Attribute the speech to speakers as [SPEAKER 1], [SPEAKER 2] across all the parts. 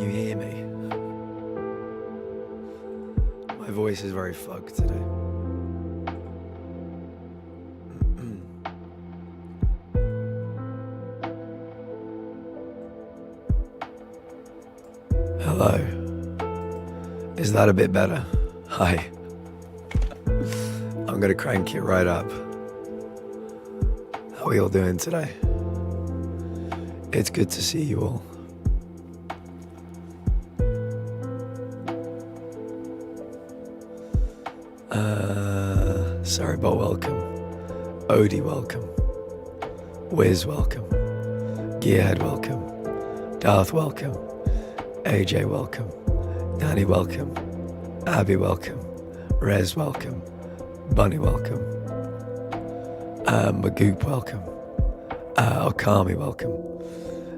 [SPEAKER 1] you hear me? My voice is very fucked today. Hello. Is that a bit better? Hi. I'm gonna crank it right up. How are you all doing today? It's good to see you all. Sorry, but welcome. Odie, welcome. Wiz, welcome. Gearhead, welcome. Darth, welcome. AJ, welcome. Danny, welcome. Abby, welcome. Rez, welcome. Bunny, welcome. Magoop, welcome. Okami, welcome.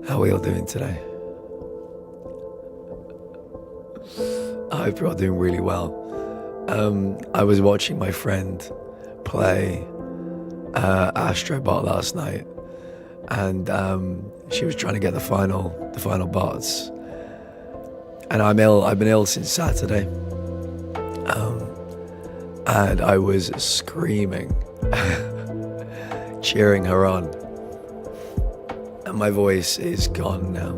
[SPEAKER 1] How are we all doing today? I hope you're all doing really well. I was watching my friend play Astrobot last night, and she was trying to get the final bots. And I've been ill since Saturday, and I was screaming, cheering her on, and my voice is gone now.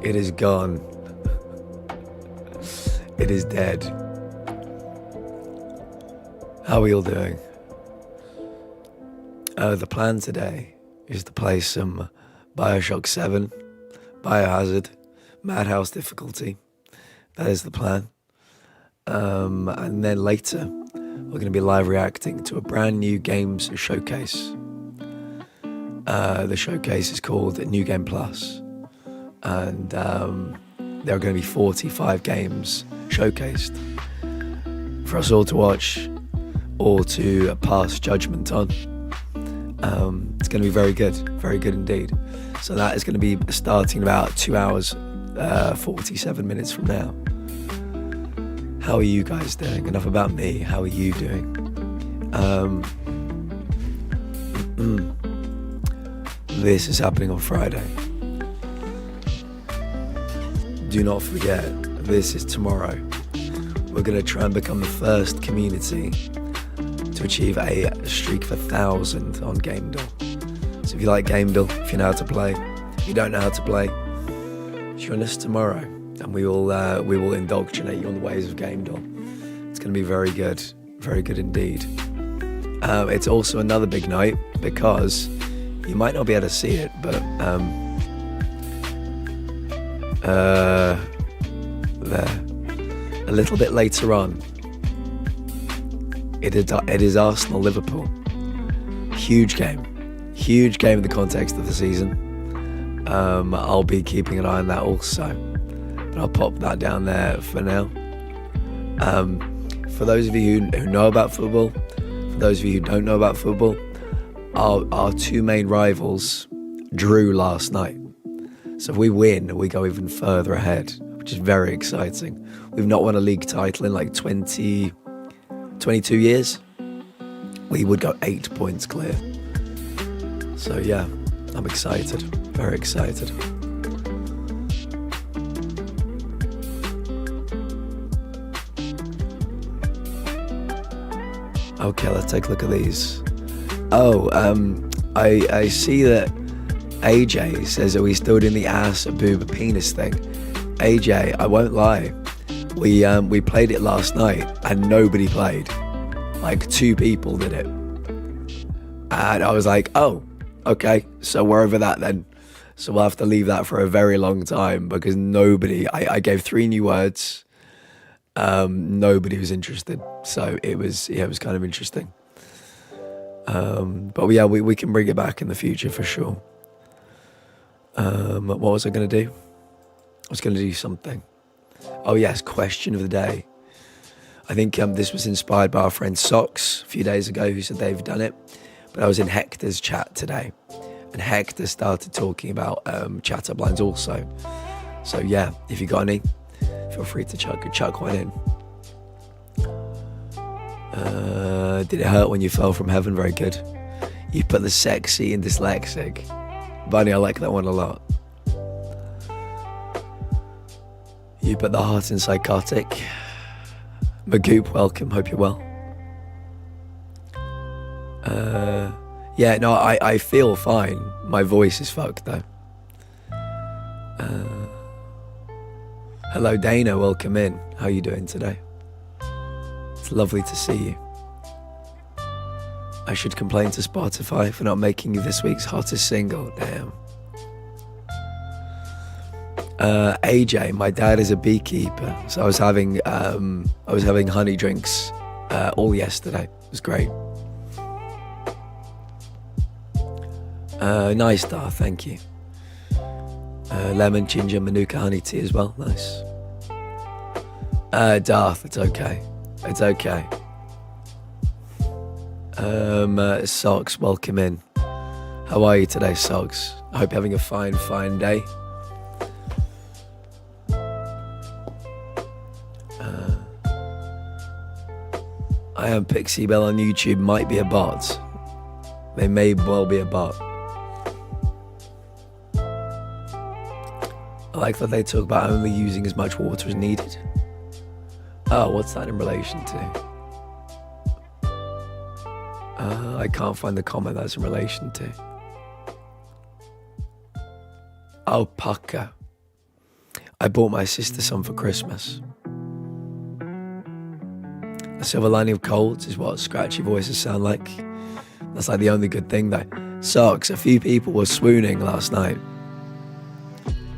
[SPEAKER 1] It is gone. It is dead. How are you all doing? The plan today is to play some Bioshock 7, Biohazard, Madhouse difficulty. That is the plan. And then later, we're going to be live reacting to a brand new games showcase. The showcase is called New Game Plus. And there are going to be 45 games showcased for us all to watch or to pass judgment on. It's going to be very good indeed. So that is going to be starting about 2 hours, 47 minutes from now. How are you guys doing? Enough about me. How are you doing? This is happening on Friday. Do not forget, this is tomorrow. We're going to try and become the first community to achieve a streak of 1,000 on GameDall. So if you like GameDall, if you know how to play, if you don't know how to play, join us tomorrow, and we will indoctrinate you on the ways of GameDall. It's going to be very good indeed. It's also another big night because you might not be able to see it, but there, a little bit later on, it is Arsenal-Liverpool. Huge game in the context of the season. I'll be keeping an eye on that also, but I'll pop that down there for now. For those of you who know about football, for those of you who don't know about football, our two main rivals drew last night. So if we win, we go even further ahead, which is very exciting. We've not won a league title in like 22 years. We would go 8 points clear. So yeah, I'm excited, very excited. Okay, let's take a look at these. I see that AJ says, are we still doing the ass, boob, penis thing? AJ, I won't lie. We played it last night and nobody played. Like 2 people did it. And I was like, oh, okay, so we're over that then. So we'll have to leave that for a very long time because I gave 3 new words. Nobody was interested. So it was kind of interesting. But yeah, we can bring it back in the future for sure. What was I going to do? I was going to do something. Oh yes, question of the day. I think this was inspired by our friend Socks a few days ago who said they've done it. But I was in Hector's chat today, and Hector started talking about chatter blinds also. So yeah, if you got any, feel free to chuck one in. Did it hurt when you fell from heaven? Very good. You put the sexy in dyslexic. Bunny, I like that one a lot. You put the heart in psychotic. Magoop, welcome. Hope you're well. Yeah, no, I feel fine. My voice is fucked though. Hello Dana, welcome in. How you doing today? It's lovely to see you. I should complain to Spotify for not making you this week's hottest single. Damn. AJ, my dad is a beekeeper, so I was having honey drinks all yesterday. It was great. Nice, Dar, thank you. Lemon, ginger, manuka honey tea as well. Nice. Darth, it's okay. It's okay. Socks, welcome in. How are you today, Socks? I hope you're having a fine day. I am Pixie Bell on YouTube. Might be a bot. They may well be a bot. I like that they talk about only using as much water as needed. Oh, what's that in relation to? I can't find the comment that's in relation to. Alpaca. I bought my sister some for Christmas. The silver lining of colds is what scratchy voices sound like. That's like the only good thing though. Socks, a few people were swooning last night.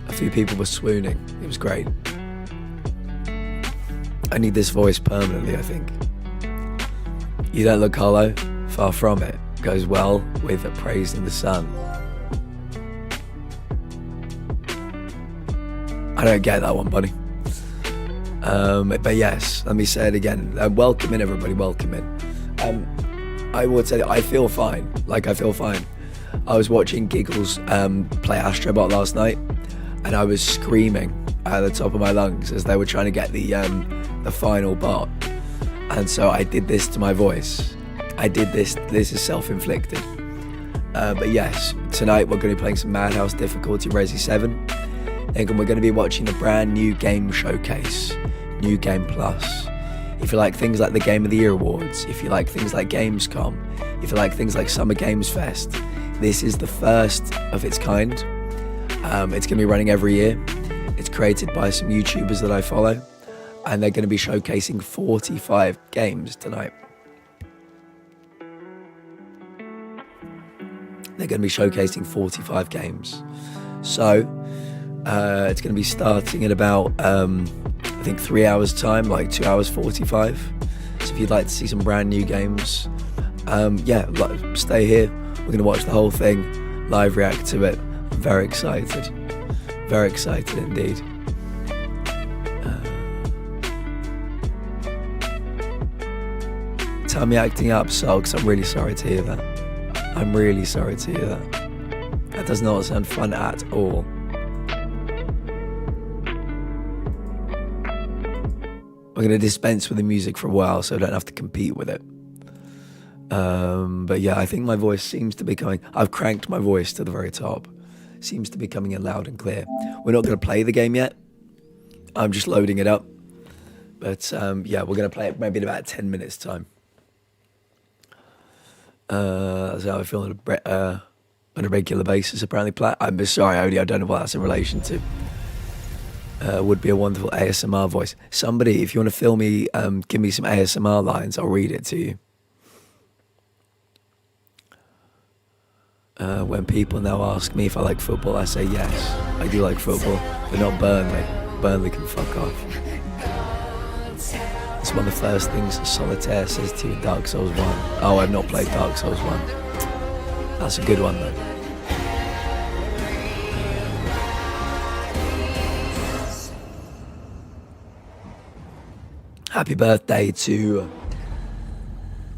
[SPEAKER 1] A few people were swooning. It was great. I need this voice permanently, I think. You don't look hollow, far from it. Goes well with praising the sun. I don't get that one, buddy. But yes, let me say it again. Welcome in, everybody, welcome in. I would say that I feel fine. Like, I feel fine. I was watching Giggles play Astrobot last night, and I was screaming at the top of my lungs as they were trying to get the final bot. And so I did this to my voice. I did this is self-inflicted. But yes, tonight we're going to be playing some Madhouse difficulty Resi 7. And we're going to be watching the brand new game showcase, New Game Plus. If you like things like the Game of the Year Awards, if you like things like Gamescom, if you like things like Summer Games Fest, this is the first of its kind. It's going to be running every year. It's created by some YouTubers that I follow, and they're going to be showcasing 45 games tonight. They're going to be showcasing 45 games. So, it's going to be starting in about, I think 3 hours time, like 2 hours 45. So if you'd like to see some brand new games, yeah, stay here. We're going to watch the whole thing, live react to it. I'm very excited indeed. Tommy acting up, Socks. I'm really sorry to hear that. I'm really sorry to hear that. That does not sound fun at all. We're going to dispense with the music for a while so I don't have to compete with it. But yeah, I think my voice seems to be coming. I've cranked my voice to the very top. Seems to be coming in loud and clear. We're not going to play the game yet. I'm just loading it up. But yeah, we're going to play it maybe in about 10 minutes time. That's how I feel on a regular basis, apparently. I'm sorry, Odie, I don't know what that's in relation to. Would be a wonderful ASMR voice. Somebody, if you want to film me, give me some ASMR lines, I'll read it to you. When people now ask me if I like football, I say yes, I do like football, but not Burnley. Burnley can fuck off. It's one of the first things Solitaire says to you in Dark Souls 1. Oh, I've not played Dark Souls 1. That's a good one though. Happy birthday to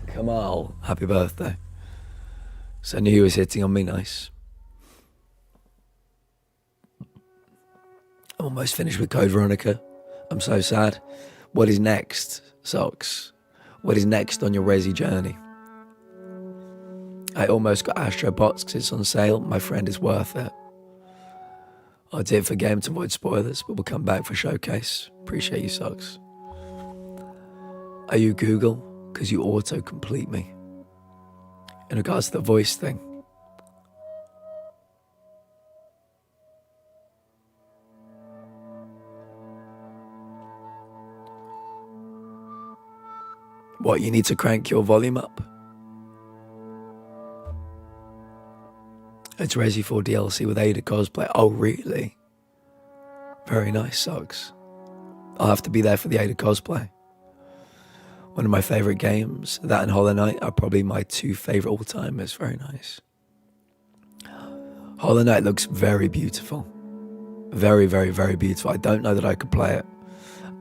[SPEAKER 1] Kamal. Happy birthday. So I knew he was hitting on me, nice. I'm almost finished with Code Veronica. I'm so sad. What is next, Socks? What is next on your Resi journey? I almost got Astro Bots because it's on sale. My friend is worth it. That's it for game to avoid spoilers, but we'll come back for showcase. Appreciate you, Socks. Are you Google? Because you auto-complete me. In regards to the voice thing. What, you need to crank your volume up? It's Resi 4 DLC with Ada cosplay. Oh, really? Very nice, Socks. I'll have to be there for the Ada cosplay. One of my favorite games, that and Hollow Knight, are probably my two favorite all-timers. Very nice. Hollow Knight looks very beautiful. Very, very, very beautiful. I don't know that I could play it.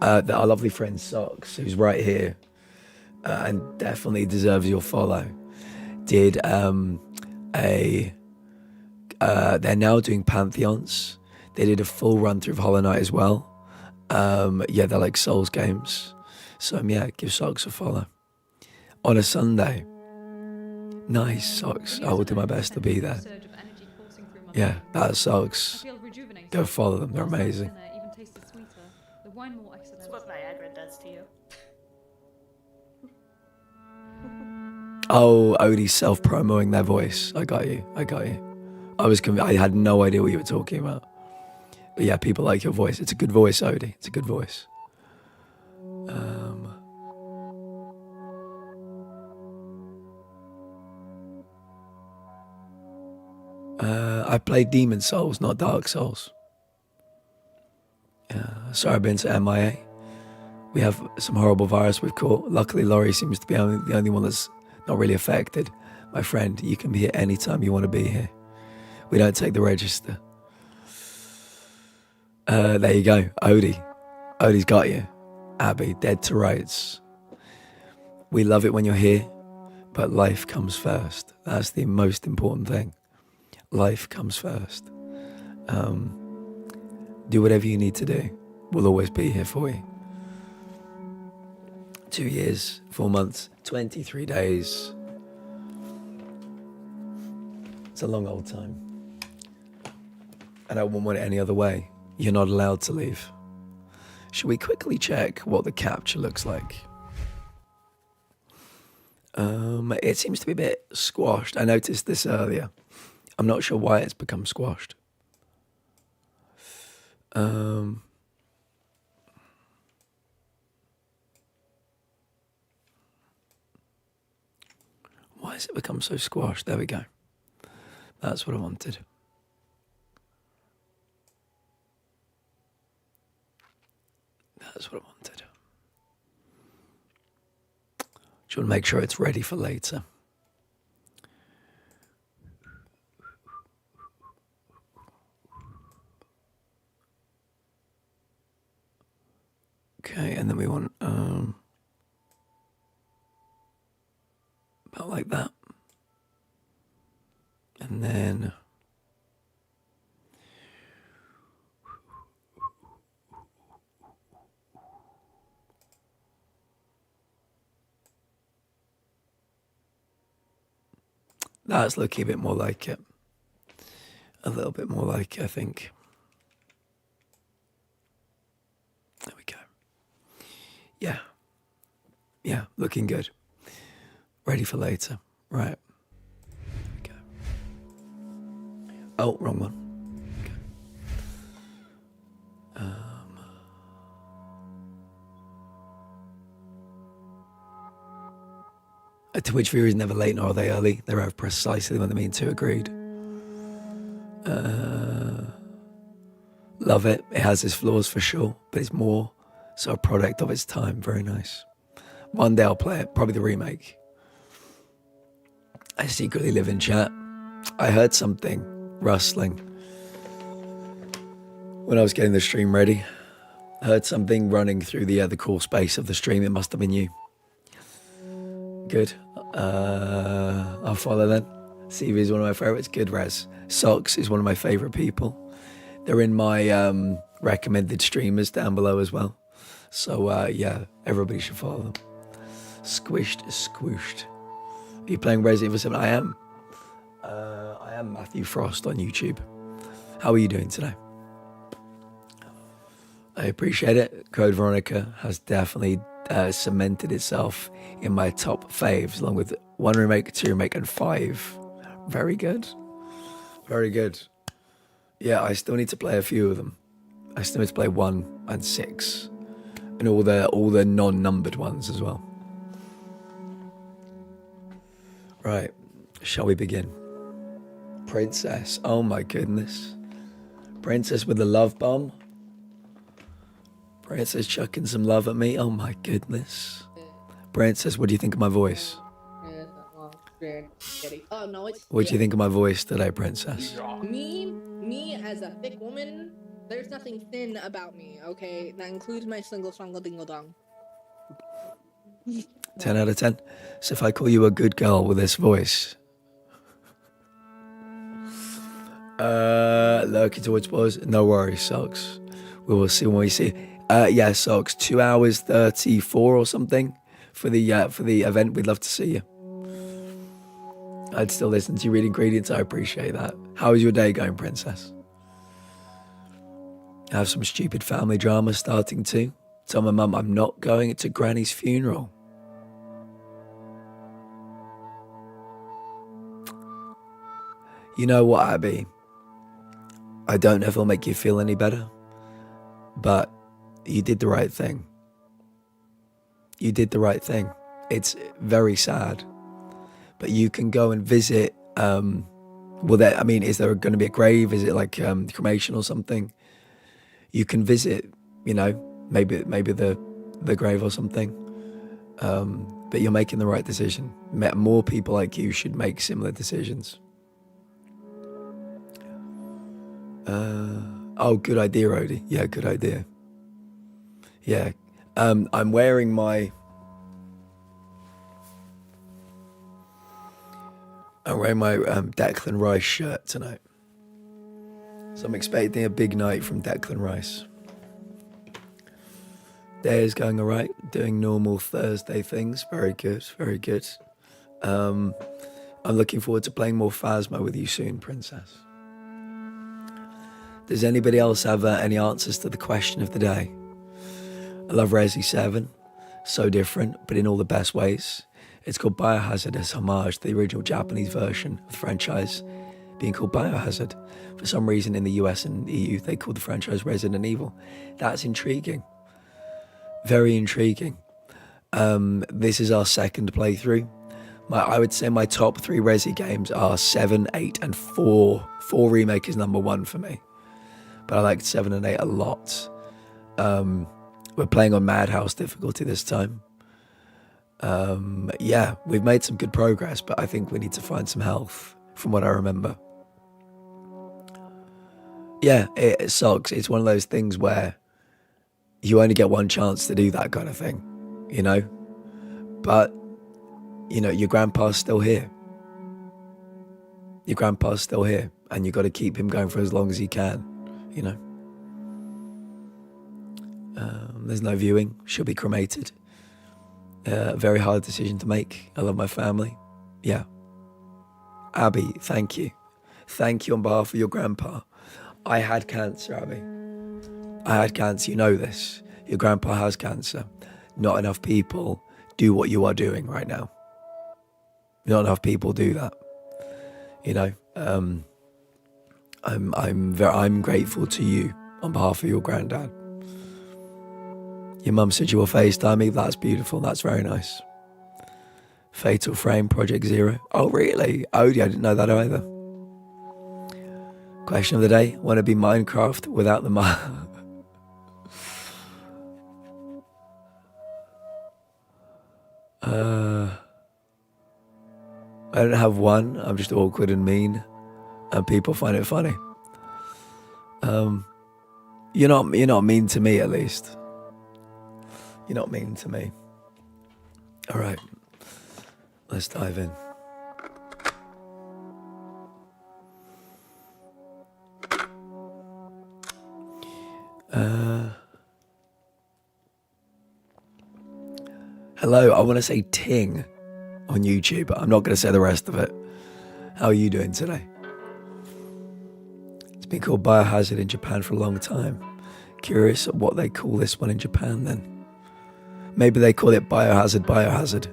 [SPEAKER 1] Our lovely friend Socks, who's right here, and definitely deserves your follow, did they're now doing Pantheons. They did a full run through of Hollow Knight as well. Yeah, they're like Souls games. So yeah, give Socks a follow. On a Sunday. Nice, Socks. I will do my best to be there. Yeah, that's Socks. Go follow them, they're amazing.
[SPEAKER 2] That's what Viagra does to you.
[SPEAKER 1] Oh, Odie's self-promoting their voice. I got you. I had no idea what you were talking about. But yeah, people like your voice. It's a good voice, Odie. It's a good voice. I played Demon Souls, not Dark Souls. Sorry I've been to MIA. We have some horrible virus we've caught. Luckily, Laurie seems to be the only one that's not really affected. My friend, you can be here anytime you want to be here. We don't take the register. There you go, Odie. Odie's got you. Abby, dead to rights. We love it when you're here, but life comes first. That's the most important thing. Life comes first. Do whatever you need to do. We'll always be here for you. 2 years, 4 months, 23 days. It's a long old time. And I wouldn't want it any other way. You're not allowed to leave. Should we quickly check what the capture looks like? It seems to be a bit squashed. I noticed this earlier. I'm not sure why it's become squashed. Why has it become so squashed? There we go. That's what I wanted. That's what I wanted. Just want to make sure it's ready for later. Okay, and then we want about like that. And then that's looking a bit more like it. A little bit more like it, I think. There we go. Yeah. Yeah, looking good. Ready for later. Right. There we go. Oh, wrong one. Okay. A Twitch viewer is never late nor are they early. They arrive precisely when they mean to. Agreed. Love it. It has its flaws for sure, but it's more so a product of its time. Very nice. One day I'll play it, probably the remake. I secretly live in chat. I heard something rustling when I was getting the stream ready. I heard something running through the crawl space of the stream. It must have been you. Good. I'll follow then. CV is one of my favorites. Good, Res. Socks is one of my favorite people. They're in my recommended streamers down below as well. So yeah, everybody should follow them. Squished is squished. Are you playing Resident Evil 7? I am. I am Matthew Frost on YouTube. How are you doing today? I appreciate it. Code Veronica has definitely cemented itself in my top faves, along with 1 remake, 2 remake, and 5. Very good. Very good. Yeah, I still need to play a few of them. I still need to play 1 and 6. And all the non-numbered ones as well. Right. Shall we begin? Princess. Oh my goodness. Princess with the love bomb. Princess chucking some love at me. Oh my goodness. Princess, what do you think of my voice?
[SPEAKER 3] Oh no, it's
[SPEAKER 1] What do you think of my voice today, Princess?
[SPEAKER 3] me as a thick woman. There's nothing thin about me. Okay, that includes my single songle dingle dong.
[SPEAKER 1] 10 out of 10. So if I call you a good girl with this voice, lurking towards boys, no worries, Socks. We will see when we see. Yeah, Socks, 2 hours 34 or something for the event. We'd love to see you. I'd still listen to you read ingredients. I appreciate that. How is your day going, Princess? I have some stupid family drama starting too. Tell my mum I'm not going to Granny's funeral. You know what, Abby? I don't know if it'll make you feel any better, but you did the right thing. You did the right thing. It's very sad, but you can go and visit. Is there going to be a grave? Is it like cremation or something? You can visit, maybe the grave or something. But you're making the right decision. More people like you should make similar decisions. Good idea, Odie. Yeah, good idea. Yeah. I'm wearing my Declan Rice shirt tonight. So I'm expecting a big night from Declan Rice. Day is going all right, doing normal Thursday things. Very good, very good. I'm looking forward to playing more Phasmo with you soon, Princess. Does anybody else have any answers to the question of the day? I love Resi 7. So different, but in all the best ways. It's called Biohazard as homage to the original Japanese version of the franchise being called Biohazard. For some reason in the US and EU, they call the franchise Resident Evil. That's intriguing. Very intriguing. This is our second playthrough. I would say my top 3 Resi games are 7, 8, and 4. 4 Remake is number 1 for me. But I liked 7 and 8 a lot. We're playing on Madhouse difficulty this time. Yeah, we've made some good progress, but I think we need to find some health, from what I remember. Yeah, it sucks. It's one of those things where you only get one chance to do that kind of thing, But, your grandpa's still here. Your grandpa's still here, and you've got to keep him going for as long as he can, There's no viewing. She'll be cremated. Very hard decision to make. I love my family. Yeah. Abby, thank you. Thank you on behalf of your grandpa. I had cancer, Abby. I had cancer. You know this. Your grandpa has cancer. Not enough people do what you are doing right now. Not enough people do that. I'm grateful to you on behalf of your granddad. Your mum said you will FaceTime me. That's beautiful. That's very nice. Fatal Frame, Project Zero. Oh, really? Odie, I didn't know that either. Question of the day. Want to be Minecraft without the I don't have one. I'm just awkward and mean, and people find it funny. You're not mean to me, at least. You're not mean to me. All right, let's dive in. Hello, I want to say ting on YouTube, but I'm not going to say the rest of it. How are you doing today? It's been called Biohazard in Japan for a long time. Curious at what they call this one in Japan then. Maybe they call it Biohazard.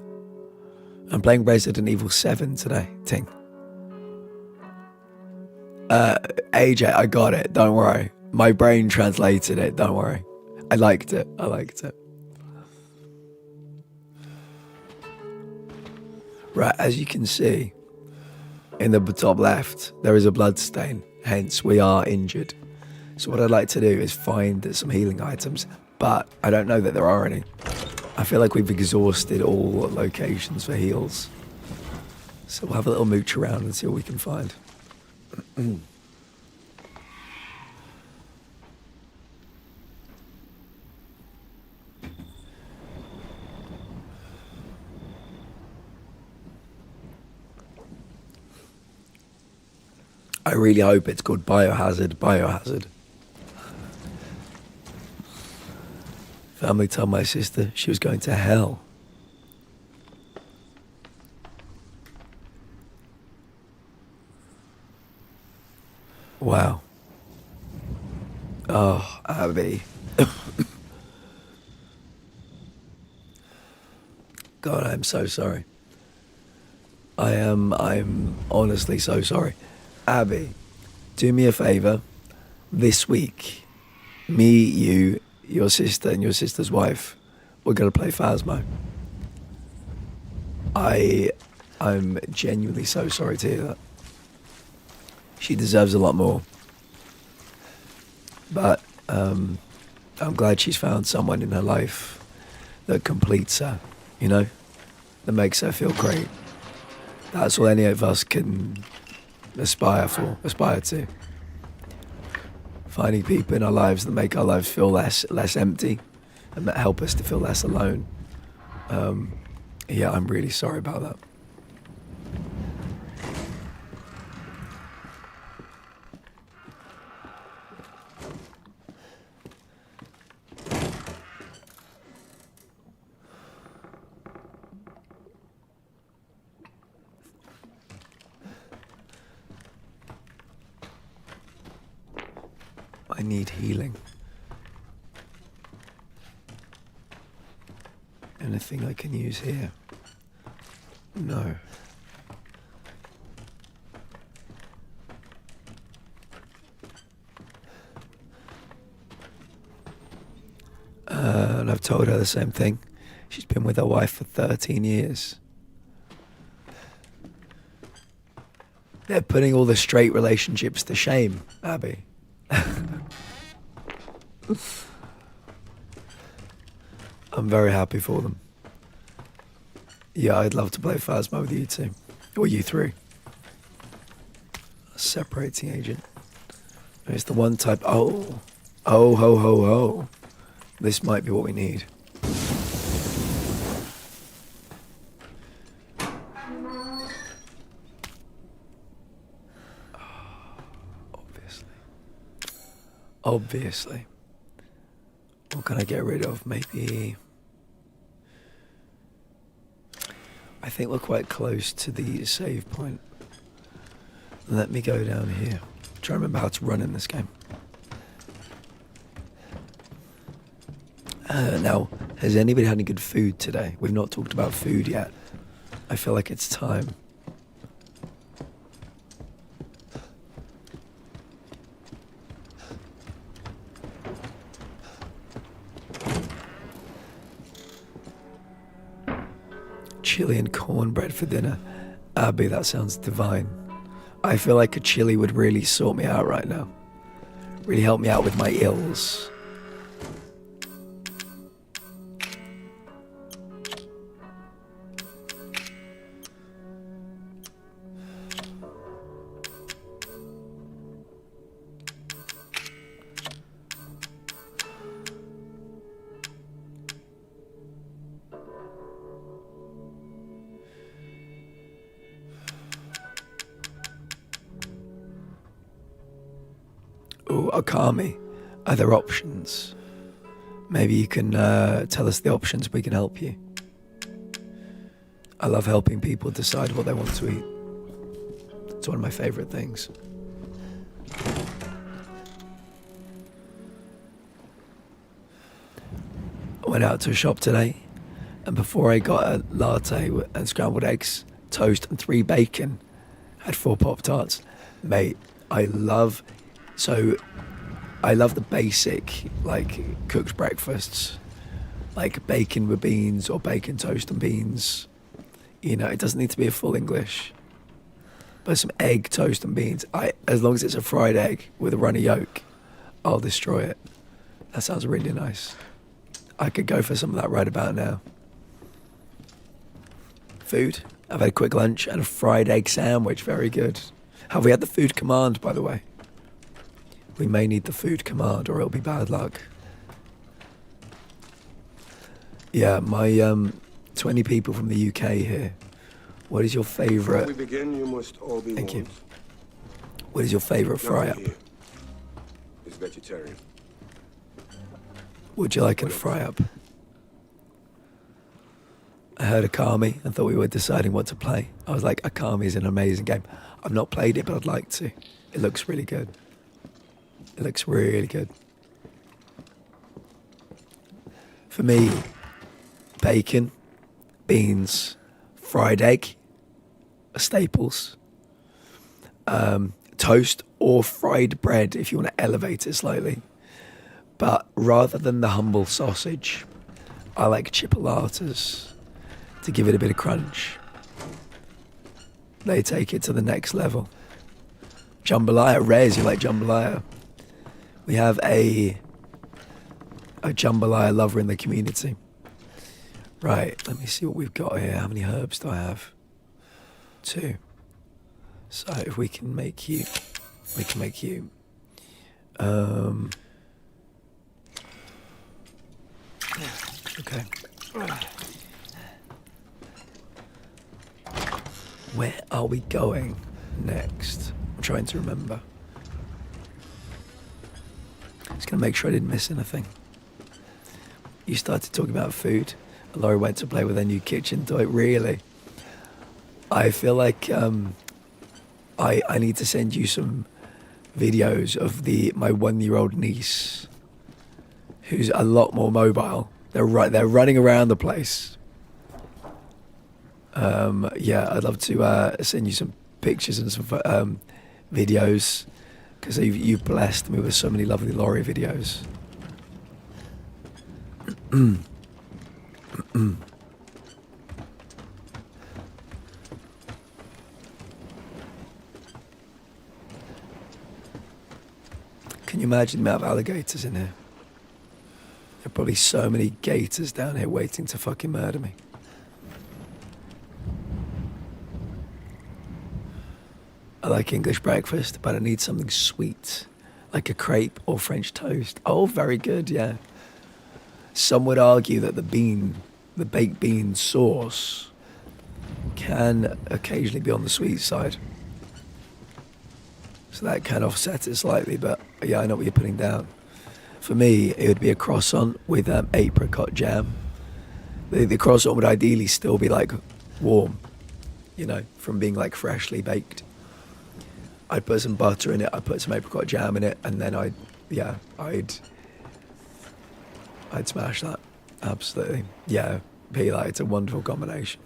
[SPEAKER 1] I'm playing Resident Evil 7 today, Ting. AJ, I got it, don't worry. My brain translated it, don't worry. I liked it. Right, as you can see, in the top left, there is a blood stain, hence we are injured. So what I'd like to do is find some healing items, but I don't know that there are any. I feel like we've exhausted all locations for heals. So we'll have a little mooch around and see what we can find. I really hope it's called Biohazard. Family told my sister she was going to hell. Wow. Oh, Abby. God, I'm so sorry. I'm honestly so sorry. Abby, do me a favor. This week, me, you, your sister, and your sister's wife, we're gonna play Phasmo. I'm genuinely so sorry to hear that. She deserves a lot more. But I'm glad she's found someone in her life that completes her, you know, that makes her feel great. That's all any of us can aspire to. Finding people in our lives that make our lives feel less empty and that help us to feel less alone. Yeah, I'm really sorry about that. I need healing. Anything I can use here? No. And I've told her the same thing. She's been with her wife for 13 years. They're putting all the straight relationships to shame, Abby. I'm very happy for them. Yeah, I'd love to play Phasmo with you two. Or you three. A separating agent. It's the one type. Oh, ho. This might be what we need. Obviously. What can I get rid of? Maybe... I think we're quite close to the save point. Let me go down here. Try to remember how to run in this game. Now, has anybody had any good food today? We've not talked about food yet. I feel like it's time. Chili and cornbread for dinner. Abby, that sounds divine. I feel like a chili would really sort me out right now. Really help me out with my ills. Ooh, Akami. Are there options? Maybe you can tell us the options, we can help you. I love helping people decide what they want to eat. It's one of my favorite things. I went out to a shop today, and before I got a latte and scrambled eggs, toast, and 3 bacon, I had 4 Pop-Tarts. Mate, I love the basic, like, cooked breakfasts, like bacon with beans or bacon toast and beans. You know, it doesn't need to be a full English. But some egg, toast, and beans. As long as it's a fried egg with a runny yolk, I'll destroy it. That sounds really nice. I could go for some of that right about now. Food. I've had a quick lunch and a fried egg sandwich. Very good. Have we had the food command, by the way? We may need the food command or it'll be bad luck. Yeah, my 20 people from the UK here. What is your favourite?
[SPEAKER 4] Before we begin, you must all be
[SPEAKER 1] Thank you.
[SPEAKER 4] warned.
[SPEAKER 1] What is your favourite fry-up?
[SPEAKER 4] Nothing here is vegetarian.
[SPEAKER 1] Would you like a fry-up? I heard Akami and thought we were deciding what to play. I was like, Akami is an amazing game. I've not played it, but I'd like to. It looks really good. It looks really good. For me, bacon, beans, fried egg are staples. Toast or fried bread if you want to elevate it slightly. But rather than the humble sausage, I like chipolatas to give it a bit of crunch. They take it to the next level. Jambalaya, Rez, you like jambalaya? We have a jambalaya lover in the community. Right, let me see what we've got here. How many herbs do I have? 2. So if we can make you, we can make you. Okay. Where are we going next? I'm trying to remember. Just gonna make sure I didn't miss anything. You started talking about food. Laurie went to play with her new kitchen toy. Really? I feel like I need to send you some videos of my 1-year-old niece, who's a lot more mobile. They're running around the place. Yeah, I'd love to send you some pictures and some videos, because you've blessed me with so many lovely Laurie videos. Can you imagine the amount of alligators in here? There are probably so many gators down here waiting to fucking murder me. I like English breakfast, but I need something sweet, like a crepe or French toast. Oh, very good, yeah. Some would argue that the baked bean sauce can occasionally be on the sweet side. So that can offset it slightly, but yeah, I know what you're putting down. For me, it would be a croissant with apricot jam. The croissant would ideally still be like warm, you know, from being like freshly baked. I'd put some butter in it, I'd put some apricot jam in it, and then I'd smash that. Absolutely. Yeah, be like, it's a wonderful combination.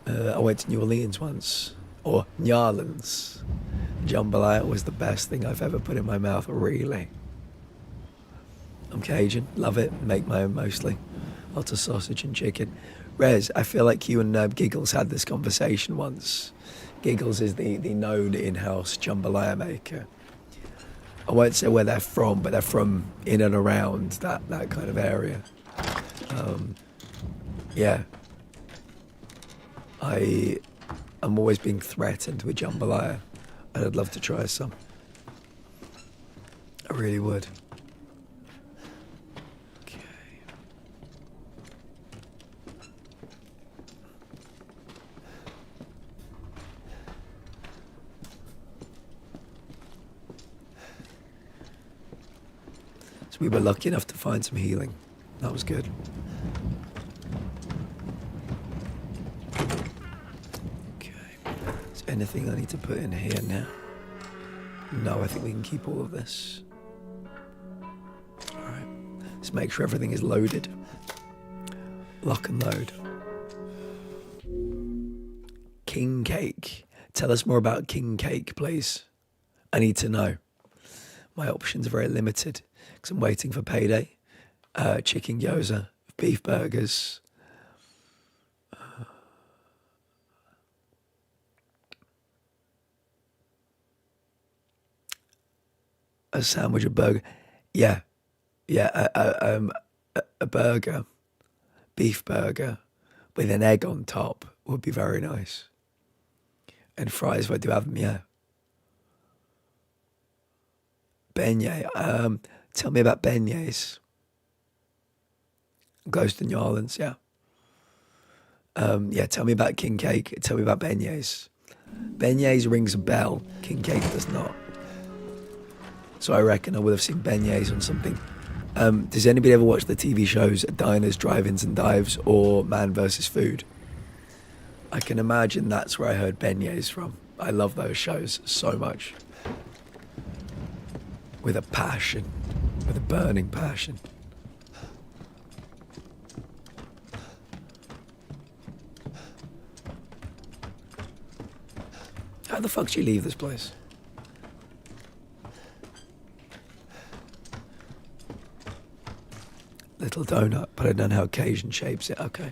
[SPEAKER 1] I went to New Orleans once, or New Orleans. Jambalaya was the best thing I've ever put in my mouth, really. I'm Cajun, love it, make my own mostly. Lots of sausage and chicken. Rez, I feel like you and Giggles had this conversation once. Giggles is the known in-house jambalaya maker. I won't say where they're from, but they're from in and around that kind of area. Yeah. I'm always being threatened with jambalaya, and I'd love to try some. I really would. Okay. So we were lucky enough to find some healing. That was good. Anything I need to put in here now? No, I think we can keep all of this. Alright. Just make sure everything is loaded. Lock and load. King cake. Tell us more about king cake, please. I need to know. My options are very limited because I'm waiting for payday. Chicken gyoza, beef burgers. A sandwich, a burger. Yeah, a burger, beef burger with an egg on top would be very nice. And fries if I do have them, yeah. Beignet. Tell me about beignets. Ghost in New Orleans, yeah. Yeah, tell me about king cake. Tell me about beignets. Beignets rings a bell. King cake does not. So I reckon I would have seen beignets on something. Does anybody ever watch the TV shows Diners, Drive-Ins and Dives or Man vs. Food? I can imagine that's where I heard beignets from. I love those shows so much. With a passion. With a burning passion. How the fuck do you leave this place? Little donut, but I don't know how Cajun shapes it. Okay.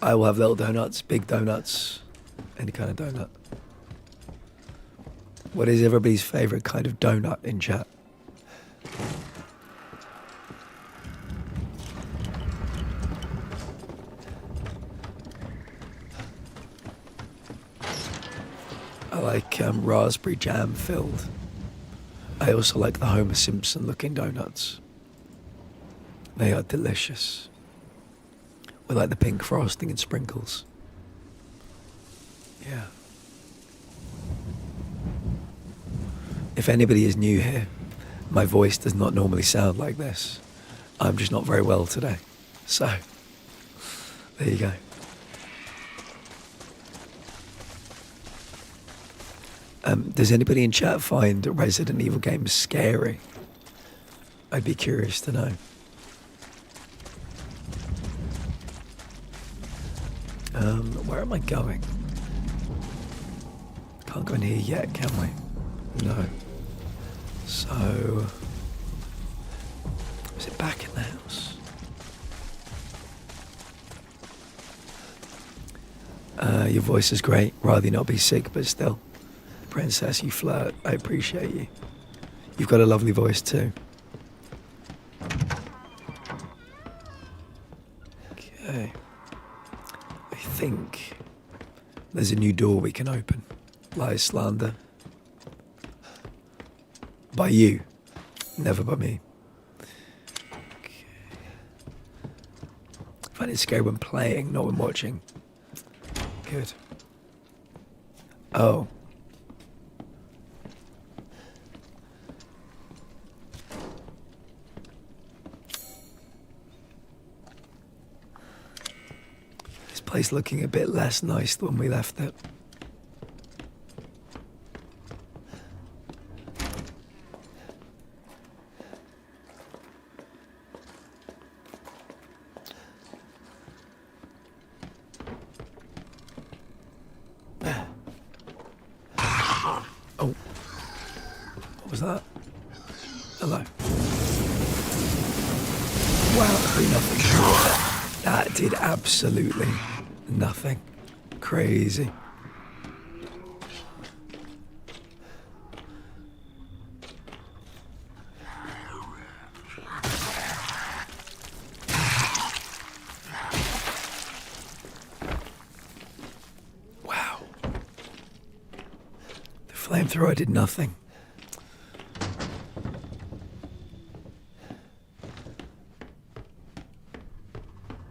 [SPEAKER 1] I will have little donuts, big donuts, any kind of donut. What is everybody's favorite kind of donut in chat? I like raspberry jam filled. I also like the Homer Simpson looking donuts. They are delicious. With like the pink frosting and sprinkles. Yeah. If anybody is new here, my voice does not normally sound like this. I'm just not very well today. So, there you go. Does anybody in chat find Resident Evil games scary? I'd be curious to know. Where am I going? Can't go in here yet, can we? No. So, is it back in the house? Your voice is great. Rather you not be sick, but still. Princess, you flirt. I appreciate you. You've got a lovely voice too. Okay. I think there's a new door we can open. Lies slander. By you, never by me. Okay. I find it scary when playing, not when watching. Good. Oh. This place looking a bit less nice than when we left it. Oh. What was that? Hello. Wow, nothing. That did absolutely nothing. Crazy. Wow. The flamethrower did nothing.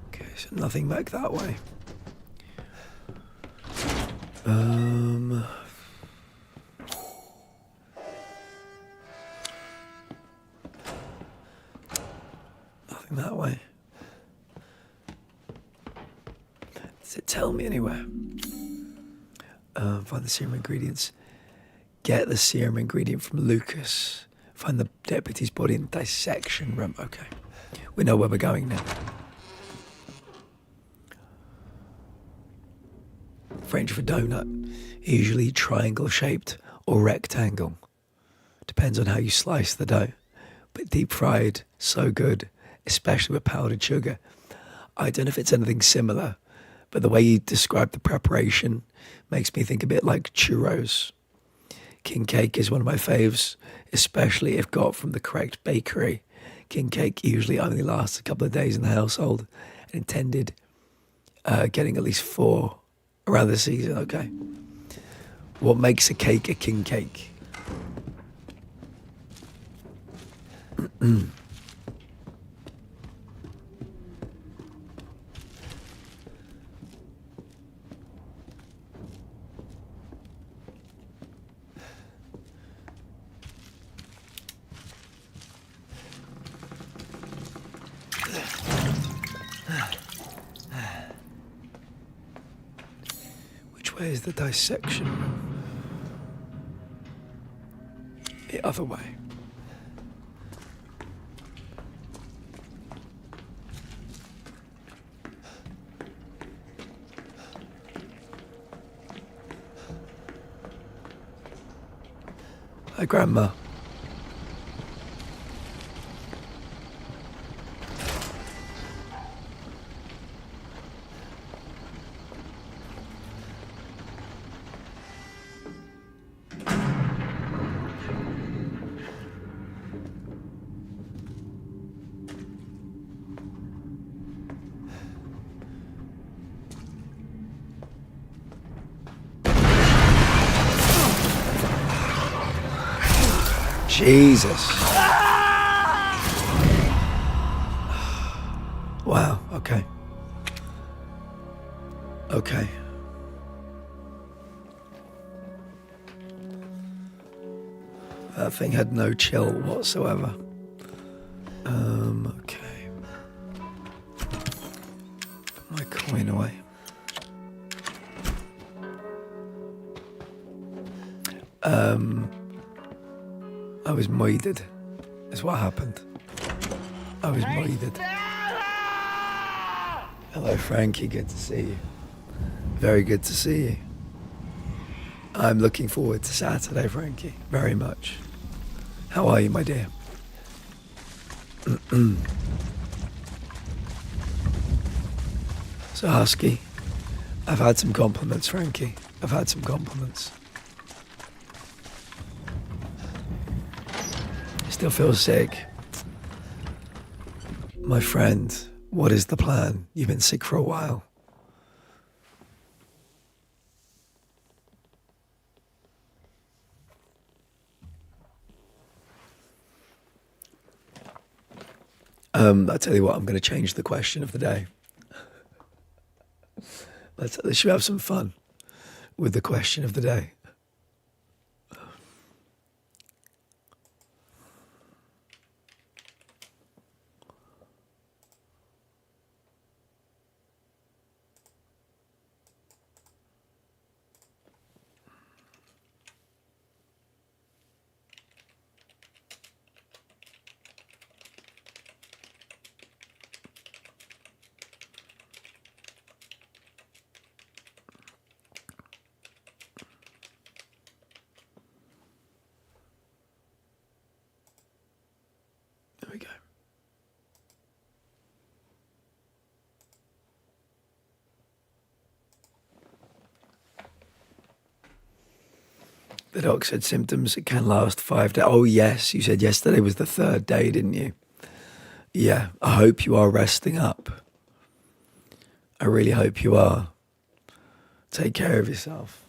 [SPEAKER 1] Okay, so nothing back that way. Nothing that way. Does it tell me anywhere? Find the serum ingredients. Get the serum ingredient from Lucas Find the deputy's body in the dissection room. Okay. We know where we're going now. French for donut. Usually triangle shaped or rectangle. Depends on how you slice the dough. But deep fried, so good, especially with powdered sugar. I don't know if it's anything similar, but the way you describe the preparation makes me think a bit like churros. King cake is one of my faves, especially if got from the correct bakery. King cake usually only lasts a couple of days in the household and intended getting at least 4 around the season. Okay. What makes a cake a king cake? Which way is the dissection room? The other way. Hi, Grandma. Jesus. Wow, okay. Okay. That thing had no chill whatsoever. Okay. Put my coin away. I was moided, is what happened. I was moided. Hello, Frankie, good to see you. Very good to see you. I'm looking forward to Saturday, Frankie, very much. How are you, my dear? So, Husky, I've had some compliments, Frankie. I've had some compliments. Still feel sick. My friend, what is the plan? You've been sick for a while. I'll tell you what, I'm going to change the question of the day. Let's should have some fun with the question of the day. There we go. The doc said symptoms, it can last 5 days. Oh, yes, you said yesterday was the 3rd day, didn't you? Yeah, I hope you are resting up. I really hope you are. Take care of yourself.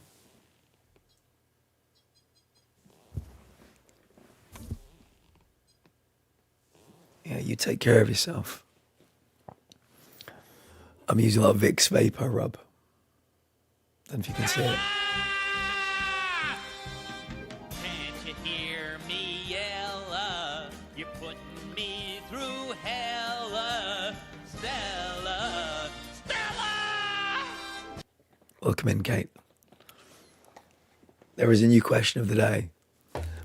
[SPEAKER 1] Yeah, you take care of yourself. I'm using a lot of Vicks Vapor Rub. Don't know if you can see it.
[SPEAKER 5] Can't you hear me yell? You're putting me through hell, Stella, Stella!
[SPEAKER 1] Welcome in, Kate. There is a new question of the day.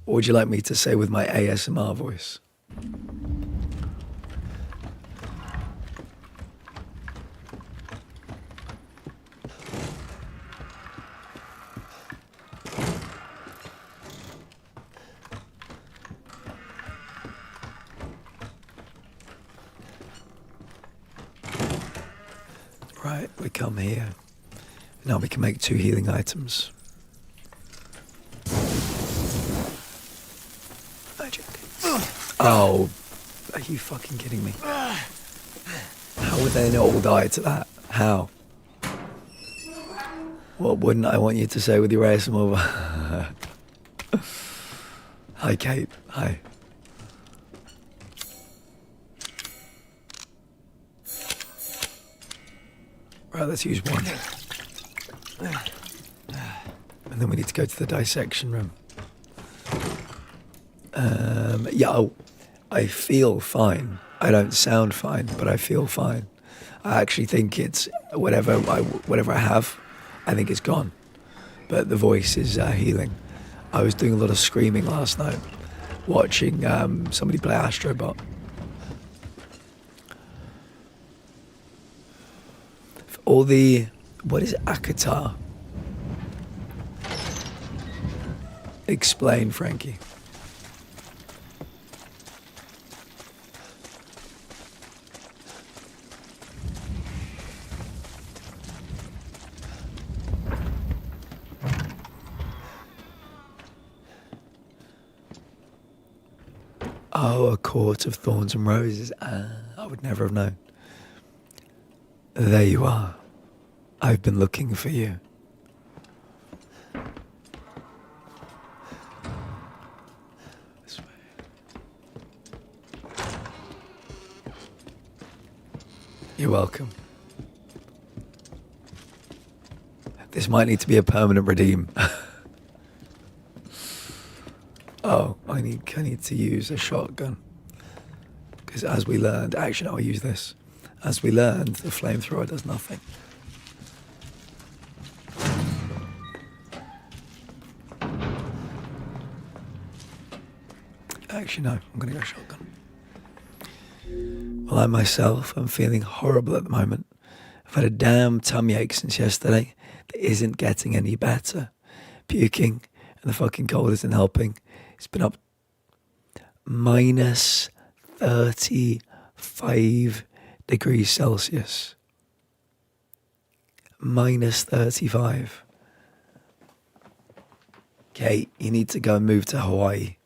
[SPEAKER 1] What would you like me to say with my ASMR voice? Right, we come here. Now we can make 2 healing items. Magic. Oh, are you fucking kidding me? How would they not all die to that? How? What wouldn't I want you to say with your ASMR? Hi, Kate. Hi. Right, let's use one. And then we need to go to the dissection room. Yeah, oh, I feel fine. I don't sound fine, but I feel fine. I actually think it's whatever I have, I think it's gone. But the voice is healing. I was doing a lot of screaming last night, watching somebody play Astrobot. All the, what is Akatar? Explain, Frankie. Oh, a court of thorns and roses. I would never have known. There you are. I've been looking for you. This way. You're welcome. This might need to be a permanent redeem. Oh, I need to use a shotgun. Because as we learned, actually no, I'll use this. As we learned, the flamethrower does nothing. Actually no, I'm gonna go shotgun. Well, I myself am feeling horrible at the moment. I've had a damn tummy ache since yesterday that isn't getting any better. Puking and the fucking cold isn't helping. It's been up minus 35 degrees Celsius. Minus 35. Kate, you need to go and move to Hawaii.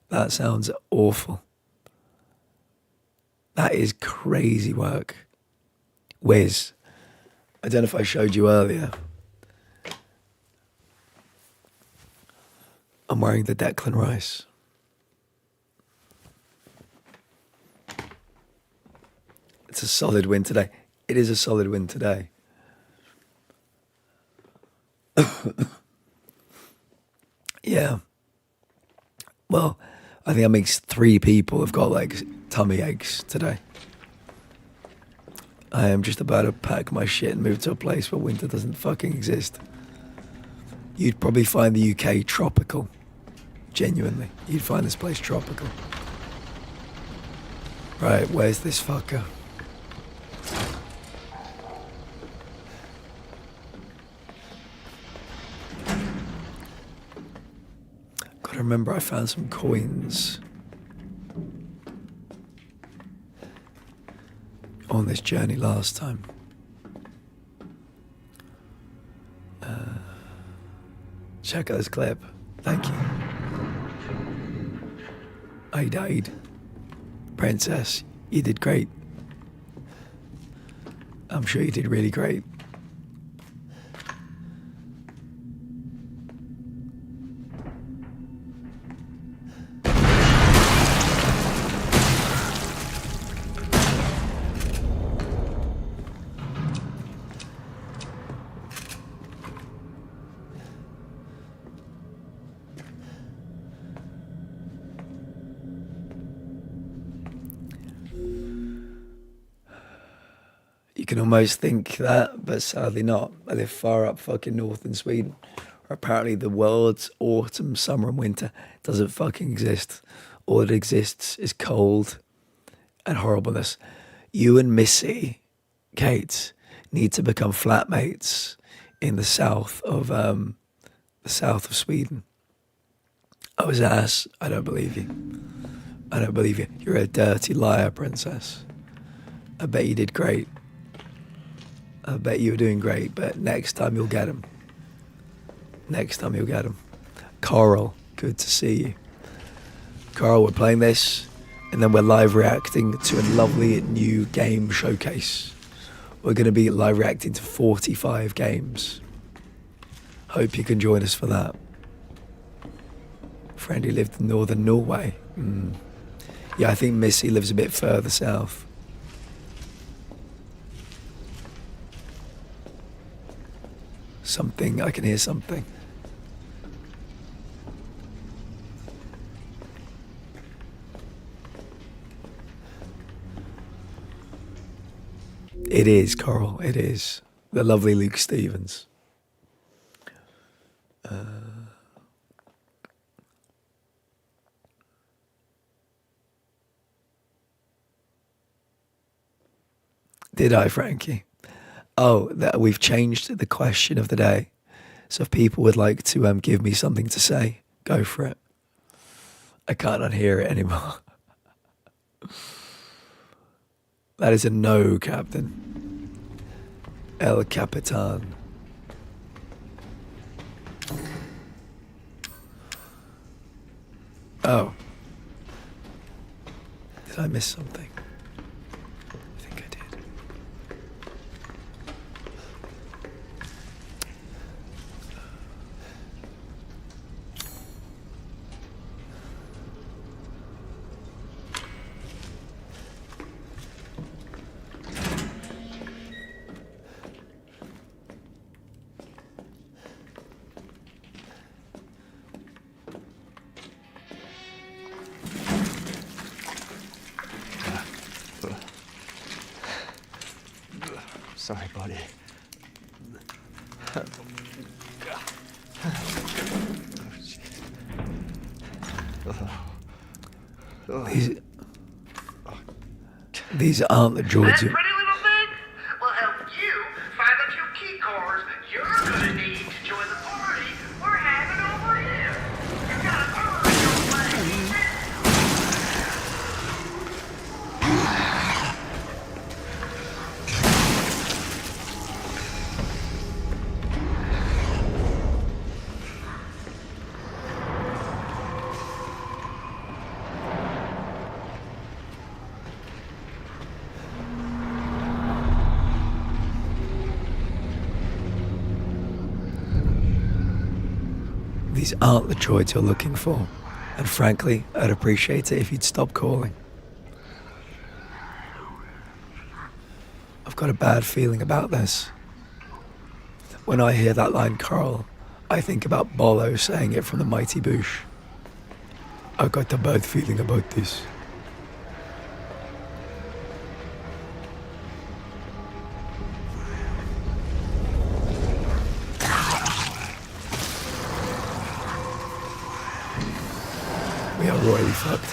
[SPEAKER 1] That sounds awful. That is crazy work. Wiz, I don't know if I showed you earlier. I'm wearing the Declan Rice. It's a solid win today. It is a solid win today. Yeah. Well, I think that makes 3 people have got like tummy aches today. I am just about to pack my shit and move to a place where winter doesn't fucking exist. You'd probably find the UK tropical. Genuinely. You'd find this place tropical. Right, where's this fucker? Gotta remember I found some coins on this journey last time. Check out this clip. Thank you. I died. Princess, you did great. I'm sure you did really great. You can almost think that, but sadly not. I live far up fucking north in Sweden, Apparently the world's autumn, summer and winter doesn't fucking exist. All that exists is cold and horribleness. You and Missy, Kate, need to become flatmates in the south of Sweden. I was ass. I don't believe you. I don't believe you. You're a dirty liar, princess. I bet you did great. I bet you were doing great, but next time you'll get him. Next time you'll get him. Carl, good to see you. Carl, we're playing this, and then we're live reacting to a lovely new game showcase. We're going to be live reacting to 45 games. Hope you can join us for that. Friend who lived in northern Norway. Yeah, I think Missy lives a bit further south. Something, I can hear something. It is, Coral, it is. The lovely Luke Stevens. Did I, Frankie? Oh, that we've changed the question of the day. So if people would like to give me something to say, go for it. I can't unhear it anymore. That is a no, Captain. El Capitan. Oh. Did I miss something? I think I did.
[SPEAKER 6] Sorry, buddy.
[SPEAKER 1] These aren't the
[SPEAKER 7] That
[SPEAKER 1] droids.
[SPEAKER 7] pretty little thing will help you find the 2 key cards you're gonna need to join the party we're having over here. You gotta earn your way.
[SPEAKER 1] These aren't the droids you're looking for. And frankly, I'd appreciate it if you'd stop calling. I've got a bad feeling about this. When I hear that line, Carl, I think about Bolo saying it from the Mighty Boosh. I've got a bad feeling about this. We are royally fucked.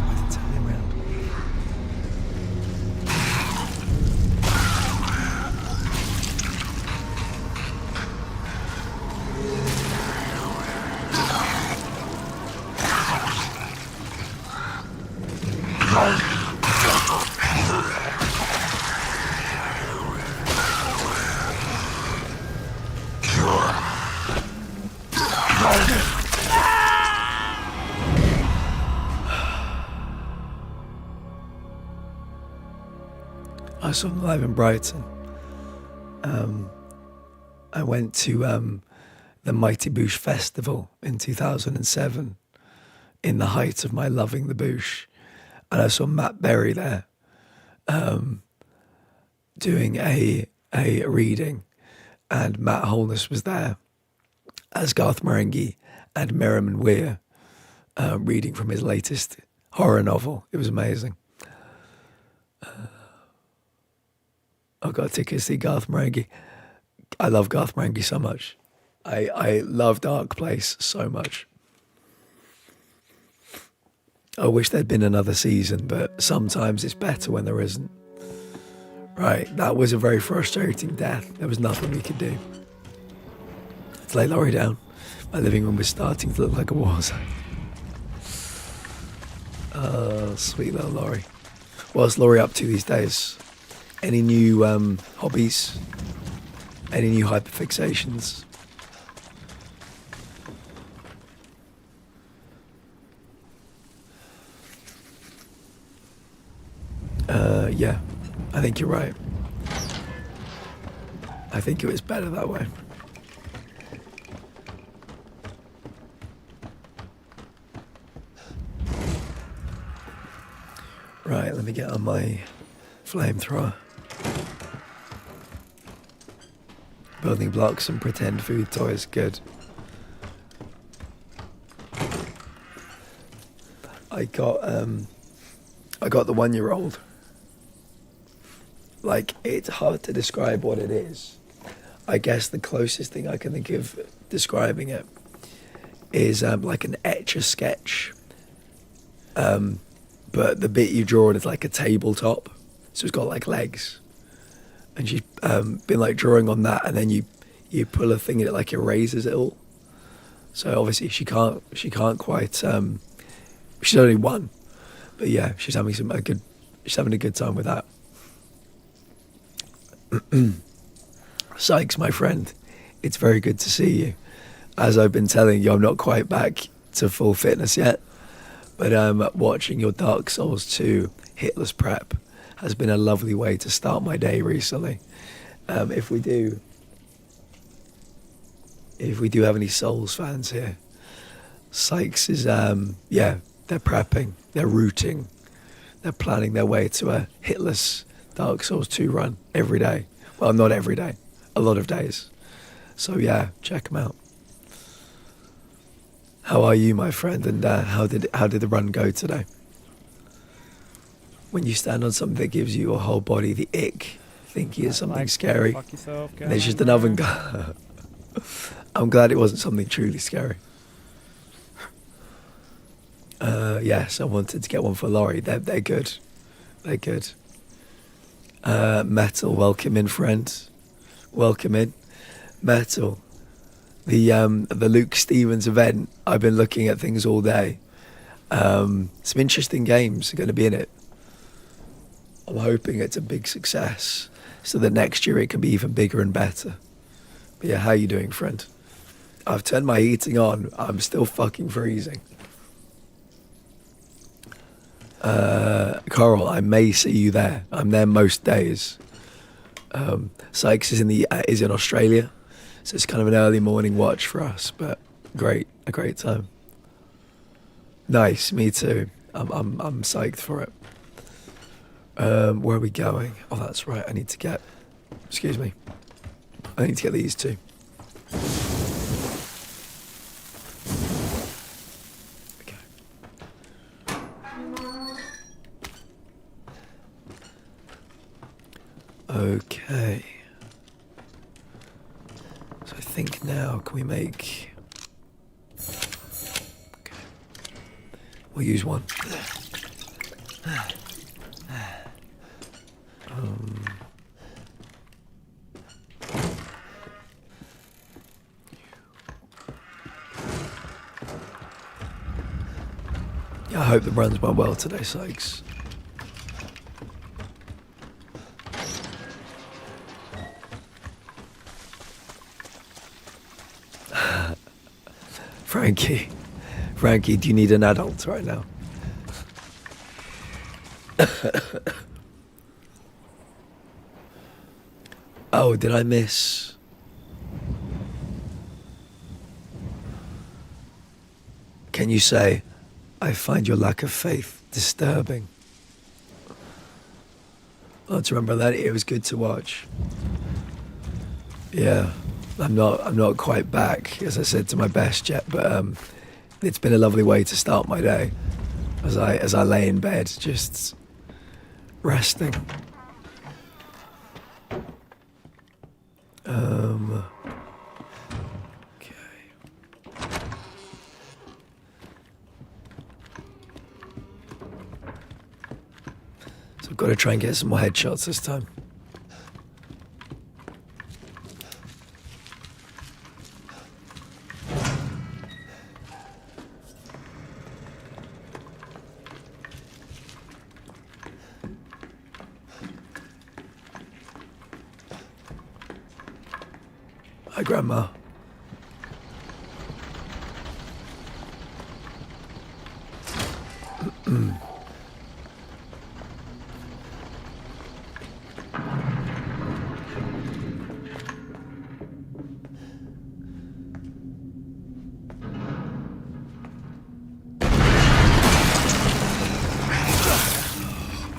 [SPEAKER 1] Why did it turn me around? I saw them live in Brighton. I went to the Mighty Boosh Festival in 2007 in the height of my loving the Boosh. And I saw Matt Berry there doing a reading, and Matt Holness was there as Garth Marenghi and Merriman Weir reading from his latest horror novel. It was amazing. I got tickets to see Garth Marenghi. I love Garthmarenghi so much. I love Dark Place so much. I wish there'd been another season, but sometimes it's better when there isn't. Right, that was a very frustrating death. There was nothing we could do. Let's lay Laurie down. My living room was starting to look like a war zone. Oh, sweet little Laurie. What's Laurie up to these days? Any new hobbies? Any new hyperfixations? Yeah, I think you're right. I think it was better that way. Right, let me get on my flamethrower. Building blocks and pretend food toys, good. I got the 1-year-old. Like, it's hard to describe what it is. I guess the closest thing I can think of describing it is like an Etch-a-Sketch. But the bit you draw is like a tabletop. So it's got like legs. And she's been like drawing on that, and then you pull a thing and it like erases it all. So obviously she can't quite she's only 1. But yeah, she's having a good time with that. Sykes, my friend, it's very good to see you. As I've been telling you, I'm not quite back to full fitness yet, but watching your Dark Souls 2 hitless prep has been a lovely way to start my day recently. If we do have any Souls fans here, Sykes is they're prepping, they're rooting, they're planning their way to a hitless Dark Souls 2 run every day. Well, not every day, a lot of days. So yeah, check them out. How are you, my friend? And how did the run go today? When you stand on something that gives you your whole body the ick, thinking it's something scary,
[SPEAKER 8] Fuck yourself,
[SPEAKER 1] and there's just an oven guy. I'm glad it wasn't something truly scary. Yes, I wanted to get one for Laurie. They're good. They're good. Metal, welcome in, friend. Welcome in. Metal. The Luke Stevens event, I've been looking at things all day. Some interesting games are going to be in it. I'm hoping it's a big success so that next year it can be even bigger and better. But yeah, how you doing, friend? I've turned my heating on. I'm still fucking freezing. Coral, I may see you there. I'm there most days. Sykes is in Australia, so it's kind of an early morning watch for us. But a great time. Nice, me too. I'm psyched for it. Where are we going? Oh, that's right. I need to get these two. Okay. So I think now, can we make... Okay. We'll use one. Yeah, I hope the runs went well today, Sykes. Frankie, do you need an adult right now? Oh, did I miss? Can you say, I find your lack of faith disturbing? Let's remember that. It was good to watch. Yeah, I'm not quite back, as I said, to my best yet, but it's been a lovely way to start my day as I lay in bed, just resting. Okay. So I've got to try and get some more headshots this time. Hi, Grandma.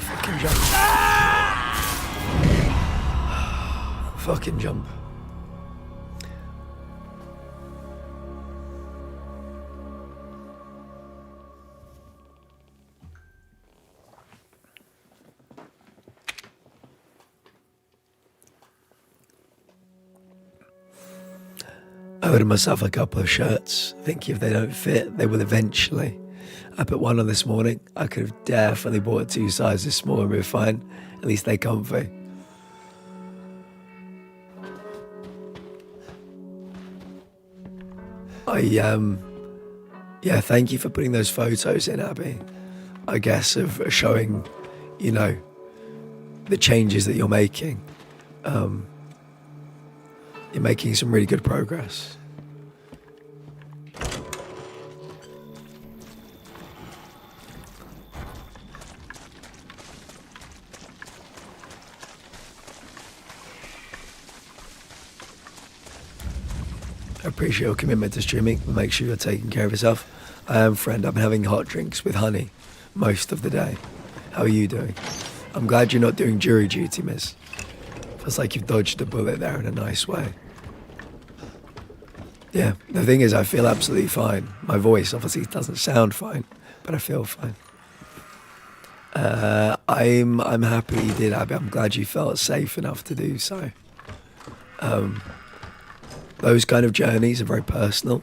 [SPEAKER 1] Fucking jump. Fucking jump. I ordered myself a couple of shirts, thinking if they don't fit, they will eventually. I put one on this morning. I could have definitely bought 2 sizes smaller and be fine. At least they're comfy. Yeah, thank you for putting those photos in, Abby. I guess of showing, you know, the changes that you're making. You're making some really good progress. I appreciate your commitment to streaming. Make sure you're taking care of yourself. I am, friend. I've been having hot drinks with honey most of the day. How are you doing? I'm glad you're not doing jury duty, miss. Feels like you've dodged a bullet there in a nice way. Yeah, the thing is, I feel absolutely fine. My voice obviously doesn't sound fine, but I feel fine. I'm happy you did, Abby. I'm glad you felt safe enough to do so. Those kind of journeys are very personal,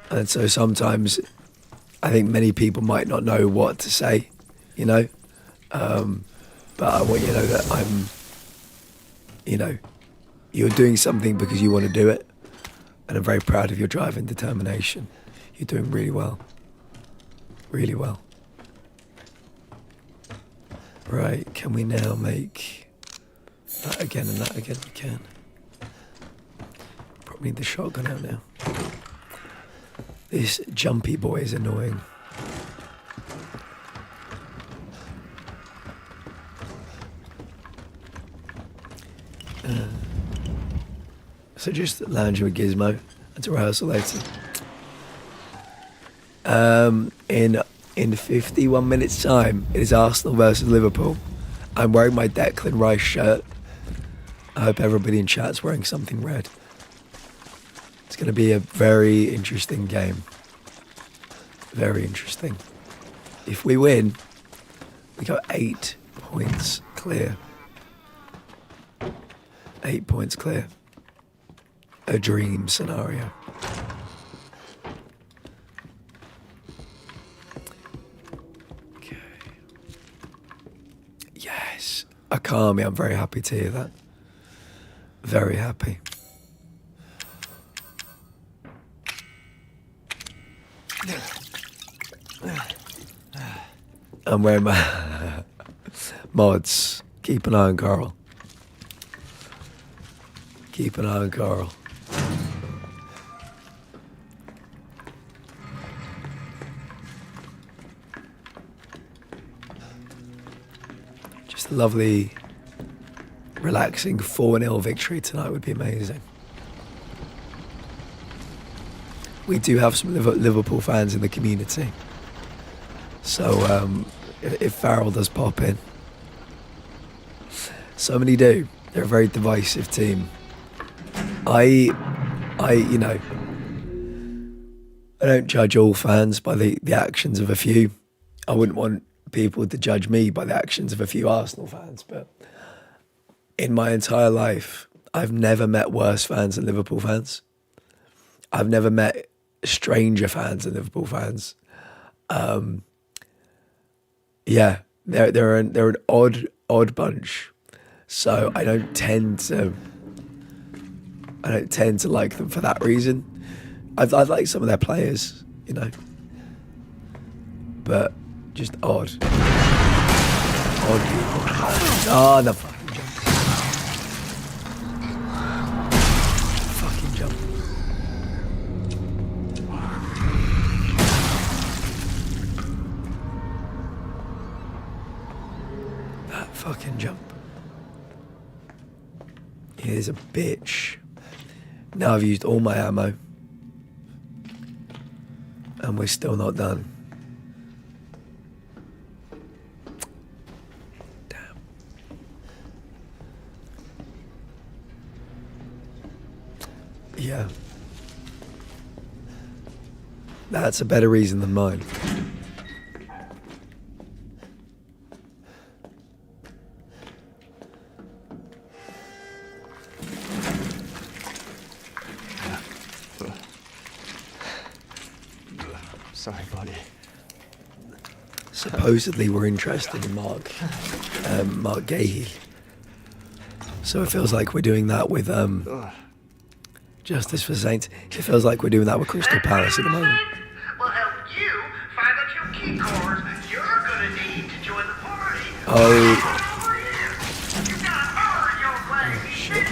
[SPEAKER 1] and so sometimes I think many people might not know what to say, you know. But I want you to know that you're doing something because you want to do it, and I'm very proud of your drive and determination. You're doing really well. Really well. Right, can we now make that again and that again? We can. Probably need the shotgun out now. This jumpy boy is annoying. So just lounging with Gizmo and to rehearsal later. In 51 minutes time, it is Arsenal versus Liverpool. I'm wearing my Declan Rice shirt. I hope everybody in chat's wearing something red. It's going to be a very interesting game. Very interesting. If we win, we go 8 points clear. 8 points clear. A dream scenario. Okay. Yes. Akami, I'm very happy to hear that. Very happy. I'm wearing my mods. Keep an eye on Carl. Keep an eye on Carl. Just a lovely, relaxing 4-0 victory tonight would be amazing. We do have some Liverpool fans in the community. So if Farrell does pop in. So many do. They're a very divisive team. I don't judge all fans by the actions of a few. I wouldn't want people to judge me by the actions of a few Arsenal fans, but in my entire life, I've never met worse fans than Liverpool fans. I've never met stranger fans than Liverpool fans. Yeah, they're an odd bunch. So I don't tend to like them for that reason. I like some of their players, you know, but just odd people. Oh, the fucking jump! Fucking jump! That fucking jump! He is a bitch. Now I've used all my ammo. And we're still not done. Damn. Yeah. That's a better reason than mine.
[SPEAKER 6] Sorry, buddy.
[SPEAKER 1] Supposedly we're interested in Mark Gahey. So it feels like we're doing that with Justice for Saints. It feels like we're doing that with Crystal Palace at the moment.
[SPEAKER 7] Will help you find the 2 key cards you're gonna need to join the party.
[SPEAKER 1] Oh.
[SPEAKER 7] Over here. You gotta earn your way.
[SPEAKER 1] Shit.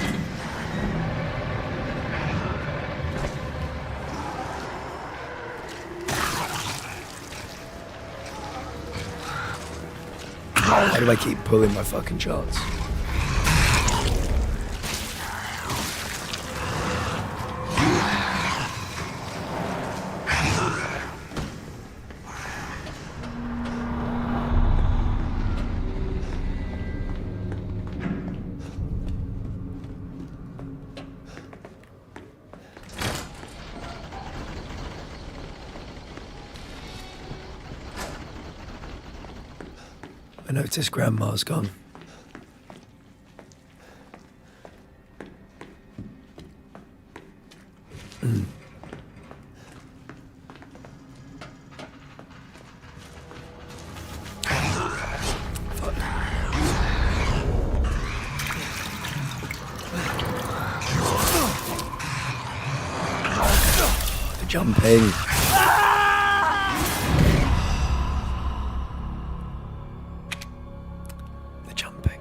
[SPEAKER 1] Why do I keep pulling my fucking shots? I noticed Grandma's gone. The jumping. The jumping.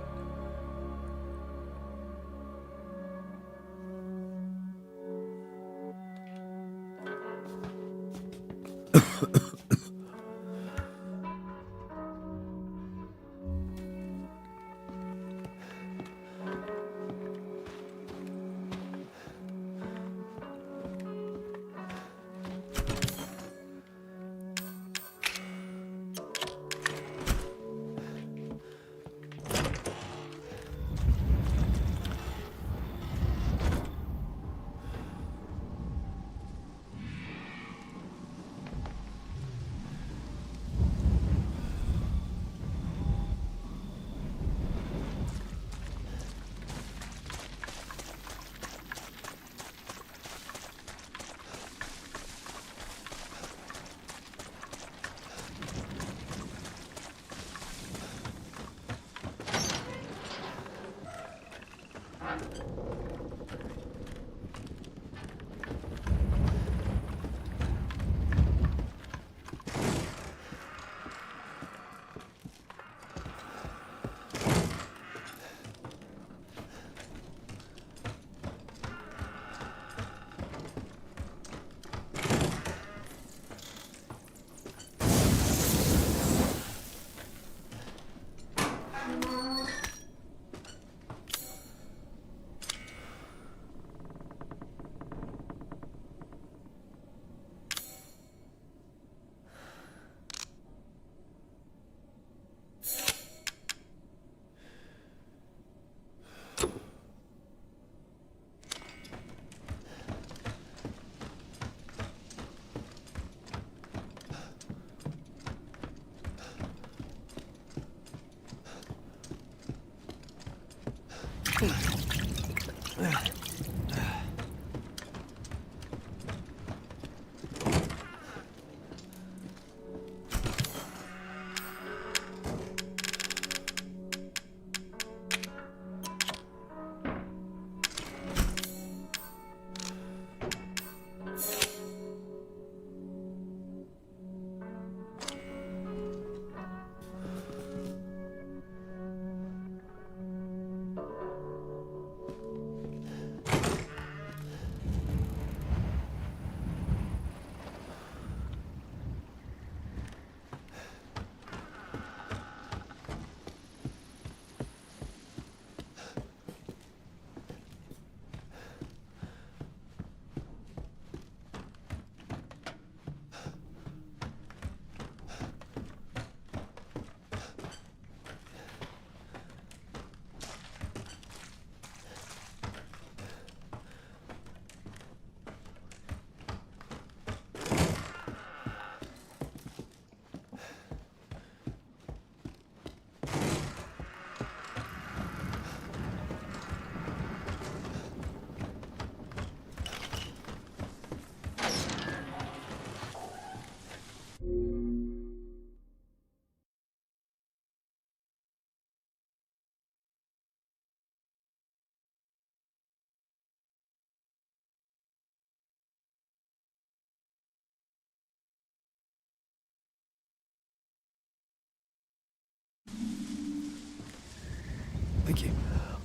[SPEAKER 1] Thank you.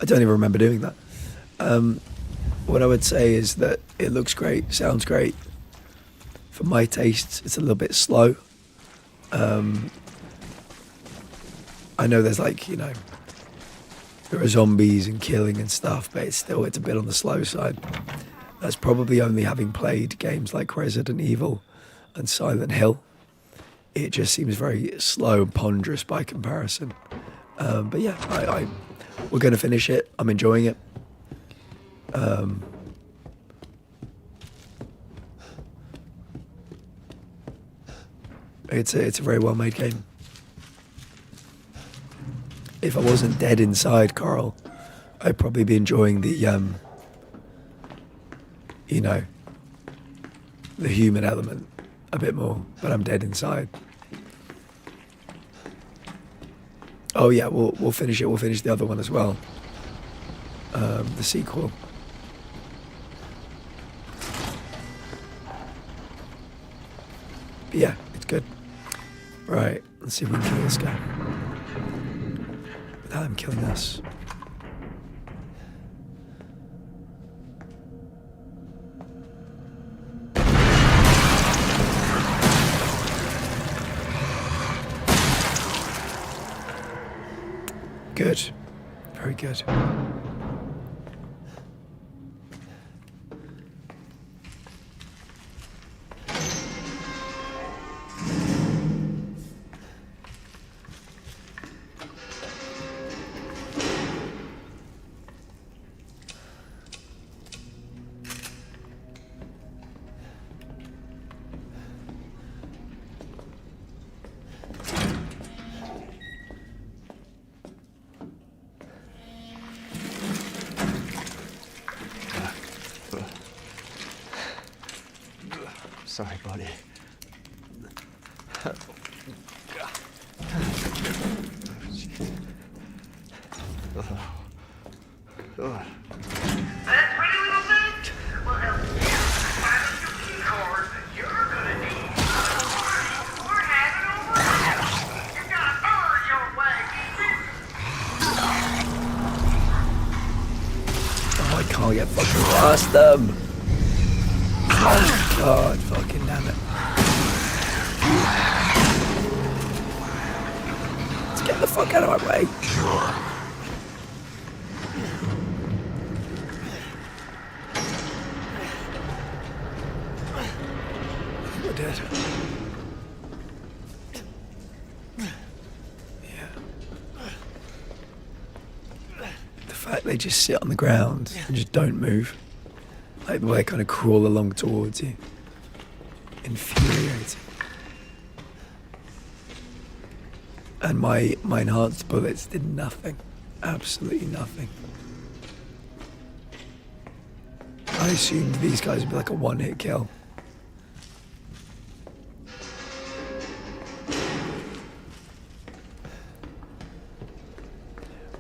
[SPEAKER 1] I don't even remember doing that. What I would say is that it looks great, sounds great. For my tastes, it's a little bit slow. I know there's like, you know, there are zombies and killing and stuff, but it's a bit on the slow side. That's probably only having played games like Resident Evil and Silent Hill. It just seems very slow and ponderous by comparison. But yeah, we're going to finish it. I'm enjoying it. It's a very well made game. If I wasn't dead inside, Carl, I'd probably be enjoying the you know, the human element a bit more, but I'm dead inside. Oh yeah, we'll finish it. We'll finish the other one as well. The sequel. But yeah, it's good. Right, let's see if we can kill this guy without him killing us. Good. Very good.
[SPEAKER 6] Sorry, buddy.
[SPEAKER 7] That pretty little thing will help you find a few key cards you're gonna need for the party we're having over here. You gotta earn your way,
[SPEAKER 1] Oh, I can't get fucking past them. Oh God, fucking damn it. Let's get the fuck out of my way. We're dead. Yeah. The fact they just sit on the ground and just don't move. Like the way they kind of crawl along towards you. Infuriating. And my enhanced bullets did nothing. Absolutely nothing. I assumed these guys would be like a one-hit kill.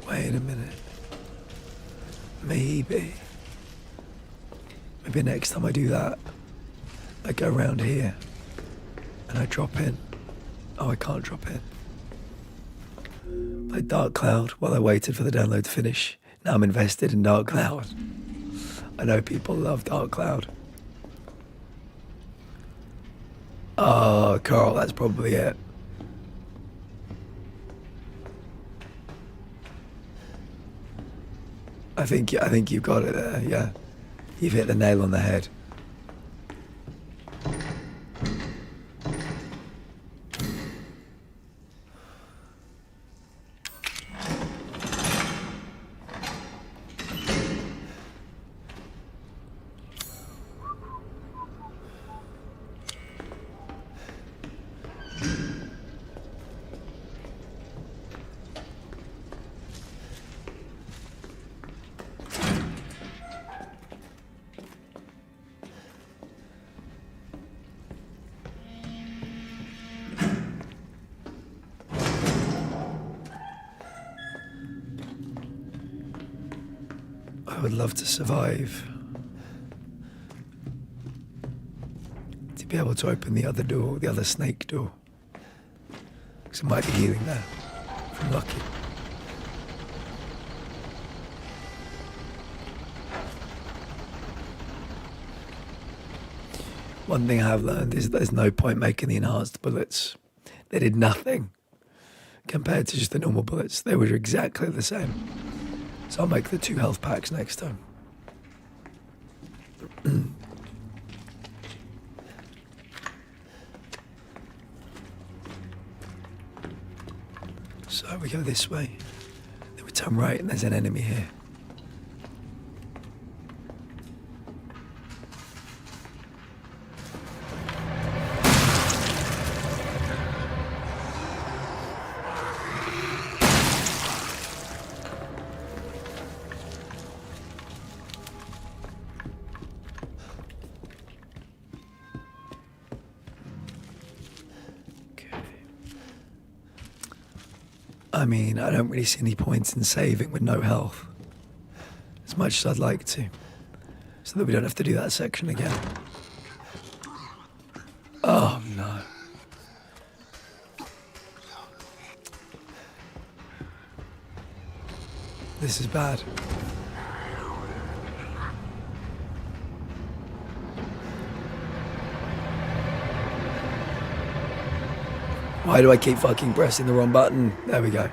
[SPEAKER 1] Wait a minute. Maybe next time I do that, I go around here and I drop in. Oh, I can't drop in. Like Dark Cloud while I waited for the download to finish. Now I'm invested in Dark Cloud. I know people love Dark Cloud. Oh, Carl, that's probably it. I think you've got it there, yeah. You've hit the nail on the head. I would love to survive. To be able to open the other door, the other snake door. Because it might be healing there, if I'm lucky. One thing I have learned is there's no point making the enhanced bullets. They did nothing compared to just the normal bullets. They were exactly the same. So I'll make the 2 health packs next time. So we go this way, then we turn right and there's an enemy here. I mean, I don't really see any points in saving with no health. As much as I'd like to. So that we don't have to do that section again. Oh, no. This is bad. Why do I keep fucking pressing the wrong button? There we go.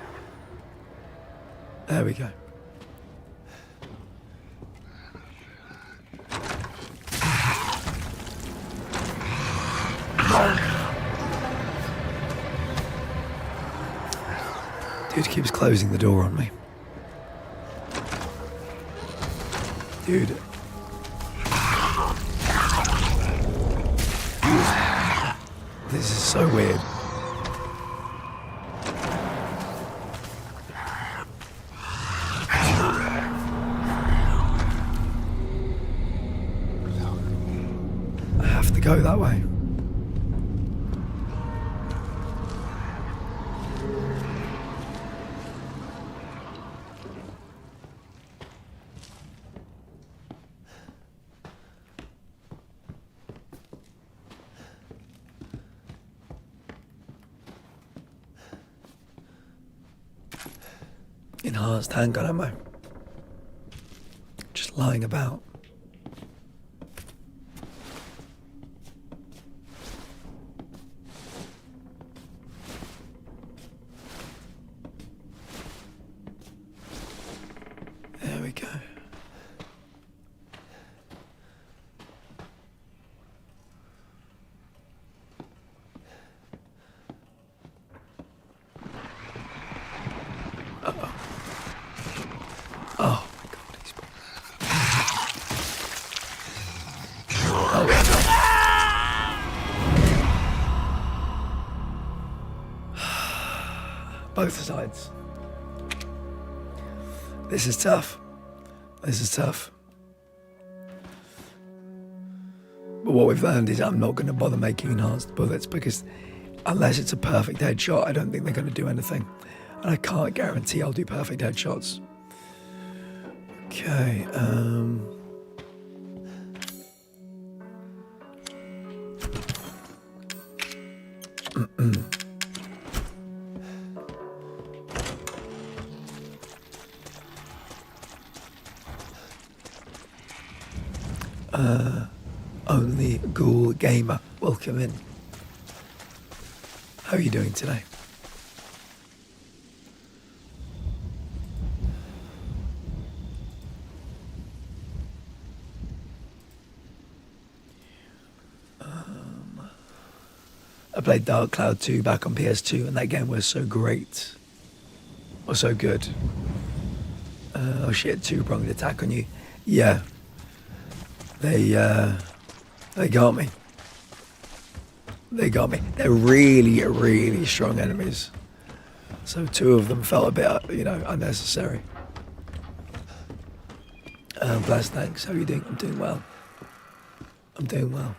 [SPEAKER 1] There we go. Dude keeps closing the door on me. Dude. This is so weird. Go that way. Enhanced handgun ammo. Just lying about. There we go. Uh-oh. Oh my God, he's... Both sides. This is tough. This is tough. But what we've learned is I'm not going to bother making enhanced bullets because unless it's a perfect headshot, I don't think they're going to do anything. And I can't guarantee I'll do perfect headshots. Okay, Only Ghoul Gamer, welcome in. How are you doing today? I played Dark Cloud 2 back on PS2 and that game was so great. Or so good. Oh shit, two-pronged attack on you. Yeah. They got me. They got me. They're really, really strong enemies. So two of them felt a bit, you know, unnecessary. Blast, thanks. How are you doing? I'm doing well. I'm doing well.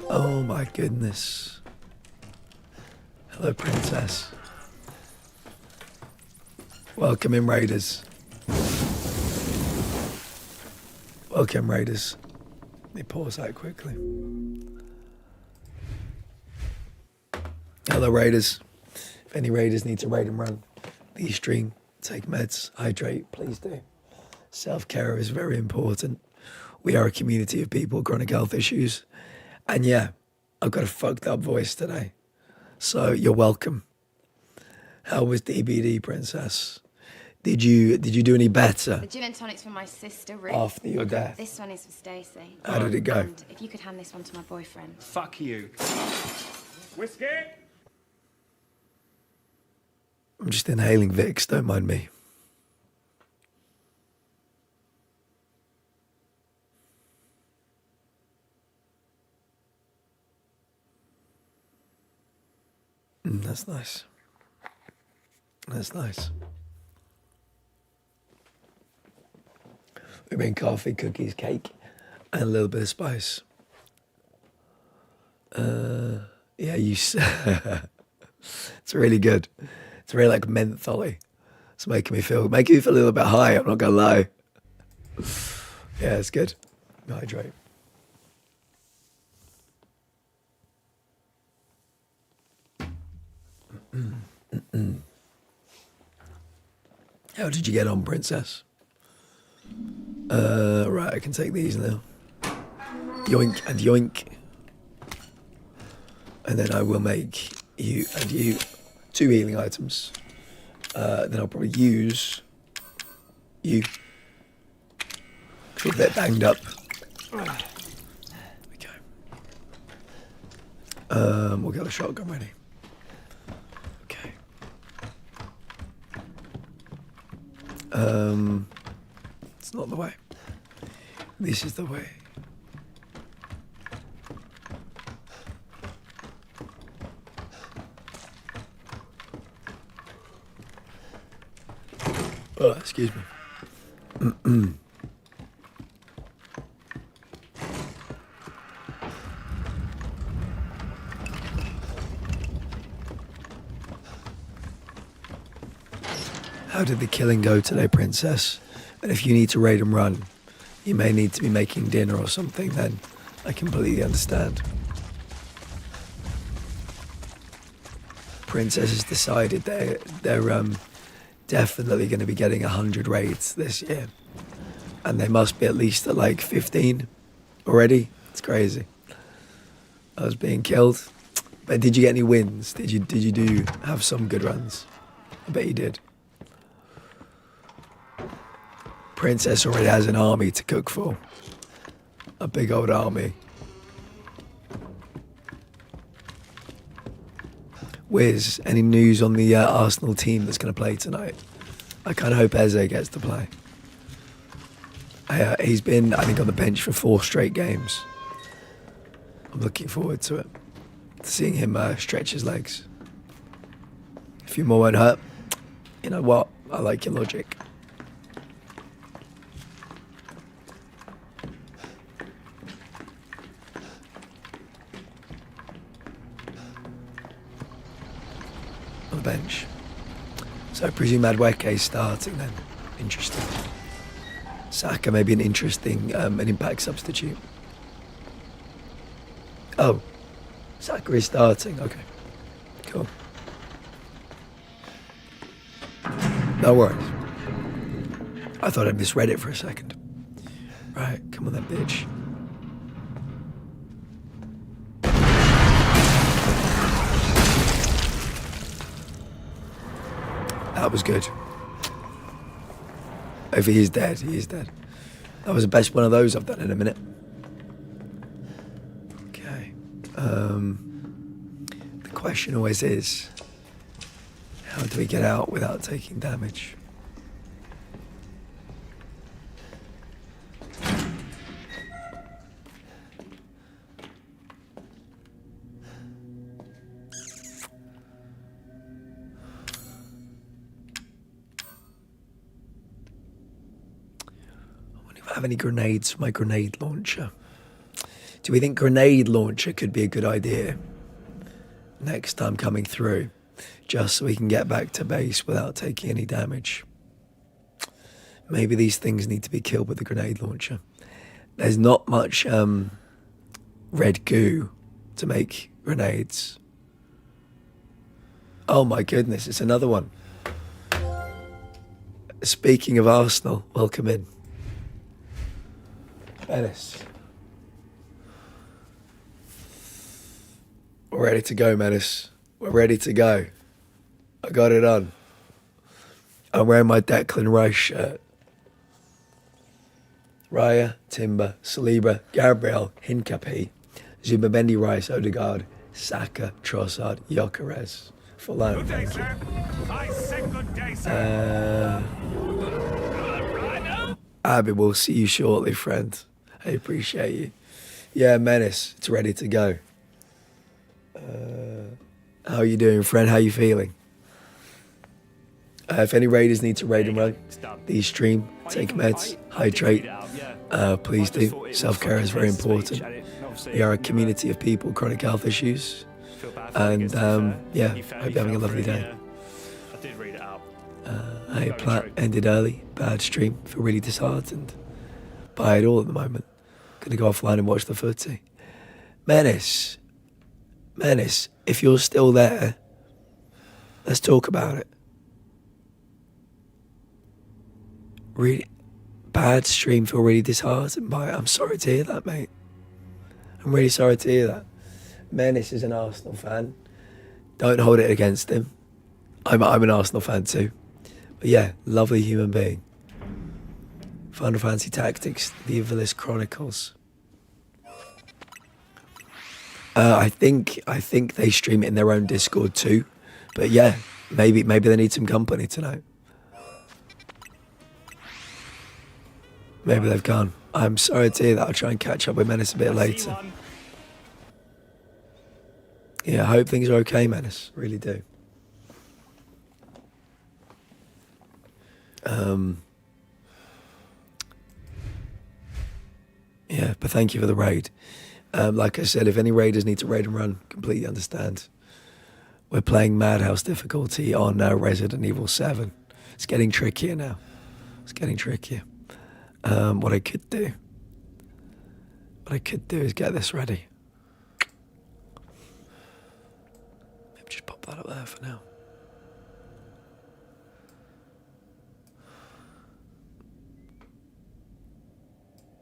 [SPEAKER 1] Oh my goodness. Hello, Princess. Welcome in, Raiders. Welcome, Raiders. Let me pause that quickly. Hello, Raiders. If any Raiders need to raid and run, please stream, take meds, hydrate, please do. Self-care is very important. We are a community of people with chronic health issues. And yeah, I've got a fucked up voice today. So you're welcome. How was DBD, Princess? Did you do any better?
[SPEAKER 8] The gin and tonic's for my sister, Ruth.
[SPEAKER 1] After your death?
[SPEAKER 8] This one is for Stacey.
[SPEAKER 1] How did it go?
[SPEAKER 8] And if you could hand this one to my boyfriend.
[SPEAKER 6] Fuck you.
[SPEAKER 7] Whiskey?
[SPEAKER 1] I'm just inhaling Vicks, don't mind me. That's nice. That's nice. We made coffee, cookies, cake, and a little bit of spice. Yeah, it's really good. It's very like mentholy. It's making me feel a little bit high, I'm not gonna lie. Yeah, it's good. Hydrate. How did you get on, Princess? Right, I can take these now. Yoink and yoink. And then I will make you and you 2 healing items. Then I'll probably use you. You're a bit banged up. Okay. We'll get the shotgun ready. Okay. It's not the way. This is the way. Oh, excuse me. How did the killing go today, Princess? And if you need to raid and run, you may need to be making dinner or something, then I completely understand. Princess has decided they're definitely going to be getting 100 raids this year. And they must be at least at like 15 already. It's crazy. I was being killed. But did you get any wins? Did you have some good runs? I bet you did. Princess already has an army to cook for. A big old army. Wiz, any news on the Arsenal team that's going to play tonight? I kind of hope Eze gets to play. He's been, I think, on the bench for 4 straight games. I'm looking forward to it. To seeing him stretch his legs. A few more won't hurt. You know what? I like your logic. the bench. So I presume Madueke is starting then. Interesting. Saka may be an interesting an impact substitute. Oh, Saka is starting. Okay, cool. No worries. I thought I misread it for a second. Right, come on then, bitch. That was good. If he is dead, he is dead. That was the best one of those I've done in a minute. Okay. The question always is, how do we get out without taking damage? Have any grenades for my grenade launcher? Do we think grenade launcher could be a good idea next time coming through, just so we can get back to base without taking any damage? Maybe these things need to be killed with the grenade launcher. There's not much red goo to make grenades. Oh my goodness, it's another one. Speaking of Arsenal, welcome in. Menace. We're ready to go, Menace. We're ready to go. I got it on. I'm wearing my Declan Rice shirt. Raya, Timber, Saliba, Gabriel, Hincapié, Zubimendi, Rice, Odegaard, Saka, Trossard, Gyökeres. Full on, thank you. Abby, we'll see you shortly, friend. I appreciate you. Yeah, Menace, it's ready to go. How are you doing, friend? How are you feeling? If any raiders need to raid and run, these stream, take meds, hydrate. Please do. Self-care is very important. We are a community of people with chronic health issues. And yeah, hope you're having a lovely day. Hey, Plat ended early. Bad stream. Feel really disheartened by it all at the moment. Gonna go offline and watch the footy. Menace, if you're still there, let's talk about it. Really bad stream. Feel really disheartened by it. I'm sorry to hear that, mate. I'm really sorry to hear that. Menace is an Arsenal fan. Don't hold it against him. I'm an Arsenal fan too. But yeah, lovely human being. Final Fantasy Tactics, The Evilist Chronicles. I think they stream it in their own Discord too. But yeah, maybe they need some company tonight. Maybe they've gone. I'm sorry to hear that. I'll try and catch up with Menace a bit later. Yeah, I hope things are okay, Menace. Really do. Yeah, but thank you for the raid. Like I said, if any raiders need to raid and run, completely understand. We're playing Madhouse difficulty on Resident Evil 7. It's getting trickier now. It's getting trickier. What I could do is get this ready. Maybe just pop that up there for now.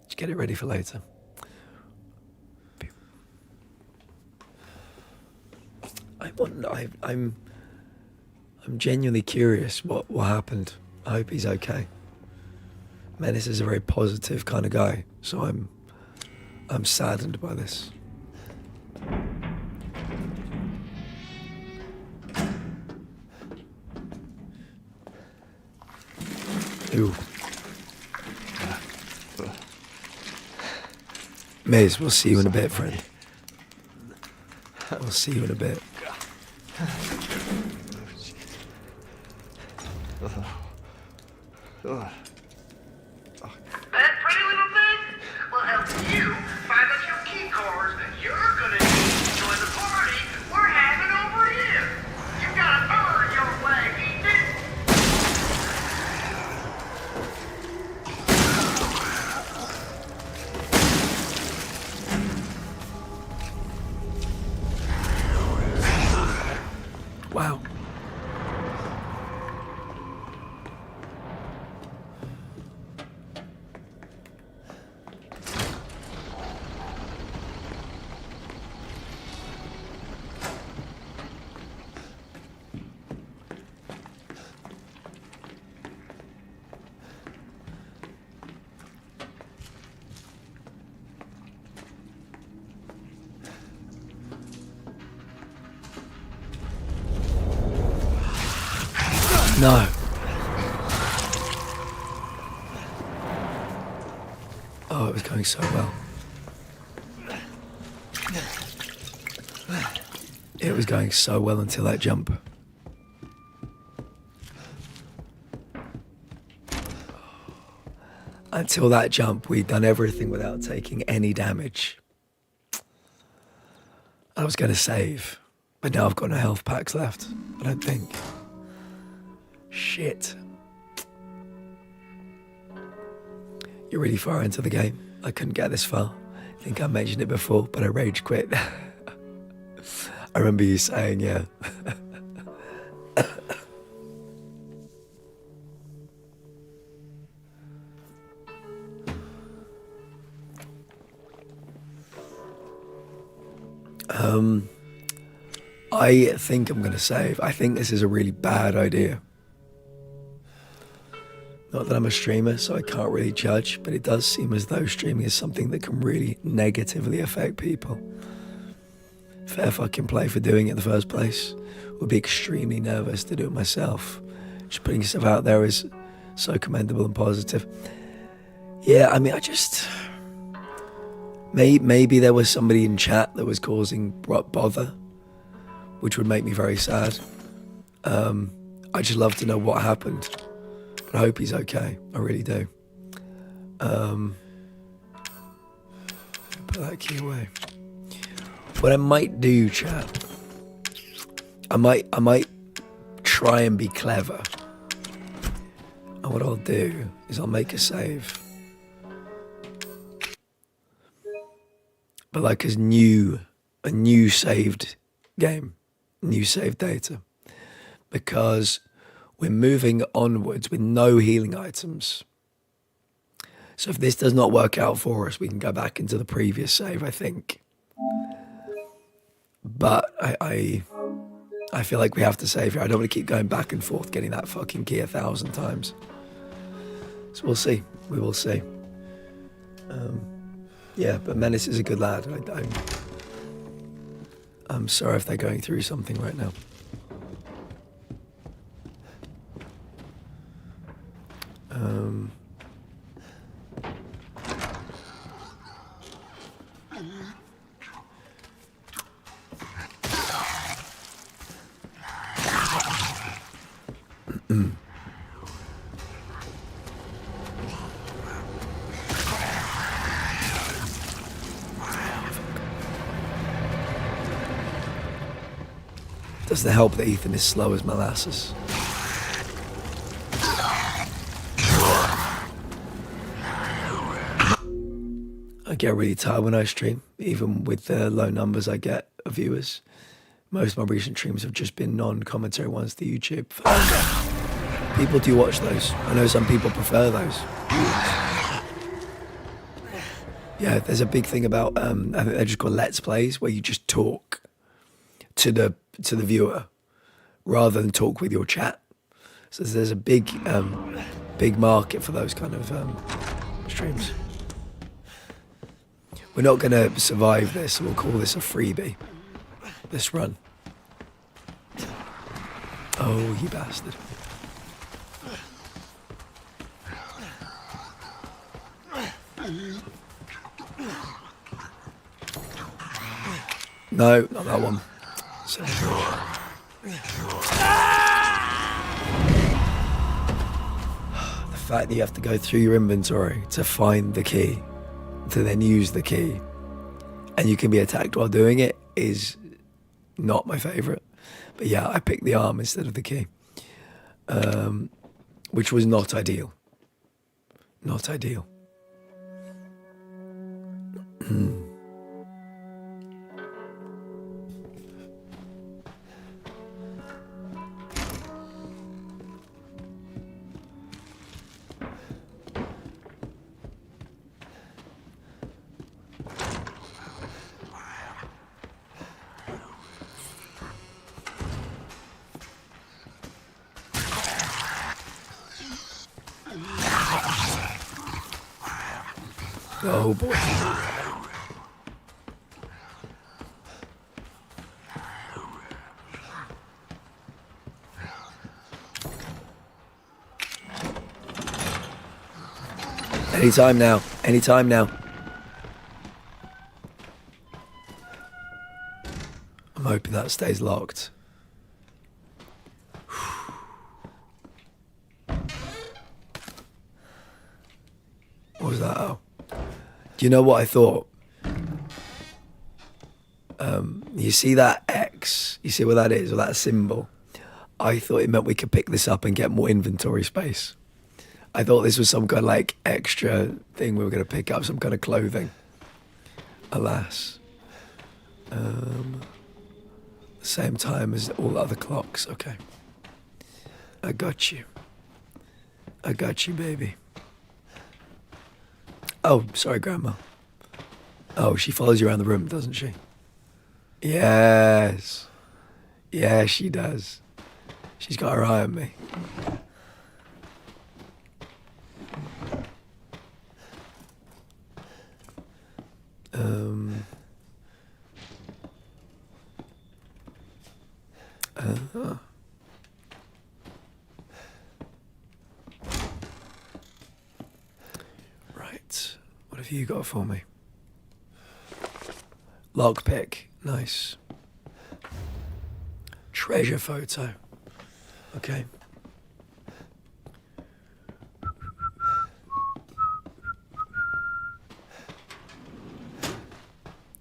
[SPEAKER 1] Just get it ready for later. I'm genuinely curious what happened. I hope he's okay. Menace is a very positive kind of guy, so I'm saddened by this. Ooh. Miz, we'll see you in a bit, friend. We'll see you in a bit.
[SPEAKER 7] That pretty little thing will help you find the few key cards you're gonna need to join the party we're having over here. You gotta earn
[SPEAKER 1] Wow. No. Oh, it was going so well. It was going so well until that jump. Until that jump, we'd done everything without taking any damage. I was going to save, but now I've got no health packs left, I don't think. Shit. You're really far into the game. I couldn't get this far. I think I mentioned it before, but I rage quit. I remember you saying, yeah. I think I'm going to save. I think this is a really bad idea. Not that I'm a streamer, so I can't really judge, but it does seem as though streaming is something that can really negatively affect people. Fair fucking play for doing it in the first place. Would be extremely nervous to do it myself. Just putting yourself out there is so commendable and positive. Yeah, I mean, maybe there was somebody in chat that was causing bother, which would make me very sad. I'd just love to know what happened. But I hope he's okay. I really do. Put that key away. What I might do, chat, I might try and be clever. And what I'll do is I'll make a save. But like a new saved game, new saved data. Because we're moving onwards with no healing items. So if this does not work out for us, we can go back into the previous save, I think. But I feel like we have to save here. I don't want to keep going back and forth, getting that fucking key 1,000 times. So we'll see. We will see. Yeah, but Menace is a good lad. I'm sorry if they're going through something right now. Does the help that Ethan is slow as molasses? I get really tired when I stream, even with the low numbers I get of viewers. Most of my recent streams have just been non-commentary ones to YouTube. People do watch those. I know some people prefer those. Yeah, there's a big thing about, I think they're just called Let's Plays, where you just talk to the viewer rather than talk with your chat. So there's a big market for those kind of streams. We're not going to survive this. We'll call this a freebie. This run. Oh, you bastard. No, not that one. So, the fact that you have to go through your inventory to find the key, to then use the key, and you can be attacked while doing it is not my favorite. But yeah, I picked the arm instead of the key, which was not ideal. Not ideal. Oh boy. Anytime now. Anytime now. I'm hoping that stays locked. What was that? Oh. Do you know what I thought? You see that X? You see what that is, or that symbol? I thought it meant we could pick this up and get more inventory space. I thought this was some kind of like extra thing we were going to pick up, some kind of clothing. Alas. Same time as all other clocks. Okay. I got you. I got you, baby. Oh, sorry, Grandma. Oh, she follows you around the room, doesn't she? Yes. Yeah, she does. She's got her eye on me. Right. What have you got for me? Lockpick. Nice. Treasure photo. Okay.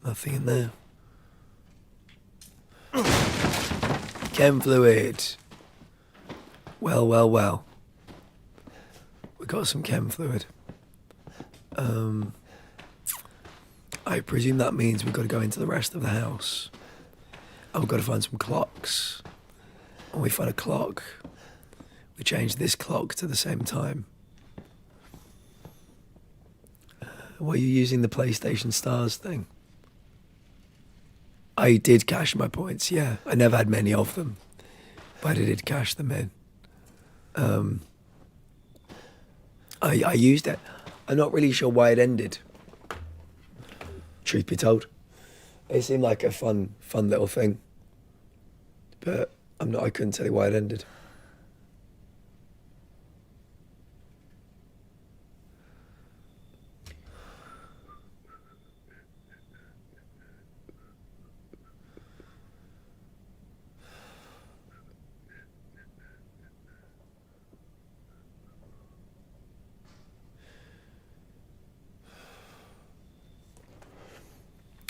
[SPEAKER 1] Nothing in there. Chem fluid. Well, well, well. We got some chem fluid. I presume that means we've got to go into the rest of the house. And we've got to find some clocks. When we find a clock, we change this clock to the same time. Were you using the PlayStation Stars thing? I did cash my points, yeah. I never had many of them, but I did cash them in. I used it. I'm not really sure why it ended. Truth be told, it seemed like a fun little thing, but I couldn't tell you why it ended.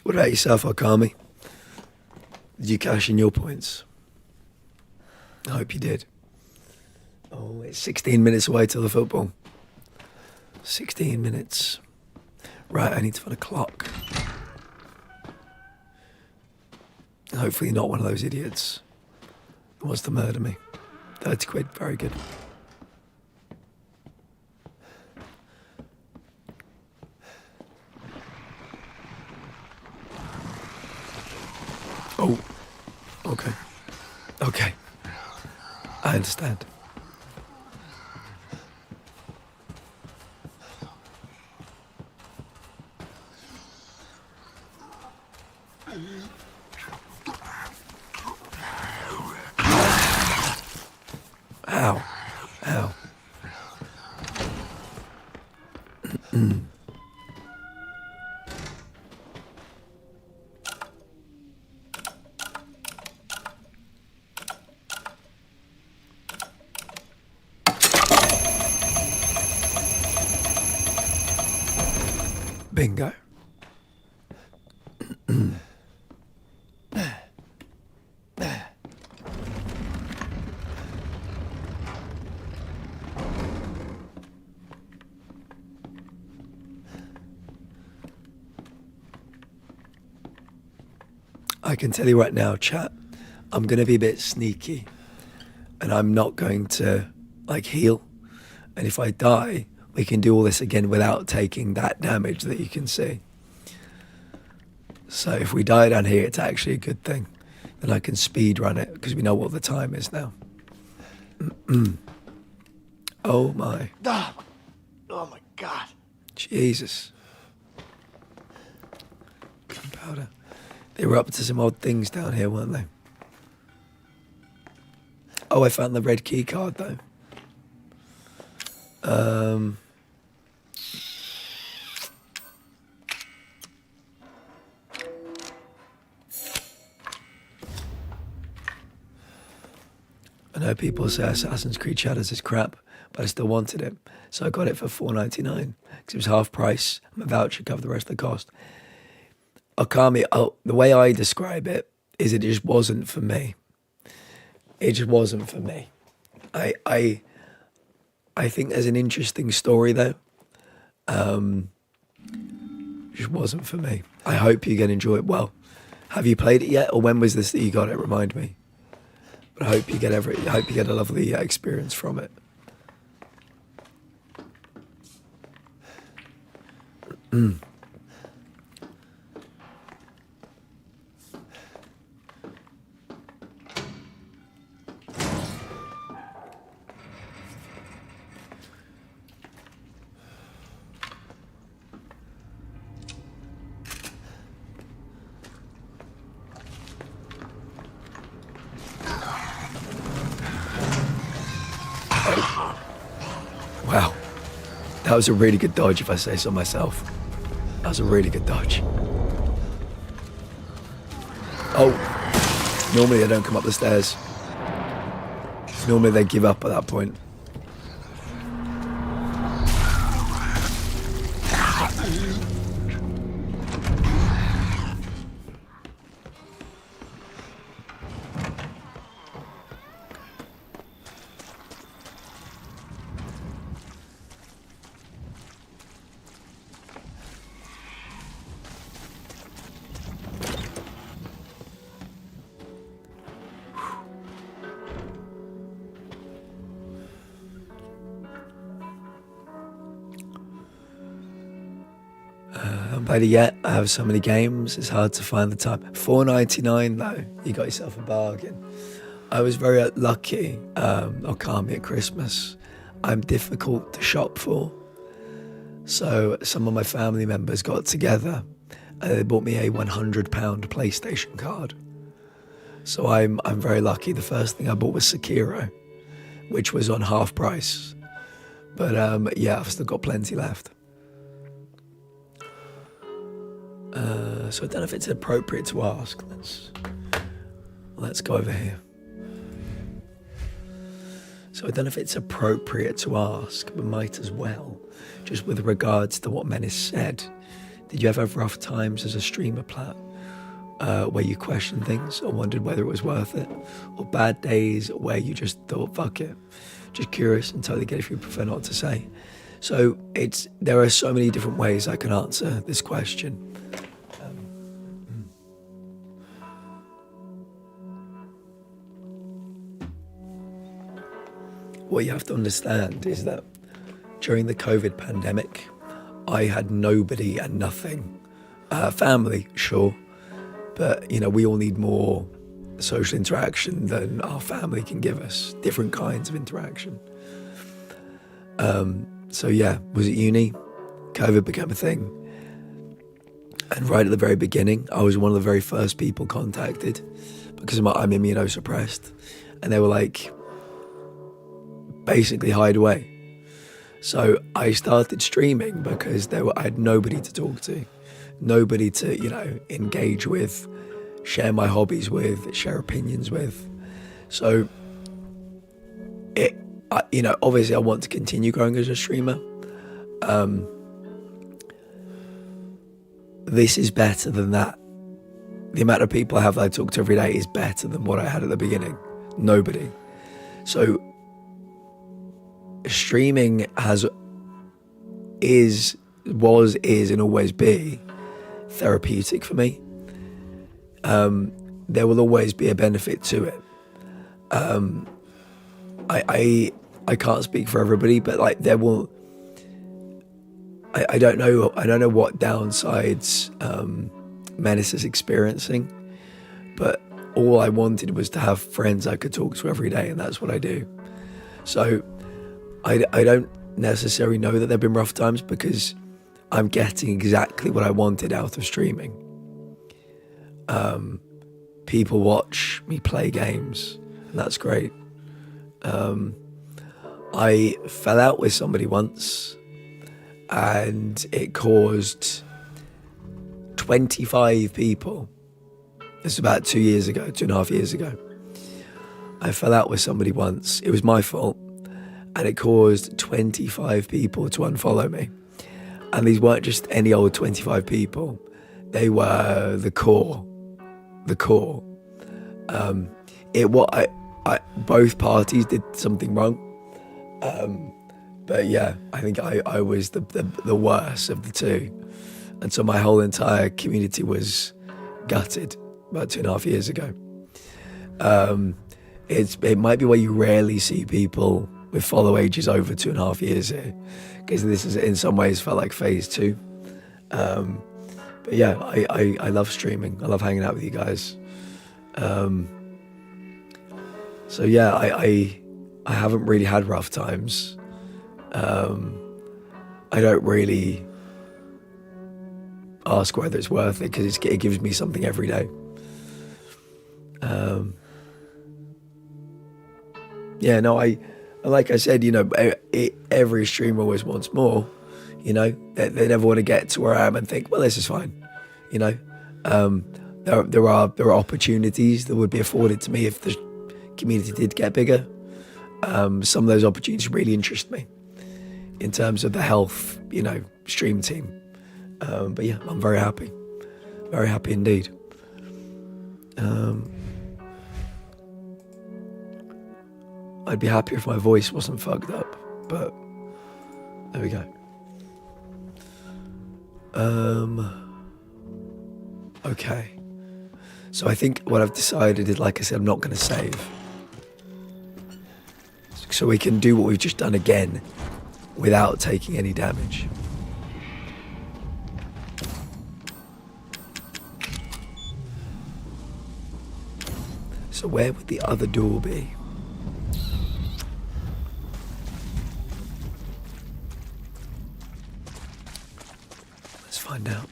[SPEAKER 1] What about yourself, Okami? Did you cash in your points? I hope you did. Oh, it's 16 minutes away till the football. 16 minutes. Right, I need to find a clock. Hopefully not one of those idiots who wants to murder me. 30 quid, very good. Oh, okay. Okay. I understand. Ow. Ow. Bingo. I can tell you right now, chat, I'm going to be a bit sneaky and I'm not going to heal. And if I die, we can do all this again without taking that damage that you can see. So if we die down here, it's actually a good thing. Then I can speed run it because we know what the time is now. Oh my.
[SPEAKER 6] Oh my God.
[SPEAKER 1] Jesus. gunpowder. They were up to some odd things down here, weren't they? Oh, I found the red key card though. I know people say Assassin's Creed Shadows is crap, but I still wanted it, so I got it for $4.99 because it was half price. My voucher covered the rest of the cost. Okami, the way I describe it is it just wasn't for me. It just wasn't for me. I think there's an interesting story though. Just wasn't for me. I hope you can enjoy it. Well, have you played it yet, or when was this that you got it? Remind me. But I hope you get I hope you get a lovely experience from it. Wow, that was a really good dodge if I say so myself. That was a really good dodge. Oh, normally they don't come up the stairs. Normally they give up at that point. I haven't played it yet. I have so many games, it's hard to find the time. $4.99 though, you got yourself a bargain. I was very lucky, Okami at Christmas. I'm difficult to shop for. So some of my family members got together and they bought me a £100 PlayStation card. So I'm very lucky. The first thing I bought was Sekiro, which was on half price. But yeah, I've still got plenty left. So I don't know if it's appropriate to ask. Let's go over here. So I don't know if it's appropriate to ask, but might as well, just with regards to what Menace said. Did you ever have rough times as a streamer, Platt, where you questioned things or wondered whether it was worth it? Or bad days where you just thought, fuck it, just curious and totally get if you prefer not to say? So there are so many different ways I can answer this question. What you have to understand is that during the COVID pandemic, I had nobody and nothing. Family, sure, but we all need more social interaction than our family can give us, different kinds of interaction. So yeah, was it uni? COVID became a thing. And right at the very beginning, I was one of the very first people contacted because I'm immunosuppressed. And they were like, basically hide away. So I started streaming because I had nobody to talk to, nobody to, engage with, share my hobbies with, share opinions with. So obviously I want to continue growing as a streamer. This is better than that. The amount of people I have that I talk to every day is better than what I had at the beginning. Nobody. So streaming is and always be therapeutic for me. There will always be a benefit to it. I can't speak for everybody, but there will. I don't know what downsides Menace is experiencing, but all I wanted was to have friends I could talk to every day, and that's what I do. So I don't necessarily know that there have been rough times because I'm getting exactly what I wanted out of streaming. People watch me play games, and that's great. I fell out with somebody once, and it caused 25 people. This was about 2 years ago, 2.5 years ago. I fell out with somebody once. It was my fault, and it caused 25 people to unfollow me. And these weren't just any old 25 people. They were the core. The core. Both parties did something wrong. But yeah, I think I was the worst of the two. And so my whole entire community was gutted about 2.5 years ago. It might be where you rarely see people with follow ages over 2.5 years here, because this is in some ways felt like phase 2. But yeah, I love streaming. I love hanging out with you guys. So yeah, I haven't really had rough times. I don't really ask whether it's worth it, because it gives me something every day. Yeah, no, like I said, every streamer always wants more. They never want to get to where I am and think, well, this is fine. There are opportunities that would be afforded to me if the community did get bigger. Some of those opportunities really interest me in terms of the health, stream team. But yeah, I'm very happy indeed. I'd be happier if my voice wasn't fucked up, but there we go. Okay. So I think what I've decided is, like I said, I'm not going to save. So we can do what we've just done again without taking any damage. So where would the other door be? Let's find out.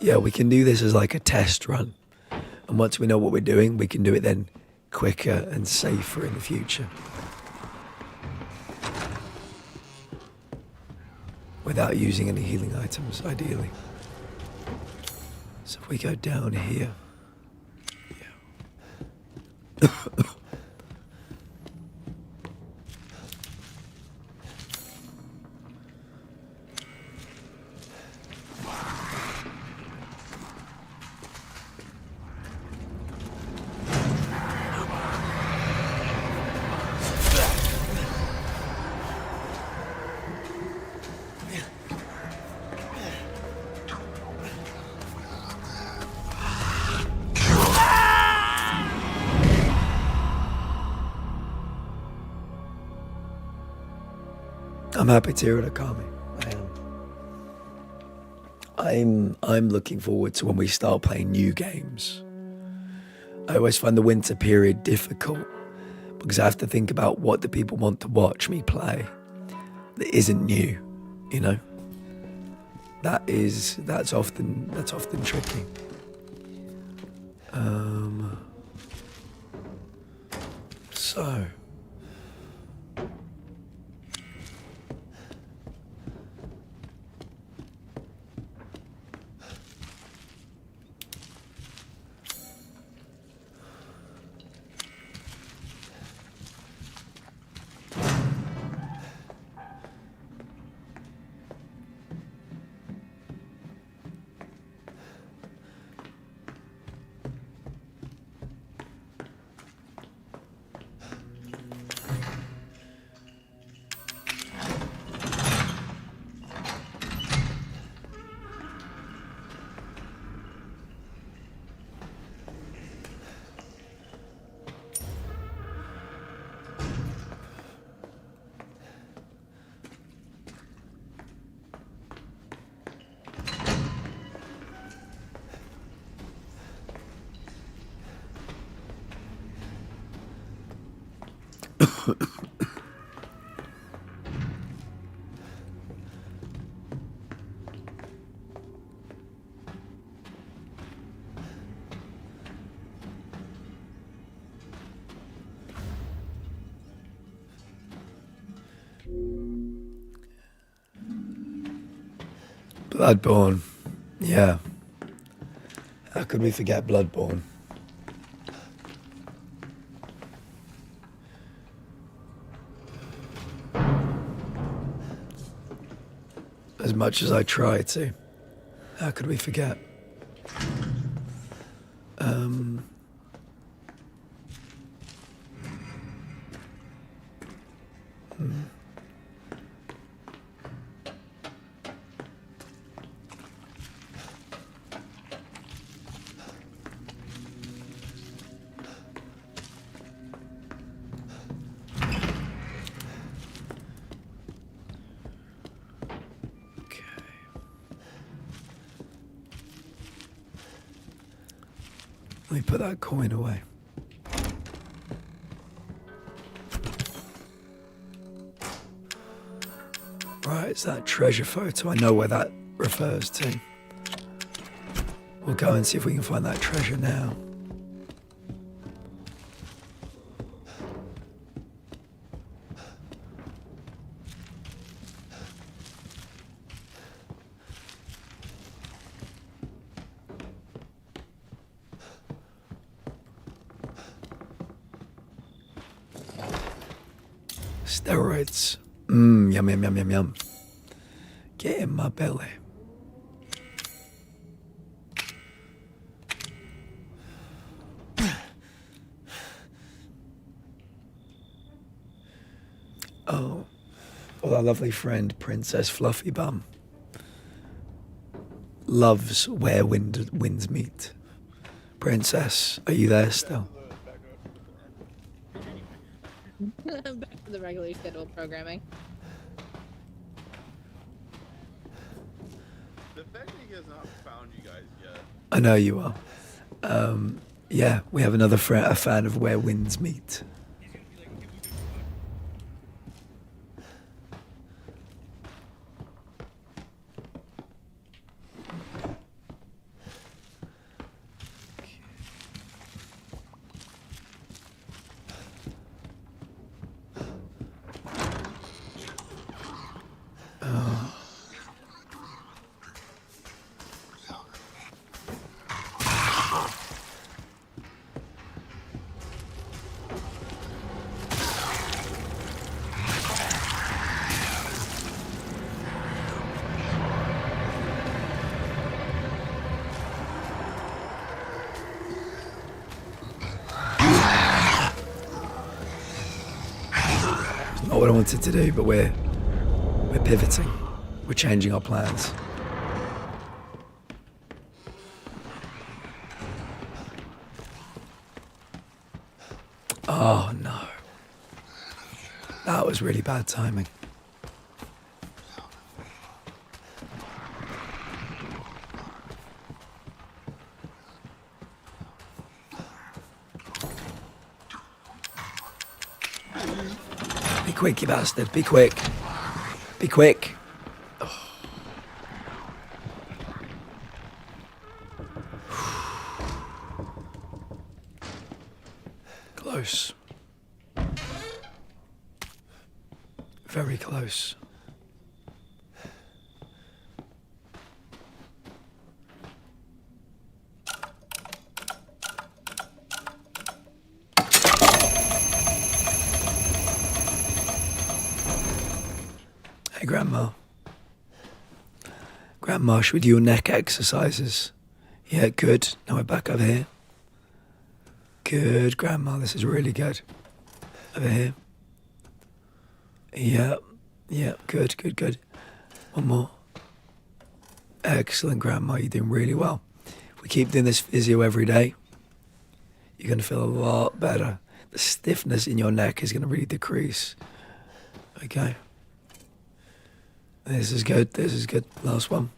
[SPEAKER 1] Yeah, we can do this as like a test run. And once we know what we're doing, we can do it then quicker and safer in the future. Without using any healing items, ideally. So if we go down here. Yeah. I'm happy to hear it, Akami. I am. I'm looking forward to when we start playing new games. I always find the winter period difficult because I have to think about what do people want to watch me play that isn't new, That's often tricky. So. Bloodborne. Yeah. How could we forget Bloodborne? As much as I try to. How could we forget? Okay. Let me put that coin away. Right, it's that treasure photo. I know where that refers to. We'll go and see if we can find that treasure now. Steroids. Yum, yum, yum, yum, yum. Get in my belly. Oh, well, our lovely friend, Princess Fluffy Bum, loves where winds meet. Princess, are you there still?
[SPEAKER 3] Back to the regularly scheduled programming.
[SPEAKER 9] The fact that he has not found you guys yet.
[SPEAKER 1] I know you are. Yeah, we have another a fan of where winds meet. Not what I wanted to do, but we're pivoting. We're changing our plans. Oh no. That was really bad timing. Be quick, you bastard. Be quick. Be quick. Oh. Close. Very close. Hey, Grandma. Grandma, should we do your neck exercises? Yeah, good. Now we're back over here. Good, Grandma. This is really good. Over here. Yep. Yep. Good, good, good. One more. Excellent, Grandma. You're doing really well. If we keep doing this physio every day, you're going to feel a lot better. The stiffness in your neck is going to really decrease. Okay. This is good. This is good. Last one.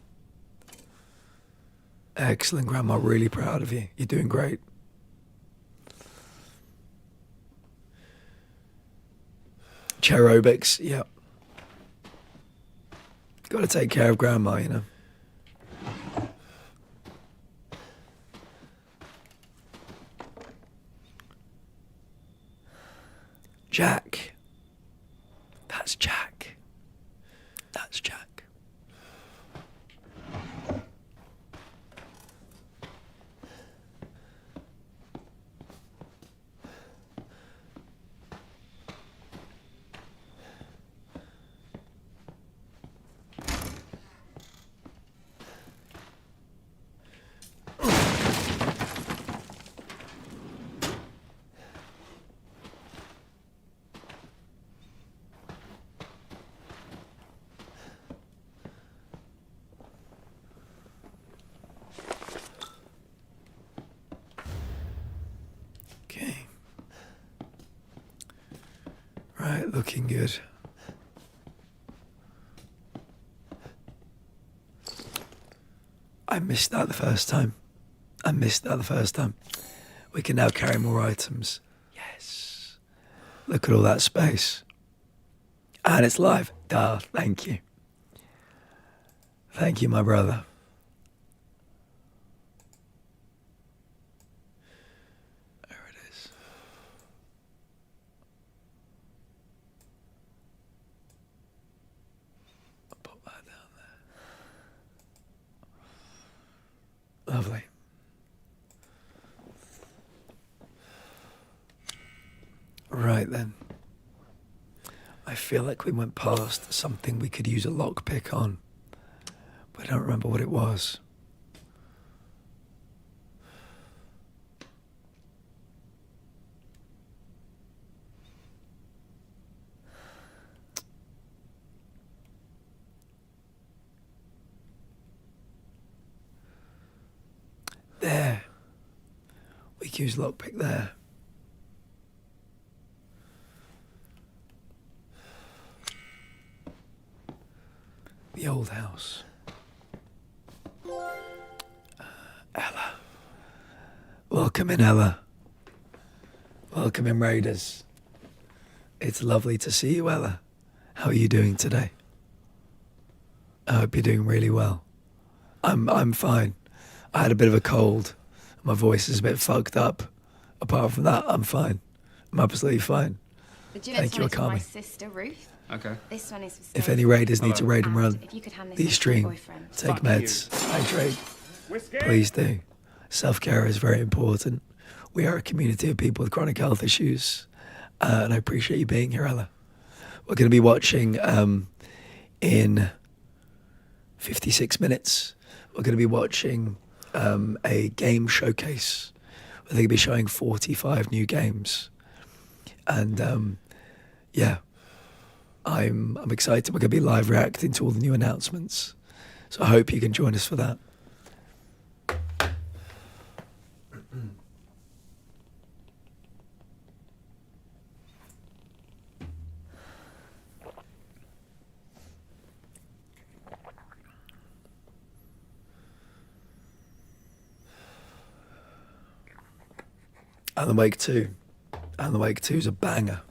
[SPEAKER 1] Excellent, Grandma. Really proud of you. You're doing great. Chair aerobics. Yep. Got to take care of Grandma, you know. Jack. That's Jack. That's Jack. Looking good. I missed that the first time. We can now carry more items. Yes. Look at all that space. And it's live. Duh, thank you. Thank you, my brother. There it is. I'll put that down there. Lovely. Right then. I feel like we went past something we could use a lockpick on, but I don't remember what it was. There. We can use lockpick there. The old house. Ella. Welcome in, Ella. Welcome in, Raiders. It's lovely to see you, Ella. How are you doing today? I hope you're doing really well. I'm fine. I had a bit of a cold. My voice is a bit fucked up. Apart from that, I'm fine. I'm absolutely fine.
[SPEAKER 8] The gin
[SPEAKER 1] Thank you for
[SPEAKER 8] and tonic for my
[SPEAKER 1] coming.
[SPEAKER 8] sister Ruth.
[SPEAKER 6] Okay.
[SPEAKER 8] This one is for
[SPEAKER 1] If
[SPEAKER 8] Stacey.
[SPEAKER 1] any Raiders need to raid and run,
[SPEAKER 8] If you could hand this
[SPEAKER 1] the
[SPEAKER 8] on to my
[SPEAKER 1] stream,
[SPEAKER 8] boyfriend.
[SPEAKER 1] take meds, hydrate. Please do. Self-care is very important. We are a community of people with chronic health issues, and I appreciate you being here, Ella. We're going to be watching in 56 minutes. We're going to be watching a game showcase. They're going to be showing 45 new games, and yeah, I'm excited. We're going to be live reacting to all the new announcements, so I hope you can join us for that. Alan Wake 2. Alan Wake 2 is a banger.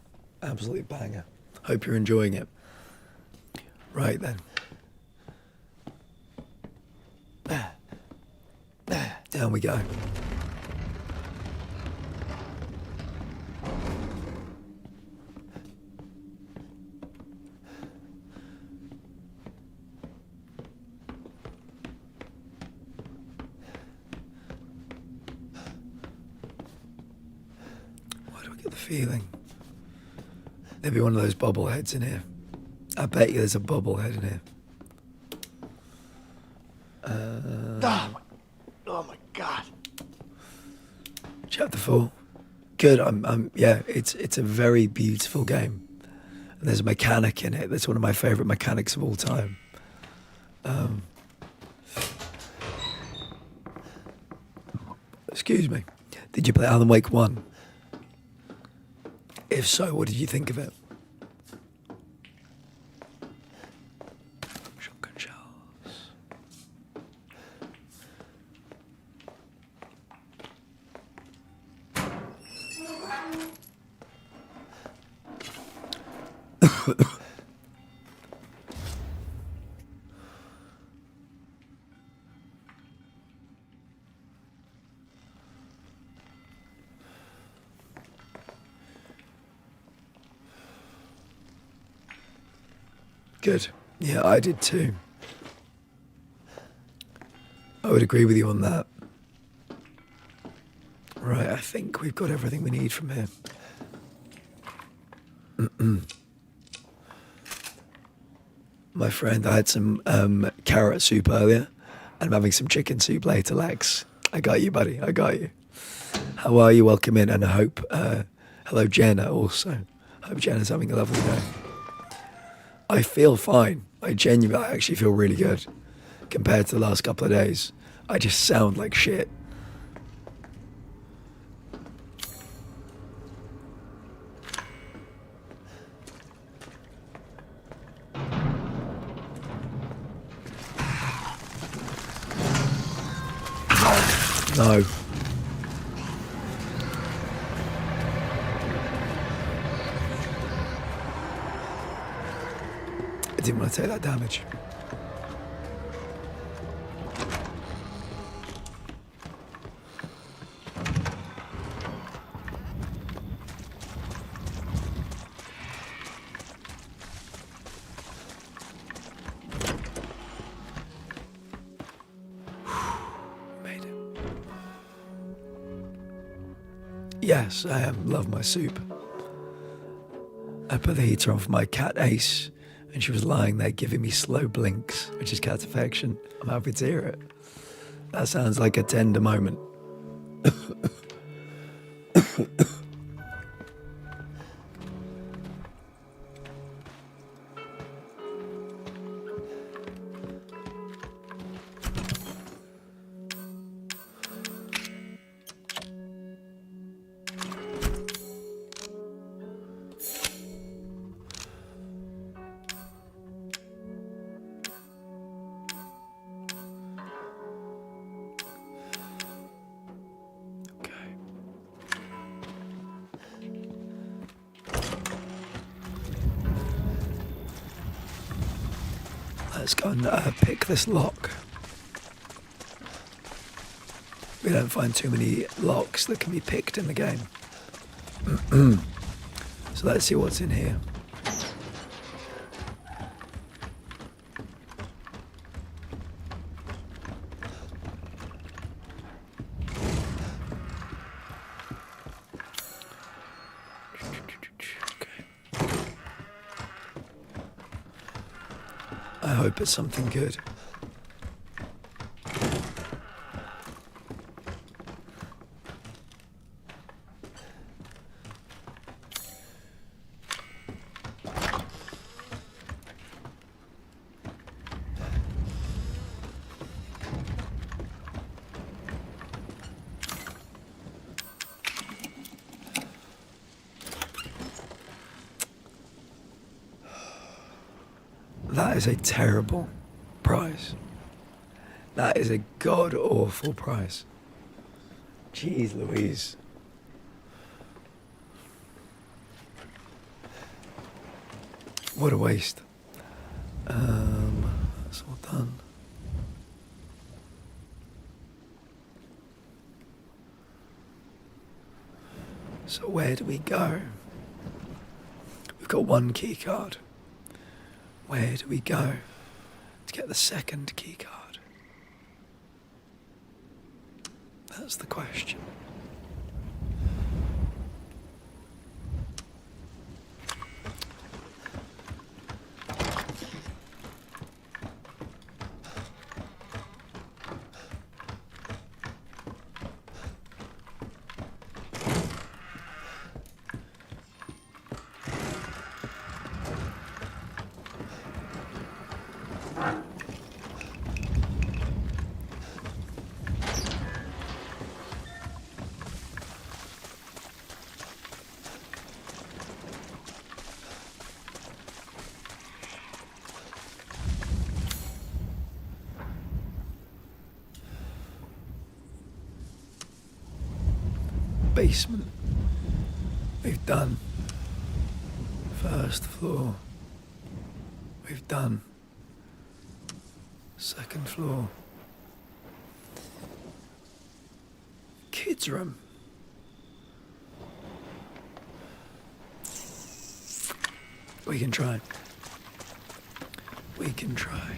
[SPEAKER 1] Absolute banger. Hope you're enjoying it. Right then. Down we go. Why do I get the feeling there'll be one of those bobbleheads in here? I bet you there's a bobblehead in here.
[SPEAKER 6] Oh my god.
[SPEAKER 1] Chapter 4. Good. Yeah, it's a very beautiful game. And there's a mechanic in it that's one of my favorite mechanics of all time. Excuse me. Did you play Alan Wake 1? If so, what did you think of it? Shotgun shells. Good. Yeah, I did too. I would agree with you on that. Right, I think we've got everything we need from here. My friend, I had some carrot soup earlier, and I'm having some chicken soup later, Lex. I got you, buddy. I got you. How are you? Welcome in, and I hope... hello, Jenna, also. I hope Jenna's having a lovely day. I feel fine. I actually feel really good compared to the last couple of days. I just sound like shit. No. I didn't want to take that damage. Made it. Yes, I love my soup. I put the heater on for my cat Ace, and she was lying there giving me slow blinks, which is cat affection. I'm happy to hear it. That sounds like a tender moment. Let's go and pick this lock. We don't find too many locks that can be picked in the game. So let's see what's in here. I hope it's something good. That is a terrible price. That is a god-awful price. Jeez Louise. What a waste. That's all done. So where do we go? We've got one key card. Where do we go to get the second key card? That's the question. Basement. We've done. First floor. We've done. Second floor. Kids' room. We can try. We can try.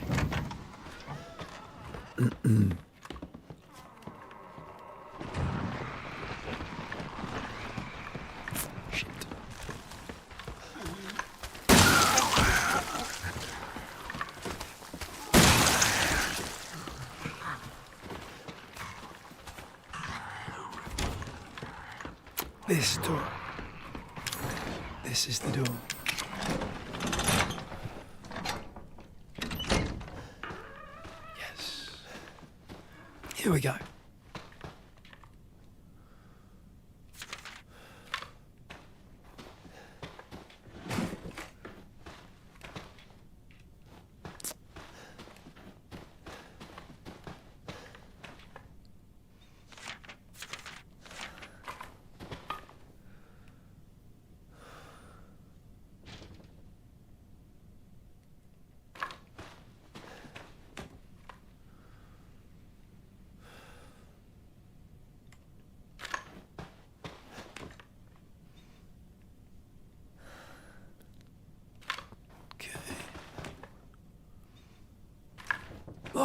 [SPEAKER 1] Shit. This door. This is the door. Yes. Here we go.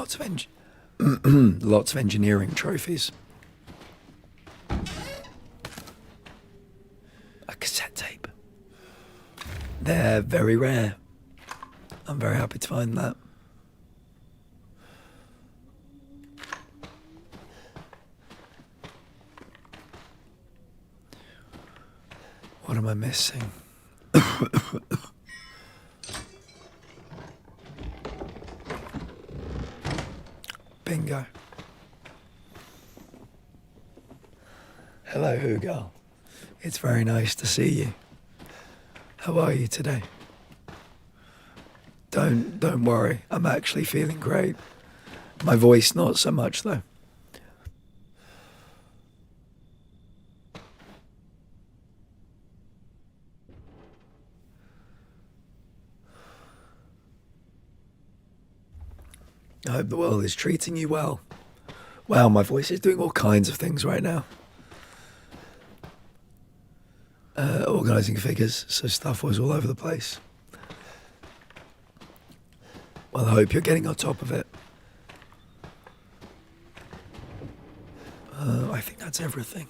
[SPEAKER 1] lots of lots of engineering trophies. A cassette tape. They're very rare. I'm very happy to find that. What am I missing? Bingo. Hello, Hugo. It's very nice to see you. How are you today? Don't worry. I'm actually feeling great. My voice not so much though. I hope the world is treating you well. Wow, my voice is doing all kinds of things right now. Organising figures, so stuff was all over the place. Well, I hope you're getting on top of it. I think that's everything.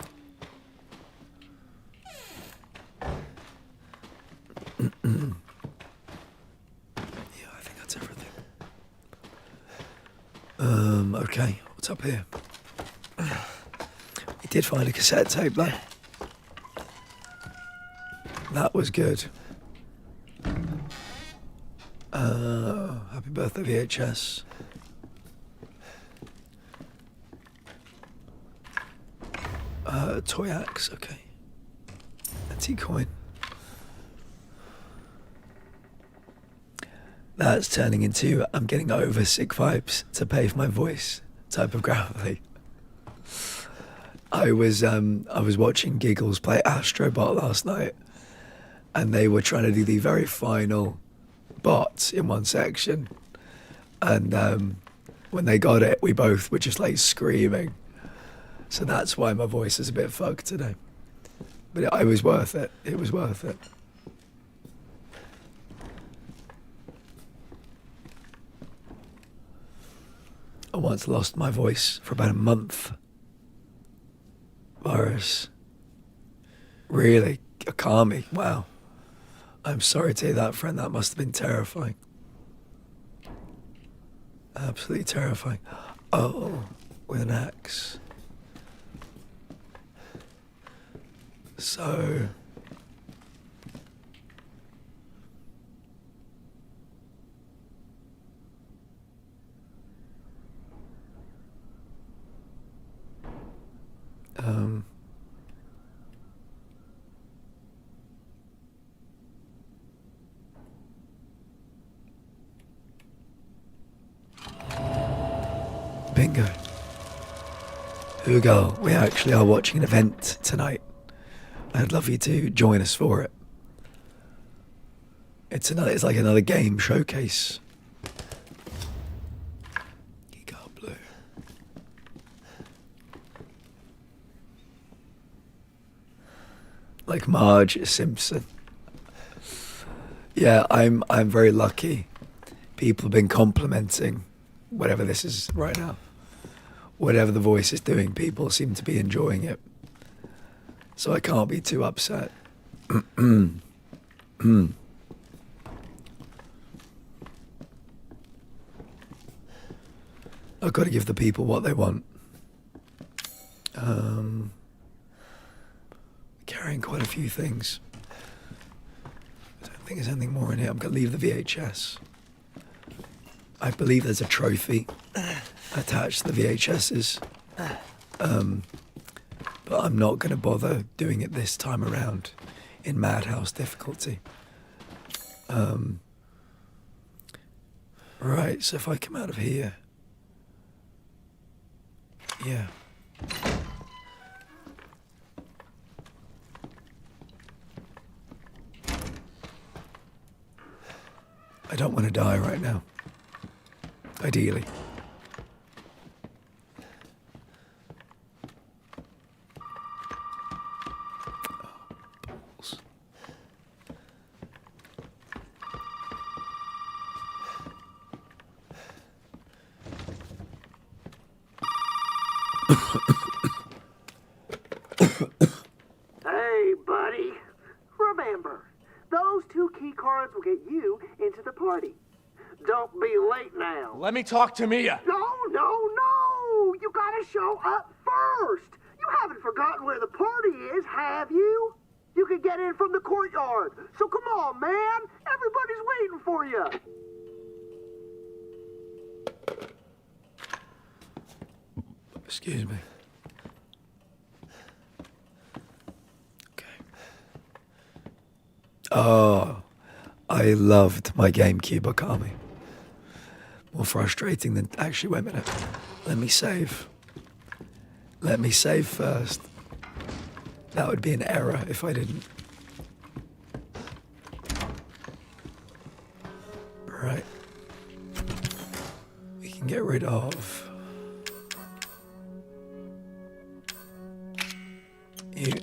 [SPEAKER 1] Yeah, I think that's everything. Okay, what's up here? We did find a cassette tape though. That was good. Happy birthday VHS. Toy axe, okay. A T-coin. That's turning into I'm getting over sick vibes to pay for my voice type of gravelly. I was watching Giggles play Astrobot last night, and they were trying to do the very final bot in one section, and when they got it, we both were just like screaming. So that's why my voice is a bit fucked today. But it was worth it. It was worth it. I once lost my voice for about a month. Virus. Really? A Kami? Wow. I'm sorry to hear that, friend. That must have been terrifying. Absolutely terrifying. Oh, with an axe. So... Bingo. Hugo, we actually are watching an event tonight. I'd love you to join us for it. It's like another game showcase. Geek Blue. Like Marge Simpson. Yeah, I'm very lucky. People have been complimenting whatever this is right now. Whatever the voice is doing, people seem to be enjoying it. So I can't be too upset. I've got to give the people what they want. Carrying quite a few things. I don't think there's anything more in here. I'm going to leave the VHS. I believe there's a trophy attached to the VHSs. But I'm not going to bother doing it this time around in Madhouse difficulty. Right, so if I come out of here... Yeah. I don't want to die right now. Ideally.
[SPEAKER 7] Hey, buddy. Remember, those 2 key cards will get you into the party. Don't be late now.
[SPEAKER 6] Let me talk to Mia.
[SPEAKER 7] No, no, no! You gotta show up first! You haven't forgotten where the party is, have you? You can get in from the courtyard. So come on, man! Everybody's waiting for you!
[SPEAKER 1] Excuse me. Okay. Oh, I loved my GameCube Okami. More frustrating than... Actually, wait a minute. Let me save. Let me save first. That would be an error if I didn't. Right. We can get rid of... you.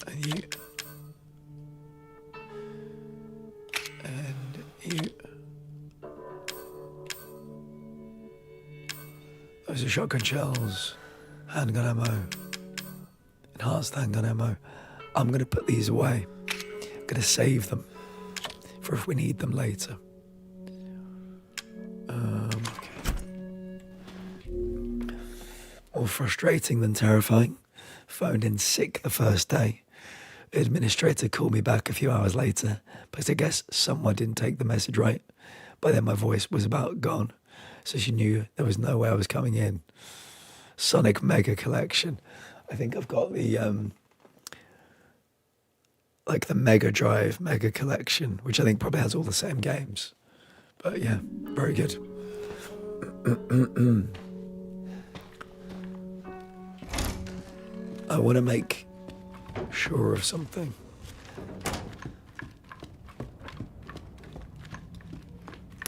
[SPEAKER 1] And you. And you. Those are shotgun shells, handgun ammo, enhanced handgun ammo. I'm going to put these away. I'm going to save them for if we need them later. Okay. More frustrating than terrifying. Phoned in sick the first day. Administrator called me back a few hours later, but I guess someone didn't take the message right. By then my voice was about gone, so she knew there was no way I was coming in. Sonic Mega Collection. I think I've got the like the Mega Drive Mega Collection, which I think probably has all the same games. But yeah, very good. I want to make sure of something.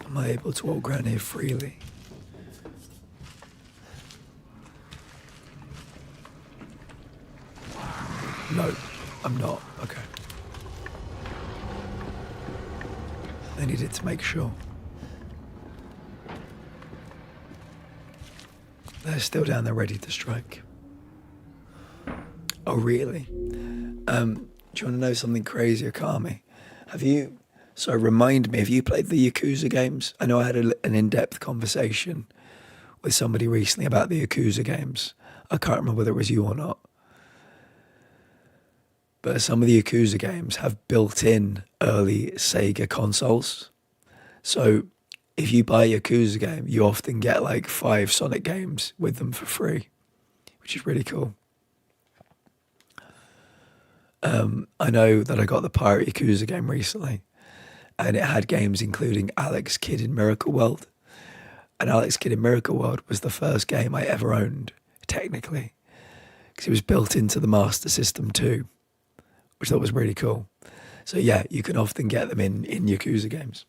[SPEAKER 1] Am I able to walk around here freely? No, I'm not. Okay. I needed to make sure. They're still down there ready to strike. Oh, really? Do you want to know something crazy, Okami? Have you... So remind me, have you played the Yakuza games? I know I had an in-depth conversation with somebody recently about the Yakuza games. I can't remember whether it was you or not. But some of the Yakuza games have built-in early Sega consoles. So if you buy a Yakuza game, you often get like 5 Sonic games with them for free, which is really cool. I know that I got the Pirate Yakuza game recently, and it had games including Alex Kidd in Miracle World. And Alex Kidd in Miracle World was the first game I ever owned, technically, because it was built into the Master System too, which I thought was really cool. So yeah, you can often get them in Yakuza games.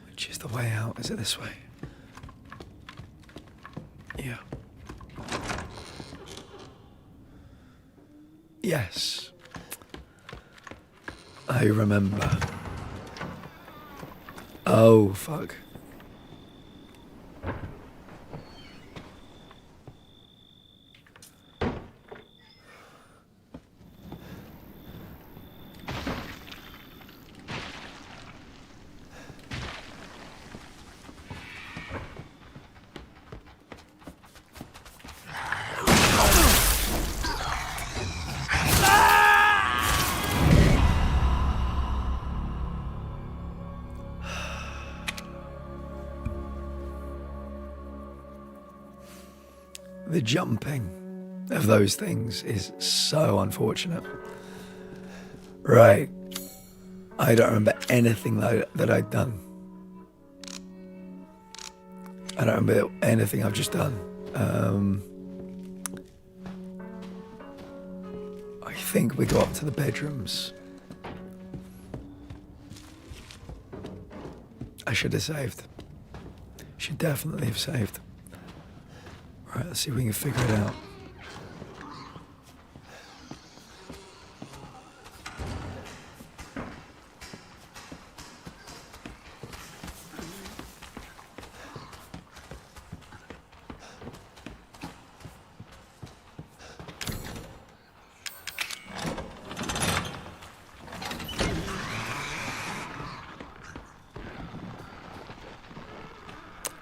[SPEAKER 1] Which is the way out? Is it this way? Yeah. Yes. I remember. Oh, fuck. The jumping of those things is so unfortunate. Right. I don't remember anything that I'd done. I don't remember anything I've just done. think we go up to the bedrooms. I should have saved. Should definitely have saved. Right, let's see if we can figure it out.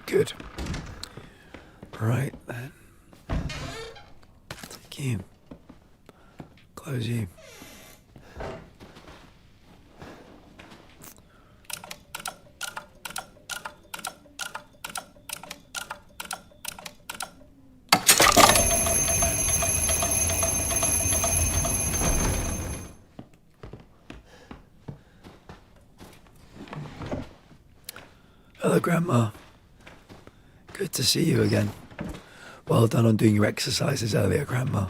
[SPEAKER 1] Good. Right then. Take you. Close you. Hello, Grandma. Good to see you again. Well done on doing your exercises earlier, Grandma.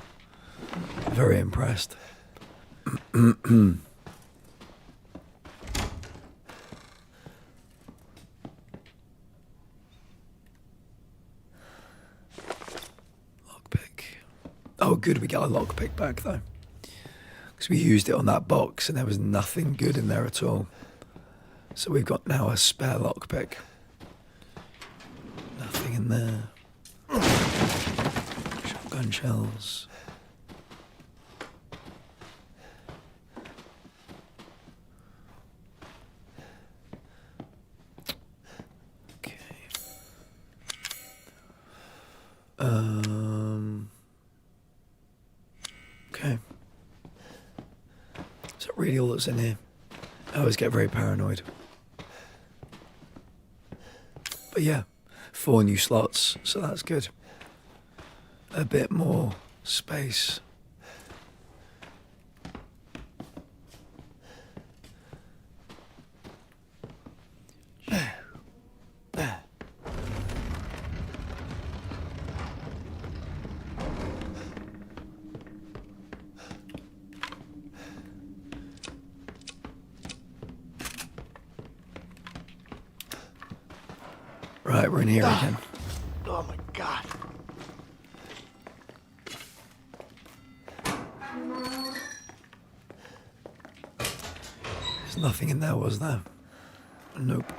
[SPEAKER 1] Very impressed. Lockpick. Oh, good, we got a lockpick back though. Because we used it on that box and there was nothing good in there at all. So we've got now a spare lockpick. Nothing in there. Shotgun shells. Okay. Okay. Is that really all that's in here? I always get very paranoid. But yeah, 4 new slots, so that's good. A bit more space. Right, we're in here again.
[SPEAKER 7] Oh my god.
[SPEAKER 1] There's nothing in there, was there? Nope.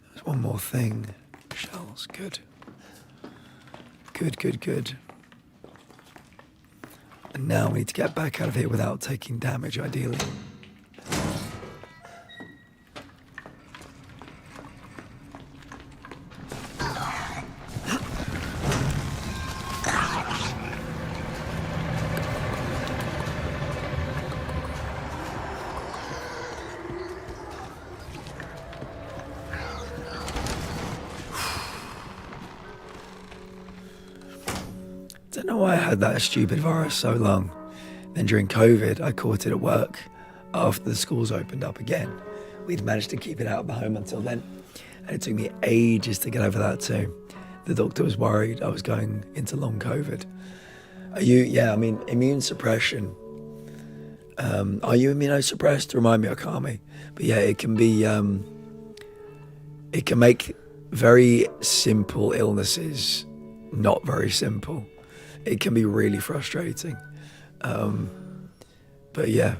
[SPEAKER 1] There's one more thing. Shells, good. Good, good, good. And now we need to get back out of here without taking damage, ideally. Don't know why I had that stupid virus so long. Then during COVID, I caught it at work after the schools opened up again. We'd managed to keep it out of the home until then. And it took me ages to get over that too. The doctor was worried I was going into long COVID. Are you, yeah, I mean, immune suppression. Are you immunosuppressed? Remind me, Akami. But yeah, it can be, it can make very simple illnesses not very simple. It can be really frustrating. But yeah,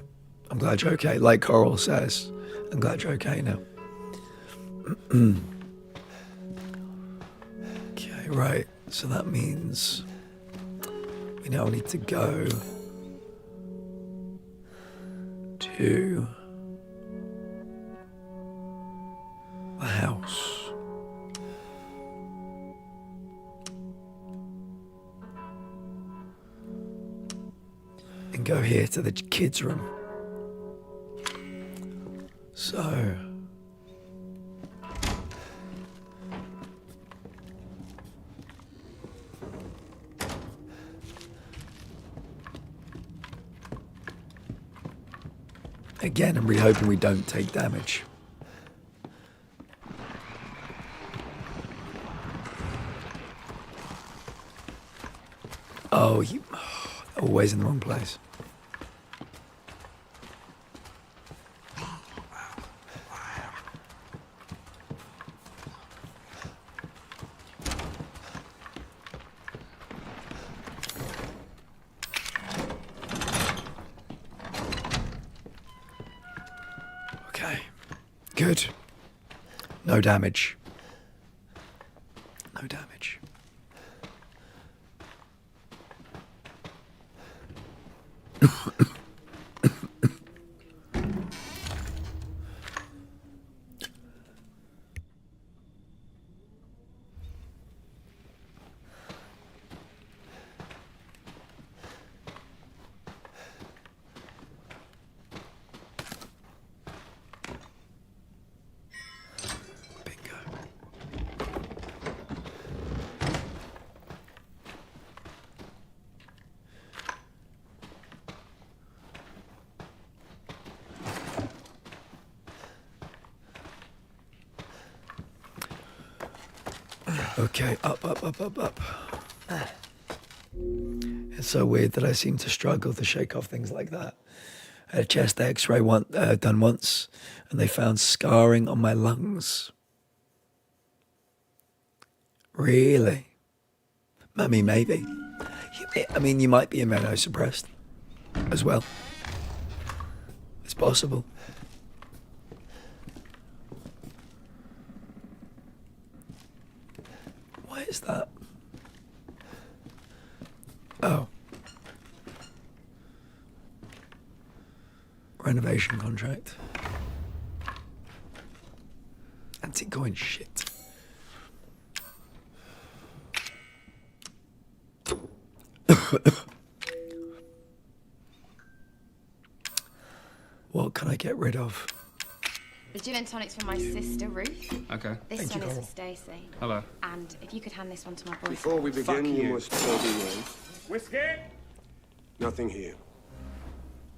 [SPEAKER 1] I'm glad you're okay. Like Coral says, I'm glad you're okay now. Okay, right. So that means we now need to go to the house. And go here to the kids' room. So again, I'm really hoping we don't take damage. Oh, you always in the wrong place. Okay, good. No damage. No damage. Bingo. Okay, up. It's so weird that I seem to struggle to shake off things like that. I had a chest X-ray done once, and they found scarring on my lungs. Really? I mean, maybe. I mean, you might be immunosuppressed as well. It's possible. What is that? Oh. Renovation contract. Anti-coin shit. What can I get rid of?
[SPEAKER 8] The gin and tonic's for my sister, Ruth.
[SPEAKER 6] Okay.
[SPEAKER 8] This
[SPEAKER 1] Thank you,
[SPEAKER 8] one is
[SPEAKER 1] Coral.
[SPEAKER 8] for Stacey.
[SPEAKER 6] Hello.
[SPEAKER 8] And if you could hand this one to my boyfriend.
[SPEAKER 4] Before we begin,
[SPEAKER 6] Fuck
[SPEAKER 4] you
[SPEAKER 6] you.
[SPEAKER 4] must all be known.
[SPEAKER 9] Whiskey?
[SPEAKER 4] Nothing here.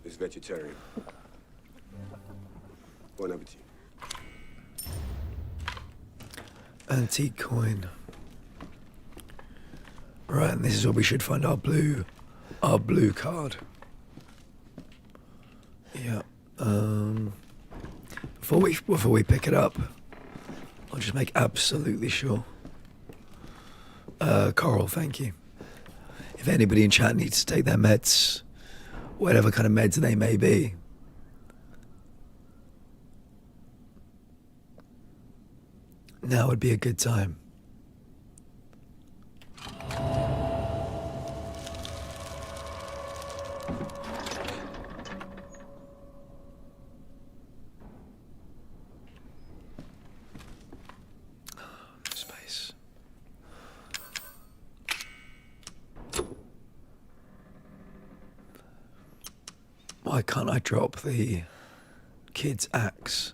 [SPEAKER 4] It's vegetarian. Bon appetit.
[SPEAKER 1] Antique coin. Right, and this is where we should find our blue card. Yeah. Before we pick it up, I'll just make absolutely sure. Coral, thank you. If anybody in chat needs to take their meds, whatever kind of meds they may be, now would be a good time. Space. Why can't I drop the kid's axe?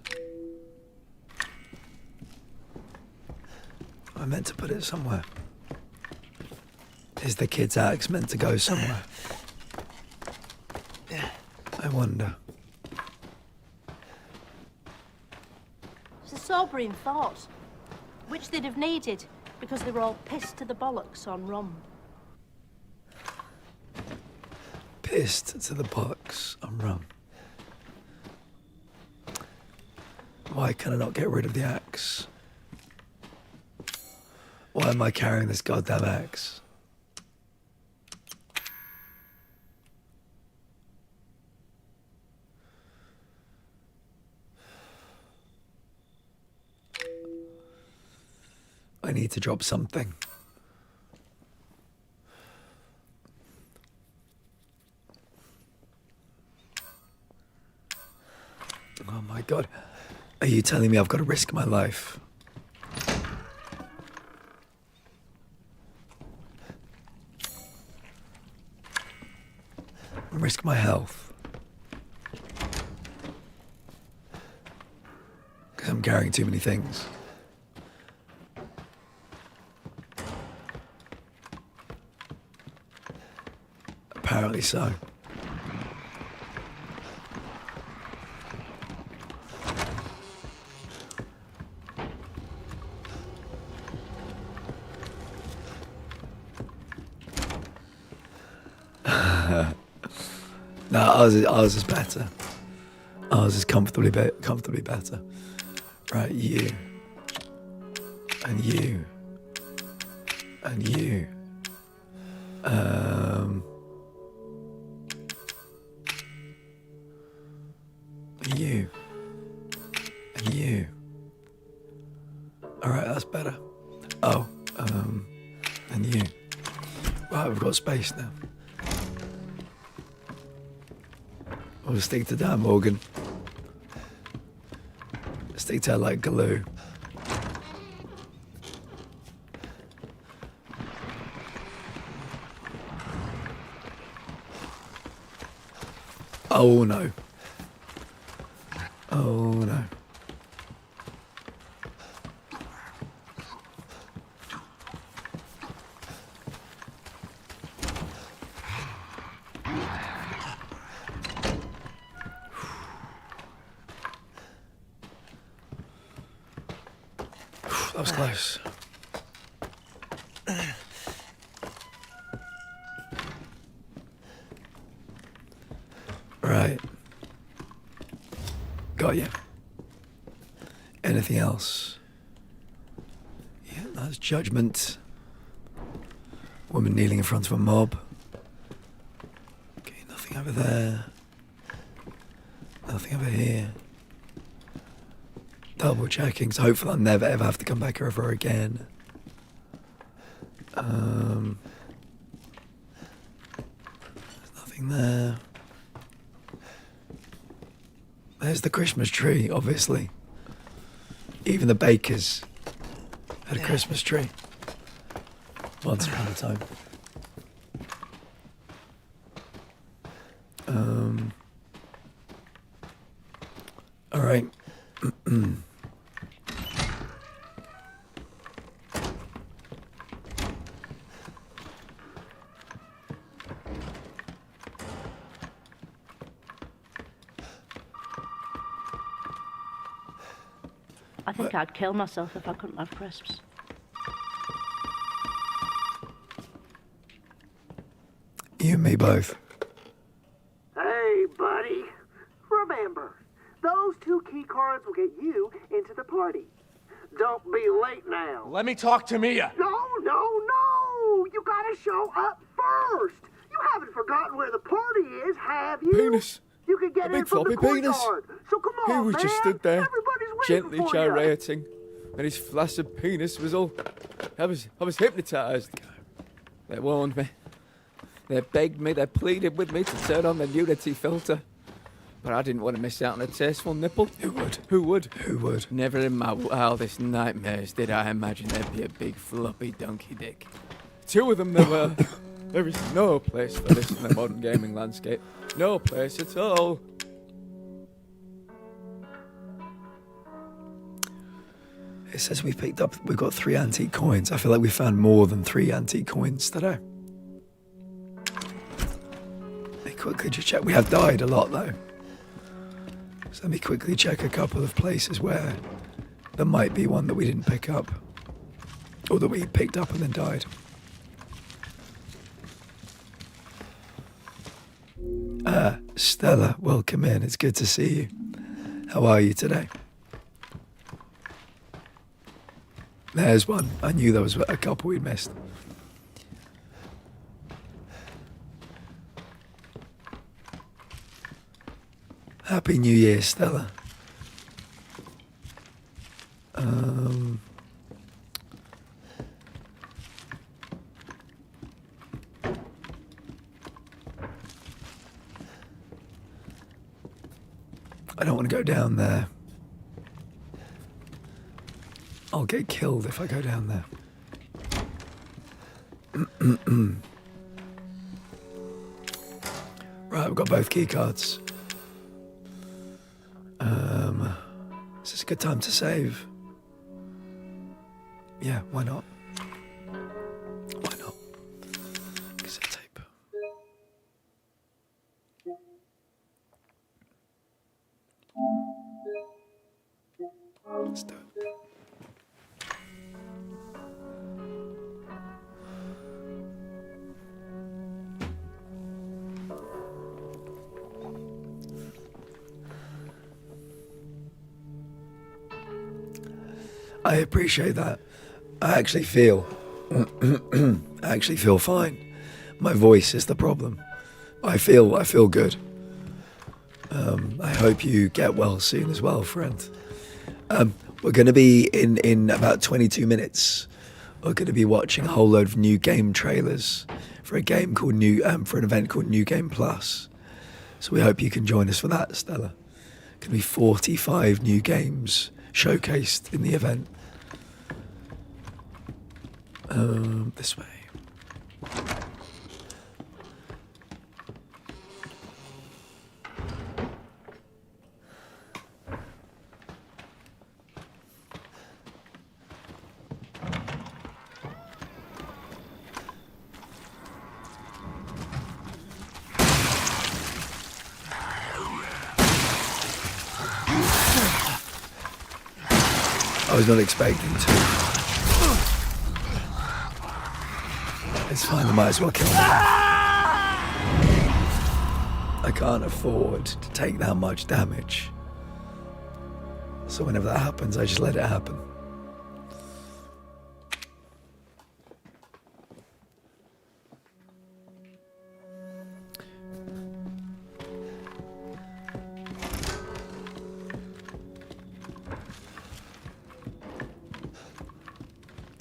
[SPEAKER 1] I meant to put it somewhere. Is the kid's axe meant to go somewhere? I wonder.
[SPEAKER 10] It's a sobering thought, which they'd have needed because they were all pissed to the bollocks on rum.
[SPEAKER 1] Pissed to the box on rum. Why can I not get rid of the axe? Why am I carrying this goddamn axe? I need to drop something. Oh my God. Are you telling me I've got to risk my life? Risk my health? Because I'm carrying too many things. Apparently so. No, ours is better. Ours is comfortably better. Right, you. And you. And you. You. And you. Alright, that's better. Oh, and you. Right, we've got space now. We'll stick to Dan Morgan. Stick to her like glue. Oh no. Oh no. That was close. Right. Got you. Anything else? Yeah, that's judgment. Woman kneeling in front of a mob. Okay, nothing over there. Nothing over here. Double checking, so hopefully I'll never ever have to come back over again. There's nothing there. There's the Christmas tree, obviously. Even the bakers had a Christmas tree. Once upon a time. All right.
[SPEAKER 10] I think I'd kill myself if I couldn't have crisps.
[SPEAKER 1] You and me both.
[SPEAKER 7] Hey, buddy. Remember, those 2 key cards will get you into the party. Don't be late now.
[SPEAKER 6] Let me talk to Mia.
[SPEAKER 7] No, no, no! You gotta show up first! You haven't forgotten where the party is, have you?
[SPEAKER 11] Penis.
[SPEAKER 7] You can get
[SPEAKER 11] A big
[SPEAKER 7] in from the
[SPEAKER 11] floppy penis.
[SPEAKER 7] courtyard. So come on,
[SPEAKER 11] He was
[SPEAKER 7] man.
[SPEAKER 11] just stood there,
[SPEAKER 7] Everybody's waiting
[SPEAKER 11] gently
[SPEAKER 7] for you.
[SPEAKER 11] gyrating, and his flaccid penis was all... I was hypnotised. They warned me. They begged me, they pleaded with me to turn on the nudity filter. But I didn't want to miss out on a tasteful nipple.
[SPEAKER 1] Who would?
[SPEAKER 11] Who would?
[SPEAKER 1] Who would?
[SPEAKER 11] Never in my wildest nightmares did I imagine there'd be a big floppy donkey dick. 2 of them there were. There is no place for this in the modern gaming landscape. No place at all.
[SPEAKER 1] It says we've got 3 antique coins. I feel like we found more than 3 antique coins today. Let me quickly just check. We have died a lot though. So let me quickly check a couple of places where there might be one that we didn't pick up. Or that we picked up and then died. Stella, welcome in. It's good to see you. How are you today? There's one. I knew there was a couple we'd missed. Happy New Year, Stella. I don't want to go down there. I'll get killed if I go down there. Right, we've got both key cards. Is this a good time to save? Yeah, why not? Why not? Cassette tape. Let's do it. I appreciate that. I actually feel fine. My voice is the problem. I feel good. I hope you get well soon as well, friend. We're going to be in about 22 minutes. We're going to be watching a whole load of new game trailers for a game called for an event called New Game Plus. So we hope you can join us for that, Stella. Going to be 45 new games showcased in the event. This way. I was not expecting to. It's fine, I might as well kill me. I can't afford to take that much damage. So whenever that happens, I just let it happen.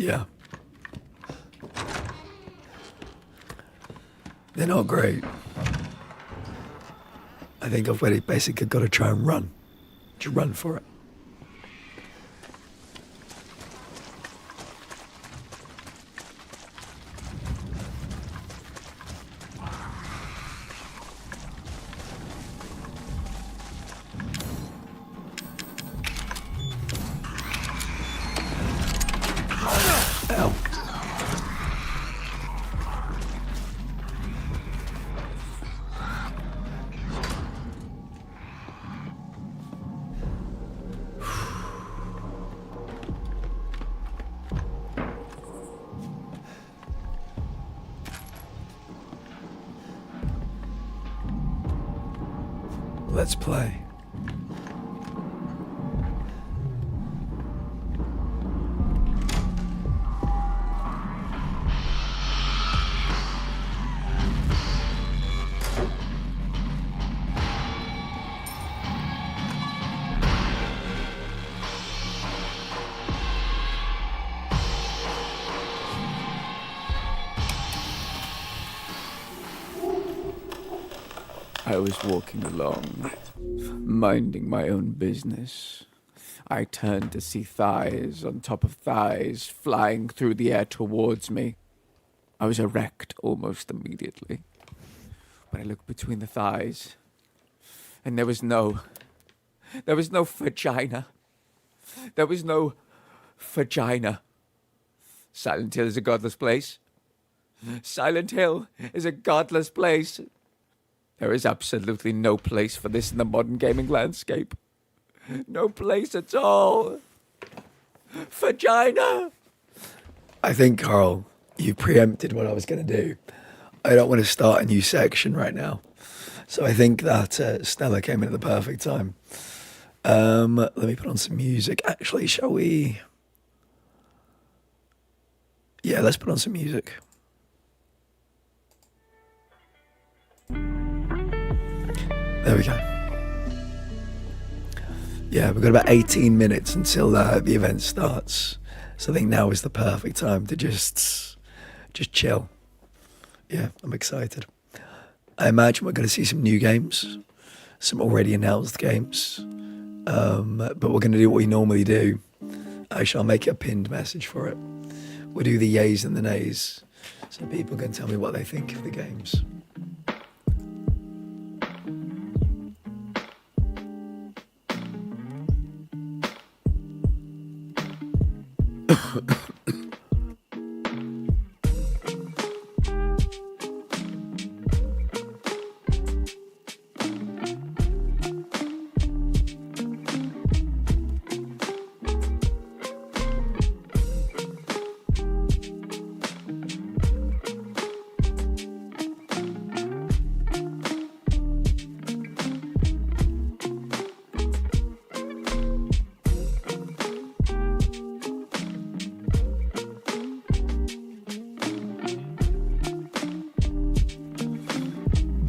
[SPEAKER 1] Yeah. They're not great. I think I've really basically got to try and run. Just run for it. Ow. Let's play.
[SPEAKER 11] I was walking along, minding my own business. I turned to see thighs on top of thighs flying through the air towards me. I was erect almost immediately. But I looked between the thighs, and there was no vagina. There was no vagina. Silent Hill is a godless place. Silent Hill is a godless place. There is absolutely no place for this in the modern gaming landscape. No place at all. Vagina!
[SPEAKER 1] I think, Carl, you preempted what I was going to do. I don't want to start a new section right now. So I think that Stella came in at the perfect time. Let me put on some music. Actually, shall we? Yeah, let's put on some music. There we go. Yeah, we've got about 18 minutes until the event starts. So I think now is the perfect time to just chill. Yeah, I'm excited. I imagine we're going to see some new games, some already announced games. But we're going to do what we normally do. Actually, I'll make a pinned message for it. We'll do the yays and the nays, so people can tell me what they think of the games.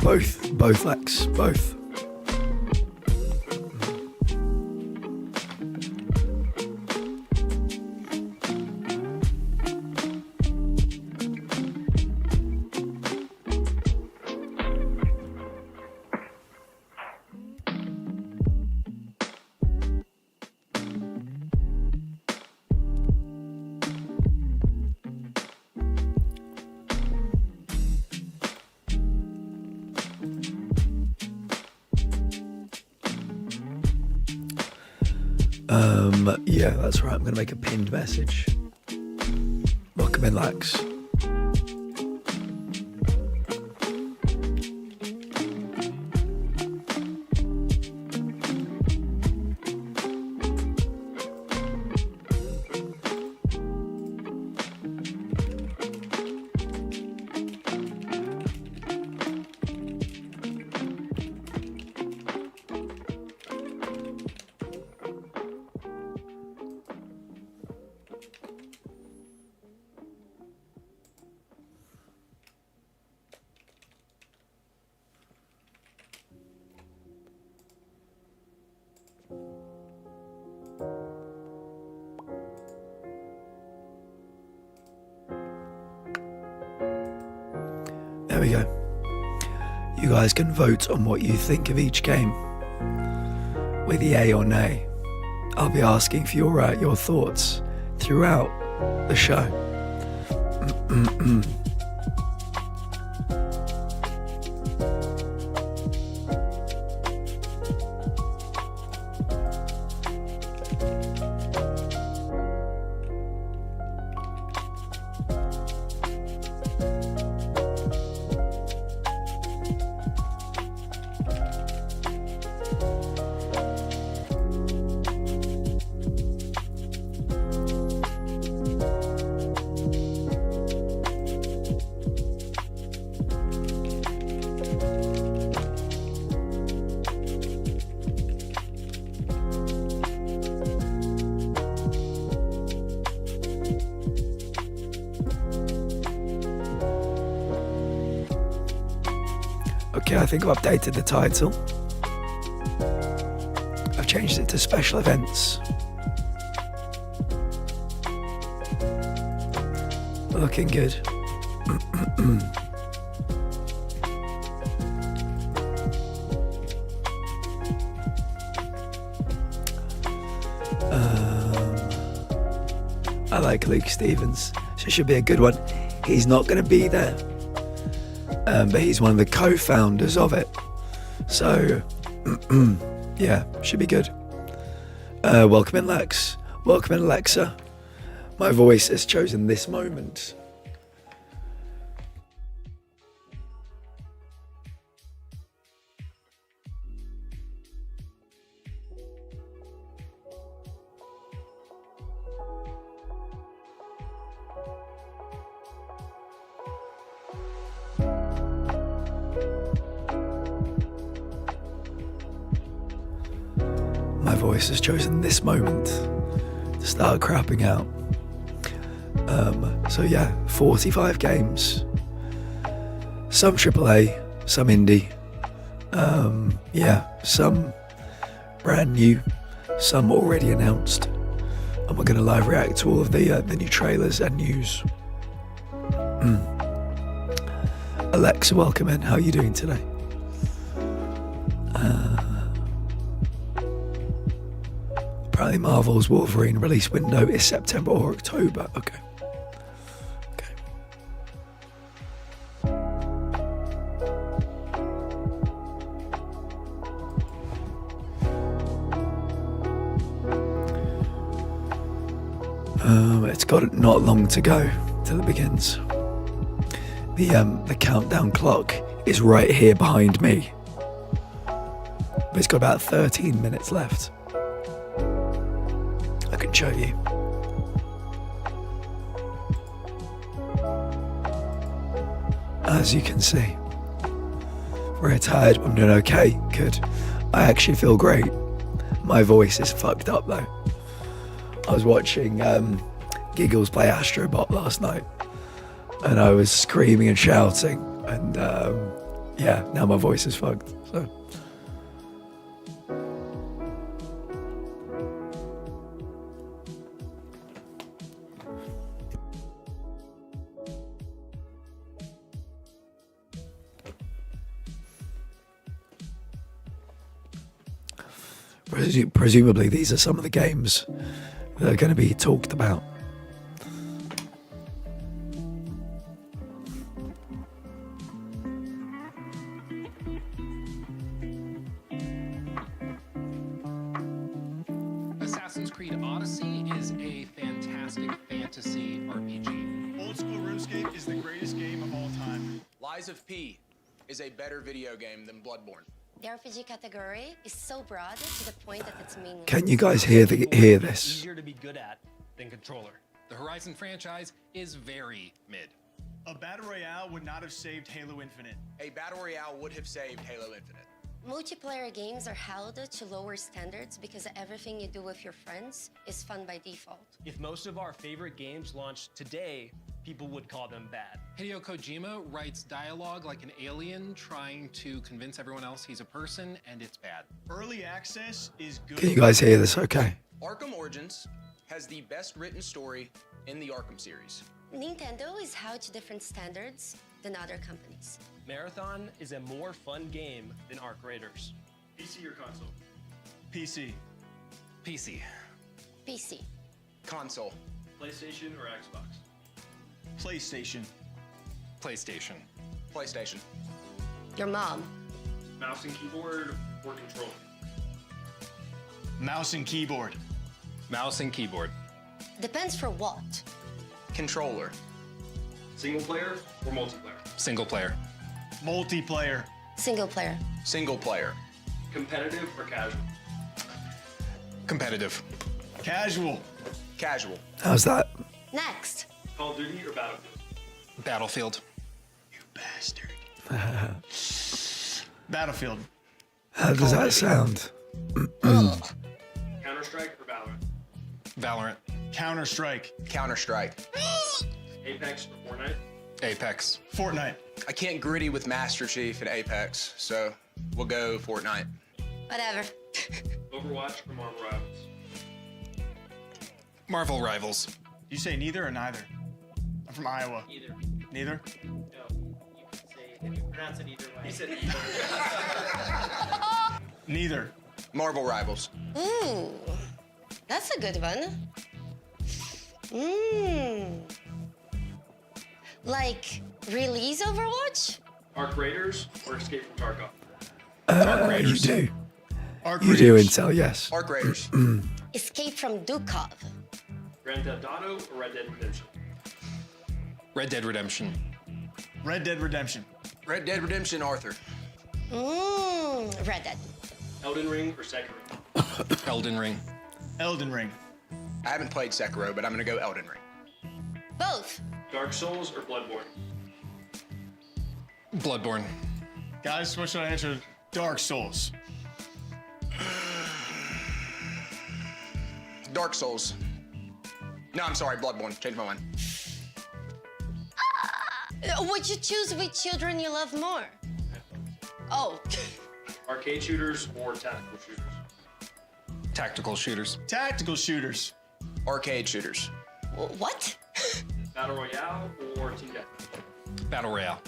[SPEAKER 1] Both Lex, both. Yeah, that's right. I'm going to make a pinned message. Welcome in, Lax. There we go. You guys can vote on what you think of each game with yay or nay. I'll be asking for your thoughts throughout the show. Okay, I think I've updated the title. I've changed it to special events. Looking good. I like Luke Stevens, so it should be a good one. He's not going to be there. But he's one of the co-founders of it. So, yeah, should be good. Welcome in, Lex. Welcome in, Alexa. My voice has chosen this moment. My voice has chosen this moment to start crapping out. So yeah, 45 games. Some AAA, some indie. Yeah, some brand new, some already announced. And we're going to live react to all of the new trailers and news. Alexa, welcome in. How are you doing today? Apparently Marvel's Wolverine release window is September or October. Okay. It's got not long to go till it begins. The countdown clock is right here behind me. But it's got about 13 minutes left. I can show you. As you can see, very tired. I'm doing okay. Good. I actually feel great. My voice is fucked up though. I was watching Giggles play Astrobot last night, and I was screaming and shouting, and yeah, now my voice is fucked. So. Presumably, these are some of the games that are going to be talked about.
[SPEAKER 12] Assassin's Creed Odyssey is a fantastic fantasy RPG.
[SPEAKER 13] Old school RuneScape is the greatest game of all time.
[SPEAKER 14] Lies of P is a better video game than Bloodborne.
[SPEAKER 15] The RPG category is so broad to the point that it's meaningless.
[SPEAKER 1] Can you guys hear this?
[SPEAKER 12] Easier to be good at than Controller. The Horizon franchise is very mid.
[SPEAKER 13] A battle royale would not have saved Halo Infinite.
[SPEAKER 14] A battle royale would have saved Halo Infinite.
[SPEAKER 15] Multiplayer games are held to lower standards because everything you do with your friends is fun by default.
[SPEAKER 16] If most of our favorite games launched today, people would call them bad.
[SPEAKER 12] Hideo Kojima writes dialogue like an alien trying to convince everyone else he's a person, and it's bad.
[SPEAKER 13] Early access is good.
[SPEAKER 1] Can you guys hear this okay?
[SPEAKER 14] Arkham Origins has the best written story in the Arkham series.
[SPEAKER 15] Nintendo is held to different standards than other companies.
[SPEAKER 16] Marathon is a more fun game than Arc Raiders.
[SPEAKER 13] PC or console? PC.
[SPEAKER 12] PC.
[SPEAKER 15] PC.
[SPEAKER 14] Console.
[SPEAKER 16] PlayStation or Xbox?
[SPEAKER 13] PlayStation.
[SPEAKER 12] PlayStation.
[SPEAKER 14] PlayStation.
[SPEAKER 15] Your mom.
[SPEAKER 16] Mouse and keyboard or controller?
[SPEAKER 13] Mouse and keyboard.
[SPEAKER 12] Mouse and keyboard.
[SPEAKER 15] Depends for what.
[SPEAKER 14] Controller.
[SPEAKER 16] Single player or multiplayer?
[SPEAKER 12] Single player.
[SPEAKER 13] Multiplayer.
[SPEAKER 15] Single player.
[SPEAKER 14] Single player.
[SPEAKER 16] Competitive or casual?
[SPEAKER 12] Competitive.
[SPEAKER 13] Casual.
[SPEAKER 14] Casual.
[SPEAKER 1] How's that?
[SPEAKER 15] Next.
[SPEAKER 16] Call of Duty or Battlefield?
[SPEAKER 12] Battlefield.
[SPEAKER 13] You bastard. Battlefield.
[SPEAKER 1] How does that sound?
[SPEAKER 16] Counter-Strike or Valorant?
[SPEAKER 12] Valorant.
[SPEAKER 13] Counter-Strike.
[SPEAKER 14] Counter-Strike.
[SPEAKER 16] Apex or Fortnite?
[SPEAKER 12] Apex.
[SPEAKER 13] Fortnite.
[SPEAKER 14] I can't gritty with Master Chief and Apex, so we'll go Fortnite.
[SPEAKER 15] Whatever.
[SPEAKER 16] Overwatch or Marvel Rivals?
[SPEAKER 12] Marvel Rivals.
[SPEAKER 13] You say neither or neither? I'm from Iowa.
[SPEAKER 16] Either.
[SPEAKER 13] Neither?
[SPEAKER 16] No. You can say, if you pronounce it either way. He said
[SPEAKER 13] Neither.
[SPEAKER 14] Marvel Rivals.
[SPEAKER 15] Ooh. That's a good one. Mmm. Like, release Overwatch?
[SPEAKER 16] Arc Raiders or Escape from Tarkov?
[SPEAKER 1] You do.
[SPEAKER 13] Arc
[SPEAKER 1] You do,
[SPEAKER 13] Raiders.
[SPEAKER 1] Intel, yes.
[SPEAKER 14] Arc Raiders.
[SPEAKER 15] Escape from Dukov.
[SPEAKER 16] Grand Theft Auto or Red Dead Redemption?
[SPEAKER 12] Red Dead Redemption.
[SPEAKER 13] Red Dead Redemption.
[SPEAKER 14] Red Dead Redemption, Arthur.
[SPEAKER 15] Mmm. Red Dead.
[SPEAKER 16] Elden Ring or Sekiro?
[SPEAKER 12] Elden Ring.
[SPEAKER 13] Elden Ring.
[SPEAKER 14] I haven't played Sekiro, but I'm gonna go Elden Ring.
[SPEAKER 15] Both.
[SPEAKER 16] Dark Souls or Bloodborne?
[SPEAKER 12] Bloodborne.
[SPEAKER 13] Guys, what should I answer? Dark Souls.
[SPEAKER 14] Dark Souls. No, I'm sorry, Bloodborne. Changed my mind.
[SPEAKER 15] Would you choose which children you love more? Oh.
[SPEAKER 16] Arcade shooters or tactical shooters?
[SPEAKER 12] Tactical shooters.
[SPEAKER 13] Tactical shooters.
[SPEAKER 14] Arcade shooters.
[SPEAKER 15] What?
[SPEAKER 16] Battle Royale or Team Deathmatch?
[SPEAKER 12] Battle Royale.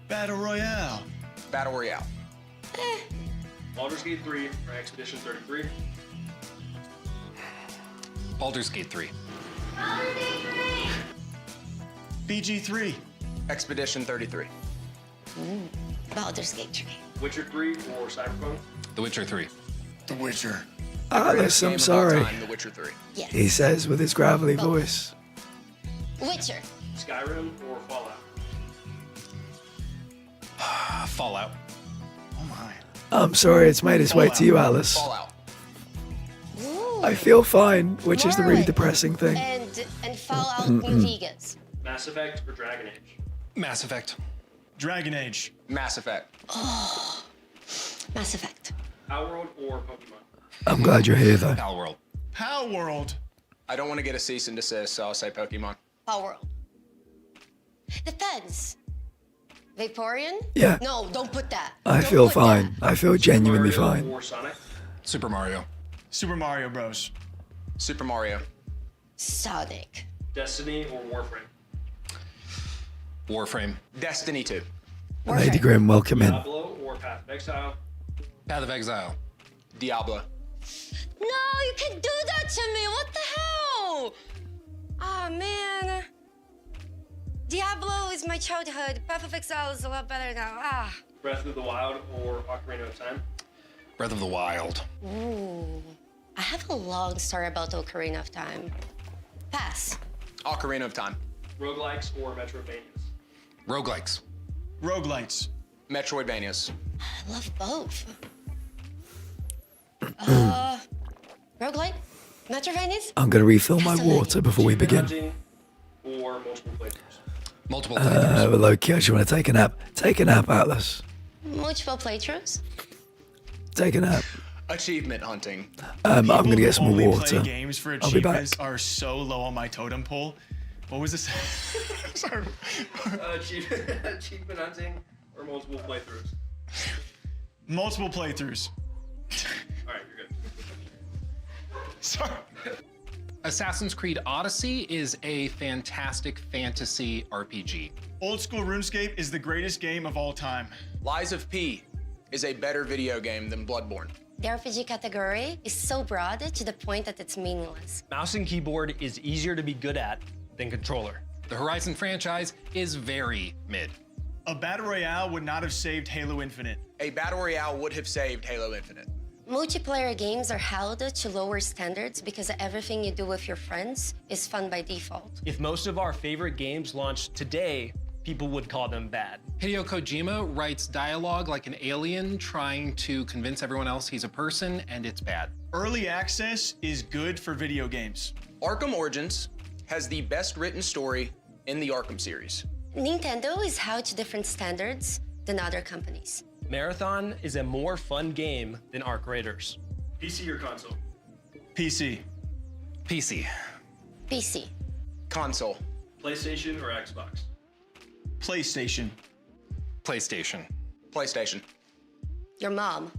[SPEAKER 13] Battle Royale.
[SPEAKER 14] Battle Royale.
[SPEAKER 16] Baldur's Gate 3 or Expedition 33?
[SPEAKER 12] Baldur's Gate 3.
[SPEAKER 13] BG3.
[SPEAKER 14] Expedition 33.
[SPEAKER 15] Baldur's Gate 3.
[SPEAKER 16] Witcher 3 or Cyberpunk?
[SPEAKER 12] The Witcher 3.
[SPEAKER 13] The Witcher.
[SPEAKER 1] Alice, I'm
[SPEAKER 14] Game of all
[SPEAKER 1] sorry.
[SPEAKER 14] time, The Witcher 3.
[SPEAKER 15] Yes.
[SPEAKER 1] He says with his gravelly voice.
[SPEAKER 15] Witcher.
[SPEAKER 16] Skyrim or Fallout?
[SPEAKER 12] Fallout.
[SPEAKER 13] Oh my.
[SPEAKER 1] I'm sorry, it's made its way to you, Alice.
[SPEAKER 14] Fallout.
[SPEAKER 15] Ooh.
[SPEAKER 1] I feel fine, which is the really
[SPEAKER 15] Morrowind.
[SPEAKER 1] depressing thing.
[SPEAKER 15] And Fallout New Vegas.
[SPEAKER 16] Mass Effect or Dragon Age?
[SPEAKER 12] Mass Effect.
[SPEAKER 13] Dragon Age.
[SPEAKER 14] Mass Effect.
[SPEAKER 15] Oh. Mass Effect.
[SPEAKER 16] Outworld or Pokemon?
[SPEAKER 1] I'm glad you're here, though.
[SPEAKER 12] Pal World.
[SPEAKER 13] Power World.
[SPEAKER 14] I don't want to get a cease and desist, so I'll say Pokemon.
[SPEAKER 15] Power World. Depends. Vaporeon?
[SPEAKER 1] Yeah.
[SPEAKER 15] No, don't put that.
[SPEAKER 1] I
[SPEAKER 15] Don't
[SPEAKER 1] feel
[SPEAKER 15] put
[SPEAKER 1] fine. I feel genuinely
[SPEAKER 16] Mario
[SPEAKER 1] fine.
[SPEAKER 16] or Sonic?
[SPEAKER 12] Super Mario.
[SPEAKER 13] Super Mario Bros.
[SPEAKER 14] Super Mario.
[SPEAKER 15] Sonic.
[SPEAKER 16] Destiny or Warframe?
[SPEAKER 12] Warframe.
[SPEAKER 14] Destiny 2.
[SPEAKER 1] Lady Grim, welcome in.
[SPEAKER 16] Diablo or Path of Exile?
[SPEAKER 12] Path of Exile.
[SPEAKER 14] Diablo.
[SPEAKER 15] No, you can't do that to me. What the hell? Oh, man. Diablo is my childhood. Path of Exile is a lot better now. Ah.
[SPEAKER 16] Breath of the Wild or Ocarina of Time?
[SPEAKER 12] Breath of the Wild.
[SPEAKER 15] Ooh. I have a long story about Ocarina of Time. Pass.
[SPEAKER 14] Ocarina of Time.
[SPEAKER 16] Roguelikes or Metroidvanias?
[SPEAKER 12] Roguelikes.
[SPEAKER 13] Roguelites.
[SPEAKER 14] Metroidvanias.
[SPEAKER 15] I love both. Roguelike? Metroidvanias?
[SPEAKER 1] I'm going to refill my water before we begin.
[SPEAKER 16] Hunting or multiple playthroughs?
[SPEAKER 12] Multiple playthroughs.
[SPEAKER 1] Well, okay, do you want to take a nap? Take a nap, Atlas.
[SPEAKER 15] Multiple playthroughs?
[SPEAKER 1] Take a nap.
[SPEAKER 14] Achievement hunting.
[SPEAKER 1] I'm going to get some
[SPEAKER 13] Only
[SPEAKER 1] water.
[SPEAKER 13] play games for
[SPEAKER 1] I'll be back.
[SPEAKER 13] achievements are so low on my totem pole. What was this? Sorry.
[SPEAKER 16] Achievement hunting or multiple playthroughs?
[SPEAKER 13] Multiple playthroughs.
[SPEAKER 16] All right, you're good.
[SPEAKER 13] Sorry.
[SPEAKER 12] Assassin's Creed Odyssey is a fantastic fantasy RPG.
[SPEAKER 13] Old school RuneScape is the greatest game of all time.
[SPEAKER 14] Lies of P is a better video game than Bloodborne.
[SPEAKER 15] The RPG category is so broad to the point that it's meaningless.
[SPEAKER 16] Mouse and keyboard is easier to be good at than controller.
[SPEAKER 12] The Horizon franchise is very mid.
[SPEAKER 13] A battle royale would not have saved Halo Infinite.
[SPEAKER 14] A battle royale would have saved Halo Infinite.
[SPEAKER 15] Multiplayer games are held to lower standards because everything you do with your friends is fun by default.
[SPEAKER 16] If most of our favorite games launched today, people would call them bad.
[SPEAKER 12] Hideo Kojima writes dialogue like an alien trying to convince everyone else he's a person, and it's bad.
[SPEAKER 13] Early access is good for video games.
[SPEAKER 14] Arkham Origins has the best written story in the Arkham series.
[SPEAKER 15] Nintendo is held to different standards than other companies.
[SPEAKER 16] Marathon is a more fun game than Arc Raiders. PC or console?
[SPEAKER 13] PC.
[SPEAKER 12] PC.
[SPEAKER 15] PC.
[SPEAKER 14] Console.
[SPEAKER 16] PlayStation or Xbox?
[SPEAKER 13] PlayStation.
[SPEAKER 12] PlayStation.
[SPEAKER 14] PlayStation.
[SPEAKER 15] Your mom.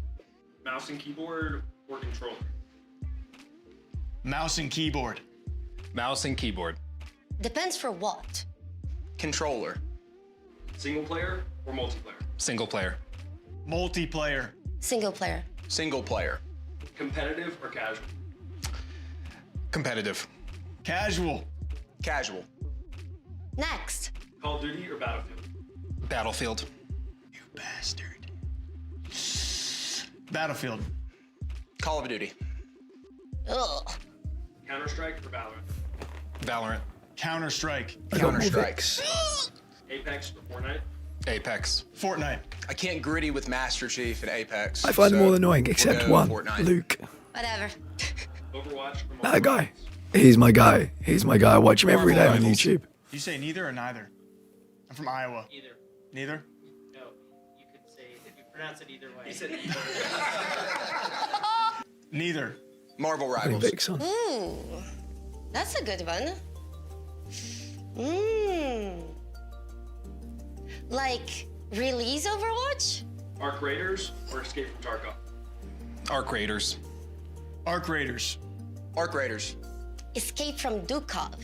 [SPEAKER 16] Mouse and keyboard or controller?
[SPEAKER 13] Mouse and keyboard.
[SPEAKER 12] Mouse and keyboard.
[SPEAKER 15] Depends for what.
[SPEAKER 14] Controller.
[SPEAKER 16] Single player or multiplayer?
[SPEAKER 12] Single player.
[SPEAKER 13] Multiplayer.
[SPEAKER 15] Single player.
[SPEAKER 14] Single player.
[SPEAKER 16] Competitive or casual?
[SPEAKER 12] Competitive.
[SPEAKER 13] Casual.
[SPEAKER 14] Casual.
[SPEAKER 15] Next.
[SPEAKER 16] Call of Duty or Battlefield?
[SPEAKER 12] Battlefield.
[SPEAKER 13] You bastard. Battlefield.
[SPEAKER 14] Call of Duty.
[SPEAKER 15] Ugh.
[SPEAKER 16] Counter-Strike or Valorant?
[SPEAKER 12] Valorant.
[SPEAKER 13] Counter-Strike.
[SPEAKER 14] Counter-Strike.
[SPEAKER 16] Apex or Fortnite?
[SPEAKER 12] Apex.
[SPEAKER 13] Fortnite.
[SPEAKER 14] I can't gritty with Master Chief and Apex.
[SPEAKER 1] I find them
[SPEAKER 14] so
[SPEAKER 1] all annoying,
[SPEAKER 14] we'll
[SPEAKER 1] except
[SPEAKER 14] go
[SPEAKER 1] one.
[SPEAKER 14] Fortnite.
[SPEAKER 1] Luke.
[SPEAKER 15] Whatever.
[SPEAKER 16] Overwatch or
[SPEAKER 1] That guy. He's my guy. He's my guy. I watch him every day on YouTube.
[SPEAKER 13] You say neither or neither? I'm from Iowa.
[SPEAKER 2] Either.
[SPEAKER 13] Neither?
[SPEAKER 2] No, you could say if you pronounce it either way.
[SPEAKER 16] He said either.
[SPEAKER 13] Neither.
[SPEAKER 14] Marvel
[SPEAKER 1] Pretty
[SPEAKER 14] Rivals.
[SPEAKER 1] big son.
[SPEAKER 15] Ooh. That's a good one. Mmm. Like, release Overwatch?
[SPEAKER 16] Arc Raiders or Escape from Tarkov?
[SPEAKER 12] Arc Raiders.
[SPEAKER 13] Arc Raiders.
[SPEAKER 14] Arc Raiders.
[SPEAKER 15] Escape from Dukov.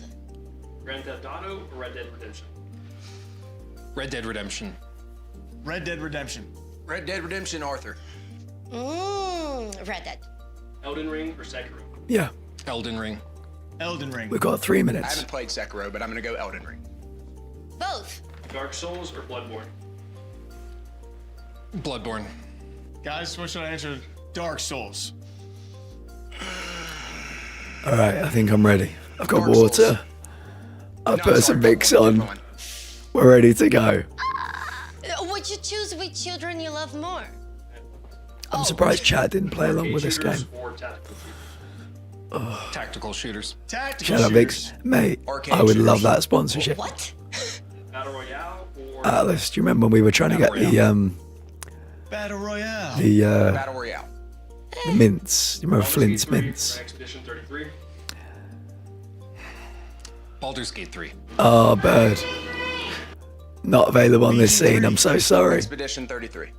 [SPEAKER 16] Grand Theft Auto or Red Dead Redemption?
[SPEAKER 12] Red Dead Redemption.
[SPEAKER 13] Red Dead Redemption.
[SPEAKER 14] Red Dead Redemption, Arthur.
[SPEAKER 15] Red Dead.
[SPEAKER 16] Elden Ring or Sekiro?
[SPEAKER 1] Yeah.
[SPEAKER 12] Elden Ring.
[SPEAKER 13] Elden Ring.
[SPEAKER 1] We've got 3
[SPEAKER 14] I
[SPEAKER 1] minutes.
[SPEAKER 14] haven't played Sekiro, but I'm gonna go Elden Ring.
[SPEAKER 15] Both.
[SPEAKER 16] Dark Souls or Bloodborne?
[SPEAKER 12] Bloodborne.
[SPEAKER 13] Guys, what should I answer? Dark Souls.
[SPEAKER 1] All right, I think I'm ready. I've got
[SPEAKER 14] Dark
[SPEAKER 1] water.
[SPEAKER 14] Souls.
[SPEAKER 1] I've
[SPEAKER 14] No,
[SPEAKER 1] put
[SPEAKER 14] sorry,
[SPEAKER 1] some mix
[SPEAKER 14] Bloodborne.
[SPEAKER 1] on. We're ready to go.
[SPEAKER 15] Would you choose which children you love more?
[SPEAKER 1] I'm surprised Chad didn't play along
[SPEAKER 16] Arcade
[SPEAKER 1] with this
[SPEAKER 16] shooters
[SPEAKER 1] game.
[SPEAKER 16] or tactical shooters?
[SPEAKER 12] Tactical shooters.
[SPEAKER 13] Tactical
[SPEAKER 1] Shut up,
[SPEAKER 13] shooters.
[SPEAKER 1] Vix. Mate,
[SPEAKER 14] Arcade
[SPEAKER 1] I would
[SPEAKER 14] shooters.
[SPEAKER 1] love that sponsorship.
[SPEAKER 15] What?
[SPEAKER 16] Battle Royale or
[SPEAKER 1] Atlas, do you remember when we were trying to get
[SPEAKER 13] Battle Royale.
[SPEAKER 14] Battle Royale.
[SPEAKER 1] the mints? Do you remember
[SPEAKER 16] Baldur's
[SPEAKER 1] Flint's
[SPEAKER 16] Gate 3
[SPEAKER 1] mints?
[SPEAKER 16] or Expedition 33?
[SPEAKER 12] Baldur's Gate 3.
[SPEAKER 1] Oh, bird. not available on this scene. I'm so sorry.
[SPEAKER 14] Expedition 33.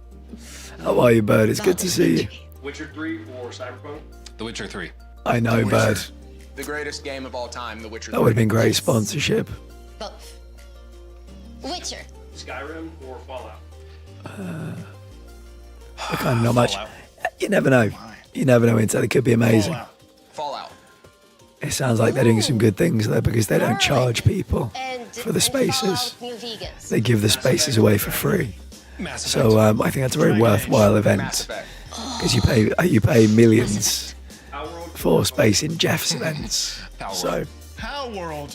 [SPEAKER 1] How are you, Bird? It's good to see you.
[SPEAKER 16] Witcher 3 or Cyberpunk?
[SPEAKER 12] The Witcher 3.
[SPEAKER 1] I know, Bird.
[SPEAKER 14] The greatest game of all time, The Witcher 3.
[SPEAKER 1] That would have been great sponsorship.
[SPEAKER 15] Both. Witcher.
[SPEAKER 16] Skyrim or Fallout?
[SPEAKER 1] Kind of not much. You never know. You never know until it could be amazing.
[SPEAKER 14] Fallout.
[SPEAKER 1] It sounds like they're doing some good things there because they don't charge people for the spaces. They give the spaces away for free. So I think that's a very worthwhile event because you pay millions for space in Jeff's events. So
[SPEAKER 13] How World?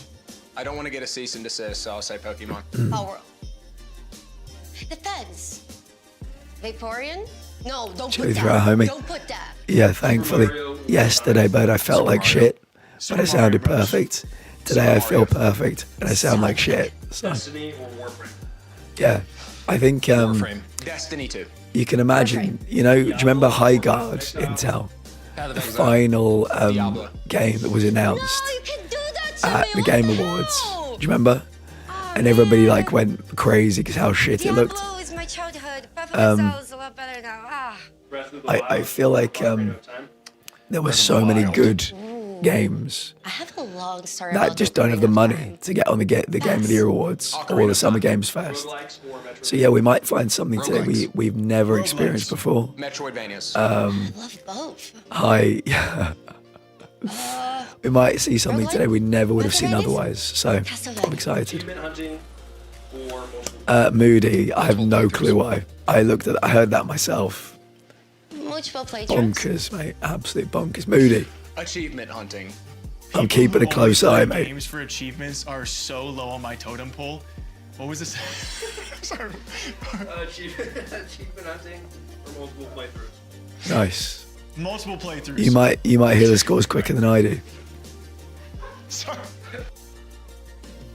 [SPEAKER 14] I don't want to get a cease and desist, so I'll say Pokemon.
[SPEAKER 15] Power World. Depends. Vaporeon? No, don't
[SPEAKER 1] Chili
[SPEAKER 15] put
[SPEAKER 1] throw,
[SPEAKER 15] that.
[SPEAKER 1] homie.
[SPEAKER 15] Don't put that.
[SPEAKER 1] yeah, thankfully yesterday, but I felt like shit, but I sounded perfect. Today I feel perfect and I sound like shit. So
[SPEAKER 16] Destiny or Warframe?
[SPEAKER 1] yeah, I think
[SPEAKER 14] Destiny 2.
[SPEAKER 1] you can imagine. You know, do you remember High Guard Intel? The final game that was announced at the Game Awards. Do you remember? And everybody like went crazy because how shit it looked.
[SPEAKER 15] It's my childhood. Is a lot better now.
[SPEAKER 1] I feel like there were so many good games
[SPEAKER 15] I have a long story
[SPEAKER 1] that
[SPEAKER 15] about
[SPEAKER 1] just don't have the money to get on the Game of the Year awards or the Summer Games Fest. So yeah, we might find something today we've never experienced before.
[SPEAKER 14] Metroidvanias.
[SPEAKER 15] I love both.
[SPEAKER 1] We might see something today we never would have seen otherwise. So I'm excited. Moody, I have no clue why. I heard that myself.
[SPEAKER 15] Multiple playthroughs.
[SPEAKER 1] Bonkers, mate. Absolute bonkers. Moody.
[SPEAKER 14] Achievement hunting.
[SPEAKER 1] I'm keeping a close eye, mate.
[SPEAKER 13] Games for achievements are so low on my totem pole. What was this? Sorry.
[SPEAKER 16] Achievement hunting or multiple playthroughs?
[SPEAKER 1] Nice.
[SPEAKER 13] Multiple playthroughs.
[SPEAKER 1] You might hear the scores quicker than I do.
[SPEAKER 13] Sorry.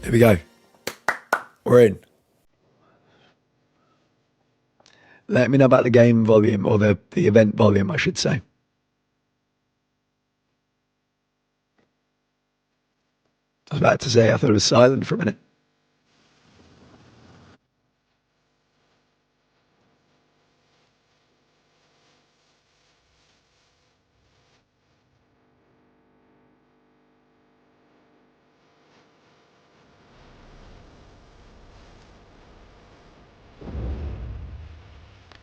[SPEAKER 1] Here we go. We're in. Let me know about the game volume or the event volume, I should say. I was about to say, I thought it was silent for a minute.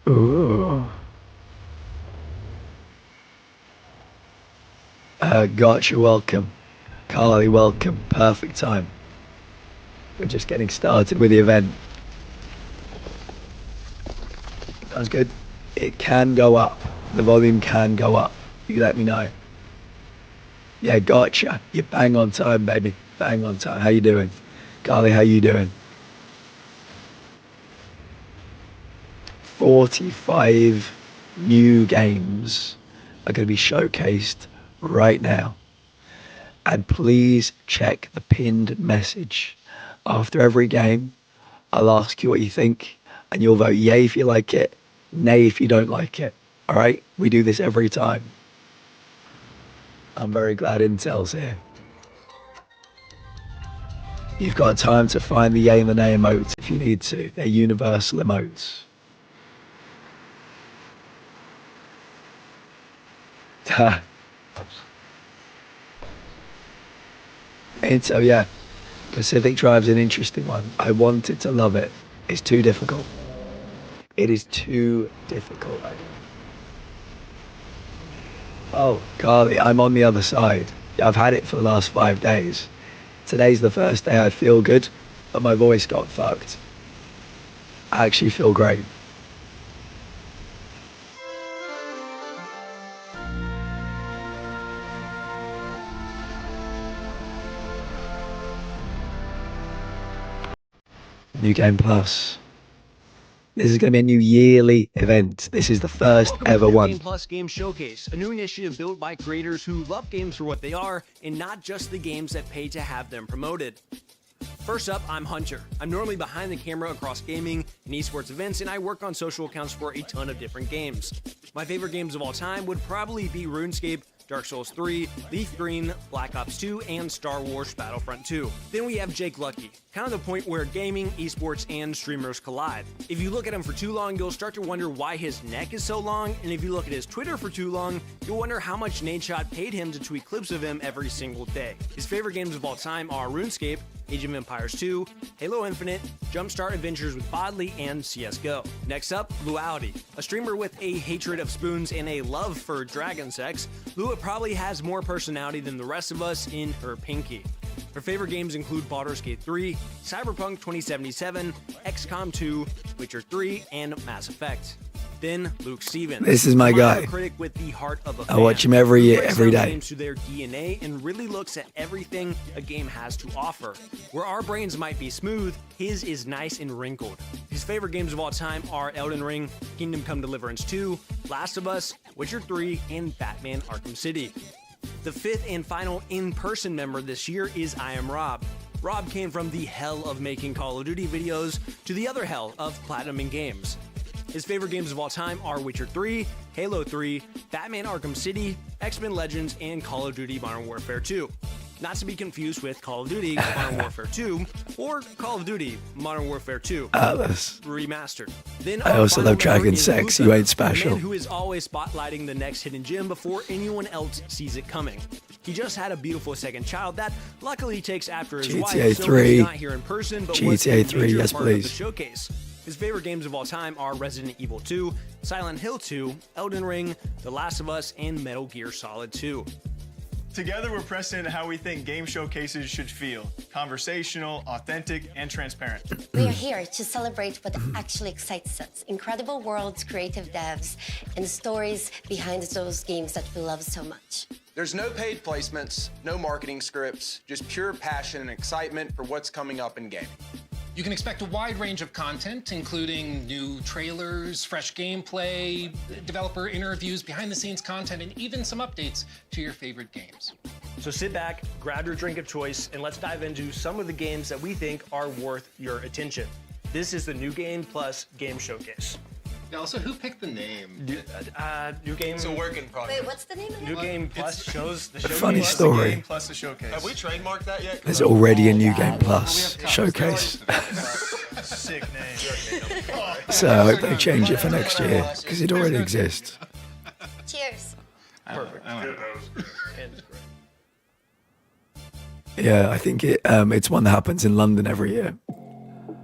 [SPEAKER 1] Ooh. Gotcha, welcome. Carly, welcome. Perfect time. We're just getting started with the event. Sounds good. It can go up. The volume can go up. You let me know. Yeah, gotcha. You're bang on time, baby. Bang on time. How you doing? Carly, how you doing? 45 new games are going to be showcased right now. And please check the pinned message. After every game, I'll ask you what you think, and you'll vote yay if you like it, nay if you don't like it. All right? We do this every time. I'm very glad Intel's here. You've got time to find the yay and the nay emotes if you need to. They're universal emotes. And so yeah, Pacific Drive's an interesting one. I wanted to love it. It's too difficult. It is too difficult. Oh, Carly, I'm on the other side. I've had it for the last 5 days. Today's the first day I feel good, but my voice got fucked. I actually feel great. New Game Plus. This is going to be a new yearly event. This is the first ever one.
[SPEAKER 17] Game Plus Game Showcase, a new initiative built by creators who love games for what they are and not just the games that pay to have them promoted. First up, I'm Hunter. I'm normally behind the camera across gaming and esports events, and I work on social accounts for a ton of different games. My favorite games of all time would probably be RuneScape, Dark Souls 3, Leaf Green, Black Ops 2, and Star Wars Battlefront 2. Then we have Jake Lucky, kind of the point where gaming, esports, and streamers collide. If you look at him for too long, you'll start to wonder why his neck is so long, and if you look at his Twitter for too long, you'll wonder how much Nadeshot paid him to tweet clips of him every single day. His favorite games of all time are RuneScape, Age of Empires 2, Halo Infinite, Jumpstart Adventures with Bodley, and CSGO. Next up, Luality. A streamer with a hatred of spoons and a love for dragon sex, Lua probably has more personality than the rest of us in her pinky. Her favorite games include Baldur's Gate 3, Cyberpunk 2077, XCOM 2, Witcher 3, and Mass Effect. Then Luke Stevens.
[SPEAKER 1] This is my guy.
[SPEAKER 17] Critic with the heart of a
[SPEAKER 1] I watch him every year, every day.
[SPEAKER 17] Games to their DNA and really looks at everything a game has to offer. Where our brains might be smooth, his is nice and wrinkled. His favorite games of all time are Elden Ring, Kingdom Come Deliverance 2, Last of Us, Witcher 3, and Batman Arkham City. The fifth and final in-person member this year is I Am Rob. Rob came from the hell of making Call of Duty videos to the other hell of platinuming games. His favorite games of all time are Witcher 3, Halo 3, Batman Arkham City, X-Men Legends, and Call of Duty Modern Warfare 2. Not to be confused with Call of Duty Modern Warfare 2 or Call of Duty Modern Warfare 2 remastered. Then
[SPEAKER 1] I also love Dragon Sex. You ain't special.
[SPEAKER 17] The man who is always spotlighting the next hidden gem before anyone else sees it coming. He just had a beautiful second child that luckily takes after his wife, so he's not here in person, but was a major
[SPEAKER 1] yes,
[SPEAKER 17] part of the
[SPEAKER 1] please.
[SPEAKER 17] showcase. His favorite games of all time are Resident Evil 2, Silent Hill 2, Elden Ring, The Last of Us, and Metal Gear Solid 2.
[SPEAKER 13] Together, we're pressing into how we think game showcases should feel: conversational, authentic, and transparent.
[SPEAKER 15] We are here to celebrate what actually excites us. Incredible worlds, creative devs, and stories behind those games that we love so much.
[SPEAKER 14] There's no paid placements, no marketing scripts, just pure passion and excitement for what's coming up in gaming.
[SPEAKER 12] You can expect a wide range of content, including new trailers, fresh gameplay, developer interviews, behind-the-scenes content, and even some updates to your favorite games.
[SPEAKER 17] So sit back, grab your drink of choice, and let's dive into some of the games that we think are worth your attention. This is the New Game Plus Game Showcase.
[SPEAKER 12] Yeah, also, who picked the name?
[SPEAKER 17] New Game.
[SPEAKER 14] It's a work in progress.
[SPEAKER 15] Wait, what's the name of it?
[SPEAKER 17] New Game Plus shows the showcase.
[SPEAKER 1] Funny story.
[SPEAKER 13] Game plus the showcase.
[SPEAKER 14] Have we trademarked that yet?
[SPEAKER 1] There's already a New Game Plus showcase.
[SPEAKER 13] Sick name.
[SPEAKER 1] So I hope they change it for next year because it already exists.
[SPEAKER 15] Cheers.
[SPEAKER 17] Perfect.
[SPEAKER 1] Yeah, I think it's one that happens in London every year.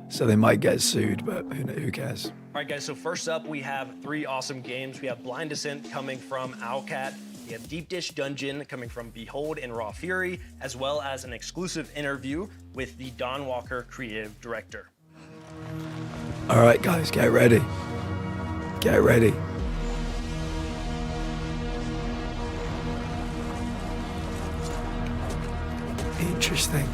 [SPEAKER 1] So they might get sued, but who cares?
[SPEAKER 17] All right, guys, so first up, we have three awesome games. We have Blind Descent coming from Owlcat. We have Deep Dish Dungeon coming from Behold and Raw Fury, as well as an exclusive interview with the Don Walker creative director.
[SPEAKER 1] All right, guys, get ready. Get ready. Interesting.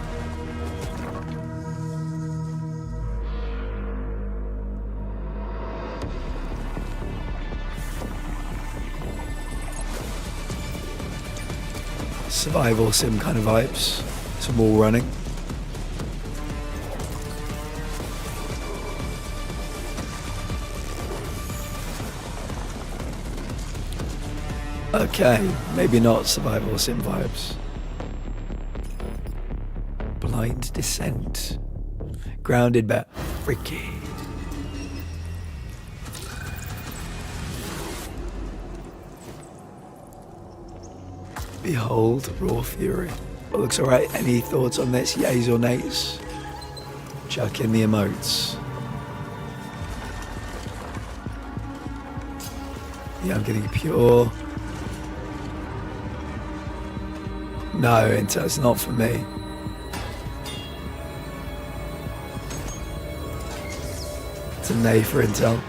[SPEAKER 1] Survival sim kind of vibes. Some wall running. Okay, maybe not survival sim vibes. Blind Descent. Grounded but freaky. Behold, Raw Fury. Well, looks alright. Any thoughts on this? Yays or nays? Chuck in the emotes. Yeah, I'm getting pure. No, it's not for me. It's a nay for Intel.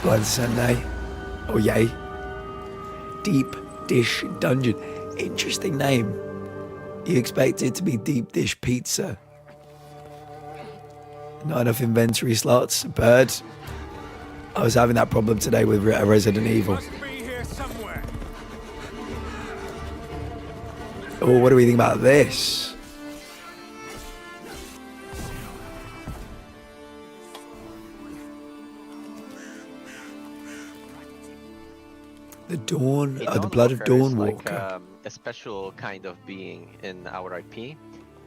[SPEAKER 1] Blind Descent nay. Oh yay. Deep Dish Dungeon. Interesting name. You expect it to be Deep Dish Pizza. Not enough inventory slots. Bird. I was having that problem today with Resident Evil. Oh, what do we think about this? Dawn,
[SPEAKER 18] A
[SPEAKER 1] the blood of
[SPEAKER 18] Dawnwalker is
[SPEAKER 1] Dawnwalker.
[SPEAKER 18] a special kind of being in our IP.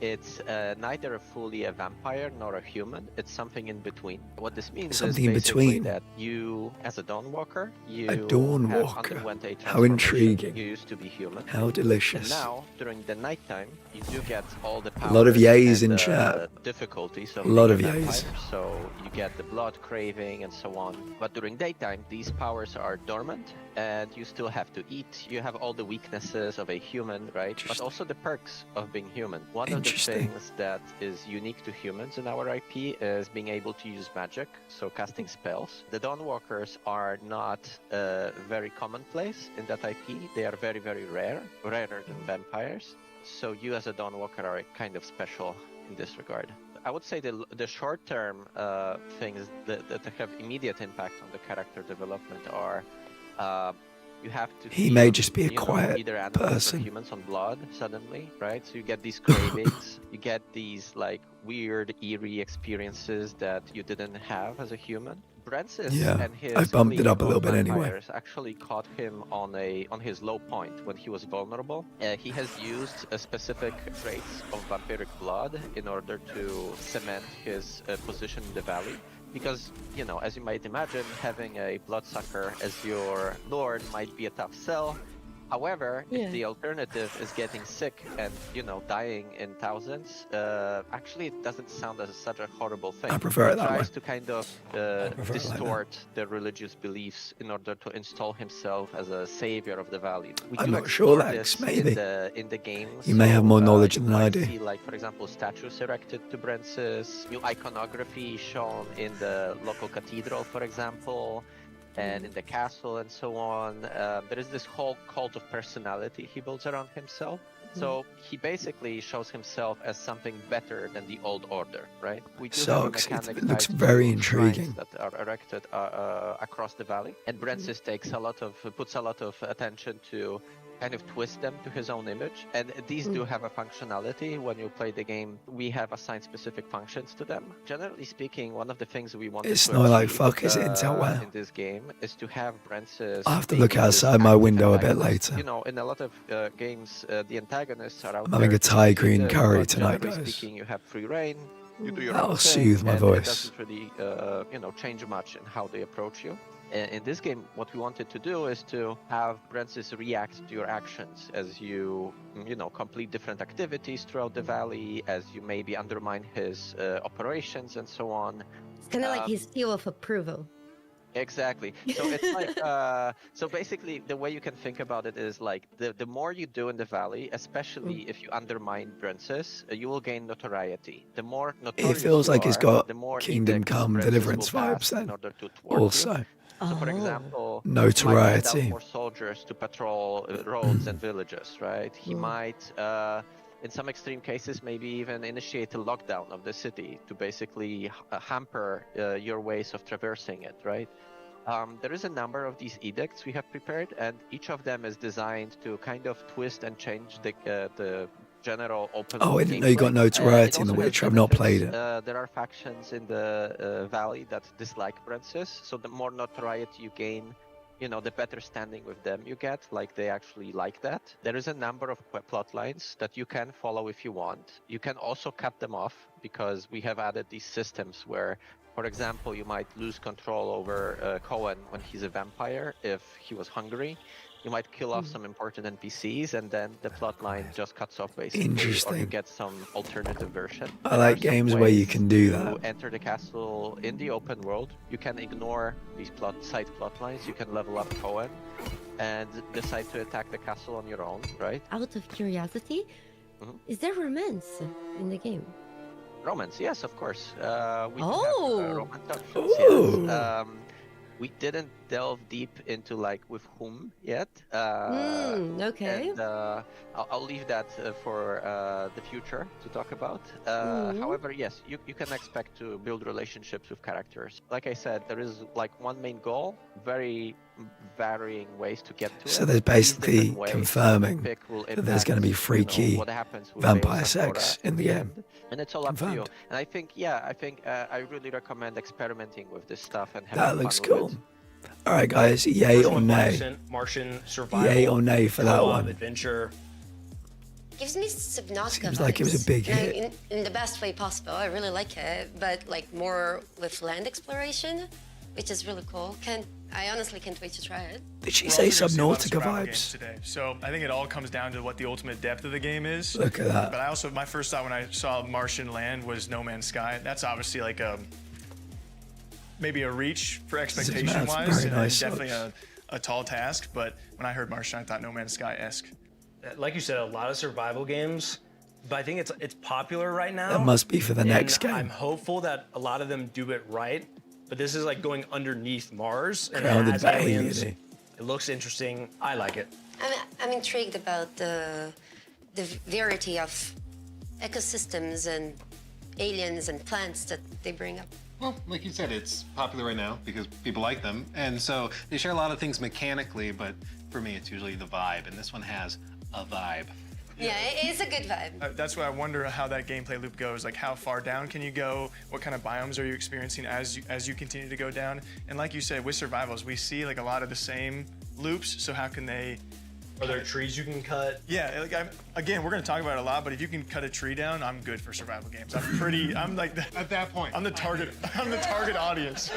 [SPEAKER 18] It's neither fully a vampire nor a human. It's something in between. What this means
[SPEAKER 1] Something
[SPEAKER 18] is
[SPEAKER 1] in
[SPEAKER 18] basically
[SPEAKER 1] between.
[SPEAKER 18] that you, as a Dawnwalker, you
[SPEAKER 1] A
[SPEAKER 18] have
[SPEAKER 1] Dawnwalker.
[SPEAKER 18] underwent a
[SPEAKER 1] How
[SPEAKER 18] transformation.
[SPEAKER 1] intriguing.
[SPEAKER 18] You used to be human.
[SPEAKER 1] How delicious.
[SPEAKER 18] And now, during the nighttime, you do get all the
[SPEAKER 1] A
[SPEAKER 18] powers
[SPEAKER 1] lot of yays
[SPEAKER 18] and
[SPEAKER 1] in chat.
[SPEAKER 18] difficulties of
[SPEAKER 1] A lot
[SPEAKER 18] being
[SPEAKER 1] of
[SPEAKER 18] a vampire.
[SPEAKER 1] yays.
[SPEAKER 18] So you get the blood craving and so on. But during daytime, these powers are dormant, and you still have to eat. You have all the weaknesses of a human, right? But also the perks of being human. One of the things that is unique to humans in our IP is being able to use magic, so casting spells. The Dawnwalkers are not very commonplace in that IP. They are very, very rare, rarer than vampires. So you as a Dawnwalker are kind of special in this regard. I would say the short-term things that have immediate impact on the character development are you have to
[SPEAKER 1] He
[SPEAKER 18] feed,
[SPEAKER 1] may just be a
[SPEAKER 18] you know,
[SPEAKER 1] quiet
[SPEAKER 18] either animals
[SPEAKER 1] person.
[SPEAKER 18] or humans on blood suddenly, right? So you get these cravings, you get these like weird, eerie experiences that you didn't have as a human. Francis
[SPEAKER 1] Yeah,
[SPEAKER 18] and his
[SPEAKER 1] I bumped it
[SPEAKER 18] fleet
[SPEAKER 1] up a
[SPEAKER 18] of
[SPEAKER 1] little bit anyway.
[SPEAKER 18] vampires actually caught him on his low point when he was vulnerable. He has used specific traits of vampiric blood in order to cement his position in the valley. Because, you know, as you might imagine, having a bloodsucker as your lord might be a tough sell. However, if the alternative is getting sick and, you know, dying in thousands, actually it doesn't sound as such a horrible thing.
[SPEAKER 1] I prefer it
[SPEAKER 18] He
[SPEAKER 1] that way.
[SPEAKER 18] tries to kind of
[SPEAKER 1] prefer it like
[SPEAKER 18] distort the religious beliefs in order to install himself as a savior of the valley. We
[SPEAKER 1] I'm
[SPEAKER 18] do
[SPEAKER 1] not sure,
[SPEAKER 18] explore
[SPEAKER 1] Lex,
[SPEAKER 18] this
[SPEAKER 1] maybe.
[SPEAKER 18] in the game.
[SPEAKER 1] You may have more knowledge
[SPEAKER 18] you
[SPEAKER 1] than I
[SPEAKER 18] might
[SPEAKER 1] do.
[SPEAKER 18] see, like, for example, statues erected to Francis, new iconography shown in the local cathedral, for example, and in the castle and so on. There is this whole cult of personality he builds around himself. So he basically shows himself as something better than the old order, right? We do
[SPEAKER 1] Sucks.
[SPEAKER 18] have a mechanic
[SPEAKER 1] It looks
[SPEAKER 18] tied
[SPEAKER 1] very
[SPEAKER 18] to
[SPEAKER 1] intriguing.
[SPEAKER 18] shrines that are erected across the valley, and Francis puts a lot of attention to kind of twist them to his own image, and these do have a functionality. When you play the game, we have assigned specific functions to them. Generally speaking, one of the things we wanted
[SPEAKER 1] It's
[SPEAKER 18] to
[SPEAKER 1] not like
[SPEAKER 18] achieve,
[SPEAKER 1] fuck, is it, Intel? Wow.
[SPEAKER 18] in this game is to have Francis.
[SPEAKER 1] I'll have to
[SPEAKER 18] being
[SPEAKER 1] look
[SPEAKER 18] this
[SPEAKER 1] outside my
[SPEAKER 18] active
[SPEAKER 1] window a bit
[SPEAKER 18] antagonist.
[SPEAKER 1] later.
[SPEAKER 18] You know, in a lot of games, the antagonists are out
[SPEAKER 1] I'm having
[SPEAKER 18] there
[SPEAKER 1] a
[SPEAKER 18] to
[SPEAKER 1] Thai
[SPEAKER 18] defeat
[SPEAKER 1] green
[SPEAKER 18] them,
[SPEAKER 1] curry
[SPEAKER 18] but
[SPEAKER 1] tonight,
[SPEAKER 18] generally
[SPEAKER 1] guys.
[SPEAKER 18] speaking, you have free reign. You do your
[SPEAKER 1] That'll
[SPEAKER 18] own thing,
[SPEAKER 1] soothe my
[SPEAKER 18] and
[SPEAKER 1] voice.
[SPEAKER 18] It doesn't really, you know, change much in how they approach you. In this game, what we wanted to do is to have Francis react to your actions as you know, complete different activities throughout the valley, as you maybe undermine his operations and so on.
[SPEAKER 15] It's kind of like his seal of approval.
[SPEAKER 18] Exactly. So it's like, so basically the way you can think about it is like the more you do in the valley, especially if you undermine Francis, you will gain notoriety. The more
[SPEAKER 1] It
[SPEAKER 18] notorious
[SPEAKER 1] feels
[SPEAKER 18] you
[SPEAKER 1] like it's
[SPEAKER 18] are,
[SPEAKER 1] got
[SPEAKER 18] the more
[SPEAKER 1] Kingdom
[SPEAKER 18] edicts
[SPEAKER 1] Come
[SPEAKER 18] Francis
[SPEAKER 1] Deliverance
[SPEAKER 18] will pass
[SPEAKER 1] vibes then.
[SPEAKER 18] in order to thwart
[SPEAKER 1] Also,
[SPEAKER 18] you. So for example,
[SPEAKER 1] Notoriety.
[SPEAKER 18] he might send out more soldiers to patrol roads and villages, right? He might, in some extreme cases, maybe even initiate a lockdown of the city to basically hamper your ways of traversing it, right? There is a number of these edicts we have prepared, and each of them is designed to kind of twist and change the general open
[SPEAKER 1] Oh, I didn't know you got
[SPEAKER 18] gameplay.
[SPEAKER 1] notoriety
[SPEAKER 18] It
[SPEAKER 1] in The
[SPEAKER 18] also has
[SPEAKER 1] Witcher. I've not played it.
[SPEAKER 18] There are factions in the valley that dislike Francis, so the more notoriety you gain, you know, the better standing with them you get, like they actually like that. There is a number of plot lines that you can follow if you want. You can also cut them off because we have added these systems where, for example, you might lose control over Cohen when he's a vampire if he was hungry. You might kill off some important NPCs, and then the plot line just cuts off basically. Or you
[SPEAKER 1] Interesting.
[SPEAKER 18] get some alternative version.
[SPEAKER 1] I
[SPEAKER 18] There
[SPEAKER 1] like
[SPEAKER 18] are some
[SPEAKER 1] games where you
[SPEAKER 18] ways
[SPEAKER 1] can do
[SPEAKER 18] to
[SPEAKER 1] that.
[SPEAKER 18] enter the castle in the open world. You can ignore these side plot lines. You can level up Cohen and decide to attack the castle on your own, right?
[SPEAKER 15] Out of curiosity, is there romance in the game?
[SPEAKER 18] Romance, yes, of course. We
[SPEAKER 15] Oh!
[SPEAKER 18] do have romance options, yes. We didn't delve deep into like with whom yet.
[SPEAKER 15] Okay.
[SPEAKER 18] And I'll leave that for the future to talk about. However, yes, you can expect to build relationships with characters. Like I said, there is like one main goal, very varying ways to get to it.
[SPEAKER 1] So there's
[SPEAKER 18] These
[SPEAKER 1] basically
[SPEAKER 18] different ways
[SPEAKER 1] confirming
[SPEAKER 18] you pick will
[SPEAKER 1] that there's going to be
[SPEAKER 18] impact,
[SPEAKER 1] freaky
[SPEAKER 18] what happens with
[SPEAKER 1] vampire
[SPEAKER 18] Bale
[SPEAKER 1] sex
[SPEAKER 18] Zamora
[SPEAKER 1] in the game.
[SPEAKER 18] end. And it's all up to you.
[SPEAKER 1] Confirmed.
[SPEAKER 18] And I think, I really recommend experimenting with this stuff and having
[SPEAKER 1] That
[SPEAKER 18] fun
[SPEAKER 1] looks
[SPEAKER 18] with
[SPEAKER 1] cool.
[SPEAKER 18] it.
[SPEAKER 1] All right, guys, yay
[SPEAKER 16] First
[SPEAKER 1] or
[SPEAKER 16] one,
[SPEAKER 1] nay?
[SPEAKER 16] Martian survival.
[SPEAKER 1] Yay or nay for that
[SPEAKER 16] co-op
[SPEAKER 1] one?
[SPEAKER 16] Adventure.
[SPEAKER 15] Gives me Subnautica
[SPEAKER 1] Seems like it was a
[SPEAKER 15] vibes.
[SPEAKER 1] big
[SPEAKER 15] Like,
[SPEAKER 1] hit.
[SPEAKER 15] in the best way possible. I really like it, but like more with land exploration, which is really cool. I honestly can't wait to try it.
[SPEAKER 1] Did she
[SPEAKER 13] We're
[SPEAKER 1] say
[SPEAKER 13] also gonna see a lot of
[SPEAKER 1] Subnautica
[SPEAKER 13] survival games
[SPEAKER 1] vibes?
[SPEAKER 13] today. So I think it all comes down to what the ultimate depth of the game is.
[SPEAKER 1] Look at that.
[SPEAKER 13] But I also, my first thought when I saw Martian land was No Man's Sky. That's obviously like maybe a reach for expectation-wise, and
[SPEAKER 1] nice
[SPEAKER 13] definitely a tall task. But when I heard Martian, I thought No Man's Sky-esque.
[SPEAKER 16] Like you said, a lot of survival games, but I think it's popular right now.
[SPEAKER 1] That must be for the
[SPEAKER 16] and
[SPEAKER 1] next game.
[SPEAKER 16] I'm hopeful that a lot of them do it right, but this is like going underneath Mars and it
[SPEAKER 1] Grounded
[SPEAKER 16] has
[SPEAKER 1] by
[SPEAKER 16] aliens.
[SPEAKER 1] alien.
[SPEAKER 16] It looks interesting. I like it.
[SPEAKER 15] I'm intrigued about the variety of ecosystems and aliens and plants that they bring up.
[SPEAKER 19] Well, like you said, it's popular right now because people like them. And so they share a lot of things mechanically, but for me, it's usually the vibe. And this one has a vibe.
[SPEAKER 15] Yeah, it's a good vibe.
[SPEAKER 13] That's why I wonder how that gameplay loop goes. Like, how far down can you go? What kind of biomes are you experiencing as you continue to go down? And like you said, with survivals, we see like a lot of the same loops. So how can they?
[SPEAKER 16] Are there trees you can cut?
[SPEAKER 13] Yeah, like again, we're gonna talk about it a lot, but if you can cut a tree down, I'm good for survival games. I'm like
[SPEAKER 19] at that point.
[SPEAKER 13] I'm the target. I'm the target audience.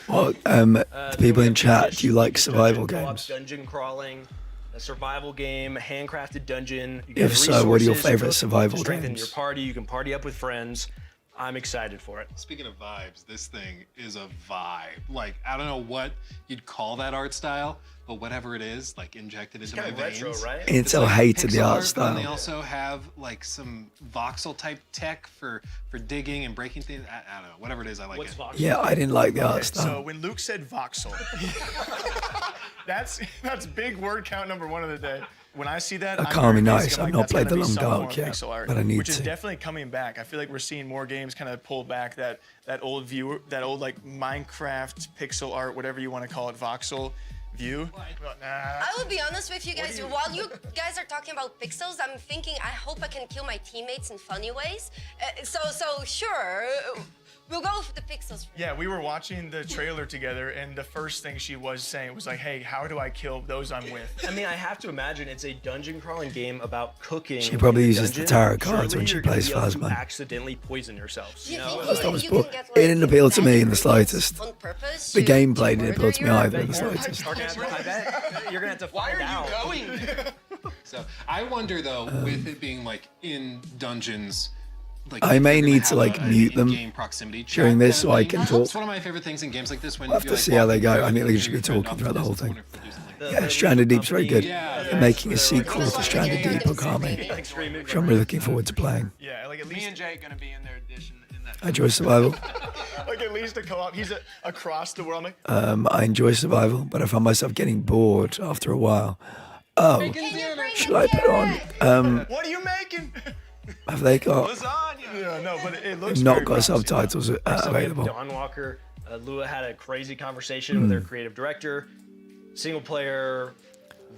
[SPEAKER 1] Well, the people in chat, do you like survival games?
[SPEAKER 16] Dungeon crawling, a survival game, handcrafted dungeon. You
[SPEAKER 1] If
[SPEAKER 16] get
[SPEAKER 1] so, what are your
[SPEAKER 16] resources
[SPEAKER 1] favorite
[SPEAKER 16] to
[SPEAKER 1] survival
[SPEAKER 16] strengthen
[SPEAKER 1] games?
[SPEAKER 16] your party. You can party up with friends. I'm excited for it.
[SPEAKER 19] Speaking of vibes, this thing is a vibe. Like, I don't know what you'd call that art style, but whatever it is, like injected into my
[SPEAKER 16] kind of retro,
[SPEAKER 19] veins.
[SPEAKER 16] right?
[SPEAKER 1] Intel
[SPEAKER 19] like
[SPEAKER 1] hated the
[SPEAKER 19] pixel
[SPEAKER 1] art
[SPEAKER 19] but then they
[SPEAKER 1] style.
[SPEAKER 19] also have like some voxel type tech for digging and breaking things. I don't know, whatever it is, I like it.
[SPEAKER 1] Yeah, I didn't like the art
[SPEAKER 13] So
[SPEAKER 1] style.
[SPEAKER 13] when Luke said voxel, that's big word count number 1 of the day. When I see that,
[SPEAKER 1] That
[SPEAKER 13] I'm
[SPEAKER 1] can't be
[SPEAKER 13] very
[SPEAKER 1] nice.
[SPEAKER 13] basic. I'm
[SPEAKER 1] I've
[SPEAKER 13] like,
[SPEAKER 1] not
[SPEAKER 13] that's
[SPEAKER 1] played
[SPEAKER 13] gotta
[SPEAKER 1] The
[SPEAKER 13] be
[SPEAKER 1] Long
[SPEAKER 13] some form
[SPEAKER 1] Dark
[SPEAKER 13] of
[SPEAKER 1] yet,
[SPEAKER 13] pixel art,
[SPEAKER 1] but I need
[SPEAKER 13] which is
[SPEAKER 1] to.
[SPEAKER 13] definitely coming back. I feel like we're seeing more games kind of pull back that old view, that old like Minecraft pixel art, whatever you want to call it, voxel view.
[SPEAKER 15] I will be honest with you guys. While you guys are talking about pixels, I'm thinking I hope I can kill my teammates in funny ways. So sure, we'll go for the pixels.
[SPEAKER 13] Yeah, we were watching the trailer together, and the first thing she was saying was like, "Hey, how do I kill those I'm with?"
[SPEAKER 16] I mean, I have to imagine it's a dungeon crawling game about cooking.
[SPEAKER 1] She probably
[SPEAKER 16] in a
[SPEAKER 1] uses the
[SPEAKER 16] dungeon.
[SPEAKER 1] tarot cards
[SPEAKER 16] Surely
[SPEAKER 1] when she
[SPEAKER 16] you're gonna
[SPEAKER 1] plays
[SPEAKER 16] be able to
[SPEAKER 1] Phasma.
[SPEAKER 16] accidentally poison yourselves. You
[SPEAKER 15] Do you
[SPEAKER 16] know?
[SPEAKER 15] think
[SPEAKER 1] That's
[SPEAKER 15] you-
[SPEAKER 1] not
[SPEAKER 15] you
[SPEAKER 1] sport.
[SPEAKER 15] can get,
[SPEAKER 1] It didn't appeal to me in the slightest.
[SPEAKER 15] on purpose
[SPEAKER 1] The
[SPEAKER 15] to
[SPEAKER 1] gameplay didn't
[SPEAKER 15] murder
[SPEAKER 1] appeal to me
[SPEAKER 15] your-
[SPEAKER 1] either in the slightest.
[SPEAKER 16] I bet you're gonna have to find out.
[SPEAKER 19] So I wonder though, with it being like in dungeons, like
[SPEAKER 1] I
[SPEAKER 19] if
[SPEAKER 1] may
[SPEAKER 19] you're gonna
[SPEAKER 1] need to
[SPEAKER 19] have
[SPEAKER 1] like
[SPEAKER 19] a
[SPEAKER 1] mute them
[SPEAKER 19] in-game proximity
[SPEAKER 1] during
[SPEAKER 19] chat
[SPEAKER 1] this
[SPEAKER 19] kind
[SPEAKER 1] so
[SPEAKER 19] of
[SPEAKER 1] I
[SPEAKER 19] thing.
[SPEAKER 1] can talk.
[SPEAKER 19] It's one of my favorite things in games like this when
[SPEAKER 1] I'll have
[SPEAKER 19] you're
[SPEAKER 1] to
[SPEAKER 19] like
[SPEAKER 1] see how they
[SPEAKER 19] walking
[SPEAKER 1] go.
[SPEAKER 19] through
[SPEAKER 1] I think
[SPEAKER 19] and
[SPEAKER 1] they should be
[SPEAKER 19] your friend
[SPEAKER 1] talking
[SPEAKER 19] up
[SPEAKER 1] throughout the
[SPEAKER 19] this,
[SPEAKER 1] whole
[SPEAKER 19] I
[SPEAKER 1] thing.
[SPEAKER 19] wonder if they're using, like,
[SPEAKER 1] Yeah, Stranded Deep's very good.
[SPEAKER 19] Yeah,
[SPEAKER 1] They're making a sequel to Stranded Deep Okami, which I'm really looking forward to playing.
[SPEAKER 13] Yeah, like at least
[SPEAKER 14] Me and Jake gonna be in their edition in that.
[SPEAKER 1] I enjoy survival.
[SPEAKER 13] like at least a co-op. He's across the world. I'm like,
[SPEAKER 1] I enjoy survival, but I found myself getting bored after a while. Oh, should I put on?
[SPEAKER 13] what are you making?
[SPEAKER 1] Have they got?
[SPEAKER 13] Yeah, no, but it looks
[SPEAKER 1] Not
[SPEAKER 13] very
[SPEAKER 1] got
[SPEAKER 13] promising.
[SPEAKER 1] subtitles
[SPEAKER 16] So we have
[SPEAKER 1] available.
[SPEAKER 16] Dawn Walker. Lua had a crazy conversation with
[SPEAKER 1] Hmm.
[SPEAKER 16] their creative director. Single player,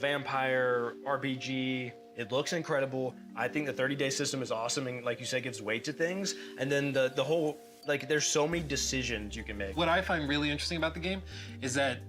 [SPEAKER 16] vampire, RPG. It looks incredible. I think the 30-day system is awesome and, like you said, gives weight to things. And then the whole, like, there's so many decisions you can make.
[SPEAKER 19] What I find really interesting about the game is that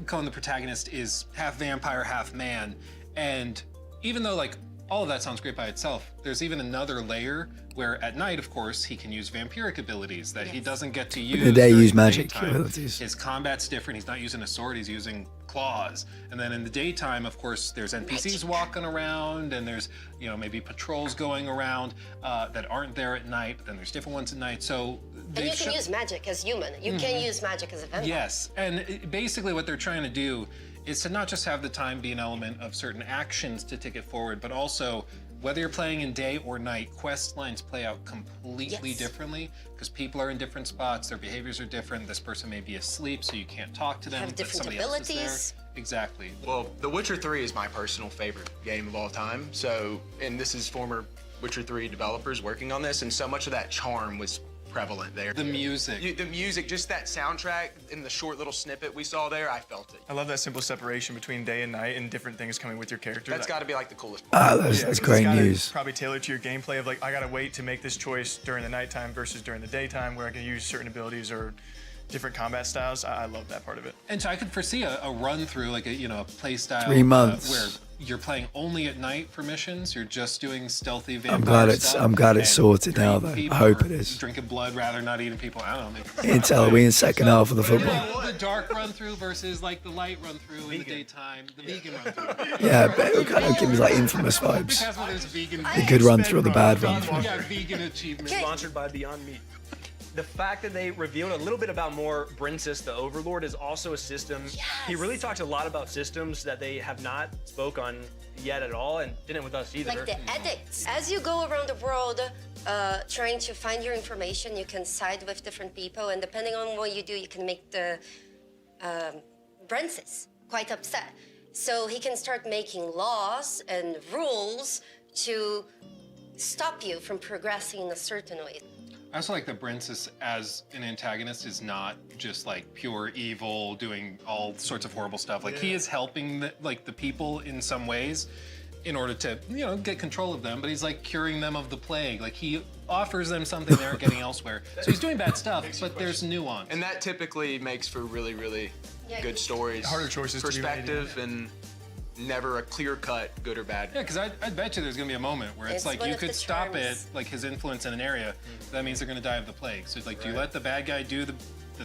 [SPEAKER 19] Cohen, the protagonist, is half vampire, half man. And even though, like, all of that sounds great by itself, there's even another layer where at night, of course, he can use vampiric abilities that he doesn't get to use.
[SPEAKER 1] In the day,
[SPEAKER 19] during
[SPEAKER 1] use
[SPEAKER 19] the
[SPEAKER 1] magic
[SPEAKER 19] daytime.
[SPEAKER 1] abilities.
[SPEAKER 19] His combat's different. He's not using a sword, he's using claws. And then in the daytime, of course, there's NPCs walking around and there's, you know, maybe patrols going around that aren't there at night, but then there's different ones at night. So
[SPEAKER 15] And you can use magic as human. You can use magic as a vampire.
[SPEAKER 19] Yes, and basically what they're trying to do is to not just have the time be an element of certain actions to take it forward, but also whether you're playing in day or night, quest lines play out completely differently because people are in different spots, their behaviors are different. This person may be asleep, so you can't talk to them,
[SPEAKER 15] Have
[SPEAKER 19] but
[SPEAKER 15] different
[SPEAKER 19] somebody else is
[SPEAKER 15] abilities.
[SPEAKER 19] there. Exactly.
[SPEAKER 14] Well, The Witcher 3 is my personal favorite game of all time. So, and this is former Witcher 3 developers working on this, and so much of that charm was prevalent there.
[SPEAKER 19] The music.
[SPEAKER 14] The music, just that soundtrack in the short little snippet we saw there, I felt it.
[SPEAKER 13] I love that simple separation between day and night and different things coming with your character.
[SPEAKER 14] That's got to be like the coolest
[SPEAKER 1] Ah,
[SPEAKER 14] part.
[SPEAKER 1] that's
[SPEAKER 13] it's
[SPEAKER 1] great
[SPEAKER 13] gotta
[SPEAKER 1] news.
[SPEAKER 13] Probably tailored to your gameplay of like, I gotta wait to make this choice during the nighttime versus during the daytime where I can use certain abilities or different combat styles. I love that part of it.
[SPEAKER 19] And so I could foresee a run through, like a play style
[SPEAKER 1] 3 months.
[SPEAKER 19] where you're playing only at night for missions. You're just doing stealthy vampire
[SPEAKER 1] I'm glad it's
[SPEAKER 19] stuff,
[SPEAKER 1] sorted
[SPEAKER 19] and
[SPEAKER 1] now,
[SPEAKER 19] treating
[SPEAKER 1] though.
[SPEAKER 19] people
[SPEAKER 1] I hope
[SPEAKER 19] or
[SPEAKER 1] it is.
[SPEAKER 19] Drinking blood rather not eating people. I don't know.
[SPEAKER 1] Intel, we in second half of the football.
[SPEAKER 19] Yeah, the dark run through versus like the light run through in the daytime. The vegan run through.
[SPEAKER 1] Yeah, but it kind of gives me like infamous vibes.
[SPEAKER 19] Because there's vegan.
[SPEAKER 1] The good run through or the bad run through.
[SPEAKER 19] Yeah, vegan achievement.
[SPEAKER 17] Sponsored by Beyond Meat. The fact that they revealed a little bit about more Brinsis, the Overlord, is also a system. He really talked a lot about systems that they have not spoke on yet at all, and didn't with us either.
[SPEAKER 15] Like the edicts. As you go around the world trying to find your information, you can side with different people, and depending on what you do, you can make the Brinsis quite upset. So he can start making laws and rules to stop you from progressing in a certain way.
[SPEAKER 19] I also like that Brinsis as an antagonist is not just like pure evil, doing all sorts of horrible stuff. Like he is helping the people in some ways in order to, get control of them, but he's like curing them of the plague. Like he offers them something they aren't getting elsewhere. So he's doing bad stuff, but there's nuance.
[SPEAKER 14] And that typically makes for really, really good stories.
[SPEAKER 13] Harder choices to be made,
[SPEAKER 14] perspective, and never a clear-cut good or bad.
[SPEAKER 19] Yeah, because I bet you there's gonna be a moment where it's like
[SPEAKER 15] one
[SPEAKER 19] you
[SPEAKER 15] of
[SPEAKER 19] could
[SPEAKER 15] the
[SPEAKER 19] stop it,
[SPEAKER 15] charms.
[SPEAKER 19] like his influence in an area. That means they're gonna die of the plague. So it's like, do you let the bad guy do the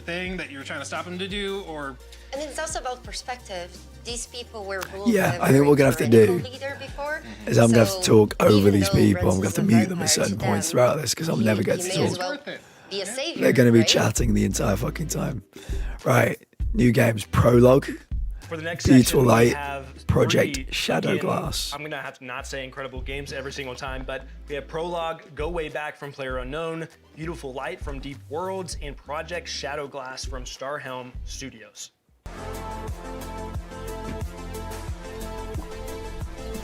[SPEAKER 19] thing that you're trying to stop him to do, or?
[SPEAKER 15] And it's also about perspective. These people were ruled
[SPEAKER 1] Yeah,
[SPEAKER 15] by a
[SPEAKER 1] I think what we're gonna
[SPEAKER 15] very
[SPEAKER 1] have to do
[SPEAKER 15] tyrannical leader before.
[SPEAKER 1] is I'm gonna have to talk over
[SPEAKER 15] even
[SPEAKER 1] these
[SPEAKER 15] though
[SPEAKER 1] people. I'm gonna
[SPEAKER 15] Brinsis
[SPEAKER 1] have to
[SPEAKER 15] is a
[SPEAKER 1] mute them at
[SPEAKER 15] vampire
[SPEAKER 1] certain
[SPEAKER 15] to
[SPEAKER 1] points
[SPEAKER 15] them,
[SPEAKER 1] throughout this because I'll never get
[SPEAKER 15] he
[SPEAKER 1] to
[SPEAKER 15] may as
[SPEAKER 1] talk.
[SPEAKER 15] well be a savior.
[SPEAKER 1] They're gonna be
[SPEAKER 15] right?
[SPEAKER 1] chatting the entire fucking time. Right, new games prologue.
[SPEAKER 17] For the next
[SPEAKER 1] Beautiful
[SPEAKER 17] section, we
[SPEAKER 1] Light,
[SPEAKER 17] have
[SPEAKER 1] Project
[SPEAKER 17] three,
[SPEAKER 1] Shadow
[SPEAKER 17] again,
[SPEAKER 1] Glass.
[SPEAKER 17] I'm gonna have to not say incredible games every single time, but we have Prologue, Go Way Back from Player Unknown, Beautiful Light from Deep Worlds, and Project Shadow Glass from Starhelm Studios.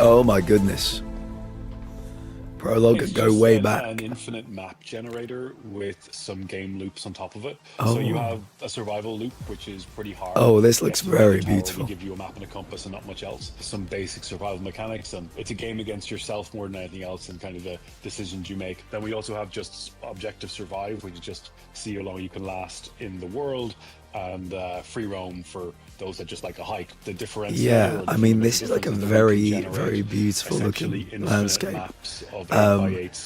[SPEAKER 1] Oh my goodness. Prologue,
[SPEAKER 20] It's
[SPEAKER 1] go
[SPEAKER 20] just
[SPEAKER 1] way back.
[SPEAKER 20] An infinite map generator with some game loops on top of it.
[SPEAKER 1] Oh.
[SPEAKER 20] So you have a survival loop, which is pretty hard.
[SPEAKER 1] Oh, this looks
[SPEAKER 20] Yes, the weather
[SPEAKER 1] very
[SPEAKER 20] tower will
[SPEAKER 1] beautiful.
[SPEAKER 20] give you a map and a compass and not much else. Some basic survival mechanics, and it's a game against yourself more than anything else, and kind of the decisions you make. Then we also have just objective survive, which is just see how long you can last in the world, and free roam for those that just like a hike. The differential.
[SPEAKER 1] Yeah, I mean, this is like a very, very beautiful looking landscape.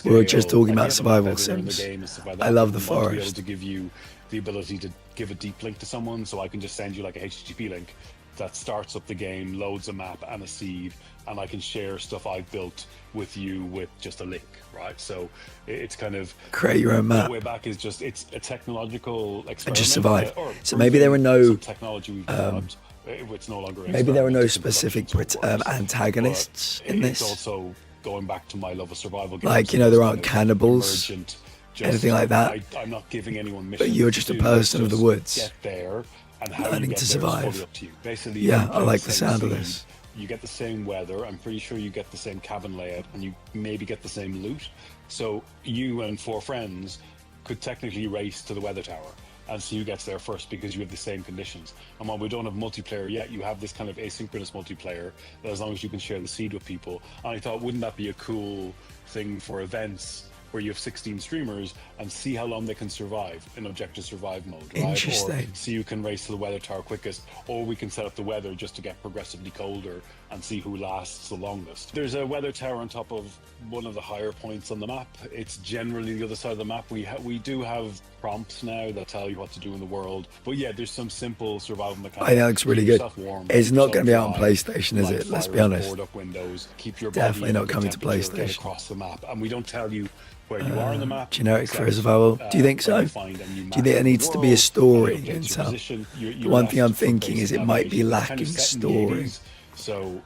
[SPEAKER 1] We were just talking about survival sims. I love the
[SPEAKER 20] I want to be able
[SPEAKER 1] forest.
[SPEAKER 20] to give you the ability to give a deep link to someone, so I can just send you like a HTTP link that starts up the game, loads a map and a seed, and I can share stuff I've built with you with just a link, right? So it's kind of
[SPEAKER 1] Create your own map.
[SPEAKER 20] Way back is just it's a technological experiment.
[SPEAKER 1] And just survive.
[SPEAKER 20] or
[SPEAKER 1] So maybe there were no,
[SPEAKER 20] some technology we've developed. It's no longer
[SPEAKER 1] maybe there were no
[SPEAKER 20] experimental
[SPEAKER 1] specific antagonists in
[SPEAKER 20] It's
[SPEAKER 1] this.
[SPEAKER 20] also going back to my love of survival games.
[SPEAKER 1] Like, there aren't cannibals,
[SPEAKER 20] emergent,
[SPEAKER 1] anything like that.
[SPEAKER 20] I'm not giving anyone missions.
[SPEAKER 1] But you're
[SPEAKER 20] to
[SPEAKER 1] just a
[SPEAKER 20] do,
[SPEAKER 1] person of the
[SPEAKER 20] just
[SPEAKER 1] woods,
[SPEAKER 20] Get there, and how
[SPEAKER 1] learning
[SPEAKER 20] you get
[SPEAKER 1] to
[SPEAKER 20] there is
[SPEAKER 1] survive.
[SPEAKER 20] fully up to you. Basically,
[SPEAKER 1] Yeah,
[SPEAKER 20] you
[SPEAKER 1] I
[SPEAKER 20] get
[SPEAKER 1] like the
[SPEAKER 20] same
[SPEAKER 1] sound of
[SPEAKER 20] seed,
[SPEAKER 1] this.
[SPEAKER 20] You get the same weather. I'm pretty sure you get the same cabin layout, and you maybe get the same loot. So you and 4 friends could technically race to the weather tower and see who gets there first because you have the same conditions. And while we don't have multiplayer yet, you have this kind of asynchronous multiplayer that as long as you can share the seed with people. And I thought, wouldn't that be a cool thing for events where you have 16 streamers and see how long they can survive in objective survive mode, right?
[SPEAKER 1] Interesting.
[SPEAKER 20] Or see who can race to the weather tower quickest, or we can set up the weather just to get progressively colder and see who lasts the longest. There's a weather tower on top of one of the higher points on the map. It's generally the other side of the map. We do have prompts now that tell you what to do in the world, but yeah, there's some simple survival mechanics.
[SPEAKER 1] I think that looks really
[SPEAKER 20] Keep
[SPEAKER 1] good.
[SPEAKER 20] yourself warm,
[SPEAKER 1] It's
[SPEAKER 20] keep
[SPEAKER 1] not going to be out on
[SPEAKER 20] yourself dry,
[SPEAKER 1] PlayStation, is
[SPEAKER 20] light
[SPEAKER 1] it? Let's be
[SPEAKER 20] fires,
[SPEAKER 1] honest.
[SPEAKER 20] board up windows, keep your
[SPEAKER 1] Definitely
[SPEAKER 20] body
[SPEAKER 1] not
[SPEAKER 20] at
[SPEAKER 1] coming to
[SPEAKER 20] temperature, get
[SPEAKER 1] PlayStation.
[SPEAKER 20] across the map, and we don't tell you where you are on the map.
[SPEAKER 1] Generic for
[SPEAKER 20] except,
[SPEAKER 1] survival. Do you think
[SPEAKER 20] when
[SPEAKER 1] so?
[SPEAKER 20] you find a new
[SPEAKER 1] Do you
[SPEAKER 20] map
[SPEAKER 1] think there
[SPEAKER 20] in the
[SPEAKER 1] needs to be a
[SPEAKER 20] world,
[SPEAKER 1] story
[SPEAKER 20] and it
[SPEAKER 1] in
[SPEAKER 20] updates your
[SPEAKER 1] some?
[SPEAKER 20] position, you're
[SPEAKER 1] The one thing I'm
[SPEAKER 20] left for
[SPEAKER 1] thinking is
[SPEAKER 20] basic
[SPEAKER 1] it might be
[SPEAKER 20] navigation. It's
[SPEAKER 1] lacking
[SPEAKER 20] kind of set in the
[SPEAKER 1] story.
[SPEAKER 20] 80s, so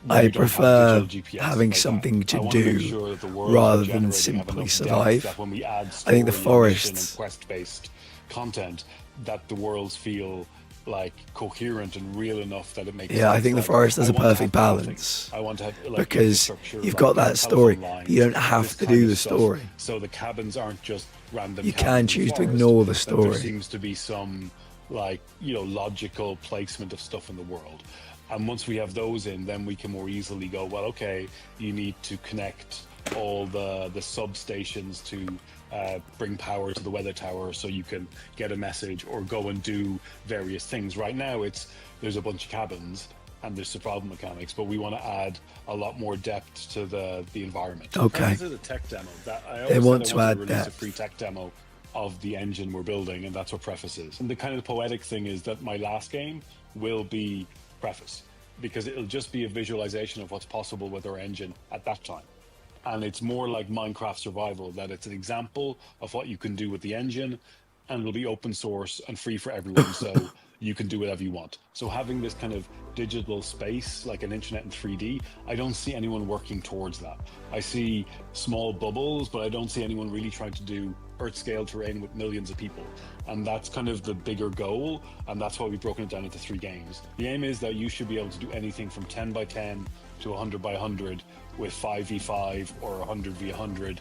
[SPEAKER 1] I
[SPEAKER 20] you don't have
[SPEAKER 1] prefer
[SPEAKER 20] digital GPS
[SPEAKER 1] having
[SPEAKER 20] like that.
[SPEAKER 1] something
[SPEAKER 20] I
[SPEAKER 1] to
[SPEAKER 20] want to make
[SPEAKER 1] do
[SPEAKER 20] sure that the worlds
[SPEAKER 1] rather
[SPEAKER 20] we're
[SPEAKER 1] than
[SPEAKER 20] generating have
[SPEAKER 1] simply
[SPEAKER 20] enough depth
[SPEAKER 1] survive.
[SPEAKER 20] that when we add
[SPEAKER 1] I think the
[SPEAKER 20] story, mission, and
[SPEAKER 1] forests,
[SPEAKER 20] quest-based content, that the worlds feel like coherent and real enough that it makes sense.
[SPEAKER 1] yeah, I think the
[SPEAKER 20] Like,
[SPEAKER 1] forest has
[SPEAKER 20] I
[SPEAKER 1] a
[SPEAKER 20] want to
[SPEAKER 1] perfect
[SPEAKER 20] have nothing.
[SPEAKER 1] balance
[SPEAKER 20] I want to have like
[SPEAKER 1] because
[SPEAKER 20] infrastructure,
[SPEAKER 1] you've
[SPEAKER 20] like
[SPEAKER 1] got that story,
[SPEAKER 20] telephone lines,
[SPEAKER 1] but you don't
[SPEAKER 20] this
[SPEAKER 1] have to
[SPEAKER 20] kind
[SPEAKER 1] do
[SPEAKER 20] of
[SPEAKER 1] the
[SPEAKER 20] stuff.
[SPEAKER 1] story.
[SPEAKER 20] So the cabins aren't just random.
[SPEAKER 1] You
[SPEAKER 20] cabins
[SPEAKER 1] can
[SPEAKER 20] in the
[SPEAKER 1] choose to
[SPEAKER 20] forest,
[SPEAKER 1] ignore the
[SPEAKER 20] that
[SPEAKER 1] story.
[SPEAKER 20] There seems to be some like logical placement of stuff in the world. And once we have those in, then we can more easily go, well, okay, you need to connect all the substations to bring power to the weather tower so you can get a message or go and do various things. Right now there's a bunch of cabins and there's survival mechanics, but we want to add a lot more depth to the environment.
[SPEAKER 1] Okay.
[SPEAKER 20] This is a tech demo.
[SPEAKER 1] They want to add
[SPEAKER 20] release a
[SPEAKER 1] depth.
[SPEAKER 20] free tech demo of the engine we're building, and that's what Preface is. And the kind of poetic thing is that my last game will be Preface, because it'll just be a visualization of what's possible with our engine at that time. And it's more like Minecraft Survival, that it's an example of what you can do with the engine, and it'll be open source and free for everyone, so you can do whatever you want. So having this kind of digital space, like an internet in 3D, I don't see anyone working towards that. I see small bubbles, but I don't see anyone really trying to do Earth-scale terrain with millions of people. And that's kind of the bigger goal, and that's why we've broken it down into 3 games. The aim is that you should be able to do anything from 10 by 10 to 100 by 100 with 5v5 or 100v100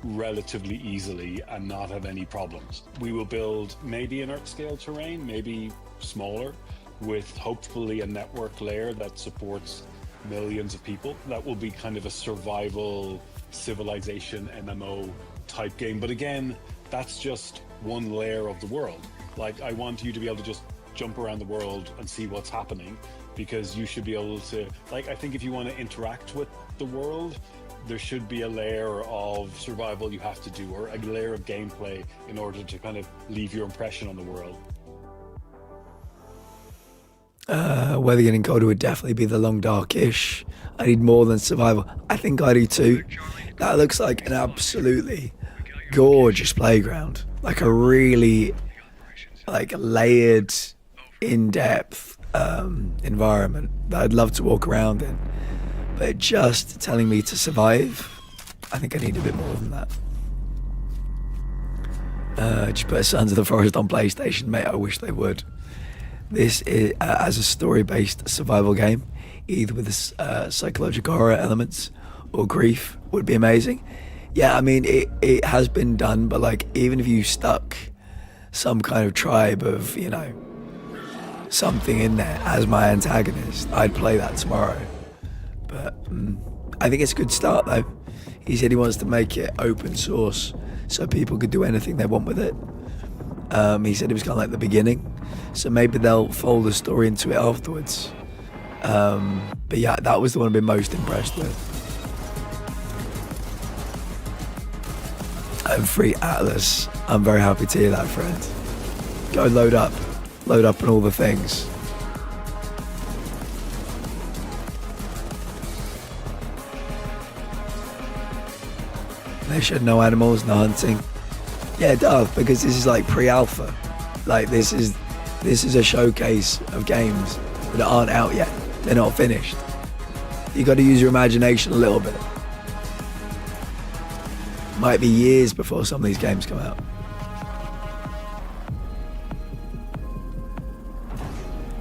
[SPEAKER 20] relatively easily and not have any problems. We will build maybe an Earth-scale terrain, maybe smaller, with hopefully a network layer that supports millions of people. That will be kind of a survival civilization MMO type game. But again, that's just one layer of the world. Like, I want you to be able to just jump around the world and see what's happening, because you should be able to, like, I think if you want to interact with the world, there should be a layer of survival you have to do, or a layer of gameplay in order to kind of leave your impression on the world.
[SPEAKER 1] Weather getting colder would definitely be the long darkish. I need more than survival. I think I do too. That looks like an absolutely gorgeous playground, like a really like layered, in-depth environment that I'd love to walk around in. But just telling me to survive, I think I need a bit more than that. Just put Sons of the Forest on PlayStation, mate. I wish they would. This is as a story-based survival game, either with psychological horror elements or grief, would be amazing. Yeah, I mean, it has been done, but like, even if you stuck some kind of tribe of, you know, something in there as my antagonist, I'd play that tomorrow. But I think it's a good start, though. He said he wants to make it open source so people could do anything they want with it. He said it was kind of like the beginning, so maybe they'll fold a story into it afterwards. But yeah, that was the one I've been most impressed with. And free Atlas. I'm very happy to hear that, friend. Go load up on all the things. They should no animals, no hunting. Yeah, it does, because this is like pre-alpha. Like, this is a showcase of games that aren't out yet. They're not finished. You got to use your imagination a little bit. Might be years before some of these games come out.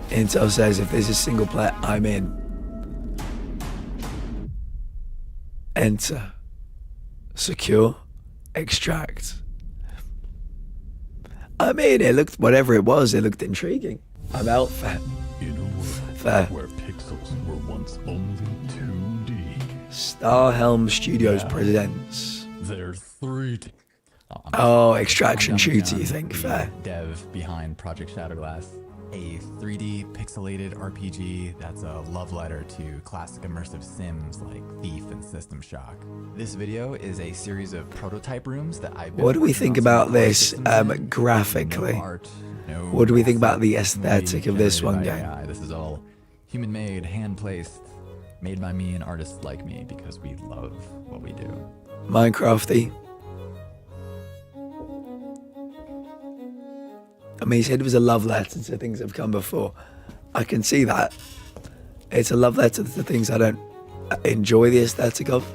[SPEAKER 1] Intel says if there's a single player, I'm in. Enter. Secure. Extract. I mean, it looked, whatever it was, it looked intriguing. I'm out, fair.
[SPEAKER 21] In a world
[SPEAKER 1] Fair.
[SPEAKER 21] where pixels were once only 2D.
[SPEAKER 1] Starhelm Studios presents.
[SPEAKER 21] They're 3D.
[SPEAKER 1] Oh, extraction shooter, you think? Fair.
[SPEAKER 22] Dev behind Project Shadowglass, a 3D pixelated RPG that's a love letter to classic immersive sims like Thief and System Shock. This video is a series of prototype rooms that I've been
[SPEAKER 1] What do we
[SPEAKER 22] working
[SPEAKER 1] think
[SPEAKER 22] on some
[SPEAKER 1] about
[SPEAKER 22] core
[SPEAKER 1] this
[SPEAKER 22] systems in.
[SPEAKER 1] graphically?
[SPEAKER 22] No art, no
[SPEAKER 1] What do we think about the
[SPEAKER 22] assets,
[SPEAKER 1] aesthetic of this one
[SPEAKER 22] generated
[SPEAKER 1] game?
[SPEAKER 22] by AI. This is all human-made, hand-placed, made by me and artists like me because we love what we do.
[SPEAKER 1] Minecrafty. I mean, he said it was a love letter to things that have come before. I can see that. It's a love letter to things I don't enjoy the aesthetic of.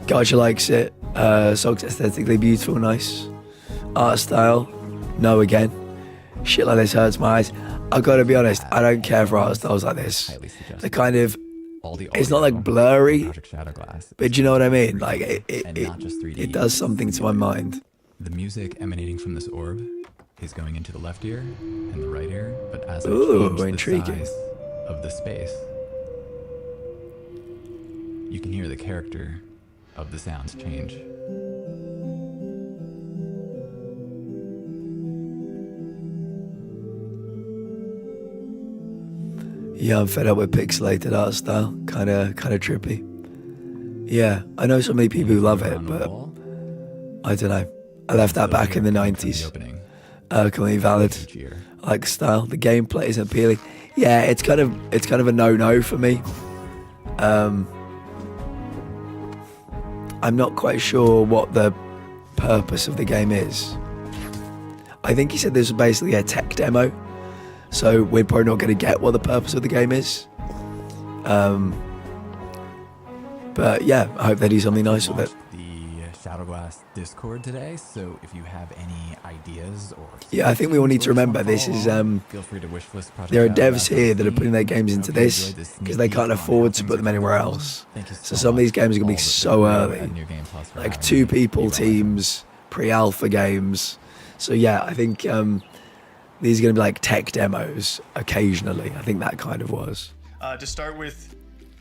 [SPEAKER 1] Gacha likes it. Sog's aesthetically beautiful, nice. Art style, no again. Shit like this hurts my eyes. I've got to be honest, I don't care for art styles like this. The kind of, it's not like blurry, but do you know what I mean? Like it does something to my mind.
[SPEAKER 22] The music emanating from this orb is going into the left ear and the right ear, but as I
[SPEAKER 1] Ooh,
[SPEAKER 22] change the
[SPEAKER 1] intriguing.
[SPEAKER 22] size of the space, you can hear the character of the sounds change.
[SPEAKER 1] Yeah, I'm fed up with pixelated art style. Kind of trippy. Yeah, I know so many people who love it, but I don't know. I left that back in the 90s. Completely valid. I like the style. The gameplay is appealing. Yeah, it's kind of a no-no for me. I'm not quite sure what the purpose of the game is. I think he said this was basically a tech demo, so we're probably not going to get what the purpose of the game is. But yeah, I hope they do something nice with it.
[SPEAKER 22] The Shadowglass Discord today, so if you have any ideas or
[SPEAKER 1] Yeah, I think we all need to remember this is
[SPEAKER 22] feel free to wishlist Project
[SPEAKER 1] there are
[SPEAKER 22] Shadowglass
[SPEAKER 1] devs here that are putting their games into this because they can't afford to put them anywhere else. So some of these games are going to be so early, like 2 people teams, pre-alpha games. So yeah, I think these are going to be like tech demos occasionally. I think that kind of was.
[SPEAKER 13] To start with,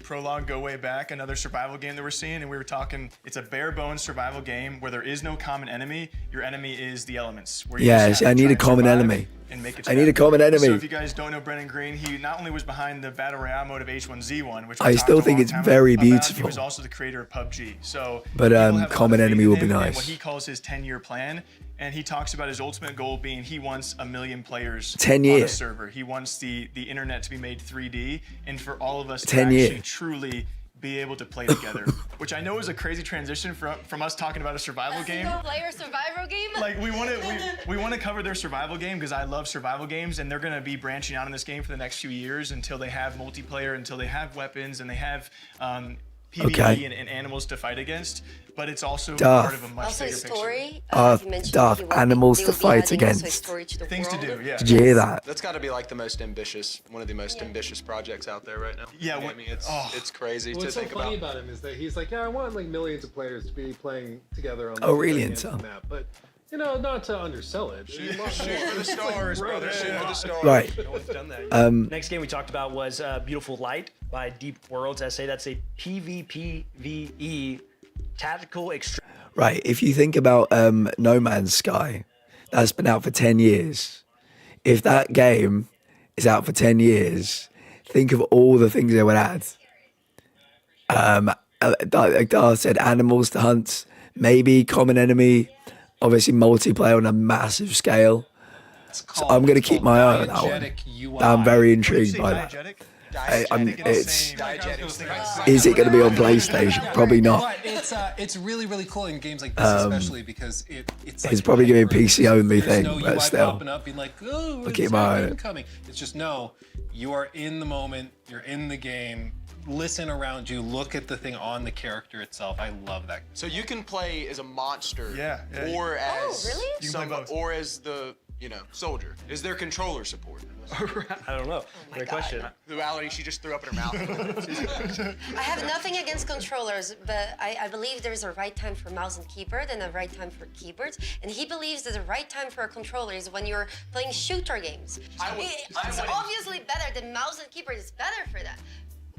[SPEAKER 13] Prologue, go way back, another survival game that we're seeing, and we were talking, it's a bare bones survival game where there is no common enemy. Your enemy is the elements. Where you just have
[SPEAKER 1] I
[SPEAKER 13] to
[SPEAKER 1] need
[SPEAKER 13] try
[SPEAKER 1] a
[SPEAKER 13] and
[SPEAKER 1] common
[SPEAKER 13] survive
[SPEAKER 1] enemy.
[SPEAKER 13] And make it
[SPEAKER 1] I need a common enemy.
[SPEAKER 13] So if you guys don't know Brennan Green, he not only was behind the Battle Royale mode of H1Z1, which we
[SPEAKER 1] I
[SPEAKER 13] talked
[SPEAKER 1] still
[SPEAKER 13] a
[SPEAKER 1] think
[SPEAKER 13] long
[SPEAKER 1] it's
[SPEAKER 13] time
[SPEAKER 1] very
[SPEAKER 13] about, he
[SPEAKER 1] beautiful.
[SPEAKER 13] was also the creator of PUBG. So
[SPEAKER 1] But,
[SPEAKER 13] people have a lot of
[SPEAKER 1] common
[SPEAKER 13] faith
[SPEAKER 1] enemy
[SPEAKER 13] in
[SPEAKER 1] will be
[SPEAKER 13] him and
[SPEAKER 1] nice.
[SPEAKER 13] what he calls his 10-year plan. And he talks about his ultimate goal being he wants 1 million players
[SPEAKER 1] 10
[SPEAKER 13] on a
[SPEAKER 1] years.
[SPEAKER 13] server. He wants the internet to be made 3D and for all of us to
[SPEAKER 1] 10
[SPEAKER 13] actually
[SPEAKER 1] years.
[SPEAKER 13] truly be able to play together, which I know is a crazy transition from us talking about a survival game.
[SPEAKER 15] Single-player survival game.
[SPEAKER 13] Like we want to cover their survival game because I love survival games, and they're going to be branching out in this game for the next few years until they have multiplayer, until they have weapons, and they have PvP and animals to fight against. But it's also part of a much bigger
[SPEAKER 15] story.
[SPEAKER 1] Animals to fight against.
[SPEAKER 13] Things to do, yeah.
[SPEAKER 1] Did you hear that?
[SPEAKER 14] That's got to be like one of the most ambitious projects out there right now.
[SPEAKER 13] Yeah,
[SPEAKER 14] it's crazy to
[SPEAKER 3] What's so
[SPEAKER 14] think
[SPEAKER 3] funny
[SPEAKER 14] about.
[SPEAKER 3] about him is that he's like, yeah, I want like millions of players to be playing together on
[SPEAKER 1] Oh,
[SPEAKER 3] the
[SPEAKER 1] really,
[SPEAKER 3] gigantic
[SPEAKER 1] Intel?
[SPEAKER 3] map, but you know, not to undersell it.
[SPEAKER 14] Shoot for the stars, brother. Shoot for the stars.
[SPEAKER 1] Right.
[SPEAKER 17] No one's done that yet.
[SPEAKER 16] Next game we talked about was Beautiful Light by Deep Worlds SA. That's a PvPvE tactical extreme.
[SPEAKER 1] Right, if you think about No Man's Sky, that's been out for 10 years. If that game is out for 10 years, think of all the things they would add. Like Dar said, animals to hunt, maybe common enemy, obviously multiplayer on a massive scale. So I'm going to keep my eye on that one. I'm very intrigued by that. Is it going to be on PlayStation? Probably not.
[SPEAKER 19] But it's really, really cool in games like this, especially because it's like
[SPEAKER 1] It's probably going to be a PC only
[SPEAKER 19] there's
[SPEAKER 1] thing,
[SPEAKER 19] no
[SPEAKER 1] but
[SPEAKER 19] UI
[SPEAKER 1] still.
[SPEAKER 19] popping up being like, oh,
[SPEAKER 1] I'll
[SPEAKER 19] it's
[SPEAKER 1] keep my eye on it.
[SPEAKER 19] incoming. It's just no, you are in the moment, you're in the game. Listen around you, look at the thing on the character itself. I love that.
[SPEAKER 14] So you can play as a monster,
[SPEAKER 13] or
[SPEAKER 14] as
[SPEAKER 15] really?
[SPEAKER 13] You can play both.
[SPEAKER 14] or as the soldier. Is there controller support?
[SPEAKER 16] I don't know. Great question.
[SPEAKER 14] The reality she just threw up in her mouth.
[SPEAKER 15] I have nothing against controllers, but I believe there's a right time for mouse and keyboard and a right time for keyboards. And he believes that the right time for a controller is when you're playing shooter games. It's obviously better than mouse and keyboard is better for that.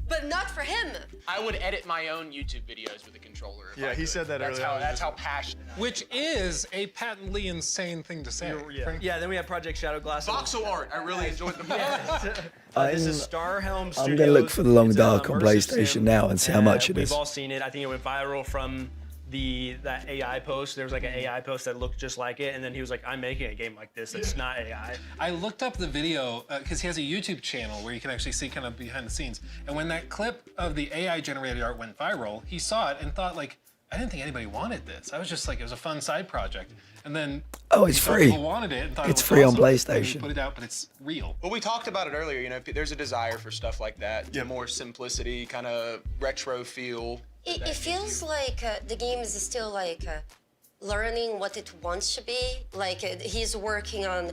[SPEAKER 15] But not for him.
[SPEAKER 14] I would edit my own YouTube videos with a controller.
[SPEAKER 13] Yeah, he said that earlier.
[SPEAKER 14] That's how passionate.
[SPEAKER 19] Which is a patently insane thing to say.
[SPEAKER 16] Yeah, then we have Project Shadowglass.
[SPEAKER 14] Voxel art. I really enjoyed the
[SPEAKER 16] This is Starhelm Studios.
[SPEAKER 1] I'm going to look for The Long
[SPEAKER 16] It's
[SPEAKER 1] Dark on
[SPEAKER 16] immersive
[SPEAKER 1] PlayStation
[SPEAKER 16] sim,
[SPEAKER 1] now and see how much it is.
[SPEAKER 16] We've all seen it. I think it went viral from that AI post. There was like an AI post that looked just like it, and then he was like, I'm making a game like this. It's not AI.
[SPEAKER 19] I looked up the video because he has a YouTube channel where you can actually see kind of behind the scenes. And when that clip of the AI generated art went viral, he saw it and thought like, I didn't think anybody wanted this. I was just like, it was a fun side project. And then
[SPEAKER 1] it's free.
[SPEAKER 19] People wanted it and thought
[SPEAKER 1] It's
[SPEAKER 19] it was
[SPEAKER 1] free on
[SPEAKER 19] awesome.
[SPEAKER 1] PlayStation.
[SPEAKER 19] And we put it out, but it's real.
[SPEAKER 14] Well, we talked about it earlier. There's a desire for stuff like that. The more simplicity, kind of retro feel.
[SPEAKER 15] It feels like the game is still like learning what it wants to be. Like he's working on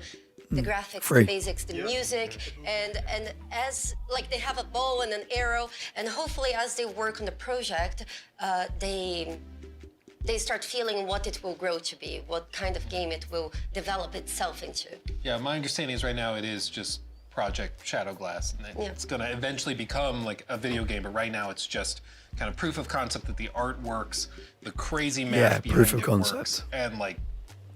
[SPEAKER 15] the graphics, the basics, the music, and as like they have a bow and an arrow, and hopefully as they work on the project, they start feeling what it will grow to be, what kind of game it will develop itself into.
[SPEAKER 19] Yeah, my understanding is right now it is just Project Shadowglass, and it's going to eventually become like a video game. But right now, it's just kind of proof of concept that the art works, the crazy math behind
[SPEAKER 1] proof of
[SPEAKER 19] it
[SPEAKER 1] concept.
[SPEAKER 19] works, and like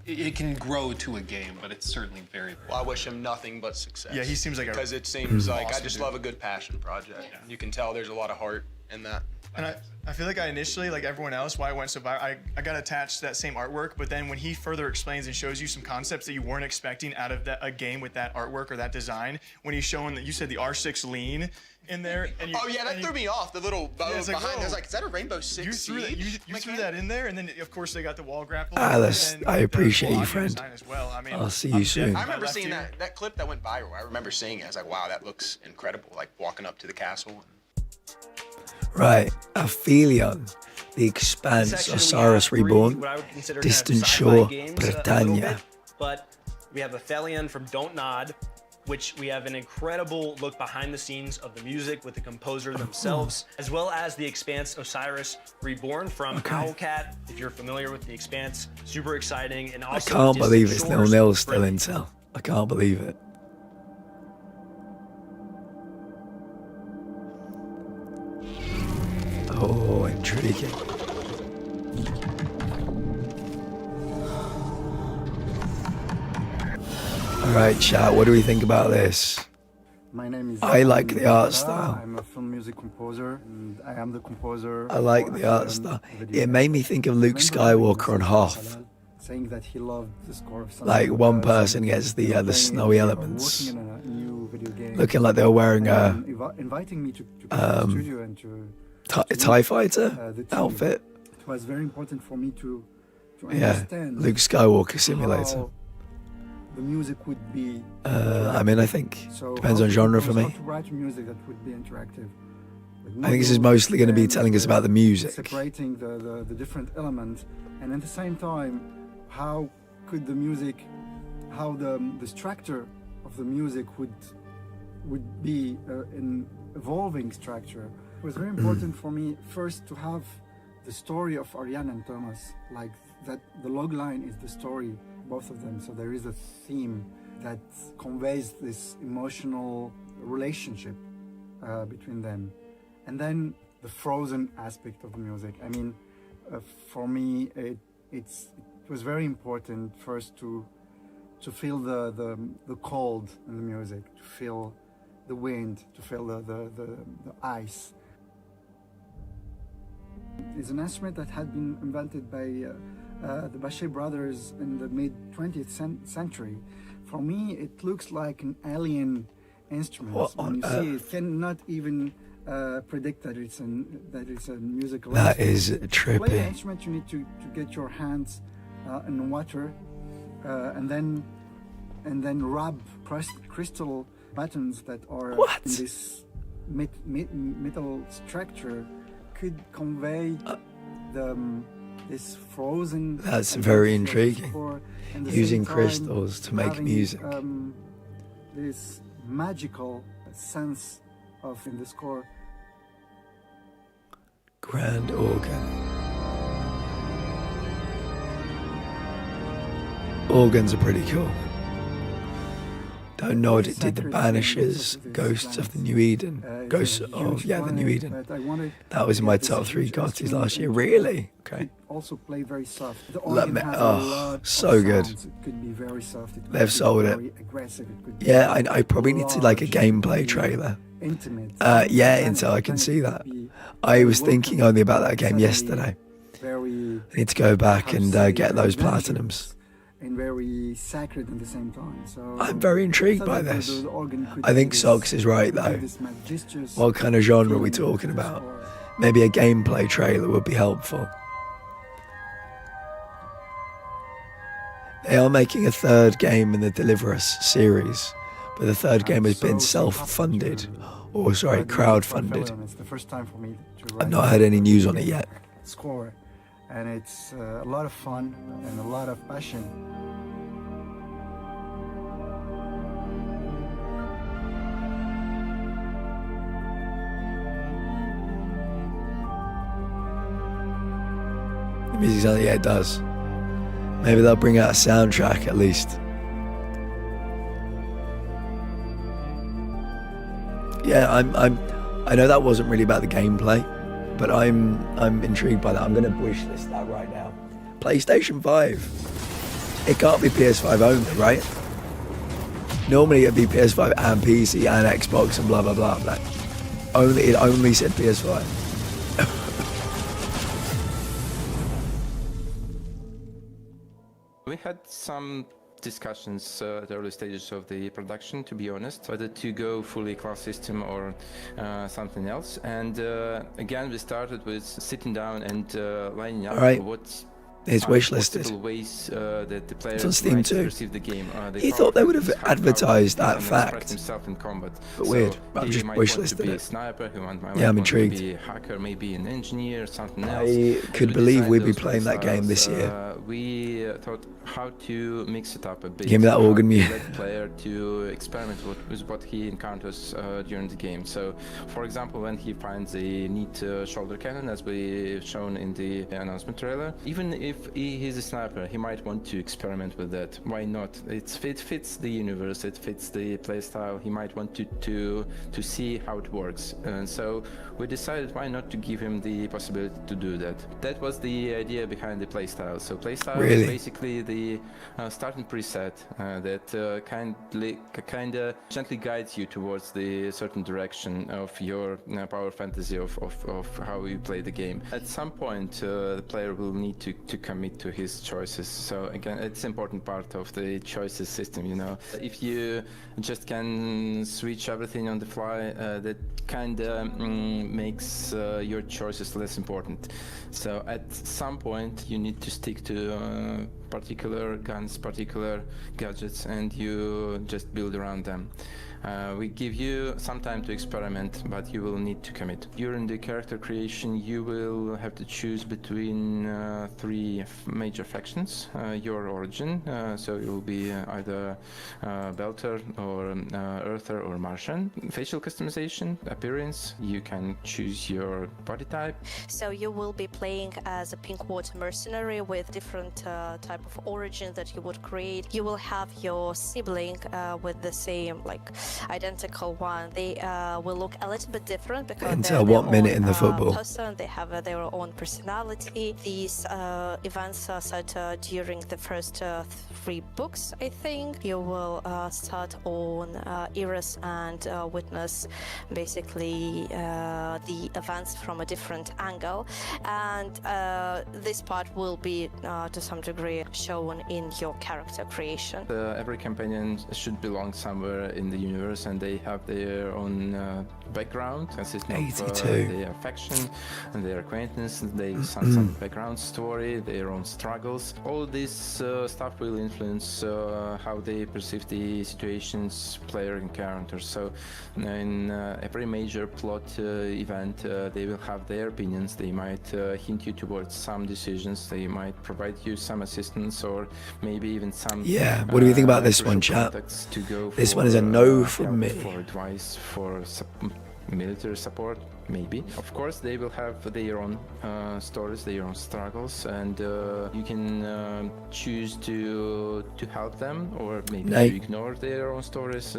[SPEAKER 19] it can grow to a game. But it's certainly very, very
[SPEAKER 14] Well, I wish him nothing but success.
[SPEAKER 13] Yeah, he seems like
[SPEAKER 14] because it seems like I
[SPEAKER 13] awesome
[SPEAKER 14] just
[SPEAKER 13] dude.
[SPEAKER 14] love a good passion project. You can tell there's a lot of heart in that.
[SPEAKER 13] And I feel like I initially, like everyone else, why I went so viral, I got attached to that same artwork, but then when he further explains and shows you some concepts that you weren't expecting out of a game with that artwork or that design, when he's showing that you said the R6 lean in there. And
[SPEAKER 14] Oh yeah, that threw me off. The little bow
[SPEAKER 13] it's like,
[SPEAKER 14] behind. I
[SPEAKER 13] whoa.
[SPEAKER 14] was like, is that a Rainbow Six
[SPEAKER 13] You threw that,
[SPEAKER 14] Siege?
[SPEAKER 13] you threw that in there, and then of course they got the wall grapple.
[SPEAKER 1] I appreciate you, friend.
[SPEAKER 13] Well. I mean,
[SPEAKER 1] I'll see you soon.
[SPEAKER 14] I remember seeing that clip that went viral. I remember seeing it. I was like, wow, that looks incredible. Like walking up to the castle.
[SPEAKER 1] Right, Aphelion, The Expanse,
[SPEAKER 17] Section, we
[SPEAKER 1] Osiris
[SPEAKER 17] have three
[SPEAKER 1] Reborn,
[SPEAKER 17] what I would consider
[SPEAKER 1] Distant
[SPEAKER 17] kind of
[SPEAKER 1] Shore,
[SPEAKER 17] sci-fi games, a little
[SPEAKER 1] Britannia.
[SPEAKER 17] bit, but we have Aphelion from Don't Nod, which we have an incredible look behind the scenes of the music with the composer themselves, as well as The Expanse Osiris Reborn from Owlcat. If you're familiar with The Expanse, super exciting. And
[SPEAKER 1] I
[SPEAKER 17] also
[SPEAKER 1] can't
[SPEAKER 17] Distant
[SPEAKER 1] believe it's
[SPEAKER 17] Shores
[SPEAKER 1] 0-0 still Intel. I can't believe it. Oh, intriguing. All right, chat, what do we think about this?
[SPEAKER 5] My name is
[SPEAKER 1] I like the art
[SPEAKER 5] Nicola.
[SPEAKER 1] style.
[SPEAKER 5] I'm a film music composer, and I am the composer.
[SPEAKER 1] I like
[SPEAKER 5] for
[SPEAKER 1] the art
[SPEAKER 5] Aphelion
[SPEAKER 1] style.
[SPEAKER 5] video.
[SPEAKER 1] It made me think of Luke Skywalker on Hoth.
[SPEAKER 5] Saying that he loved the score of
[SPEAKER 1] Like one person gets the snowy elements, looking like they were wearing a
[SPEAKER 5] inviting me to come to the studio and to
[SPEAKER 1] TIE fighter
[SPEAKER 5] the team.
[SPEAKER 1] outfit.
[SPEAKER 5] It was very important for me to
[SPEAKER 1] Yeah,
[SPEAKER 5] understand
[SPEAKER 1] Luke Skywalker simulator.
[SPEAKER 5] how the music would be.
[SPEAKER 1] I mean, I think
[SPEAKER 5] So
[SPEAKER 1] depends
[SPEAKER 5] how
[SPEAKER 1] on
[SPEAKER 5] to
[SPEAKER 1] genre for
[SPEAKER 5] compose,
[SPEAKER 1] me.
[SPEAKER 5] How to write music that would be interactive. With
[SPEAKER 1] I think this is
[SPEAKER 5] modules
[SPEAKER 1] mostly going to be
[SPEAKER 5] and,
[SPEAKER 1] telling us about the music.
[SPEAKER 5] Separating the different elements, and at the same time, how could the music, how the structure of the music would be an evolving structure. It was very important for me first to have the story of Ariane and Thomas, like that the log line is the story, both of them. So there is a theme that conveys this emotional relationship between them. And then the frozen aspect of the music. I mean, for me, it was very important first to feel the cold in the music, to feel the wind, to feel the ice. It's an instrument that had been invented by the Bachet brothers in the mid-20th century. For me, it looks like an alien instrument.
[SPEAKER 1] What
[SPEAKER 5] when
[SPEAKER 1] on
[SPEAKER 5] you see
[SPEAKER 1] earth?
[SPEAKER 5] it, cannot even predict that it's a musical
[SPEAKER 1] That
[SPEAKER 5] instrument.
[SPEAKER 1] is
[SPEAKER 5] To play the
[SPEAKER 1] trippy.
[SPEAKER 5] instrument, you need to get your hands in water, and then rub crystal buttons that are in this metal structure could convey this frozen.
[SPEAKER 1] That's
[SPEAKER 5] and
[SPEAKER 1] very
[SPEAKER 5] this
[SPEAKER 1] intriguing.
[SPEAKER 5] score, and at the
[SPEAKER 1] Using
[SPEAKER 5] same time
[SPEAKER 1] crystals to make
[SPEAKER 5] having,
[SPEAKER 1] music.
[SPEAKER 5] This magical sense of in the score.
[SPEAKER 1] Grand organ. Organs are pretty cool. Don't know what it did. The Banishers, Ghosts of the New Eden. Ghosts of, the New Eden. That was in my top 3 GOTYs last year. Really? Okay.
[SPEAKER 5] Also play very soft. The
[SPEAKER 1] Let
[SPEAKER 5] organ
[SPEAKER 1] me-
[SPEAKER 5] has
[SPEAKER 1] oh,
[SPEAKER 5] a lot
[SPEAKER 1] so
[SPEAKER 5] of
[SPEAKER 1] good.
[SPEAKER 5] sounds. It could be very soft. It could
[SPEAKER 1] They've
[SPEAKER 5] be
[SPEAKER 1] sold it.
[SPEAKER 5] very aggressive. It could be
[SPEAKER 1] Yeah, I probably need to like a
[SPEAKER 5] large,
[SPEAKER 1] gameplay trailer.
[SPEAKER 5] intimate.
[SPEAKER 1] Yeah,
[SPEAKER 5] Then-
[SPEAKER 1] Intel, I can
[SPEAKER 5] then it
[SPEAKER 1] see
[SPEAKER 5] could
[SPEAKER 1] that.
[SPEAKER 5] be
[SPEAKER 1] I was
[SPEAKER 5] very
[SPEAKER 1] thinking
[SPEAKER 5] welcome,
[SPEAKER 1] only about that game
[SPEAKER 5] suddenly
[SPEAKER 1] yesterday.
[SPEAKER 5] Very
[SPEAKER 1] I need to go back and
[SPEAKER 5] say,
[SPEAKER 1] get those
[SPEAKER 5] adventurous
[SPEAKER 1] platinums.
[SPEAKER 5] and very sacred at the same time. So
[SPEAKER 1] I'm very intrigued
[SPEAKER 5] so
[SPEAKER 1] by
[SPEAKER 5] that
[SPEAKER 1] this.
[SPEAKER 5] the organ could
[SPEAKER 1] I
[SPEAKER 5] be
[SPEAKER 1] think
[SPEAKER 5] this-
[SPEAKER 1] Socks is right
[SPEAKER 5] could be
[SPEAKER 1] though.
[SPEAKER 5] this majestuous
[SPEAKER 1] What kind of genre are we
[SPEAKER 5] feeling
[SPEAKER 1] talking
[SPEAKER 5] to the
[SPEAKER 1] about?
[SPEAKER 5] score.
[SPEAKER 1] Maybe a gameplay trailer would be helpful. They are making a 3rd game in the Deliver Us series, but the 3rd game has been self-funded, or sorry, crowd-funded.
[SPEAKER 5] It's the first time for me to
[SPEAKER 1] I've
[SPEAKER 5] write
[SPEAKER 1] not heard any news on it yet.
[SPEAKER 5] score, and it's a lot of fun and a lot of passion.
[SPEAKER 1] The music sounds, yeah, it does. Maybe they'll bring out a soundtrack at least. Yeah, I know that wasn't really about the gameplay, but I'm intrigued by that. I'm gonna wish list that right now. PlayStation 5. It can't be PS5 only, right? Normally it'd be PS5 and PC and Xbox and blah blah blah. But it only said PS5.
[SPEAKER 8] We had some discussions at the early stages of the production, to be honest, whether to go fully class system or something else. And again, we started with sitting down and lining up what
[SPEAKER 1] It's wishlisted.
[SPEAKER 8] possible ways that the player
[SPEAKER 1] It's on Steam
[SPEAKER 8] might
[SPEAKER 1] too.
[SPEAKER 8] perceive the game.
[SPEAKER 1] You thought they would have
[SPEAKER 8] how
[SPEAKER 1] advertised
[SPEAKER 8] he
[SPEAKER 1] that
[SPEAKER 8] can express
[SPEAKER 1] fact.
[SPEAKER 8] himself in combat.
[SPEAKER 1] But
[SPEAKER 8] So
[SPEAKER 1] weird. I've
[SPEAKER 8] he
[SPEAKER 1] just
[SPEAKER 8] might want to
[SPEAKER 1] wishlisted
[SPEAKER 8] be a
[SPEAKER 1] it.
[SPEAKER 8] sniper, he might
[SPEAKER 1] Yeah, I'm
[SPEAKER 8] want to
[SPEAKER 1] intrigued.
[SPEAKER 8] be a hacker, maybe an engineer, something else.
[SPEAKER 1] I could
[SPEAKER 8] We
[SPEAKER 1] believe
[SPEAKER 8] designed
[SPEAKER 1] we'd be
[SPEAKER 8] those
[SPEAKER 1] playing that game this
[SPEAKER 8] playstyles.
[SPEAKER 1] year.
[SPEAKER 8] We thought how to mix it up a bit.
[SPEAKER 1] Give me that
[SPEAKER 8] how
[SPEAKER 1] organ
[SPEAKER 8] to
[SPEAKER 1] music.
[SPEAKER 8] let the player to experiment with what he encounters during the game. So, for example, when he finds a neat shoulder cannon, as we've shown in the announcement trailer, even if he's a sniper, he might want to experiment with that. Why not? It fits the universe, it fits the playstyle. He might want to see how it works. And so we decided why not to give him the possibility to do that. That was the idea behind the playstyle. So playstyle
[SPEAKER 1] Really?
[SPEAKER 8] is basically the starting preset that kind of gently guides you towards the certain direction of your power fantasy of how you play the game. At some point, the player will need to commit to his choices. So again, it's an important part of the choices system. You know, if you just can switch everything on the fly, that kind of makes your choices less important. So at some point, you need to stick to particular guns, particular gadgets, and you just build around them. We give you some time to experiment, but you will need to commit. During the character creation, you will have to choose between three major factions. Your origin, so you will be either Belter or Earther or Martian. Facial customization, appearance, you can choose your body type.
[SPEAKER 10] So you will be playing as a Pinkwater mercenary with different type of origin that you would create. You will have your sibling with the same identical one. They will look a little bit different because
[SPEAKER 1] And
[SPEAKER 10] they're
[SPEAKER 1] tell what
[SPEAKER 10] their
[SPEAKER 1] minute
[SPEAKER 10] own,
[SPEAKER 1] in the football.
[SPEAKER 10] person. They have their own personality. These events are set during the first 3 books, I think. You will start on Eris and witness basically the events from a different angle, and this part will be to some degree shown in your character creation.
[SPEAKER 8] Every companion should belong somewhere in the universe, and they have their own background consisting of
[SPEAKER 1] 82.
[SPEAKER 8] their faction and their acquaintance, some background story, their own struggles. All this stuff will influence how they perceive the situations player encounters. So in every major plot event, they will have their opinions. They might hint you towards some decisions. They might provide you some assistance, or maybe even some
[SPEAKER 1] Yeah, what do you think about this one,
[SPEAKER 8] crucial
[SPEAKER 1] chat?
[SPEAKER 8] contacts to go
[SPEAKER 1] This
[SPEAKER 8] for,
[SPEAKER 1] one is a no
[SPEAKER 8] help,
[SPEAKER 1] from me.
[SPEAKER 8] for advice, for military support, maybe. Of course, they will have their own stories, their own struggles, and you can choose to help them, or maybe to ignore their own stories,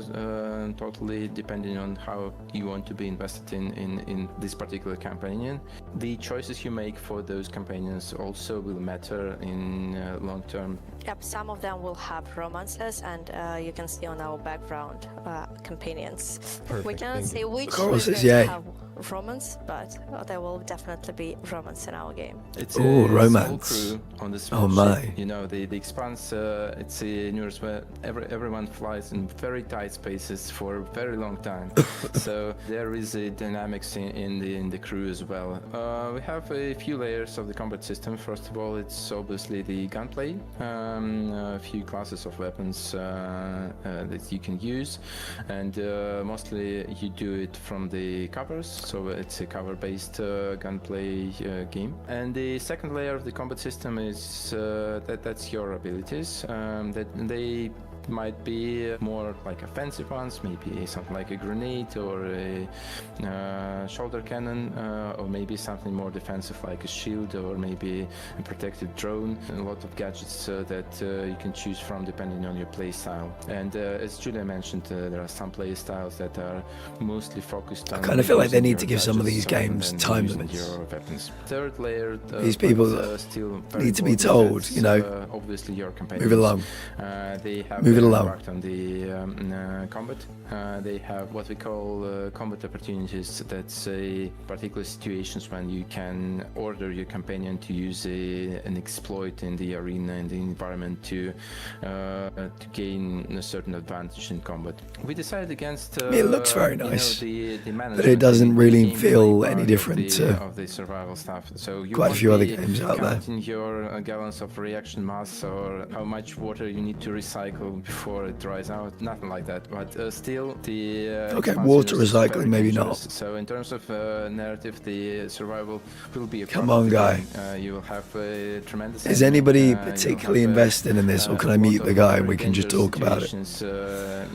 [SPEAKER 8] totally depending on how you want to be invested in this particular companion. The choices you make for those companions also will matter in long term.
[SPEAKER 10] Yep, some of them will have romances, and you can see on our background companions. We cannot say which will have romance, but there will definitely be romance in our game.
[SPEAKER 8] It's
[SPEAKER 1] Ooh,
[SPEAKER 8] a
[SPEAKER 1] romance.
[SPEAKER 8] small crew on the
[SPEAKER 1] Oh
[SPEAKER 8] small
[SPEAKER 1] my.
[SPEAKER 8] ship. You know, the Expanse, it's a universe where everyone flies in very tight spaces for a very long time. So there is a dynamics in the crew as well. We have a few layers of the combat system. First of all, it's obviously the gunplay, a few classes of weapons that you can use, and mostly you do it from the covers. So it's a cover-based gunplay game. And the second layer of the combat system is that's your abilities. That they might be more like offensive ones, maybe something like a grenade or a shoulder cannon, or maybe something more defensive like a shield or maybe a protective drone. A lot of gadgets that you can choose from depending on your play style. And as Julia mentioned, there are some play styles that are mostly focused on.
[SPEAKER 1] I kind of feel like they
[SPEAKER 8] using
[SPEAKER 1] need
[SPEAKER 8] your
[SPEAKER 1] to give some of these
[SPEAKER 8] gadgets
[SPEAKER 1] games
[SPEAKER 8] and
[SPEAKER 1] time
[SPEAKER 8] using
[SPEAKER 1] limits.
[SPEAKER 8] your weapons. Third layer,
[SPEAKER 1] These people
[SPEAKER 8] still very
[SPEAKER 1] need to be
[SPEAKER 8] important,
[SPEAKER 1] told,
[SPEAKER 8] that's,
[SPEAKER 1] you know,
[SPEAKER 8] obviously your companions.
[SPEAKER 1] move it along.
[SPEAKER 8] They have
[SPEAKER 1] Move it
[SPEAKER 8] their
[SPEAKER 1] along.
[SPEAKER 8] impact on the combat. They have what we call combat opportunities. That's particular situations when you can order your companion to use an exploit in the arena, in the environment, to gain a certain advantage in combat. We decided against.
[SPEAKER 1] I mean, it looks very nice,
[SPEAKER 8] the
[SPEAKER 1] but it doesn't really feel any
[SPEAKER 8] part
[SPEAKER 1] different
[SPEAKER 8] of the survival stuff. So you
[SPEAKER 1] quite a
[SPEAKER 8] won't
[SPEAKER 1] few other
[SPEAKER 8] be
[SPEAKER 1] games out there.
[SPEAKER 8] counting your gallons of reaction mass or how much water you need to recycle before it dries out. Nothing like that. But still, the
[SPEAKER 1] Okay,
[SPEAKER 8] expansion
[SPEAKER 1] water
[SPEAKER 8] is very
[SPEAKER 1] recycling, maybe not.
[SPEAKER 8] dangerous. So in terms of narrative, the survival will be a
[SPEAKER 1] Come
[SPEAKER 8] part of
[SPEAKER 1] on,
[SPEAKER 8] the
[SPEAKER 1] guy.
[SPEAKER 8] game. You will have a tremendous.
[SPEAKER 1] Is
[SPEAKER 8] enemy.
[SPEAKER 1] anybody
[SPEAKER 8] You'll
[SPEAKER 1] particularly
[SPEAKER 8] have,
[SPEAKER 1] invested in this, or can I
[SPEAKER 8] a
[SPEAKER 1] meet
[SPEAKER 8] lot
[SPEAKER 1] the
[SPEAKER 8] of
[SPEAKER 1] guy and
[SPEAKER 8] very
[SPEAKER 1] we can just
[SPEAKER 8] dangerous
[SPEAKER 1] talk about it?
[SPEAKER 8] situations, that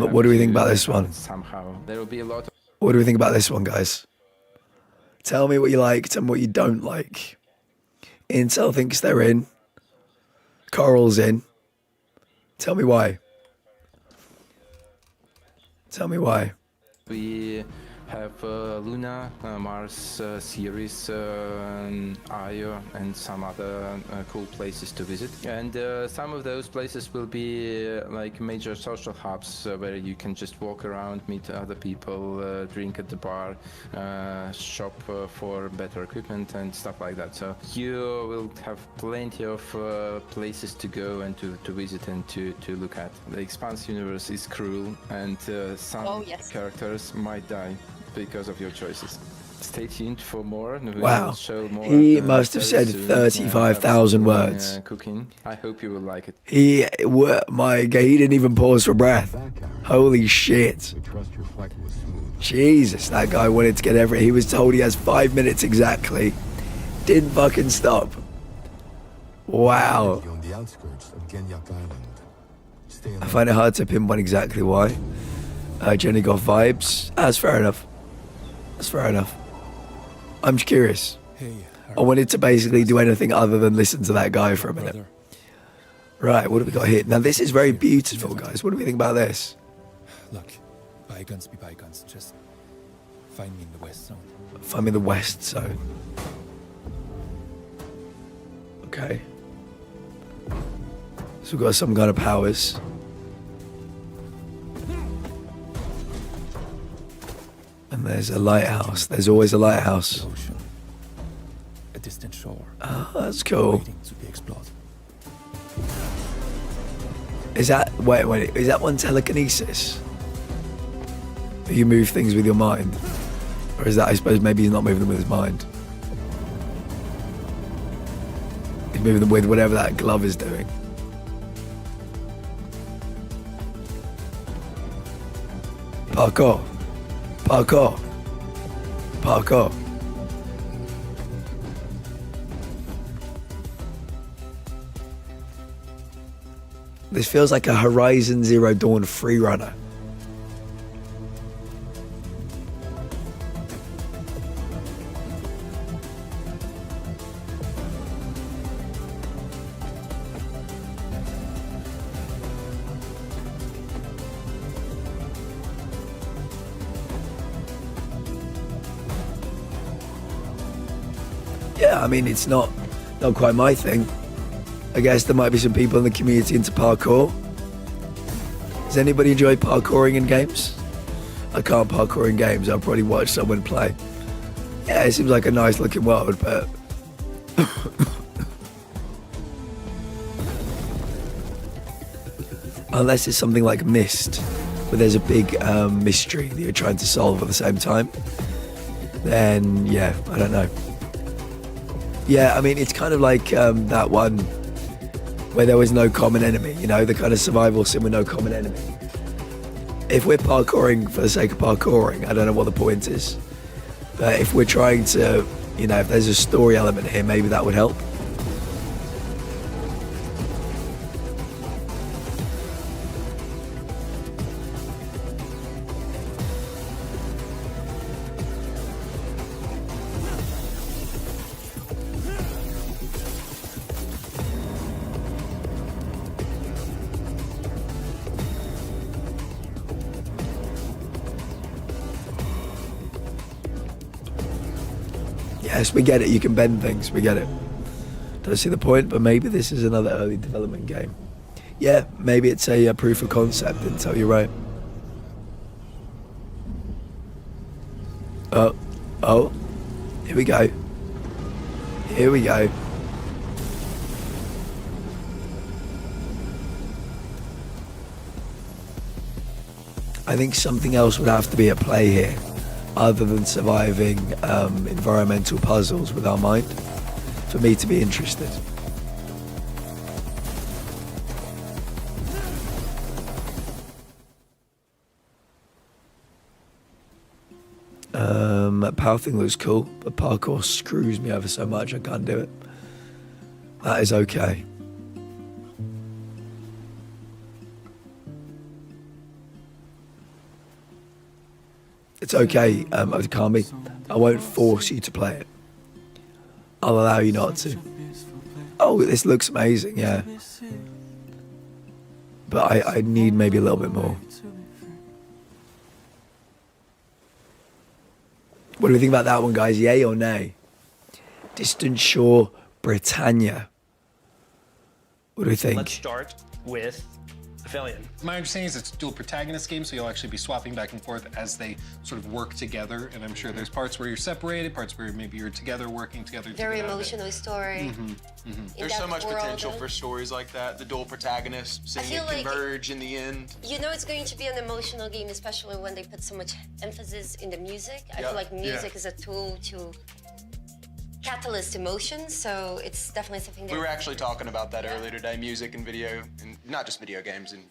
[SPEAKER 8] you
[SPEAKER 1] What do we
[SPEAKER 8] have
[SPEAKER 1] think about
[SPEAKER 8] to
[SPEAKER 1] this one?
[SPEAKER 8] Somehow there will be a lot of.
[SPEAKER 1] What do we think about this one, guys? Tell me what you like, tell me what you don't like. Intel thinks they're in. Coral's in. Tell me why. Tell me why.
[SPEAKER 8] We have Luna, Mars, Ceres, Io, and some other cool places to visit. And some of those places will be like major social hubs where you can just walk around, meet other people, drink at the bar, shop for better equipment and stuff like that. So you will have plenty of places to go and to visit and to look at. The Expanse universe is cruel, and some characters might die because of your choices. Stay tuned for more. We
[SPEAKER 1] Wow.
[SPEAKER 8] will show more,
[SPEAKER 1] He must have
[SPEAKER 8] very
[SPEAKER 1] said
[SPEAKER 8] soon.
[SPEAKER 1] 35,000
[SPEAKER 8] Some,
[SPEAKER 1] words.
[SPEAKER 8] Cooking. I hope you will like it.
[SPEAKER 1] He didn't even pause for breath. Holy shit. Jesus, that guy wanted to get he was told he has 5 minutes exactly. Didn't fucking stop. Wow.
[SPEAKER 4] On the outskirts of Genyak Island. Stay
[SPEAKER 1] I find it hard to pinpoint exactly why. Jenny got vibes. That's fair enough. That's fair enough. I'm just curious. I wanted to basically do anything other than listen to that guy for a minute. Right, what have we got here? Now, this is very beautiful, guys. What do we think about this?
[SPEAKER 9] Look, bygones be bygones. Just find me in the West Zone.
[SPEAKER 1] Find me in the West Zone. Okay. So we've got some kind of powers. And there's a lighthouse. There's always a lighthouse.
[SPEAKER 9] A distant shore.
[SPEAKER 1] Oh, that's cool.
[SPEAKER 9] Waiting to be explored.
[SPEAKER 1] Is that wait? Is that one telekinesis? Do you move things with your mind, or is that I suppose maybe he's not moving them with his mind? He's moving them with whatever that glove is doing. Parkour. Parkour. Parkour. This feels like a Horizon Zero Dawn freerunner. Yeah, I mean, it's not quite my thing. I guess there might be some people in the community into parkour. Does anybody enjoy parkouring in games? I can't parkour in games. I'll probably watch someone play. Yeah, it seems like a nice looking world, but unless it's something like Myst, where there's a big mystery that you're trying to solve at the same time, then yeah, I don't know. Yeah, I mean, it's kind of like that one where there was no common enemy, you know, the kind of survival sim with no common enemy. If we're parkouring for the sake of parkouring, I don't know what the point is. But if we're trying to, you know, if there's a story element here, maybe that would help. Yes, we get it. You can bend things. We get it. Don't see the point, but maybe this is another early development game. Yeah, maybe it's a proof of concept, Intel, you're right. Oh, here we go. Here we go. I think something else would have to be at play here, other than surviving environmental puzzles with our mind, for me to be interested. Power thing looks cool, but parkour screws me over so much I can't do it. That is okay. It's okay, Kami. I won't force you to play it. I'll allow you not to. Oh, this looks amazing, yeah. But I need maybe a little bit more. What do we think about that one, guys? Yay or nay? Distant Shore, Britannia. What do we think?
[SPEAKER 16] Let's start with Aphelion.
[SPEAKER 19] My understanding is it's a dual protagonist game, so you'll actually be swapping back and forth as they sort of work together. And I'm sure there's parts where you're separated, parts where maybe you're together, working together.
[SPEAKER 15] Very emotional story.
[SPEAKER 14] There's so much potential for stories like that. The dual protagonists, seeing it converge in the end.
[SPEAKER 15] You know it's going to be an emotional game, especially when they put so much emphasis in the music. I feel like music is a tool to catalyst emotions, so it's definitely something that...
[SPEAKER 14] We were actually talking about that earlier today, music and video, and not just video games, and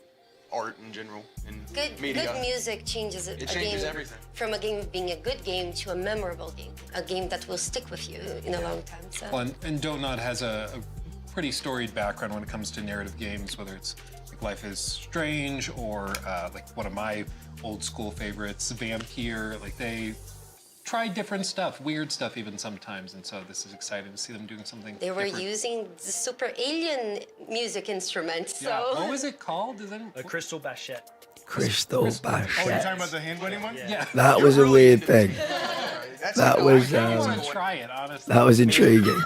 [SPEAKER 14] art in general, and media.
[SPEAKER 15] Good music changes a
[SPEAKER 14] changes
[SPEAKER 15] game
[SPEAKER 14] everything.
[SPEAKER 15] From a game being a good game to a memorable game, a game that will stick with you in a long time. So.
[SPEAKER 19] Well, and Donut has a pretty storied background when it comes to narrative games, whether it's like Life is Strange or like one of my old school favorites, Vampire. Like they try different stuff, weird stuff even sometimes, and so this is exciting to see them doing something
[SPEAKER 15] They were
[SPEAKER 19] different.
[SPEAKER 15] using the super alien music instrument, so...
[SPEAKER 19] Yeah. What was it called? Is that...
[SPEAKER 16] A crystal bachette.
[SPEAKER 1] Crystal Bachette.
[SPEAKER 13] Oh, you're talking about the hand wedding one?
[SPEAKER 19] Yeah.
[SPEAKER 1] That was a weird thing. That was
[SPEAKER 19] I want to try it, honestly.
[SPEAKER 1] that was intriguing.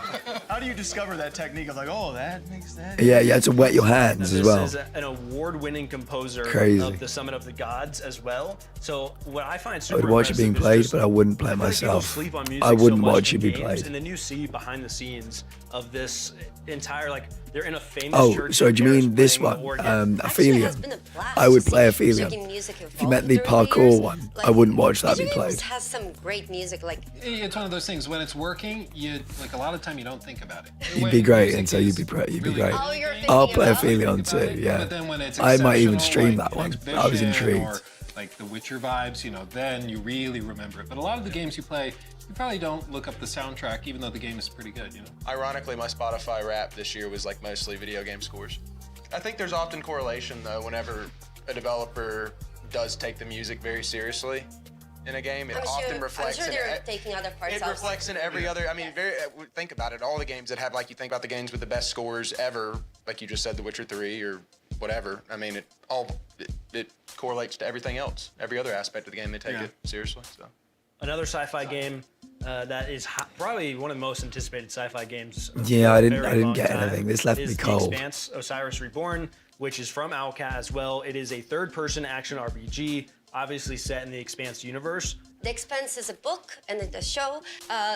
[SPEAKER 13] How do you discover that technique of like, oh, that makes that?
[SPEAKER 1] Yeah, you had to wet your hands as well.
[SPEAKER 16] This is an award-winning composer
[SPEAKER 1] Crazy.
[SPEAKER 16] of the Summit of the Gods as well. So what I find
[SPEAKER 1] I
[SPEAKER 16] super
[SPEAKER 1] would watch it being
[SPEAKER 16] impressive is
[SPEAKER 1] played,
[SPEAKER 16] just-
[SPEAKER 1] but I wouldn't play it
[SPEAKER 16] I feel like people
[SPEAKER 1] myself.
[SPEAKER 16] sleep on music
[SPEAKER 1] I wouldn't
[SPEAKER 16] so much
[SPEAKER 1] watch it
[SPEAKER 16] in
[SPEAKER 1] be
[SPEAKER 16] games,
[SPEAKER 1] played.
[SPEAKER 16] And then you see behind the scenes of this entire, like, they're in a famous
[SPEAKER 1] Oh,
[SPEAKER 16] church.
[SPEAKER 1] sorry,
[SPEAKER 16] in
[SPEAKER 1] do you
[SPEAKER 16] Paris
[SPEAKER 1] mean this
[SPEAKER 16] playing
[SPEAKER 1] one?
[SPEAKER 16] organ.
[SPEAKER 1] Aphelion. I would play Aphelion. If you meant the parkour one, I wouldn't watch that be
[SPEAKER 15] Video
[SPEAKER 1] played.
[SPEAKER 15] games has some great music, like...
[SPEAKER 19] It's one of those things, when it's working, you like a lot of time you don't think about it.
[SPEAKER 1] You'd be great, and so you'd be great.
[SPEAKER 15] Oh, you're thinking
[SPEAKER 1] I'll play
[SPEAKER 15] about it.
[SPEAKER 1] Aphelion too, yeah.
[SPEAKER 19] But then when it's
[SPEAKER 1] I might even
[SPEAKER 19] exceptional,
[SPEAKER 1] stream
[SPEAKER 19] like
[SPEAKER 1] that one.
[SPEAKER 19] Exhibition
[SPEAKER 1] I was intrigued.
[SPEAKER 19] Or like the Witcher vibes, you know, then you really remember it. But a lot of the games you play, you probably don't look up the soundtrack, even though the game is pretty good, you know?
[SPEAKER 14] Ironically, my Spotify rap this year was like mostly video game scores. I think there's often correlation though whenever a developer does take the music very seriously in a game. It often reflects
[SPEAKER 15] I'm sure
[SPEAKER 14] in
[SPEAKER 15] they're taking other parts
[SPEAKER 14] it
[SPEAKER 15] out.
[SPEAKER 14] reflects in every other. I mean, think about it. All the games that have, like, you think about the games with the best scores ever, like you just said, The Witcher 3 or whatever. I mean, it correlates to everything else. Every other aspect of the game, they take it seriously. So.
[SPEAKER 16] Another sci-fi game that is probably one of the most anticipated sci-fi games.
[SPEAKER 1] Yeah, I
[SPEAKER 16] for a
[SPEAKER 1] didn't
[SPEAKER 16] very long
[SPEAKER 1] get
[SPEAKER 16] time
[SPEAKER 1] anything. This left
[SPEAKER 16] is
[SPEAKER 1] me
[SPEAKER 16] The
[SPEAKER 1] cold.
[SPEAKER 16] Expanse: Osiris Reborn, which is from Owlcat as well. It is a third-person action RPG, obviously set in the Expanse universe.
[SPEAKER 15] The Expanse is a book and a show,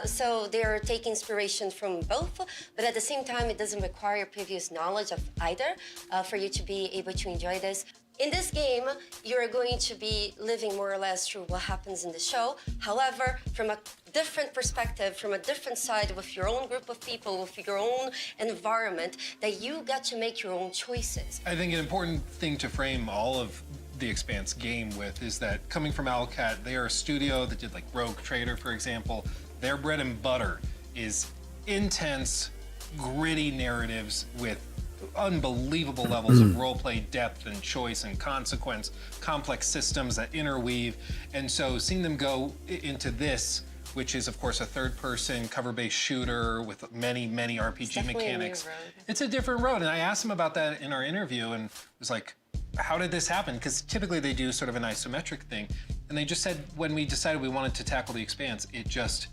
[SPEAKER 15] so they're taking inspiration from both, but at the same time, it doesn't require previous knowledge of either for you to be able to enjoy this. In this game, you're going to be living more or less through what happens in the show. However, from a different perspective, from a different side, with your own group of people, with your own environment, that you get to make your own choices.
[SPEAKER 19] I think an important thing to frame all of the Expanse game with is that coming from Owlcat, they are a studio that did like Rogue Trader, for example. Their bread and butter is intense, gritty narratives with unbelievable levels of roleplay depth and choice and consequence, complex systems that interweave. And so seeing them go into this, which is of course a third-person cover-based shooter with many, many RPG mechanics. It's a different road. And I asked them about that in our interview and was like, how did this happen? Because typically they do sort of an isometric thing. And they just said when we decided we wanted to tackle the Expanse, it just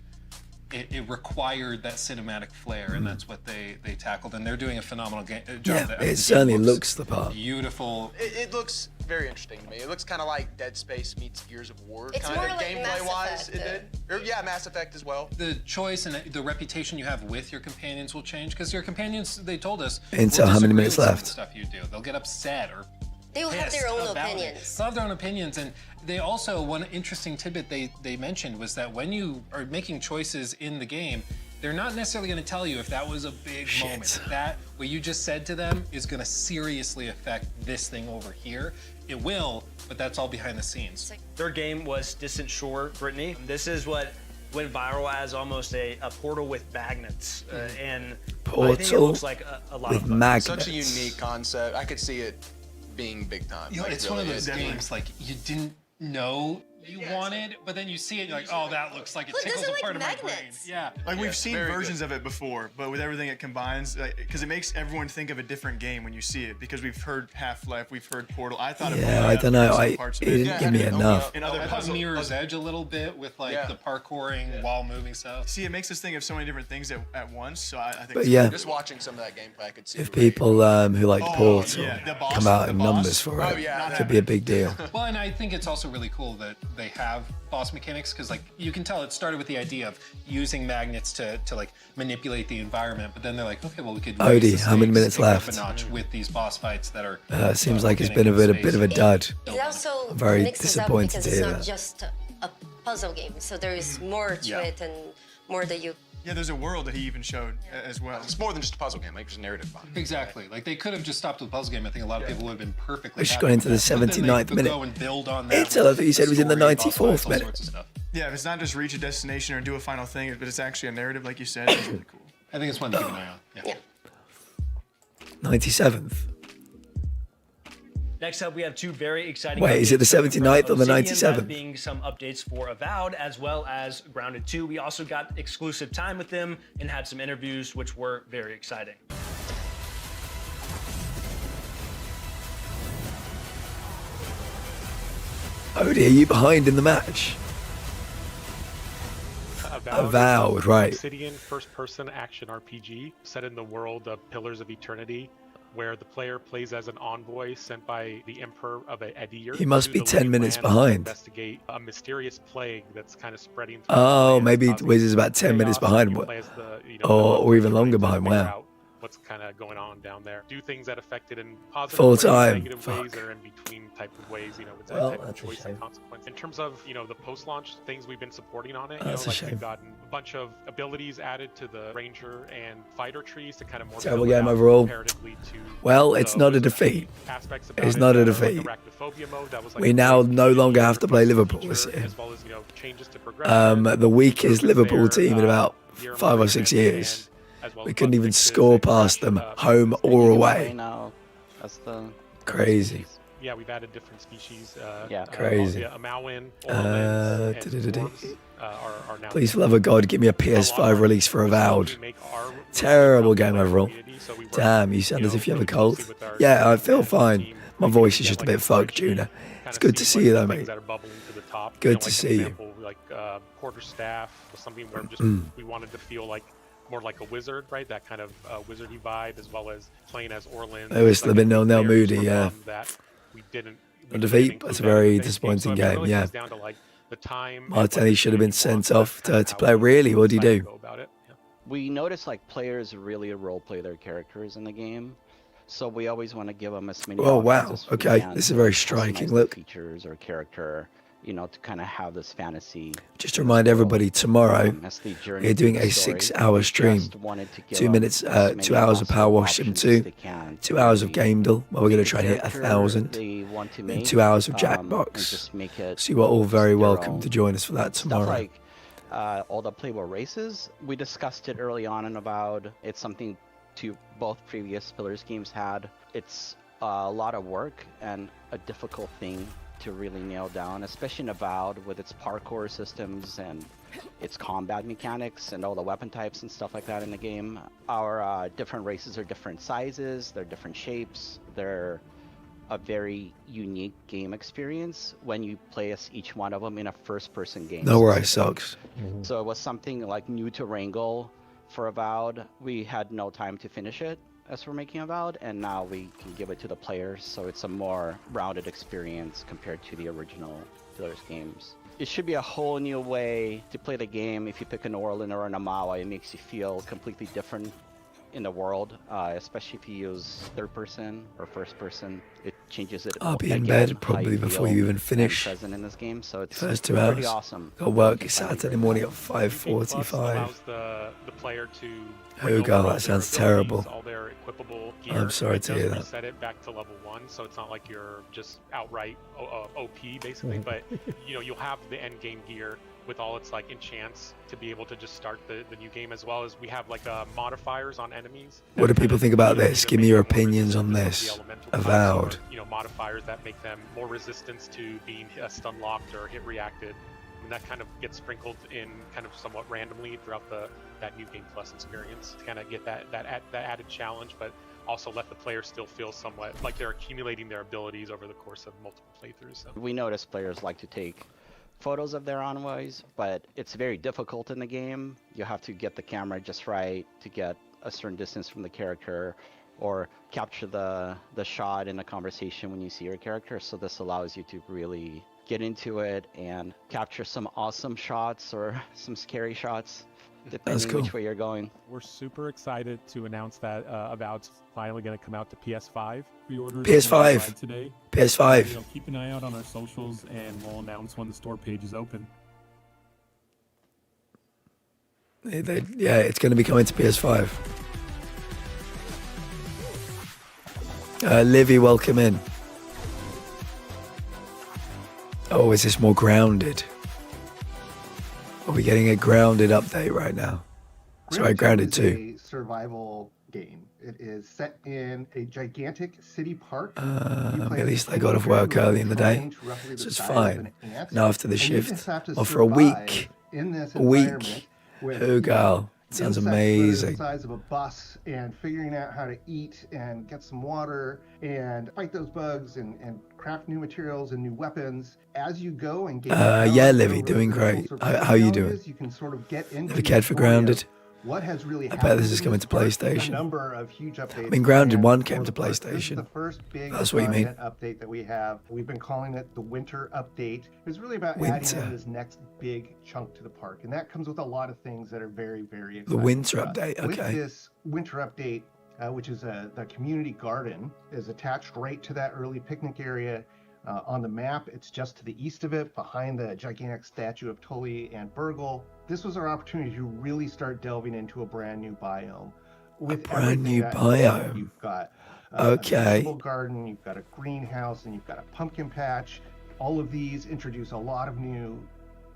[SPEAKER 19] it required that cinematic flair, and that's what they tackled, and they're doing a phenomenal job.
[SPEAKER 1] Yeah,
[SPEAKER 19] there.
[SPEAKER 1] it certainly looks the part.
[SPEAKER 19] Beautiful.
[SPEAKER 14] It looks very interesting to me. It looks kind of like Dead Space meets Gears of War.
[SPEAKER 15] It's
[SPEAKER 14] kind
[SPEAKER 15] more
[SPEAKER 14] of
[SPEAKER 15] like
[SPEAKER 14] gameplay-wise,
[SPEAKER 15] Mass
[SPEAKER 14] it did. Or, yeah, Mass Effect as well.
[SPEAKER 19] The choice and the reputation you have with your companions will change, because your companions, they told us,
[SPEAKER 1] Until
[SPEAKER 19] will
[SPEAKER 1] how many
[SPEAKER 19] disagree
[SPEAKER 1] minutes
[SPEAKER 19] with some of
[SPEAKER 1] left?
[SPEAKER 19] the stuff you do. They'll get upset or
[SPEAKER 15] They will have their own
[SPEAKER 19] about it.
[SPEAKER 15] opinions.
[SPEAKER 19] They'll have their own opinions, and they also, one interesting tidbit they mentioned was that when you are making choices in the game, they're not necessarily going to tell you if that was a big moment. That what you just said to them is going to seriously affect this thing over here. It will, but that's all behind the scenes.
[SPEAKER 17] Their game was Distant Shore, Brittany. This is what went viral as almost a portal with magnets, and I think it looks like a lot of fun.
[SPEAKER 1] Magnets.
[SPEAKER 14] Such a unique concept. I could see it being big time.
[SPEAKER 19] You know,
[SPEAKER 14] Like,
[SPEAKER 19] it's
[SPEAKER 14] really,
[SPEAKER 19] one of those
[SPEAKER 14] it definitely-
[SPEAKER 19] games like you didn't know you wanted, but then you see it, you're like, oh, that looks like it
[SPEAKER 15] Who
[SPEAKER 19] tickles
[SPEAKER 15] doesn't
[SPEAKER 19] a
[SPEAKER 15] like
[SPEAKER 19] part of my brain.
[SPEAKER 15] magnets?
[SPEAKER 19] Yeah.
[SPEAKER 13] Like we've seen
[SPEAKER 14] very
[SPEAKER 13] versions of it before, but with everything it combines, because it makes everyone think of a different game when you see it. Because we've heard Half-Life, we've heard Portal. I thought
[SPEAKER 1] Yeah, I don't know. It didn't give me enough.
[SPEAKER 13] And other
[SPEAKER 19] I thought
[SPEAKER 13] puzzle
[SPEAKER 19] Mirror's Edge a little bit with like the parkouring while moving stuff.
[SPEAKER 13] See, it makes us think of so many different things at once. So I think.
[SPEAKER 1] But
[SPEAKER 13] it's
[SPEAKER 1] yeah.
[SPEAKER 14] Just watching some of that gameplay, I could see.
[SPEAKER 1] If people who like
[SPEAKER 13] Oh,
[SPEAKER 1] Portal
[SPEAKER 13] yeah, the boss-
[SPEAKER 1] come out
[SPEAKER 13] the
[SPEAKER 1] in
[SPEAKER 13] boss.
[SPEAKER 1] numbers for it,
[SPEAKER 14] Oh, yeah,
[SPEAKER 1] it could be a big deal.
[SPEAKER 19] Well, and I think it's also really cool that they have boss mechanics, because like you can tell it started with the idea of using magnets to like manipulate the environment, but then they're like, okay, well we could. raise
[SPEAKER 1] Odie,
[SPEAKER 19] the
[SPEAKER 1] how many
[SPEAKER 19] stakes,
[SPEAKER 1] minutes
[SPEAKER 19] take it up
[SPEAKER 1] left?
[SPEAKER 19] a notch with these boss fights that are.
[SPEAKER 1] Seems like it's
[SPEAKER 19] getting
[SPEAKER 1] been a
[SPEAKER 19] into
[SPEAKER 1] bit of a
[SPEAKER 19] space.
[SPEAKER 1] dud.
[SPEAKER 15] It also
[SPEAKER 1] I'm very
[SPEAKER 15] mixes up
[SPEAKER 1] disappointed
[SPEAKER 15] because
[SPEAKER 1] to
[SPEAKER 15] it's
[SPEAKER 1] hear
[SPEAKER 15] not
[SPEAKER 1] that.
[SPEAKER 15] just a puzzle game, so there is more to
[SPEAKER 13] Yeah.
[SPEAKER 15] it and more that you.
[SPEAKER 13] Yeah, there's a world that he even showed as well.
[SPEAKER 14] It's more than just a puzzle game. Like there's a narrative behind it.
[SPEAKER 19] Exactly. Like they could have just stopped with the puzzle game. I think a lot of people would have been perfectly.
[SPEAKER 1] We've just
[SPEAKER 19] happy
[SPEAKER 1] gone into the
[SPEAKER 19] with that. But then they
[SPEAKER 1] 79th
[SPEAKER 19] could
[SPEAKER 1] minute.
[SPEAKER 19] Go and build on that.
[SPEAKER 1] It's, I thought you said it was in the
[SPEAKER 19] story, boss
[SPEAKER 1] 94th
[SPEAKER 19] fights, all
[SPEAKER 1] minute.
[SPEAKER 19] sorts of stuff.
[SPEAKER 13] Yeah, if it's not just reach a destination or do a final thing, but it's actually a narrative, like you said, it's really cool.
[SPEAKER 19] I think it's one to keep an eye on. Yeah.
[SPEAKER 1] 97th.
[SPEAKER 17] Next up, we have two very exciting.
[SPEAKER 1] Wait, is it the
[SPEAKER 17] updates from
[SPEAKER 1] 79th or the
[SPEAKER 17] Obsidian,
[SPEAKER 1] 97th?
[SPEAKER 17] that being some updates for Avowed as well as Grounded 2. We also got exclusive time with them and had some interviews, which were very exciting.
[SPEAKER 1] Odie, are you behind in the match? Avowed, right.
[SPEAKER 6] Obsidian first-person action RPG set in the world of Pillars of Eternity, where the player plays as an envoy sent by the Emperor of Edir.
[SPEAKER 1] He must
[SPEAKER 6] to
[SPEAKER 1] be
[SPEAKER 6] the
[SPEAKER 1] 10
[SPEAKER 6] Living
[SPEAKER 1] minutes
[SPEAKER 6] Land to
[SPEAKER 1] behind.
[SPEAKER 6] investigate a mysterious plague that's kind of spreading. through
[SPEAKER 1] Oh,
[SPEAKER 6] the land,
[SPEAKER 1] maybe
[SPEAKER 6] causing
[SPEAKER 1] Wiz is about 10 minutes
[SPEAKER 6] chaos.
[SPEAKER 1] behind.
[SPEAKER 6] You play as the,
[SPEAKER 1] Or even longer behind.
[SPEAKER 6] figure
[SPEAKER 1] Wow.
[SPEAKER 6] out what's kind of going on down there. Do things that affect it in positive
[SPEAKER 1] Full
[SPEAKER 6] ways,
[SPEAKER 1] time.
[SPEAKER 6] negative ways,
[SPEAKER 1] Fuck.
[SPEAKER 6] or in between type of ways, with
[SPEAKER 1] Well,
[SPEAKER 6] that type of
[SPEAKER 1] that's a
[SPEAKER 6] choice
[SPEAKER 1] shame.
[SPEAKER 6] and consequence. In terms of, the post-launch things we've been supporting on it,
[SPEAKER 1] That's a
[SPEAKER 6] like
[SPEAKER 1] shame.
[SPEAKER 6] we've gotten a bunch of abilities added to the Ranger and Fighter trees to kind of more
[SPEAKER 1] Terrible
[SPEAKER 6] fill it
[SPEAKER 1] game
[SPEAKER 6] out
[SPEAKER 1] overall.
[SPEAKER 6] comparatively to
[SPEAKER 1] Well, it's
[SPEAKER 6] the
[SPEAKER 1] not a defeat.
[SPEAKER 6] aspects about
[SPEAKER 1] It's
[SPEAKER 6] it
[SPEAKER 1] not a
[SPEAKER 6] that are like
[SPEAKER 1] defeat.
[SPEAKER 6] arachnophobia mode, that was like
[SPEAKER 1] We
[SPEAKER 6] a
[SPEAKER 1] now
[SPEAKER 6] great
[SPEAKER 1] no longer have to
[SPEAKER 6] feature,
[SPEAKER 1] play Liverpool this year.
[SPEAKER 6] as well as, changes to progression,
[SPEAKER 1] The weakest
[SPEAKER 6] improvements
[SPEAKER 1] Liverpool
[SPEAKER 6] there,
[SPEAKER 1] team in about
[SPEAKER 6] gear
[SPEAKER 1] 5 or 6
[SPEAKER 6] improvements,
[SPEAKER 1] years.
[SPEAKER 6] and as well
[SPEAKER 1] We
[SPEAKER 6] as
[SPEAKER 1] couldn't
[SPEAKER 6] bug
[SPEAKER 1] even
[SPEAKER 6] fixes
[SPEAKER 1] score
[SPEAKER 6] and
[SPEAKER 1] past them,
[SPEAKER 6] crash,
[SPEAKER 1] home or away.
[SPEAKER 7] Now, that's the
[SPEAKER 1] Crazy.
[SPEAKER 6] Yeah, we've added different species.
[SPEAKER 1] Crazy.
[SPEAKER 6] A Malwin, are now.
[SPEAKER 1] Please, for the love of God, give me a PS5 release for Avowed. Terrible game overall. Damn, you sound as if you have a cold. Yeah, I feel fine. My voice is just a bit fucked, Juna. It's good to see you though, mate. Good to see you.
[SPEAKER 6] Like quarterstaff was something where just we wanted to feel like more like a wizard, right? That kind of wizardy vibe, as well as playing as Orlin.
[SPEAKER 1] Oh, it's a bit nil-nil moody, yeah.
[SPEAKER 6] That we didn't.
[SPEAKER 1] A defeat. That's a very disappointing game, yeah. Martelli should have been sent off to play. Really, what did he do?
[SPEAKER 7] we notice like players really role play their characters in the game, so we always want to give them as many.
[SPEAKER 1] Oh wow!
[SPEAKER 7] options as we
[SPEAKER 1] Okay,
[SPEAKER 7] can
[SPEAKER 1] this is a
[SPEAKER 7] to
[SPEAKER 1] very
[SPEAKER 7] customize
[SPEAKER 1] striking
[SPEAKER 7] their
[SPEAKER 1] look.
[SPEAKER 7] features or character, you know, to kind of have this fantasy.
[SPEAKER 1] Just to remind everybody, tomorrow
[SPEAKER 7] as they journey
[SPEAKER 1] we're doing
[SPEAKER 7] through
[SPEAKER 1] a
[SPEAKER 7] the story.
[SPEAKER 1] 6-hour
[SPEAKER 7] We
[SPEAKER 1] stream.
[SPEAKER 7] just wanted to give
[SPEAKER 1] 2
[SPEAKER 7] them
[SPEAKER 1] minutes,
[SPEAKER 7] as
[SPEAKER 1] 2
[SPEAKER 7] many
[SPEAKER 1] hours of Power
[SPEAKER 7] possible
[SPEAKER 1] Wash Sim
[SPEAKER 7] options
[SPEAKER 1] 2,
[SPEAKER 7] as they can
[SPEAKER 1] 2 hours of Gamedal, where we're going to try and hit
[SPEAKER 7] character
[SPEAKER 1] 1,000,
[SPEAKER 7] they want to
[SPEAKER 1] and
[SPEAKER 7] make,
[SPEAKER 1] 2 hours of
[SPEAKER 7] and
[SPEAKER 1] Jackbox.
[SPEAKER 7] just make it
[SPEAKER 1] So you are all very
[SPEAKER 7] their
[SPEAKER 1] welcome
[SPEAKER 7] own.
[SPEAKER 1] to join us for that
[SPEAKER 7] Stuff
[SPEAKER 1] tomorrow.
[SPEAKER 7] like all the playable races, we discussed it early on in Avowed. It's something to both previous Pillars games had. It's a lot of work and a difficult thing to really nail down, especially in Avowed with its parkour systems and its combat mechanics and all the weapon types and stuff like that in the game. Our different races are different sizes, they're different shapes, they're a very unique game experience when you play as each one of them in a first-person game.
[SPEAKER 1] No worries, sucks.
[SPEAKER 7] So it was something like new to Wrangle for Avowed. We had no time to finish it as we're making Avowed, and now we can give it to the players, so it's a more rounded experience compared to the original Pillars games. It should be a whole new way to play the game. If you pick an Orlin or an Amawa, it makes you feel completely different in the world, especially if you use third person or first person. It changes it.
[SPEAKER 1] I'll be in bed probably before you even finish.
[SPEAKER 7] Present in this game, so it's
[SPEAKER 1] First 2
[SPEAKER 7] pretty
[SPEAKER 1] hours.
[SPEAKER 7] awesome.
[SPEAKER 1] Got work Saturday morning at
[SPEAKER 6] Plus
[SPEAKER 1] 5:45.
[SPEAKER 6] allows the player to
[SPEAKER 1] Oh god, that sounds terrible.
[SPEAKER 6] all their equipable gear.
[SPEAKER 1] I'm sorry
[SPEAKER 6] It
[SPEAKER 1] to
[SPEAKER 6] does
[SPEAKER 1] hear that.
[SPEAKER 6] reset it back to level 1, so it's not like you're just outright OP basically, but you know, you'll have the end game gear with all its like enchants to be able to just start the new game, as well as we have like modifiers on enemies.
[SPEAKER 1] What do people think about this? Give me your opinions on this. Avowed.
[SPEAKER 6] You know, modifiers that make them more resistance to being stun locked or hit reacted. And that kind of gets sprinkled in kind of somewhat randomly throughout that New Game Plus experience to kind of get that added challenge, but also let the player still feel somewhat like they're accumulating their abilities over the course of multiple playthroughs. So.
[SPEAKER 7] We notice players like to take photos of their envoys, but it's very difficult in the game. You have to get the camera just right to get a certain distance from the character, or capture the shot in a conversation when you see your character. So this allows you to really get into it and capture some awesome shots or some scary shots, depending
[SPEAKER 1] cool.
[SPEAKER 7] which way you're going.
[SPEAKER 2] We're super excited to announce that Avowed's finally going to come out to PS5. Pre-orders
[SPEAKER 1] PS5.
[SPEAKER 2] today.
[SPEAKER 1] PS5.
[SPEAKER 2] You know, keep an eye out on our socials, and we'll announce when the store page is open.
[SPEAKER 1] Yeah, it's going to be coming to PS5. Livy, welcome in. Oh, is this more grounded? Are we getting a grounded update right now? Sorry, grounded 2.
[SPEAKER 11] A survival game. It is set in a gigantic city park.
[SPEAKER 1] At least I got off work early in the day, so it's fine. Now after the shift, or for a week. Oh, girl. Sounds amazing.
[SPEAKER 11] The size of a bus, and figuring out how to eat and get some water and fight those bugs and craft new materials and new weapons as you go and get.
[SPEAKER 1] Yeah, Livy, doing great. How are you doing?
[SPEAKER 11] You can sort of get into
[SPEAKER 1] Never cared for Grounded.
[SPEAKER 11] What has really
[SPEAKER 1] I bet this is coming to PlayStation.
[SPEAKER 11] A number of huge updates.
[SPEAKER 1] I mean, Grounded 1 came to PlayStation.
[SPEAKER 11] This is the first big
[SPEAKER 1] That's what you mean.
[SPEAKER 11] update that we have. We've been calling it the Winter Update. It's really about
[SPEAKER 1] Winter.
[SPEAKER 11] adding in this next big chunk to the park, and that comes with a lot of things that are very, very exciting.
[SPEAKER 1] The Winter
[SPEAKER 11] for us.
[SPEAKER 1] Update,
[SPEAKER 11] With
[SPEAKER 1] okay.
[SPEAKER 11] this Winter Update, which is the community garden, is attached right to that early picnic area. On the map, it's just to the east of it, behind the gigantic statue of Tully and Burgle. This was our opportunity to really start delving into a brand new biome. With
[SPEAKER 1] brand new
[SPEAKER 11] that
[SPEAKER 1] biome.
[SPEAKER 11] You've got
[SPEAKER 1] Okay.
[SPEAKER 11] a vegetable garden, you've got a greenhouse, and you've got a pumpkin patch. All of these introduce a lot of new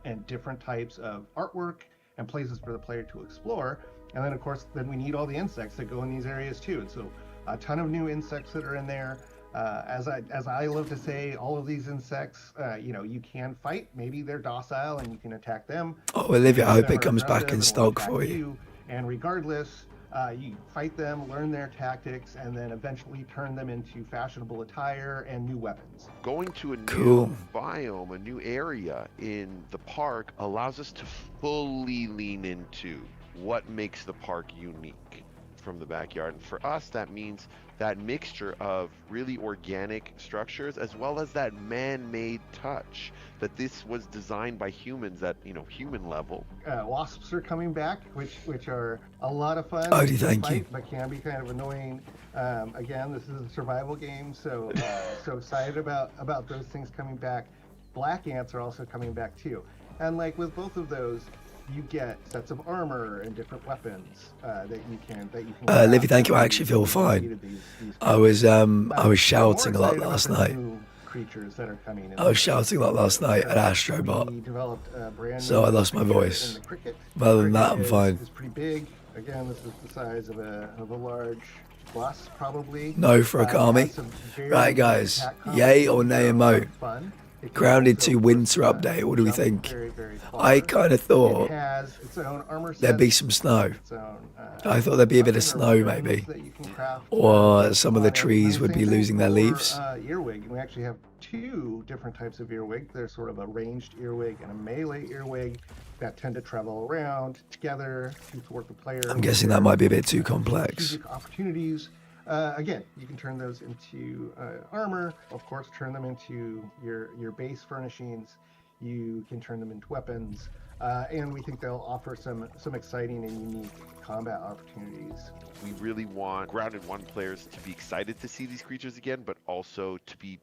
[SPEAKER 11] and different types of artwork and places for the player to explore. And then, of course, then we need all the insects that go in these areas too. And so a ton of new insects that are in there. As I love to say, all of these insects, you can fight. Maybe they're docile and you can attack them.
[SPEAKER 1] Oh, Olivia, I hope
[SPEAKER 11] Some
[SPEAKER 1] it
[SPEAKER 11] are
[SPEAKER 1] comes back
[SPEAKER 11] aggressive
[SPEAKER 1] in
[SPEAKER 11] and will
[SPEAKER 1] stock
[SPEAKER 11] attack
[SPEAKER 1] for you.
[SPEAKER 11] And regardless, you fight them, learn their tactics, and then eventually turn them into fashionable attire and new weapons.
[SPEAKER 23] Going to a
[SPEAKER 1] Cool.
[SPEAKER 23] new biome, a new area in the park allows us to fully lean into what makes the park unique from the backyard. And for us, that means that mixture of really organic structures as well as that man-made touch, that this was designed by humans at human level.
[SPEAKER 11] Wasps are coming back, which are a lot of fun.
[SPEAKER 1] Oh,
[SPEAKER 11] to
[SPEAKER 1] thank you.
[SPEAKER 11] fight, but can be kind of annoying. Again, this is a survival game, so so excited about those things coming back. Black ants are also coming back too, and like with both of those, you get sets of armor and different weapons that you can.
[SPEAKER 1] Livy, thank you. I actually feel fine. I was shouting a lot last night.
[SPEAKER 11] Creatures that are coming in.
[SPEAKER 1] I was shouting a lot last night at Astrobot, so I lost my voice. But other than that, I'm fine.
[SPEAKER 11] It's pretty big. Again, this is the size of a large bus, probably.
[SPEAKER 1] No for Akami. Right, guys. Yay or nay emote? Grounded 2 Winter Update. What do we think? I kind of thought there'd be some snow. I thought there'd be a bit of snow maybe. Or some of the trees would be losing their leaves.
[SPEAKER 11] earwig, and we actually have 2 different types of earwig. There's sort of a ranged earwig and a melee earwig that tend to travel around together to thwart the player.
[SPEAKER 1] I'm guessing that might be a bit too complex.
[SPEAKER 11] Strategic opportunities. Again, you can turn those into armor. Of course, turn them into your base furnishings. You can turn them into weapons. And we think they'll offer some exciting and unique combat opportunities.
[SPEAKER 23] We really want Grounded 1 players to be excited to see these creatures again, but also to be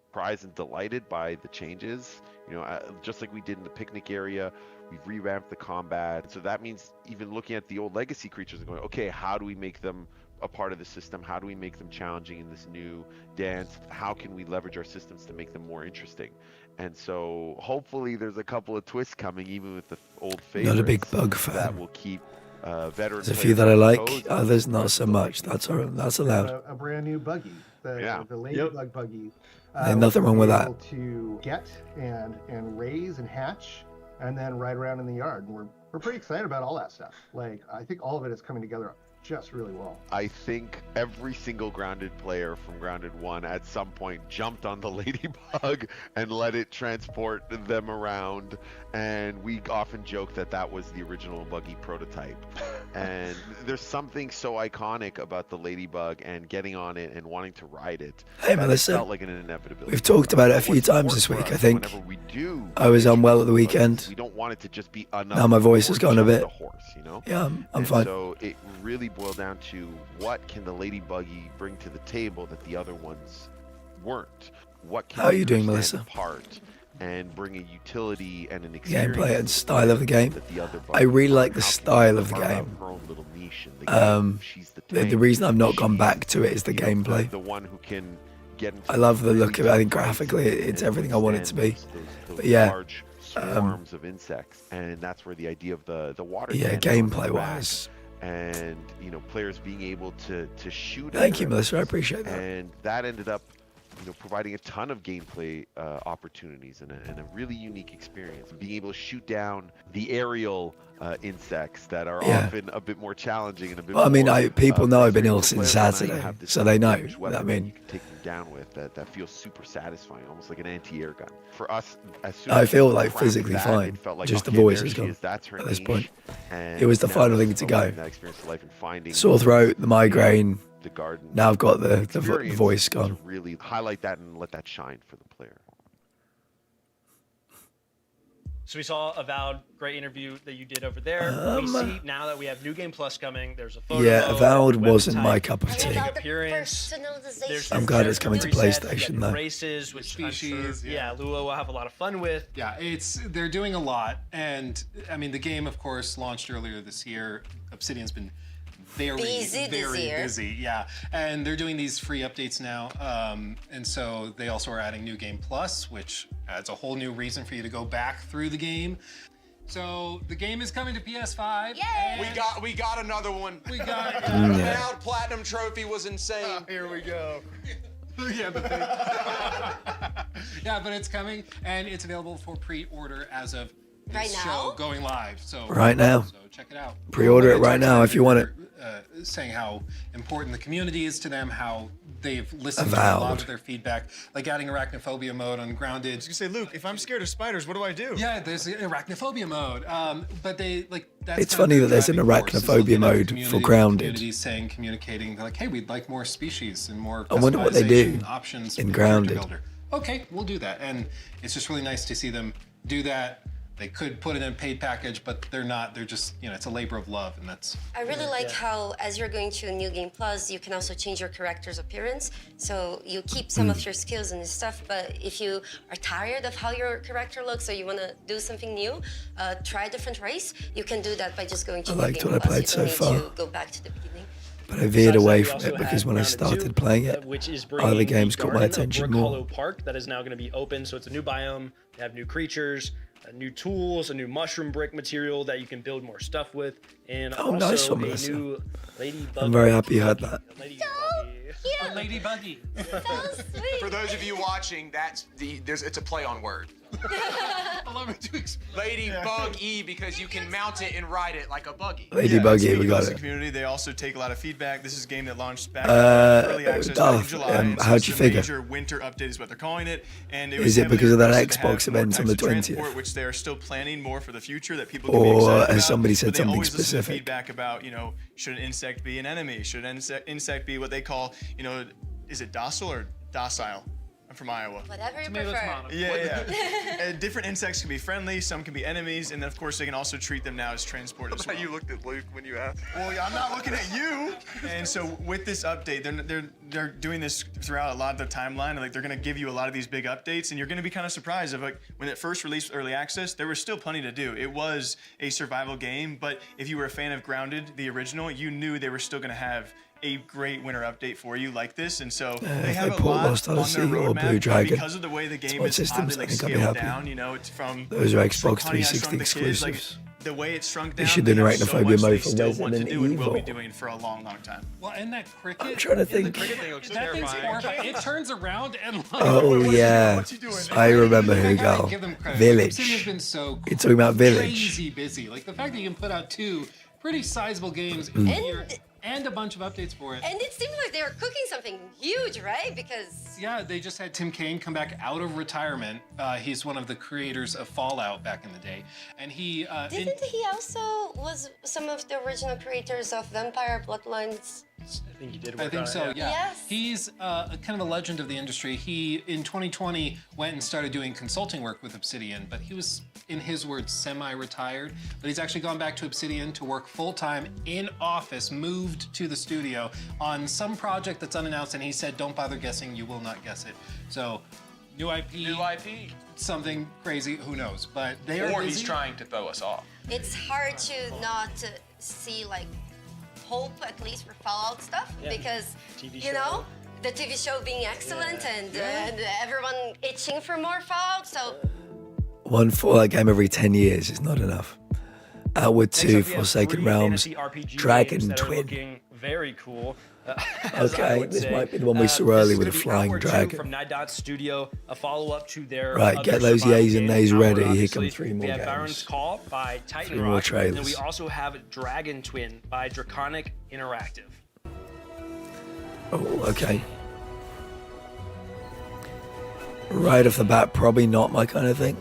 [SPEAKER 23] surprised and delighted by the changes. You know, just like we did in the picnic area, we've revamped the combat. So that means even looking at the old legacy creatures and going, okay, how do we make them a part of the system? How do we make them challenging in this new dance? How can we leverage our systems to make them more interesting? And so hopefully there's a couple of twists coming, even with the old favorites.
[SPEAKER 1] Not a big bug fan.
[SPEAKER 23] That will keep veteran.
[SPEAKER 1] There's a few that I like, others not so much. That's allowed.
[SPEAKER 11] A brand new buggy, the ladybug buggy.
[SPEAKER 1] Ain't nothing wrong with that.
[SPEAKER 11] Able to get and raise and hatch, and then ride around in the yard. And we're pretty excited about all that stuff. Like, I think all of it is coming together just really well.
[SPEAKER 23] I think every single Grounded player from Grounded 1 at some point jumped on the ladybug and let it transport them around, and we often joke that was the original buggy prototype. And there's something so iconic about the ladybug and getting on it and wanting to ride it.
[SPEAKER 1] Hey Melissa,
[SPEAKER 23] felt like an inevitability.
[SPEAKER 1] we've talked about it a few times this week, I think. I was unwell at the weekend.
[SPEAKER 23] We don't want it to just be another
[SPEAKER 1] now my voice has gone a bit.
[SPEAKER 23] Horse, you know?
[SPEAKER 1] Yeah, I'm fine.
[SPEAKER 23] So it really boiled down to what can the ladybuggy bring to the table that the other ones weren't? What can
[SPEAKER 1] How are you doing, Melissa?
[SPEAKER 23] Apart and bring a utility and an experience
[SPEAKER 1] Gameplay and style of the game.
[SPEAKER 23] that the other
[SPEAKER 1] I really like the
[SPEAKER 23] How can
[SPEAKER 1] style
[SPEAKER 23] she
[SPEAKER 1] of the
[SPEAKER 23] carve out
[SPEAKER 1] game.
[SPEAKER 23] her own little niche in the game? She's the
[SPEAKER 1] The
[SPEAKER 23] tank.
[SPEAKER 1] reason I've not gone back to it is the
[SPEAKER 23] You know,
[SPEAKER 1] gameplay.
[SPEAKER 23] the one who can get into
[SPEAKER 1] I love the look of it. I think
[SPEAKER 23] really
[SPEAKER 1] graphically it's
[SPEAKER 23] and
[SPEAKER 1] everything I want it to be.
[SPEAKER 23] those
[SPEAKER 1] But yeah,
[SPEAKER 23] large swarms of insects, and that's where the idea of the water
[SPEAKER 1] yeah,
[SPEAKER 23] cannon on the
[SPEAKER 1] gameplay
[SPEAKER 23] back,
[SPEAKER 1] wise.
[SPEAKER 23] and you know, players being able to shoot at
[SPEAKER 1] Thank you,
[SPEAKER 23] her.
[SPEAKER 1] Melissa. I appreciate that.
[SPEAKER 23] And that ended up, you know, providing a ton of gameplay opportunities and a really unique experience. Being able to shoot down the aerial insects that are often a bit more challenging and a bit
[SPEAKER 1] Well, I mean,
[SPEAKER 23] more,
[SPEAKER 1] people know I've been ill
[SPEAKER 23] players
[SPEAKER 1] since
[SPEAKER 23] now
[SPEAKER 1] Saturday,
[SPEAKER 23] have this
[SPEAKER 1] so they know.
[SPEAKER 23] range weapon
[SPEAKER 1] I
[SPEAKER 23] that
[SPEAKER 1] mean,
[SPEAKER 23] you can take them down with that feels super satisfying, almost like an anti-air gun. For us, as soon
[SPEAKER 1] I
[SPEAKER 23] as
[SPEAKER 1] feel
[SPEAKER 23] we
[SPEAKER 1] like
[SPEAKER 23] cracked
[SPEAKER 1] physically
[SPEAKER 23] that,
[SPEAKER 1] fine.
[SPEAKER 23] it felt like,
[SPEAKER 1] Just the
[SPEAKER 23] okay,
[SPEAKER 1] voice
[SPEAKER 23] there
[SPEAKER 1] is
[SPEAKER 23] she
[SPEAKER 1] gone
[SPEAKER 23] is, that's her
[SPEAKER 1] at this
[SPEAKER 23] niche,
[SPEAKER 1] point.
[SPEAKER 23] and
[SPEAKER 1] It was the
[SPEAKER 23] now
[SPEAKER 1] final
[SPEAKER 23] it's
[SPEAKER 1] thing to go.
[SPEAKER 23] bringing that experience to life and finding
[SPEAKER 1] Sore throat, the migraine.
[SPEAKER 23] the garden.
[SPEAKER 1] Now I've got the
[SPEAKER 23] experience
[SPEAKER 1] voice
[SPEAKER 23] to
[SPEAKER 1] gone.
[SPEAKER 23] really highlight that and let that shine for the player.
[SPEAKER 16] So we saw Avowed, great interview that you did over there. We see now that we have New Game Plus coming. There's a photo.
[SPEAKER 1] Yeah,
[SPEAKER 16] mode,
[SPEAKER 1] Avowed
[SPEAKER 16] weapon
[SPEAKER 1] wasn't my
[SPEAKER 16] type,
[SPEAKER 1] cup of tea.
[SPEAKER 16] appearance. There's
[SPEAKER 1] I'm glad it's coming to
[SPEAKER 16] presets,
[SPEAKER 1] PlayStation,
[SPEAKER 16] we got
[SPEAKER 1] though.
[SPEAKER 16] Races, which I'm
[SPEAKER 19] Species,
[SPEAKER 16] sure,
[SPEAKER 19] yeah.
[SPEAKER 16] Lua will have a lot of fun with.
[SPEAKER 19] Yeah, they're doing a lot, and I mean the game, of course, launched earlier this year. Obsidian's been very busy, yeah, and they're doing these free updates now, and so they also are adding New Game Plus, which adds a whole new reason for you to go back through the game. So the game is coming to PS5.
[SPEAKER 12] Yay! We got another one.
[SPEAKER 19] We got it.
[SPEAKER 12] The Avowed Platinum Trophy was insane.
[SPEAKER 19] Here we go. Yeah, yeah, but it's coming, and it's available for pre-order as of this
[SPEAKER 15] Right
[SPEAKER 19] show
[SPEAKER 15] now?
[SPEAKER 19] going live. So
[SPEAKER 1] Right now.
[SPEAKER 19] So check it out.
[SPEAKER 1] Pre-order it right now if you want it.
[SPEAKER 19] Saying how important the community is to them, how they've listened to a lot
[SPEAKER 1] Avowed.
[SPEAKER 19] of their feedback, like adding arachnophobia mode on Grounded.
[SPEAKER 13] I was gonna say, Luke, if I'm scared of spiders, what do I do?
[SPEAKER 19] Yeah, there's arachnophobia mode, but they like. That's
[SPEAKER 1] It's
[SPEAKER 19] kind of
[SPEAKER 1] funny
[SPEAKER 19] their
[SPEAKER 1] that there's an
[SPEAKER 19] driving force, is
[SPEAKER 1] arachnophobia
[SPEAKER 19] looking at the
[SPEAKER 1] mode
[SPEAKER 19] community,
[SPEAKER 1] for
[SPEAKER 19] the
[SPEAKER 1] Grounded.
[SPEAKER 19] community saying, communicating, like, hey, we'd like more species and more.
[SPEAKER 1] I wonder what they do
[SPEAKER 19] customization options
[SPEAKER 1] in
[SPEAKER 19] for the character
[SPEAKER 1] Grounded.
[SPEAKER 19] builder. Okay, we'll do that, and it's just really nice to see them do that. They could put it in a paid package, but they're not. They're just, it's a labor of love, and that's.
[SPEAKER 15] I really like how, as you're going to a New Game Plus, you can also change your character's appearance. So you keep some of your skills and stuff, but if you are tired of how your character looks or you want to do something new, try a different race, you can do that by just going to
[SPEAKER 1] I
[SPEAKER 15] New
[SPEAKER 1] liked
[SPEAKER 15] Game
[SPEAKER 1] what I
[SPEAKER 15] Plus.
[SPEAKER 1] played
[SPEAKER 15] You
[SPEAKER 1] so
[SPEAKER 15] don't need
[SPEAKER 1] far.
[SPEAKER 15] to go back to the beginning.
[SPEAKER 1] But I veered away
[SPEAKER 16] We
[SPEAKER 1] from
[SPEAKER 16] also
[SPEAKER 1] it because
[SPEAKER 16] had
[SPEAKER 1] when I
[SPEAKER 16] Grounded 2,
[SPEAKER 1] started playing it,
[SPEAKER 16] which is
[SPEAKER 1] other
[SPEAKER 16] bringing
[SPEAKER 1] games
[SPEAKER 16] the
[SPEAKER 1] caught my
[SPEAKER 16] Garden of
[SPEAKER 1] attention
[SPEAKER 16] Brook
[SPEAKER 1] more.
[SPEAKER 16] Hollow Park that is now going to be open. So it's a new biome. They have new creatures, new tools, a new mushroom brick material that you can build more stuff with, and
[SPEAKER 1] Oh,
[SPEAKER 16] also
[SPEAKER 1] nice one,
[SPEAKER 16] a
[SPEAKER 1] Melissa.
[SPEAKER 16] new ladybug.
[SPEAKER 1] I'm very happy you had that.
[SPEAKER 19] A ladybuggy.
[SPEAKER 12] For those of you watching, it's a play on word.
[SPEAKER 19] Allow me to explain.
[SPEAKER 12] Ladybug E because you can mount it and ride it like a buggy.
[SPEAKER 1] Ladybug E, we got
[SPEAKER 13] The
[SPEAKER 1] it.
[SPEAKER 13] community, they also take a lot of feedback. This is a game that launched back early access back in July. And so
[SPEAKER 1] how'd
[SPEAKER 13] it's
[SPEAKER 1] you
[SPEAKER 13] a
[SPEAKER 1] figure?
[SPEAKER 13] major winter update is what they're calling it. And it
[SPEAKER 1] Is
[SPEAKER 13] was
[SPEAKER 1] it because of that
[SPEAKER 13] heavily
[SPEAKER 1] Xbox
[SPEAKER 13] requested to have
[SPEAKER 1] event on
[SPEAKER 13] more
[SPEAKER 1] the
[SPEAKER 13] types of
[SPEAKER 1] 20th?
[SPEAKER 13] transport, which they are still planning more for the future that people can be
[SPEAKER 1] Or
[SPEAKER 13] excited about.
[SPEAKER 1] has somebody said
[SPEAKER 13] But they
[SPEAKER 1] something
[SPEAKER 13] always listen to
[SPEAKER 1] specific?
[SPEAKER 13] feedback about, you know, should an insect be an enemy? Should an insect be what they call, you know, is it docile or docile? I'm from Iowa.
[SPEAKER 15] Whatever you
[SPEAKER 19] Tomato,
[SPEAKER 15] prefer.
[SPEAKER 19] tomato.
[SPEAKER 13] Yeah. Different insects can be friendly, some can be enemies, and then of course they can also treat them now as transport as well.
[SPEAKER 14] You looked at Luke when you asked.
[SPEAKER 13] Well, yeah, I'm not looking at you. And so with this update, they're doing this throughout a lot of the timeline. Like they're gonna give you a lot of these big updates, and you're gonna be kind of surprised of like when it first released early access, there was still plenty to do. It was a survival game, but if you were a fan of Grounded, the original, you knew they were still gonna have a great winter update for you like this, and so they have a lot
[SPEAKER 1] Lost
[SPEAKER 13] on their
[SPEAKER 1] Odyssey or Blue
[SPEAKER 13] roadmap
[SPEAKER 1] Dragon.
[SPEAKER 13] because of the way the game
[SPEAKER 1] What
[SPEAKER 13] is
[SPEAKER 1] systems
[SPEAKER 13] oddly like
[SPEAKER 1] I think I'll be
[SPEAKER 13] scaled
[SPEAKER 1] happy.
[SPEAKER 13] down. You know, it's from
[SPEAKER 1] Those are Xbox
[SPEAKER 13] Honey, I
[SPEAKER 1] 360
[SPEAKER 13] Shrunk the Kids, like,
[SPEAKER 1] exclusives.
[SPEAKER 13] the way it's shrunk
[SPEAKER 1] They
[SPEAKER 13] down,
[SPEAKER 1] should do
[SPEAKER 13] they have
[SPEAKER 1] an
[SPEAKER 13] so
[SPEAKER 1] arachnophobia
[SPEAKER 13] much
[SPEAKER 1] mode
[SPEAKER 13] they
[SPEAKER 1] for
[SPEAKER 13] still want to
[SPEAKER 1] Resident
[SPEAKER 13] do and will be
[SPEAKER 1] Evil.
[SPEAKER 13] doing for a long, long time.
[SPEAKER 19] Well, and that cricket.
[SPEAKER 1] I'm trying to
[SPEAKER 16] The
[SPEAKER 1] think.
[SPEAKER 16] cricket thing looks
[SPEAKER 19] That thing's
[SPEAKER 16] terrifying.
[SPEAKER 19] horrifying. It turns around and like.
[SPEAKER 1] Oh yeah, I remember
[SPEAKER 19] I
[SPEAKER 1] who
[SPEAKER 19] gotta
[SPEAKER 1] go.
[SPEAKER 19] give them credit.
[SPEAKER 1] Village.
[SPEAKER 19] Obsidian's been so
[SPEAKER 1] You're talking about Village.
[SPEAKER 19] crazy busy. Like the fact that you can put out 2 pretty sizable games in a year and a bunch of updates for it.
[SPEAKER 15] And it seems like they were cooking something huge, right? Because
[SPEAKER 19] Yeah, they just had Tim Kaine come back out of retirement. He's one of the creators of Fallout back in the day, and he
[SPEAKER 15] didn't he also was some of the original creators of Vampire Bloodlines?
[SPEAKER 16] I think he did.
[SPEAKER 19] I
[SPEAKER 16] work
[SPEAKER 19] think
[SPEAKER 16] on
[SPEAKER 19] so,
[SPEAKER 16] it,
[SPEAKER 19] yeah.
[SPEAKER 15] Yes.
[SPEAKER 19] He's kind of a legend of the industry. He, in 2020, went and started doing consulting work with Obsidian, but he was, in his words, semi-retired. But he's actually gone back to Obsidian to work full-time in office, moved to the studio on some project that's unannounced, and he said, don't bother guessing, you will not guess it. So, new IP.
[SPEAKER 12] New IP.
[SPEAKER 19] Something crazy, who knows? But they are
[SPEAKER 12] Or
[SPEAKER 19] busy.
[SPEAKER 12] he's trying to throw us off.
[SPEAKER 15] It's hard to not see like hope, at least for Fallout stuff,
[SPEAKER 16] Yeah.
[SPEAKER 15] because
[SPEAKER 16] TV
[SPEAKER 15] you
[SPEAKER 16] show.
[SPEAKER 15] know the TV show being excellent and everyone itching for more Fallout. So
[SPEAKER 1] One Fallout game every 10 years is not enough. Outward
[SPEAKER 16] Next up,
[SPEAKER 1] 2,
[SPEAKER 16] we have
[SPEAKER 1] Forsaken
[SPEAKER 16] 3
[SPEAKER 1] Realms,
[SPEAKER 16] fantasy RPG
[SPEAKER 1] Dragon
[SPEAKER 16] games that are
[SPEAKER 1] Twin.
[SPEAKER 16] looking very cool. As I
[SPEAKER 1] Okay,
[SPEAKER 16] would
[SPEAKER 1] this
[SPEAKER 16] say.
[SPEAKER 1] might be the one we saw
[SPEAKER 16] This
[SPEAKER 1] early
[SPEAKER 16] is
[SPEAKER 1] with a
[SPEAKER 16] gonna be
[SPEAKER 1] flying
[SPEAKER 16] Outward 2
[SPEAKER 1] dragon.
[SPEAKER 16] from Nidot Studio, a follow-up to their
[SPEAKER 1] Right,
[SPEAKER 16] other
[SPEAKER 1] get those
[SPEAKER 16] survival
[SPEAKER 1] yays and
[SPEAKER 16] game,
[SPEAKER 1] nays
[SPEAKER 16] Outward,
[SPEAKER 1] ready. Here
[SPEAKER 16] obviously.
[SPEAKER 1] come 3 more
[SPEAKER 16] We have
[SPEAKER 1] games.
[SPEAKER 16] Baron's Call by Titan
[SPEAKER 1] 3 more
[SPEAKER 16] Rock, and
[SPEAKER 1] trailers.
[SPEAKER 16] we also have Dragon Twin by Draconic Interactive.
[SPEAKER 1] Oh, okay. Right off the bat, probably not my kind of thing.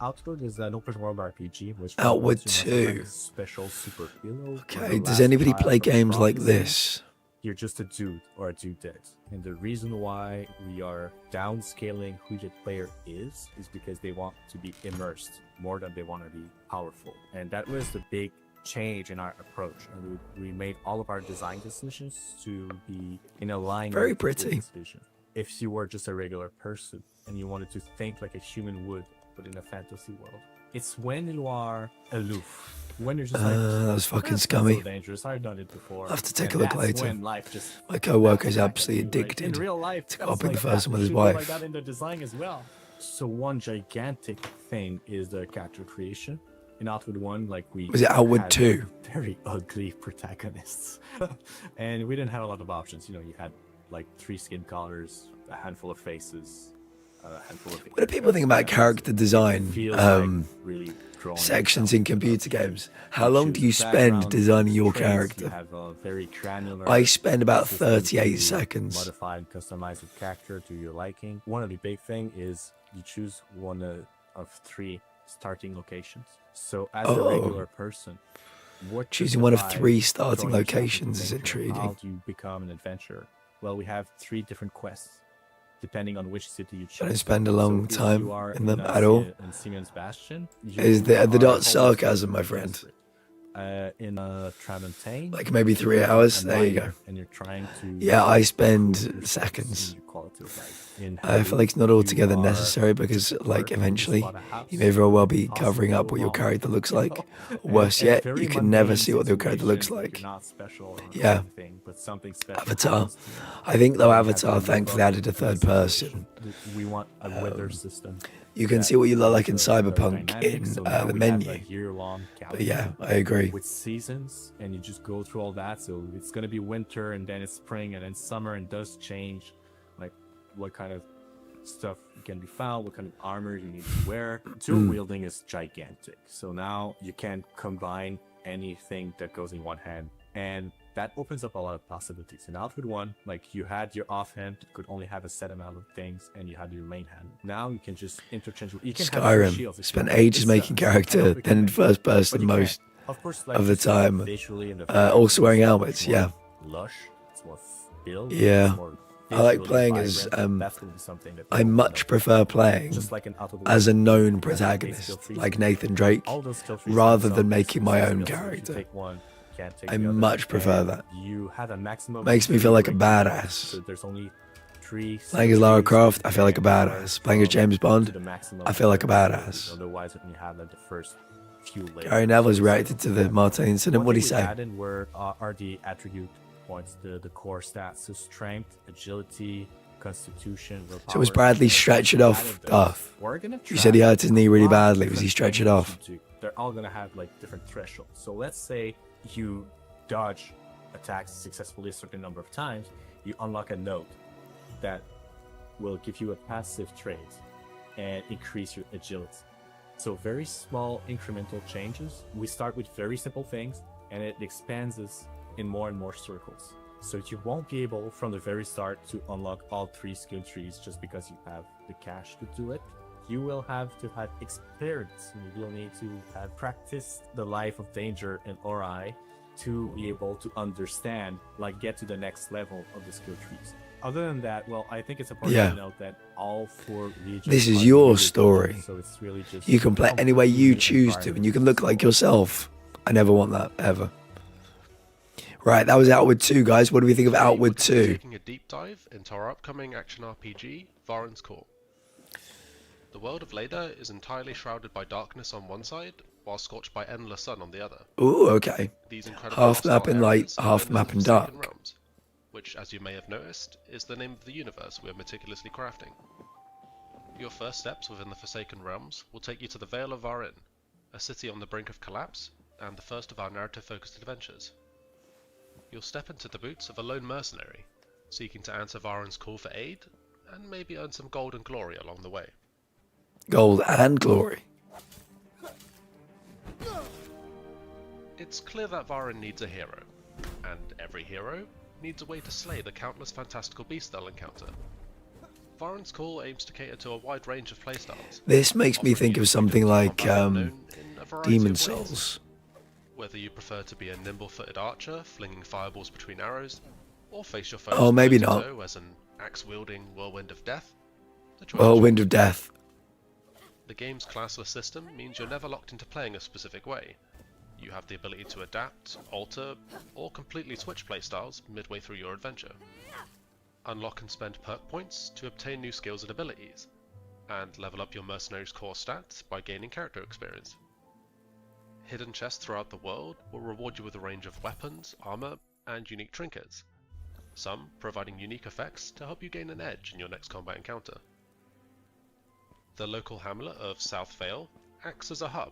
[SPEAKER 18] Outward is an open world RPG which
[SPEAKER 1] Outward
[SPEAKER 18] provides you with, like,
[SPEAKER 1] 2.
[SPEAKER 18] a special super hero.
[SPEAKER 1] Okay, does anybody play games like this?
[SPEAKER 18] You're just a dude or a dudette. And the reason why we are downscaling who the player is because they want to be immersed more than they want to be powerful. And that was the big change in our approach. And we made all of our design decisions to be in alignment
[SPEAKER 1] Very
[SPEAKER 18] with
[SPEAKER 1] pretty.
[SPEAKER 18] this vision. If you were just a regular person and you wanted to think like a human would, but in a fantasy world, it's when you are aloof. When you're just like,
[SPEAKER 1] That was fucking
[SPEAKER 18] "That's not
[SPEAKER 1] scummy.
[SPEAKER 18] so dangerous. I've done it before."
[SPEAKER 1] I'll have to take
[SPEAKER 18] And
[SPEAKER 1] a look
[SPEAKER 18] that's
[SPEAKER 1] later.
[SPEAKER 18] when life just
[SPEAKER 1] My co-worker's
[SPEAKER 18] snaps
[SPEAKER 1] absolutely
[SPEAKER 18] back at you, right?
[SPEAKER 1] addicted
[SPEAKER 18] In real life,
[SPEAKER 1] to
[SPEAKER 18] that's
[SPEAKER 1] copying
[SPEAKER 18] like
[SPEAKER 1] the first
[SPEAKER 18] that.
[SPEAKER 1] one with his
[SPEAKER 18] It should be
[SPEAKER 1] wife.
[SPEAKER 18] like that in the design as well. So one gigantic thing is the character creation. In Outward 1, like we
[SPEAKER 1] Was it Outward
[SPEAKER 18] had
[SPEAKER 1] 2?
[SPEAKER 18] very ugly protagonists, and we didn't have a lot of options. You know, you had like 3 skin colors, a handful of faces, a handful of.
[SPEAKER 1] What do people think about character design
[SPEAKER 18] feels like really growing
[SPEAKER 1] sections in computer games? How long do you spend designing your
[SPEAKER 18] traits, you
[SPEAKER 1] character?
[SPEAKER 18] have a very granular
[SPEAKER 1] I spend about
[SPEAKER 18] system
[SPEAKER 1] 38
[SPEAKER 18] to
[SPEAKER 1] seconds.
[SPEAKER 18] Modify and customize the character to your liking. One of the big thing is you choose one of 3 starting locations. So as a regular person, what
[SPEAKER 1] Choosing one of
[SPEAKER 18] justifies
[SPEAKER 1] 3 starting
[SPEAKER 18] throwing yourself into
[SPEAKER 1] locations is
[SPEAKER 18] adventure?
[SPEAKER 1] intriguing.
[SPEAKER 18] How do you become an adventurer? Well, we have 3 different quests, depending on which city you choose.
[SPEAKER 1] I don't spend a long
[SPEAKER 18] So if
[SPEAKER 1] time
[SPEAKER 18] you are
[SPEAKER 1] in them
[SPEAKER 18] in,
[SPEAKER 1] at all.
[SPEAKER 18] In Simeon's Bastion,
[SPEAKER 1] Is the
[SPEAKER 18] are
[SPEAKER 1] dot
[SPEAKER 18] holding
[SPEAKER 1] sarcasm, my
[SPEAKER 18] the
[SPEAKER 1] friend?
[SPEAKER 18] district. In Tramontane,
[SPEAKER 1] Like maybe 3 hours.
[SPEAKER 18] and
[SPEAKER 1] There you go.
[SPEAKER 18] minor, and you're trying to
[SPEAKER 1] Yeah, I spend
[SPEAKER 18] improve your
[SPEAKER 1] seconds.
[SPEAKER 18] quality of life. In
[SPEAKER 1] I feel like it's not
[SPEAKER 18] Hades,
[SPEAKER 1] altogether
[SPEAKER 18] you are
[SPEAKER 1] necessary because,
[SPEAKER 18] at
[SPEAKER 1] like,
[SPEAKER 18] work, you
[SPEAKER 1] eventually
[SPEAKER 18] spot a house,
[SPEAKER 1] you may very well be
[SPEAKER 18] possibly
[SPEAKER 1] covering up what your
[SPEAKER 18] alone,
[SPEAKER 1] character looks
[SPEAKER 18] you
[SPEAKER 1] like.
[SPEAKER 18] know?
[SPEAKER 1] Or worse
[SPEAKER 18] And
[SPEAKER 1] yet,
[SPEAKER 18] very
[SPEAKER 1] you can never
[SPEAKER 18] mundane
[SPEAKER 1] see what your character looks
[SPEAKER 18] situation,
[SPEAKER 1] like.
[SPEAKER 18] you're not special or
[SPEAKER 1] Yeah.
[SPEAKER 18] anything, but something special
[SPEAKER 1] Avatar.
[SPEAKER 18] happens to you.
[SPEAKER 1] I think though
[SPEAKER 18] You have
[SPEAKER 1] Avatar
[SPEAKER 18] to
[SPEAKER 1] thankfully
[SPEAKER 18] look
[SPEAKER 1] added a
[SPEAKER 18] up
[SPEAKER 1] third
[SPEAKER 18] the
[SPEAKER 1] person.
[SPEAKER 18] situation. We want a weather system.
[SPEAKER 1] You can
[SPEAKER 18] that
[SPEAKER 1] see what you look like in
[SPEAKER 18] is very
[SPEAKER 1] Cyberpunk
[SPEAKER 18] dynamic,
[SPEAKER 1] in
[SPEAKER 18] so now
[SPEAKER 1] the
[SPEAKER 18] we have
[SPEAKER 1] menu.
[SPEAKER 18] a year-long
[SPEAKER 1] But yeah,
[SPEAKER 18] calendar
[SPEAKER 1] I agree.
[SPEAKER 18] with seasons, and you just go through all that. So it's gonna be winter, and then it's spring, and then summer, and does change, like what kind of stuff can be found, what kind of armor you need to wear. Dual wielding is gigantic. So now you can combine anything that goes in one hand, and that opens up a lot of possibilities. In Outward 1, like you had your offhand could only have a set amount of things, and you had your main hand. Now you can just interchangeable. You can
[SPEAKER 1] Skyrim. Spent ages making character, then in first person most of the time. Also wearing helmets, yeah.
[SPEAKER 18] Lush, it's more build,
[SPEAKER 1] yeah.
[SPEAKER 18] it's more
[SPEAKER 1] I like playing as I much prefer playing as a known protagonist like Nathan Drake rather than making my own character. I much prefer that. Makes me feel like a badass. Playing as Lara Croft, I feel like a badass. Playing as James Bond, I feel like a badass. Gary Neville's reacted to the Martin incident. What did he say?
[SPEAKER 18] Are the attribute points, the core stats, so strength, agility, constitution, willpower.
[SPEAKER 1] So was Bradley stretched off? You said he hurt his knee really badly. Was he stretched it off?
[SPEAKER 18] They're all gonna have like different thresholds. So let's say you dodge attacks successfully a certain number of times, you unlock a node that will give you a passive trait and increase your agility. So very small incremental changes. We start with very simple things, and it expands us in more and more circles. So you won't be able from the very start to unlock all 3 skill trees just because you have the cash to do it. You will have to have experience. You will need to have practiced the life of danger and Ori to be able to understand, like get to the next level of the skill trees. Other than that, well, I think it's important to note that all 4 regions.
[SPEAKER 1] This is your story.
[SPEAKER 18] So it's really just
[SPEAKER 1] you can play any way you choose to, and you can look like yourself. I never want that ever. Right, that was Outward 2, guys. What do we think of Outward 2?
[SPEAKER 20] Taking a deep dive into our upcoming action RPG, Varen's Core. The world of Leda is entirely shrouded by darkness on one side, while scorched by endless sun on the other.
[SPEAKER 1] Ooh, okay.
[SPEAKER 20] These incredible
[SPEAKER 1] Half map in light,
[SPEAKER 20] areas are
[SPEAKER 1] half
[SPEAKER 20] known as
[SPEAKER 1] map
[SPEAKER 20] the
[SPEAKER 1] in
[SPEAKER 20] Forsaken
[SPEAKER 1] dark.
[SPEAKER 20] Realms, which, as you may have noticed, is the name of the universe we are meticulously crafting. Your first steps within the Forsaken Realms will take you to the Vale of Varen, a city on the brink of collapse, and the first of our narrative-focused adventures. You'll step into the boots of a lone mercenary, seeking to answer Varen's call for aid, and maybe earn some gold and glory along the way.
[SPEAKER 1] Gold and glory.
[SPEAKER 20] It's clear that Varen needs a hero, and every hero needs a way to slay the countless fantastical beasts they'll encounter. Varen's Call aims to cater to a wide range of playstyles.
[SPEAKER 1] This makes me think of something like Demon Souls.
[SPEAKER 20] Whether you prefer to be a nimble-footed archer, flinging fireballs between arrows, or face your foes
[SPEAKER 1] Oh, maybe
[SPEAKER 20] toe-to-toe
[SPEAKER 1] not.
[SPEAKER 20] as an axe-wielding whirlwind of death, the choice
[SPEAKER 1] Whirlwind of Death.
[SPEAKER 20] The game's classless system means you're never locked into playing a specific way. You have the ability to adapt, alter, or completely switch playstyles midway through your adventure. Unlock and spend perk points to obtain new skills and abilities, and level up your mercenary's core stats by gaining character experience. Hidden chests throughout the world will reward you with a range of weapons, armor, and unique trinkets, some providing unique effects to help you gain an edge in your next combat encounter. The local hamlet of South Vale acts as a hub,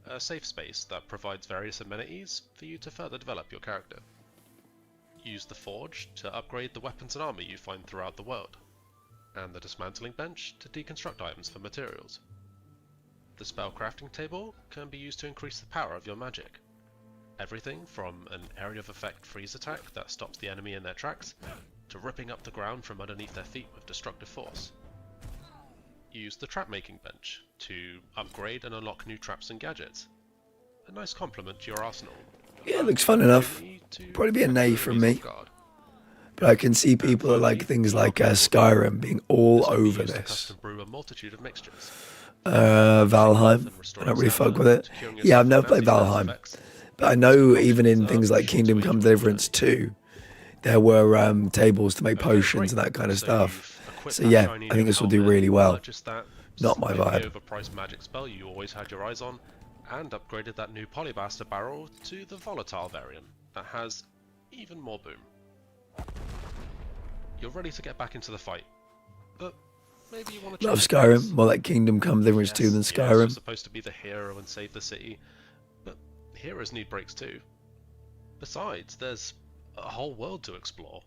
[SPEAKER 20] a safe space that provides various amenities for you to further develop your character. Use the forge to upgrade the weapons and armor you find throughout the world, and the dismantling bench to deconstruct items for materials. The spell crafting table can be used to increase the power of your magic. Everything from an area of effect freeze attack that stops the enemy in their tracks, to ripping up the ground from underneath their feet with destructive force. Use the trap making bench to upgrade and unlock new traps and gadgets. A nice complement to your arsenal.
[SPEAKER 1] Yeah, it looks fun enough. Probably be a nay from me. But I can see people like things like Skyrim being all over this.
[SPEAKER 20] Brew a multitude of mixtures.
[SPEAKER 1] Valheim. I don't really fuck with it. Yeah, I've never played Valheim. But I know even in things like Kingdom Come Deliverance 2, there were tables to make potions and that kind of stuff. So yeah, I think this will do really well. Not my vibe.
[SPEAKER 20] Overpriced magic spell you always had your eyes on, and upgraded that new Polybuster barrel to the volatile variant that has even more boom. You're ready to get back into the fight, but maybe you want to
[SPEAKER 1] Love Skyrim, more like Kingdom Come Deliverance 2 than Skyrim.
[SPEAKER 20] You're supposed to be the hero and save the city, but heroes need breaks too. Besides, there's a whole world to explore,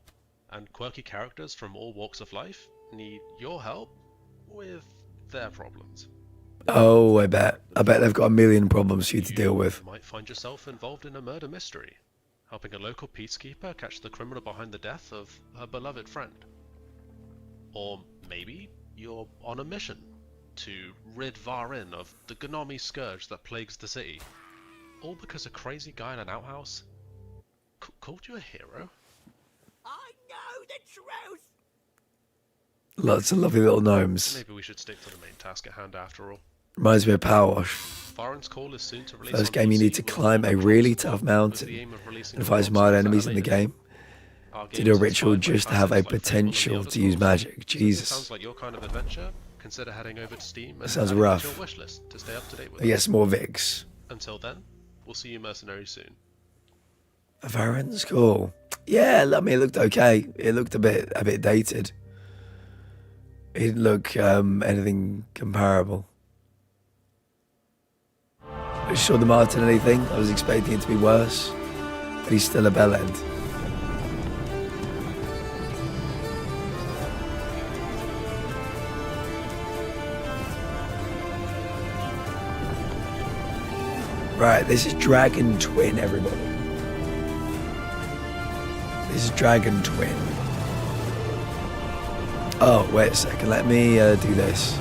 [SPEAKER 20] and quirky characters from all walks of life need your help with their problems.
[SPEAKER 1] Oh, I bet they've got a million problems for you to deal with.
[SPEAKER 20] You might find yourself involved in a murder mystery, helping a local peacekeeper catch the criminal behind the death of her beloved friend. Or maybe you're on a mission to rid Varin of the Gnomi scourge that plagues the city. All because a crazy guy in an outhouse called you a hero?
[SPEAKER 12] I know the truth!
[SPEAKER 1] Lots of lovely little gnomes.
[SPEAKER 20] Maybe we should stick to the main task at hand after all.
[SPEAKER 1] Reminds me of Power Wash.
[SPEAKER 20] Varin's Call is soon to release
[SPEAKER 1] First
[SPEAKER 20] on
[SPEAKER 1] game you
[SPEAKER 20] PC
[SPEAKER 1] need to
[SPEAKER 20] with
[SPEAKER 1] climb a really tough mountain and fight some hard enemies in the game. To do a ritual just to have a potential to use magic.
[SPEAKER 20] If
[SPEAKER 1] Jesus.
[SPEAKER 20] sounds like your kind of adventure, consider heading over to Steam and
[SPEAKER 1] sounds
[SPEAKER 20] adding it to
[SPEAKER 1] rough.
[SPEAKER 20] your wish list to stay up to date with
[SPEAKER 1] I guess more Vix.
[SPEAKER 20] Until then, we'll see you mercenaries soon.
[SPEAKER 1] Varen's cool. Yeah, I mean, it looked okay. It looked a bit dated. It didn't look anything comparable. I saw the Martinelli thing. I was expecting it to be worse, but he's still a bell end. Right, this is Dragon Twin, everybody. This is Dragon Twin. Oh, wait a second. Let me do this.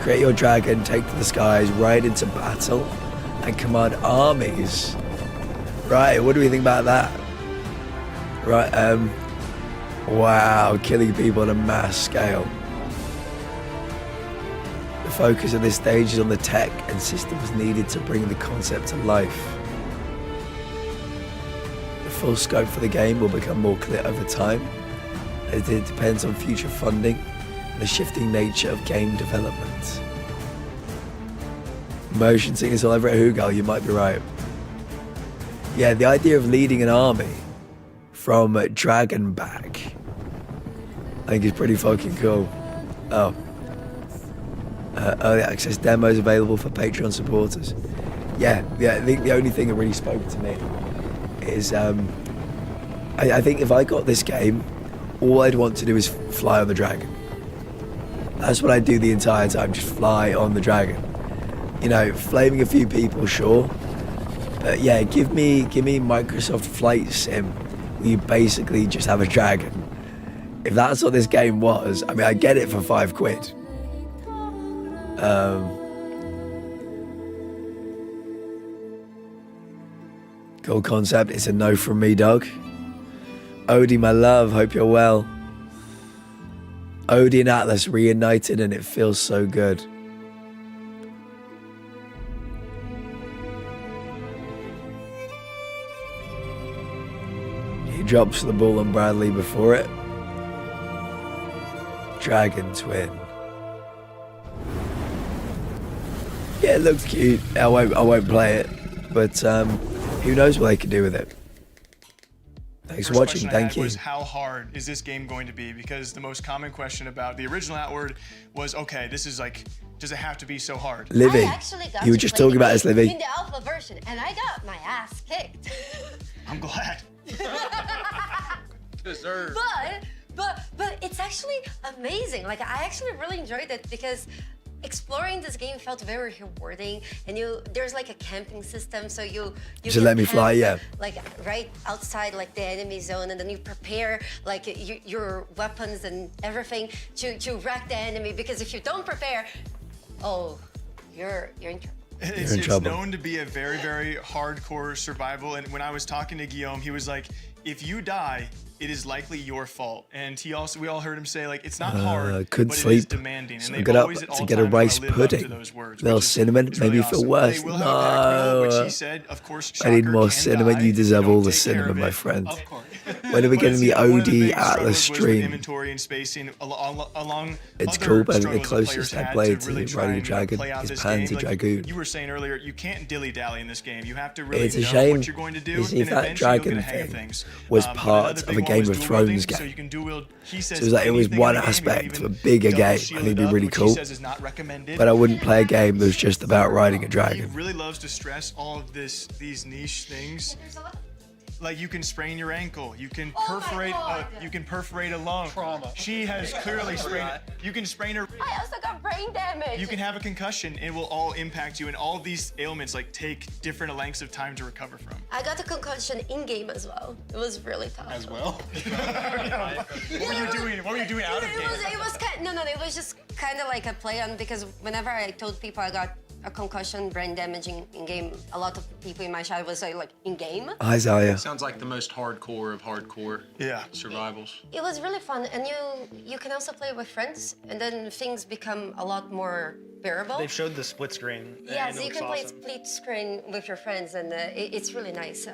[SPEAKER 1] Create your dragon, take to the skies, ride into battle, and command armies. Right, what do we think about that? Right, wow, killing people on a mass scale. The focus of this stage is on the tech and systems needed to bring the concept to life. The full scope for the game will become more clear over time, as it depends on future funding and the shifting nature of game development. Motion sickness all over at Hugal, you might be right. Yeah, the idea of leading an army from Dragonback, I think is pretty fucking cool. Oh. Early access demos available for Patreon supporters. Yeah, I think the only thing that really spoke to me is I think if I got this game, all I'd want to do is fly on the dragon. That's what I'd do the entire time, just fly on the dragon. You know, flaming a few people, sure. But yeah, give me Microsoft Flight Sim where you basically just have a dragon. If that's what this game was, I mean, I get it for £5. Cool concept. It's a no from me, dog. Odie, my love, hope you're well. Odie and Atlas reunited and it feels so good. He drops the ball on Bradley before it. Dragon Twin. Yeah, it looks cute. I won't play it, but who knows what they can do with it. Thanks for watching. Thank you.
[SPEAKER 13] Was how hard is this game going to be? Because the most common question about the original Outward was, okay, this is like, does it have to be so hard?
[SPEAKER 1] Livy, you were just talking about this, Livy.
[SPEAKER 15] In the alpha version, and I got my ass kicked.
[SPEAKER 13] I'm glad.
[SPEAKER 12] Deserved.
[SPEAKER 15] But it's actually amazing. Like, I actually really enjoyed it because exploring this game felt very rewarding, and there's like a camping system, so you
[SPEAKER 1] can let me fly, yeah.
[SPEAKER 15] Like right outside like the enemy zone, and then you prepare like your weapons and everything to wreck the enemy, because if you don't prepare, oh, you're in trouble.
[SPEAKER 13] It's known to be a very, very hardcore survival, and when I was talking to Guillaume, he was like, if you die, it is likely your fault. And we all heard him say, like, it's not hard,
[SPEAKER 1] couldn't
[SPEAKER 13] but
[SPEAKER 1] sleep.
[SPEAKER 13] it is demanding.
[SPEAKER 1] So
[SPEAKER 13] And
[SPEAKER 1] got up to get a rice pudding. Little cinnamon, maybe you feel worse.
[SPEAKER 13] We'll
[SPEAKER 1] No.
[SPEAKER 13] said, of course,
[SPEAKER 1] I need
[SPEAKER 13] Shocker
[SPEAKER 1] more
[SPEAKER 13] can
[SPEAKER 1] cinnamon.
[SPEAKER 13] die.
[SPEAKER 1] You deserve all the
[SPEAKER 13] Take care
[SPEAKER 1] cinnamon,
[SPEAKER 13] of
[SPEAKER 1] my
[SPEAKER 13] it.
[SPEAKER 1] friend.
[SPEAKER 13] Of course.
[SPEAKER 1] When are we getting the
[SPEAKER 13] One of
[SPEAKER 1] OD
[SPEAKER 13] big
[SPEAKER 1] Atlas
[SPEAKER 13] struggles was with
[SPEAKER 1] stream?
[SPEAKER 13] inventory and spacing along
[SPEAKER 1] It's
[SPEAKER 13] other
[SPEAKER 1] cool, but I think the
[SPEAKER 13] struggles that
[SPEAKER 1] closest
[SPEAKER 13] players
[SPEAKER 1] I
[SPEAKER 13] had
[SPEAKER 1] played
[SPEAKER 13] to really
[SPEAKER 1] to
[SPEAKER 13] try
[SPEAKER 1] riding a
[SPEAKER 13] and
[SPEAKER 1] dragon
[SPEAKER 13] play out
[SPEAKER 1] is
[SPEAKER 13] this
[SPEAKER 1] Pansy
[SPEAKER 13] game. Like,
[SPEAKER 1] Dragoon.
[SPEAKER 13] you were saying earlier, you can't dilly-dally in this game. You have to really
[SPEAKER 1] It's a
[SPEAKER 13] know
[SPEAKER 1] shame.
[SPEAKER 13] what you're going to do,
[SPEAKER 1] You see,
[SPEAKER 13] and
[SPEAKER 1] if that
[SPEAKER 13] eventually you'll get
[SPEAKER 1] dragon
[SPEAKER 13] a hang of
[SPEAKER 1] thing
[SPEAKER 13] things.
[SPEAKER 1] was
[SPEAKER 13] But
[SPEAKER 1] part
[SPEAKER 13] another
[SPEAKER 1] of
[SPEAKER 13] big
[SPEAKER 1] a
[SPEAKER 13] one
[SPEAKER 1] Game
[SPEAKER 13] was
[SPEAKER 1] of
[SPEAKER 13] dual
[SPEAKER 1] Thrones
[SPEAKER 13] wielding,
[SPEAKER 1] game.
[SPEAKER 13] so you can dual wield. He
[SPEAKER 1] So
[SPEAKER 13] says
[SPEAKER 1] it was like, it was
[SPEAKER 13] anything in
[SPEAKER 1] one
[SPEAKER 13] the game, you can
[SPEAKER 1] aspect of
[SPEAKER 13] even
[SPEAKER 1] a bigger
[SPEAKER 13] double
[SPEAKER 1] game. I
[SPEAKER 13] shield
[SPEAKER 1] think it'd
[SPEAKER 13] it
[SPEAKER 1] be
[SPEAKER 13] up,
[SPEAKER 1] really
[SPEAKER 13] which he
[SPEAKER 1] cool.
[SPEAKER 13] says is not recommended.
[SPEAKER 1] But I wouldn't play a game that was just about riding a
[SPEAKER 13] He
[SPEAKER 1] dragon.
[SPEAKER 13] really loves to stress all of these niche things. Like you can sprain your ankle, you can
[SPEAKER 15] Oh my
[SPEAKER 13] perforate,
[SPEAKER 15] God.
[SPEAKER 13] you can perforate a lung. Trauma. She has clearly sprained it. You can sprain her.
[SPEAKER 15] I also got brain damage.
[SPEAKER 13] You can have a concussion. It will all impact you, and all of these ailments like take different lengths of time to recover from.
[SPEAKER 15] I got a concussion in game as well. It was really tough.
[SPEAKER 13] As well. What were you doing? What were you doing out of game?
[SPEAKER 15] It was kind. No, it was just kind of like a play on because whenever I told people I got a concussion, brain damage in game, a lot of people in my chat was like in game.
[SPEAKER 1] Isaiah.
[SPEAKER 12] Sounds like the most hardcore of hardcore.
[SPEAKER 13] Yeah.
[SPEAKER 12] Survivals.
[SPEAKER 15] It was really fun, and you can also play with friends, and then things become a lot more bearable.
[SPEAKER 16] They've showed the split screen.
[SPEAKER 15] Yeah,
[SPEAKER 16] and
[SPEAKER 15] so
[SPEAKER 16] it
[SPEAKER 15] you
[SPEAKER 16] looks
[SPEAKER 15] can play
[SPEAKER 16] awesome.
[SPEAKER 15] split screen with your friends, and it's really nice.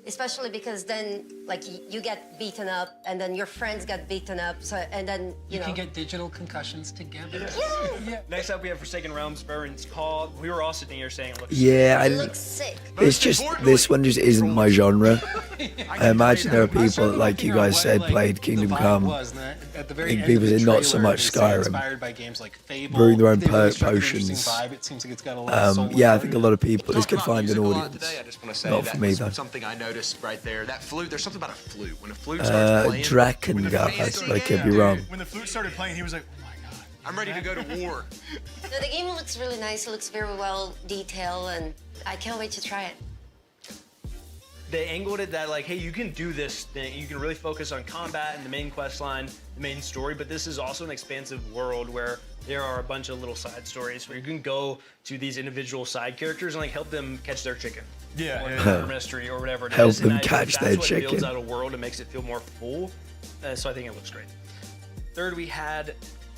[SPEAKER 15] Especially because then, like, you get beaten up, and then your friends get beaten up. So, and then you know.
[SPEAKER 19] can get digital concussions together.
[SPEAKER 15] Yeah.
[SPEAKER 16] Next up, we have Forsaken Realms, Baron's Call. We were all sitting here saying it looks
[SPEAKER 1] Yeah,
[SPEAKER 15] It looks sick.
[SPEAKER 1] it's just this one just isn't my genre. I imagine there are people like you guys said played Kingdom Come.
[SPEAKER 19] At the
[SPEAKER 1] I
[SPEAKER 19] very
[SPEAKER 1] think
[SPEAKER 19] end
[SPEAKER 1] people
[SPEAKER 19] of the
[SPEAKER 1] said not so
[SPEAKER 19] trailer,
[SPEAKER 1] much
[SPEAKER 19] they say
[SPEAKER 1] Skyrim.
[SPEAKER 19] Inspired by games like Fable.
[SPEAKER 1] Brewing their own
[SPEAKER 19] They really struck an
[SPEAKER 1] potions.
[SPEAKER 19] interesting vibe. It seems like it's got a lot of soul
[SPEAKER 1] Yeah, I
[SPEAKER 19] in it.
[SPEAKER 1] think a lot of people. This could
[SPEAKER 14] Talking about
[SPEAKER 1] find an
[SPEAKER 14] music a lot
[SPEAKER 1] audience.
[SPEAKER 14] today, I just want to say
[SPEAKER 1] Not
[SPEAKER 14] that
[SPEAKER 1] for me
[SPEAKER 14] was
[SPEAKER 1] though.
[SPEAKER 14] something I noticed right there. That flute. There's something about a flute. When a flute starts playing.
[SPEAKER 1] Drakengard, but I could be wrong.
[SPEAKER 13] When the flute started playing, he was like, "Oh my god,
[SPEAKER 14] I'm ready to go to war."
[SPEAKER 15] No, the game looks really nice. It looks very well detailed, and I can't wait to try it.
[SPEAKER 16] They angled it that like, hey, you can do this thing. You can really focus on combat and the main quest line, the main story, but this is also an expansive world where there are a bunch of little side stories where you can go to these individual side characters and like help them catch their chicken.
[SPEAKER 13] Yeah,
[SPEAKER 16] Or
[SPEAKER 13] yeah.
[SPEAKER 16] murder mystery or whatever it
[SPEAKER 1] Help
[SPEAKER 16] is.
[SPEAKER 1] them
[SPEAKER 16] And I think
[SPEAKER 1] catch
[SPEAKER 16] that's
[SPEAKER 1] their
[SPEAKER 16] what
[SPEAKER 1] chicken.
[SPEAKER 16] builds out a world and makes it feel more full. So I think it looks great. Third, we had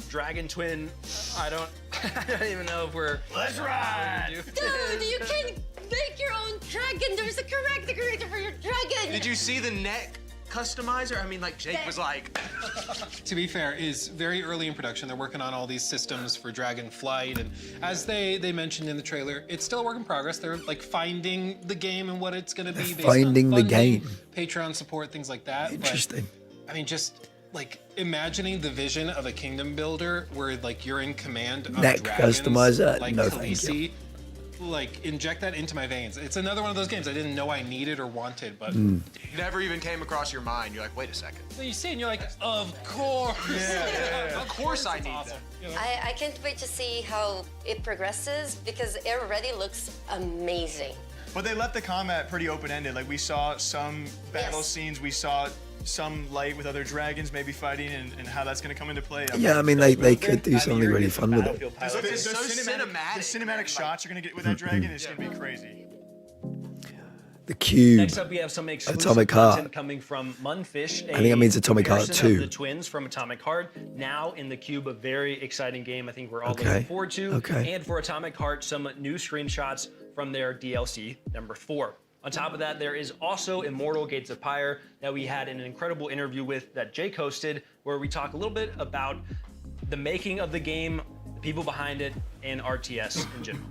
[SPEAKER 16] Dragon Twin. I don't even know if we're.
[SPEAKER 13] Let's ride!
[SPEAKER 15] Dude, you can make your own dragon. There's a character creator for your dragon.
[SPEAKER 12] Did you see the neck customizer? I mean, like Jake was like.
[SPEAKER 19] To be fair, is very early in production. They're working on all these systems for Dragon Flight, and as they mentioned in the trailer, it's still a work in progress. They're like finding the game and what it's going to be based
[SPEAKER 1] Finding
[SPEAKER 19] on
[SPEAKER 1] the
[SPEAKER 19] funding,
[SPEAKER 1] game.
[SPEAKER 19] Patreon support, things like that.
[SPEAKER 1] Interesting.
[SPEAKER 19] But, I mean, just like imagining the vision of a kingdom builder where like you're in command of
[SPEAKER 1] Neck
[SPEAKER 19] dragons,
[SPEAKER 1] customizer?
[SPEAKER 19] like
[SPEAKER 1] No, thank you.
[SPEAKER 19] Khaleesi. Like inject that into my veins. It's another one of those games I didn't know I needed or wanted, but
[SPEAKER 14] Never even came across your mind. You're like, wait a second.
[SPEAKER 19] then you see it and you're like, of course.
[SPEAKER 14] Of course I need that.
[SPEAKER 15] I can't wait to see how it progresses because it already looks amazing.
[SPEAKER 13] But they left the combat pretty open-ended. Like we saw some battle
[SPEAKER 15] Yes.
[SPEAKER 13] scenes, we saw some light with other dragons maybe fighting, and how that's going to come into play.
[SPEAKER 1] Yeah, I mean they could do something really fun with it.
[SPEAKER 13] The
[SPEAKER 14] so cinematic.
[SPEAKER 13] The cinematic shots you're going to get with that dragon is going to be crazy.
[SPEAKER 1] The Cube.
[SPEAKER 16] Next up, we have some exclusive
[SPEAKER 1] Atomic
[SPEAKER 16] content
[SPEAKER 1] Heart.
[SPEAKER 16] coming from Munfish.
[SPEAKER 1] I think that means Atomic Heart
[SPEAKER 16] comparison of
[SPEAKER 1] 2.
[SPEAKER 16] The twins from Atomic Heart now in the Cube, a very exciting game. I think we're all
[SPEAKER 1] Okay,
[SPEAKER 16] looking forward to.
[SPEAKER 1] okay.
[SPEAKER 16] And for Atomic Heart, some new screenshots from their DLC number 4. On top of that, there is also Immortal Gates of Pyre that we had an incredible interview with that Jake hosted, where we talk a little bit about the making of the game, the people behind it, and RTS in general.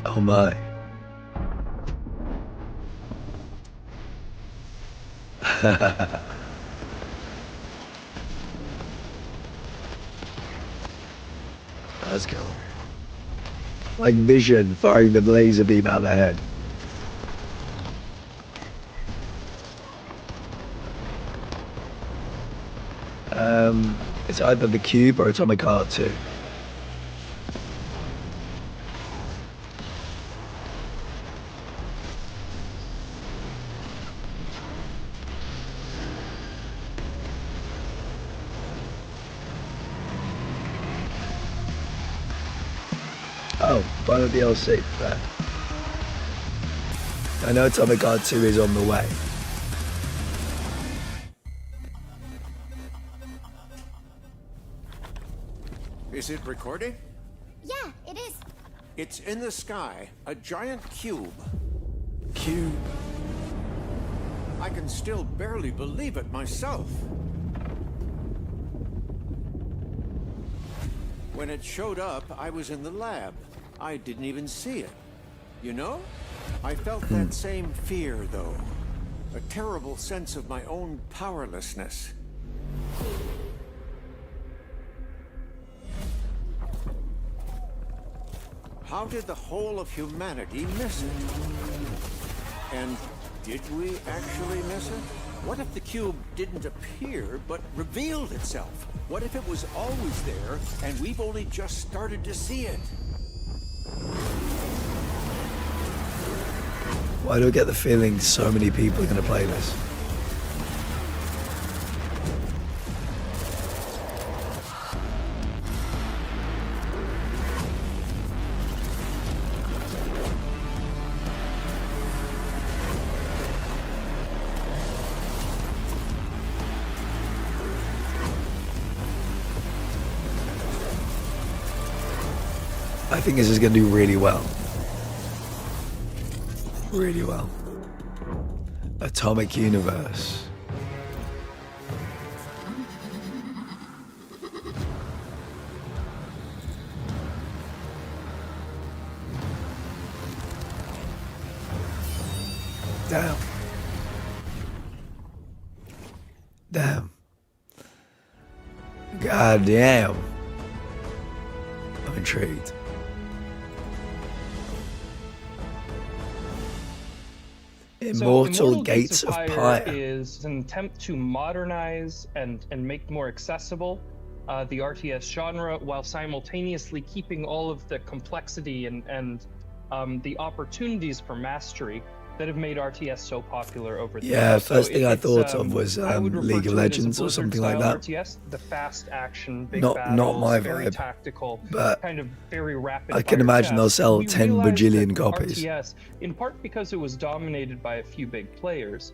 [SPEAKER 1] Oh my. That's cool. Like Vision firing the laser beam out of the head. It's either the Cube or Atomic Heart 2. Oh, final DLC. Fair. I know Atomic Heart 2 is on the way.
[SPEAKER 3] Is it recording?
[SPEAKER 21] Yeah, it is.
[SPEAKER 3] It's in the sky, a giant cube.
[SPEAKER 1] Cube.
[SPEAKER 3] I can still barely believe it myself. When it showed up, I was in the lab. I didn't even see it. You know, I felt that same fear, though. A terrible sense of my own powerlessness. How did the whole of humanity miss it? And did we actually miss it? What if the cube didn't appear, but revealed itself? What if it was always there, and we've only just started to see it?
[SPEAKER 1] Why do I get the feeling so many people are going to play this? I think this is going to do really well. Really well. Atomic Universe. Damn. Damn. God damn. I'm intrigued. Immortal Gates of Pyre
[SPEAKER 5] is an attempt to modernize and make more accessible the RTS genre while simultaneously keeping all of the complexity and the opportunities for mastery that have made RTS so popular over the years.
[SPEAKER 1] First thing I thought of was League of Legends or something like that.
[SPEAKER 5] RTS, the fast action, big
[SPEAKER 1] not
[SPEAKER 5] battles,
[SPEAKER 1] my
[SPEAKER 5] very
[SPEAKER 1] vibe,
[SPEAKER 5] tactical,
[SPEAKER 1] but
[SPEAKER 5] kind of very rapid.
[SPEAKER 1] I can imagine they'll sell
[SPEAKER 5] We
[SPEAKER 1] 10
[SPEAKER 5] realized
[SPEAKER 1] bajillion
[SPEAKER 5] that
[SPEAKER 1] copies.
[SPEAKER 5] RTS, in part because it was dominated by a few big players,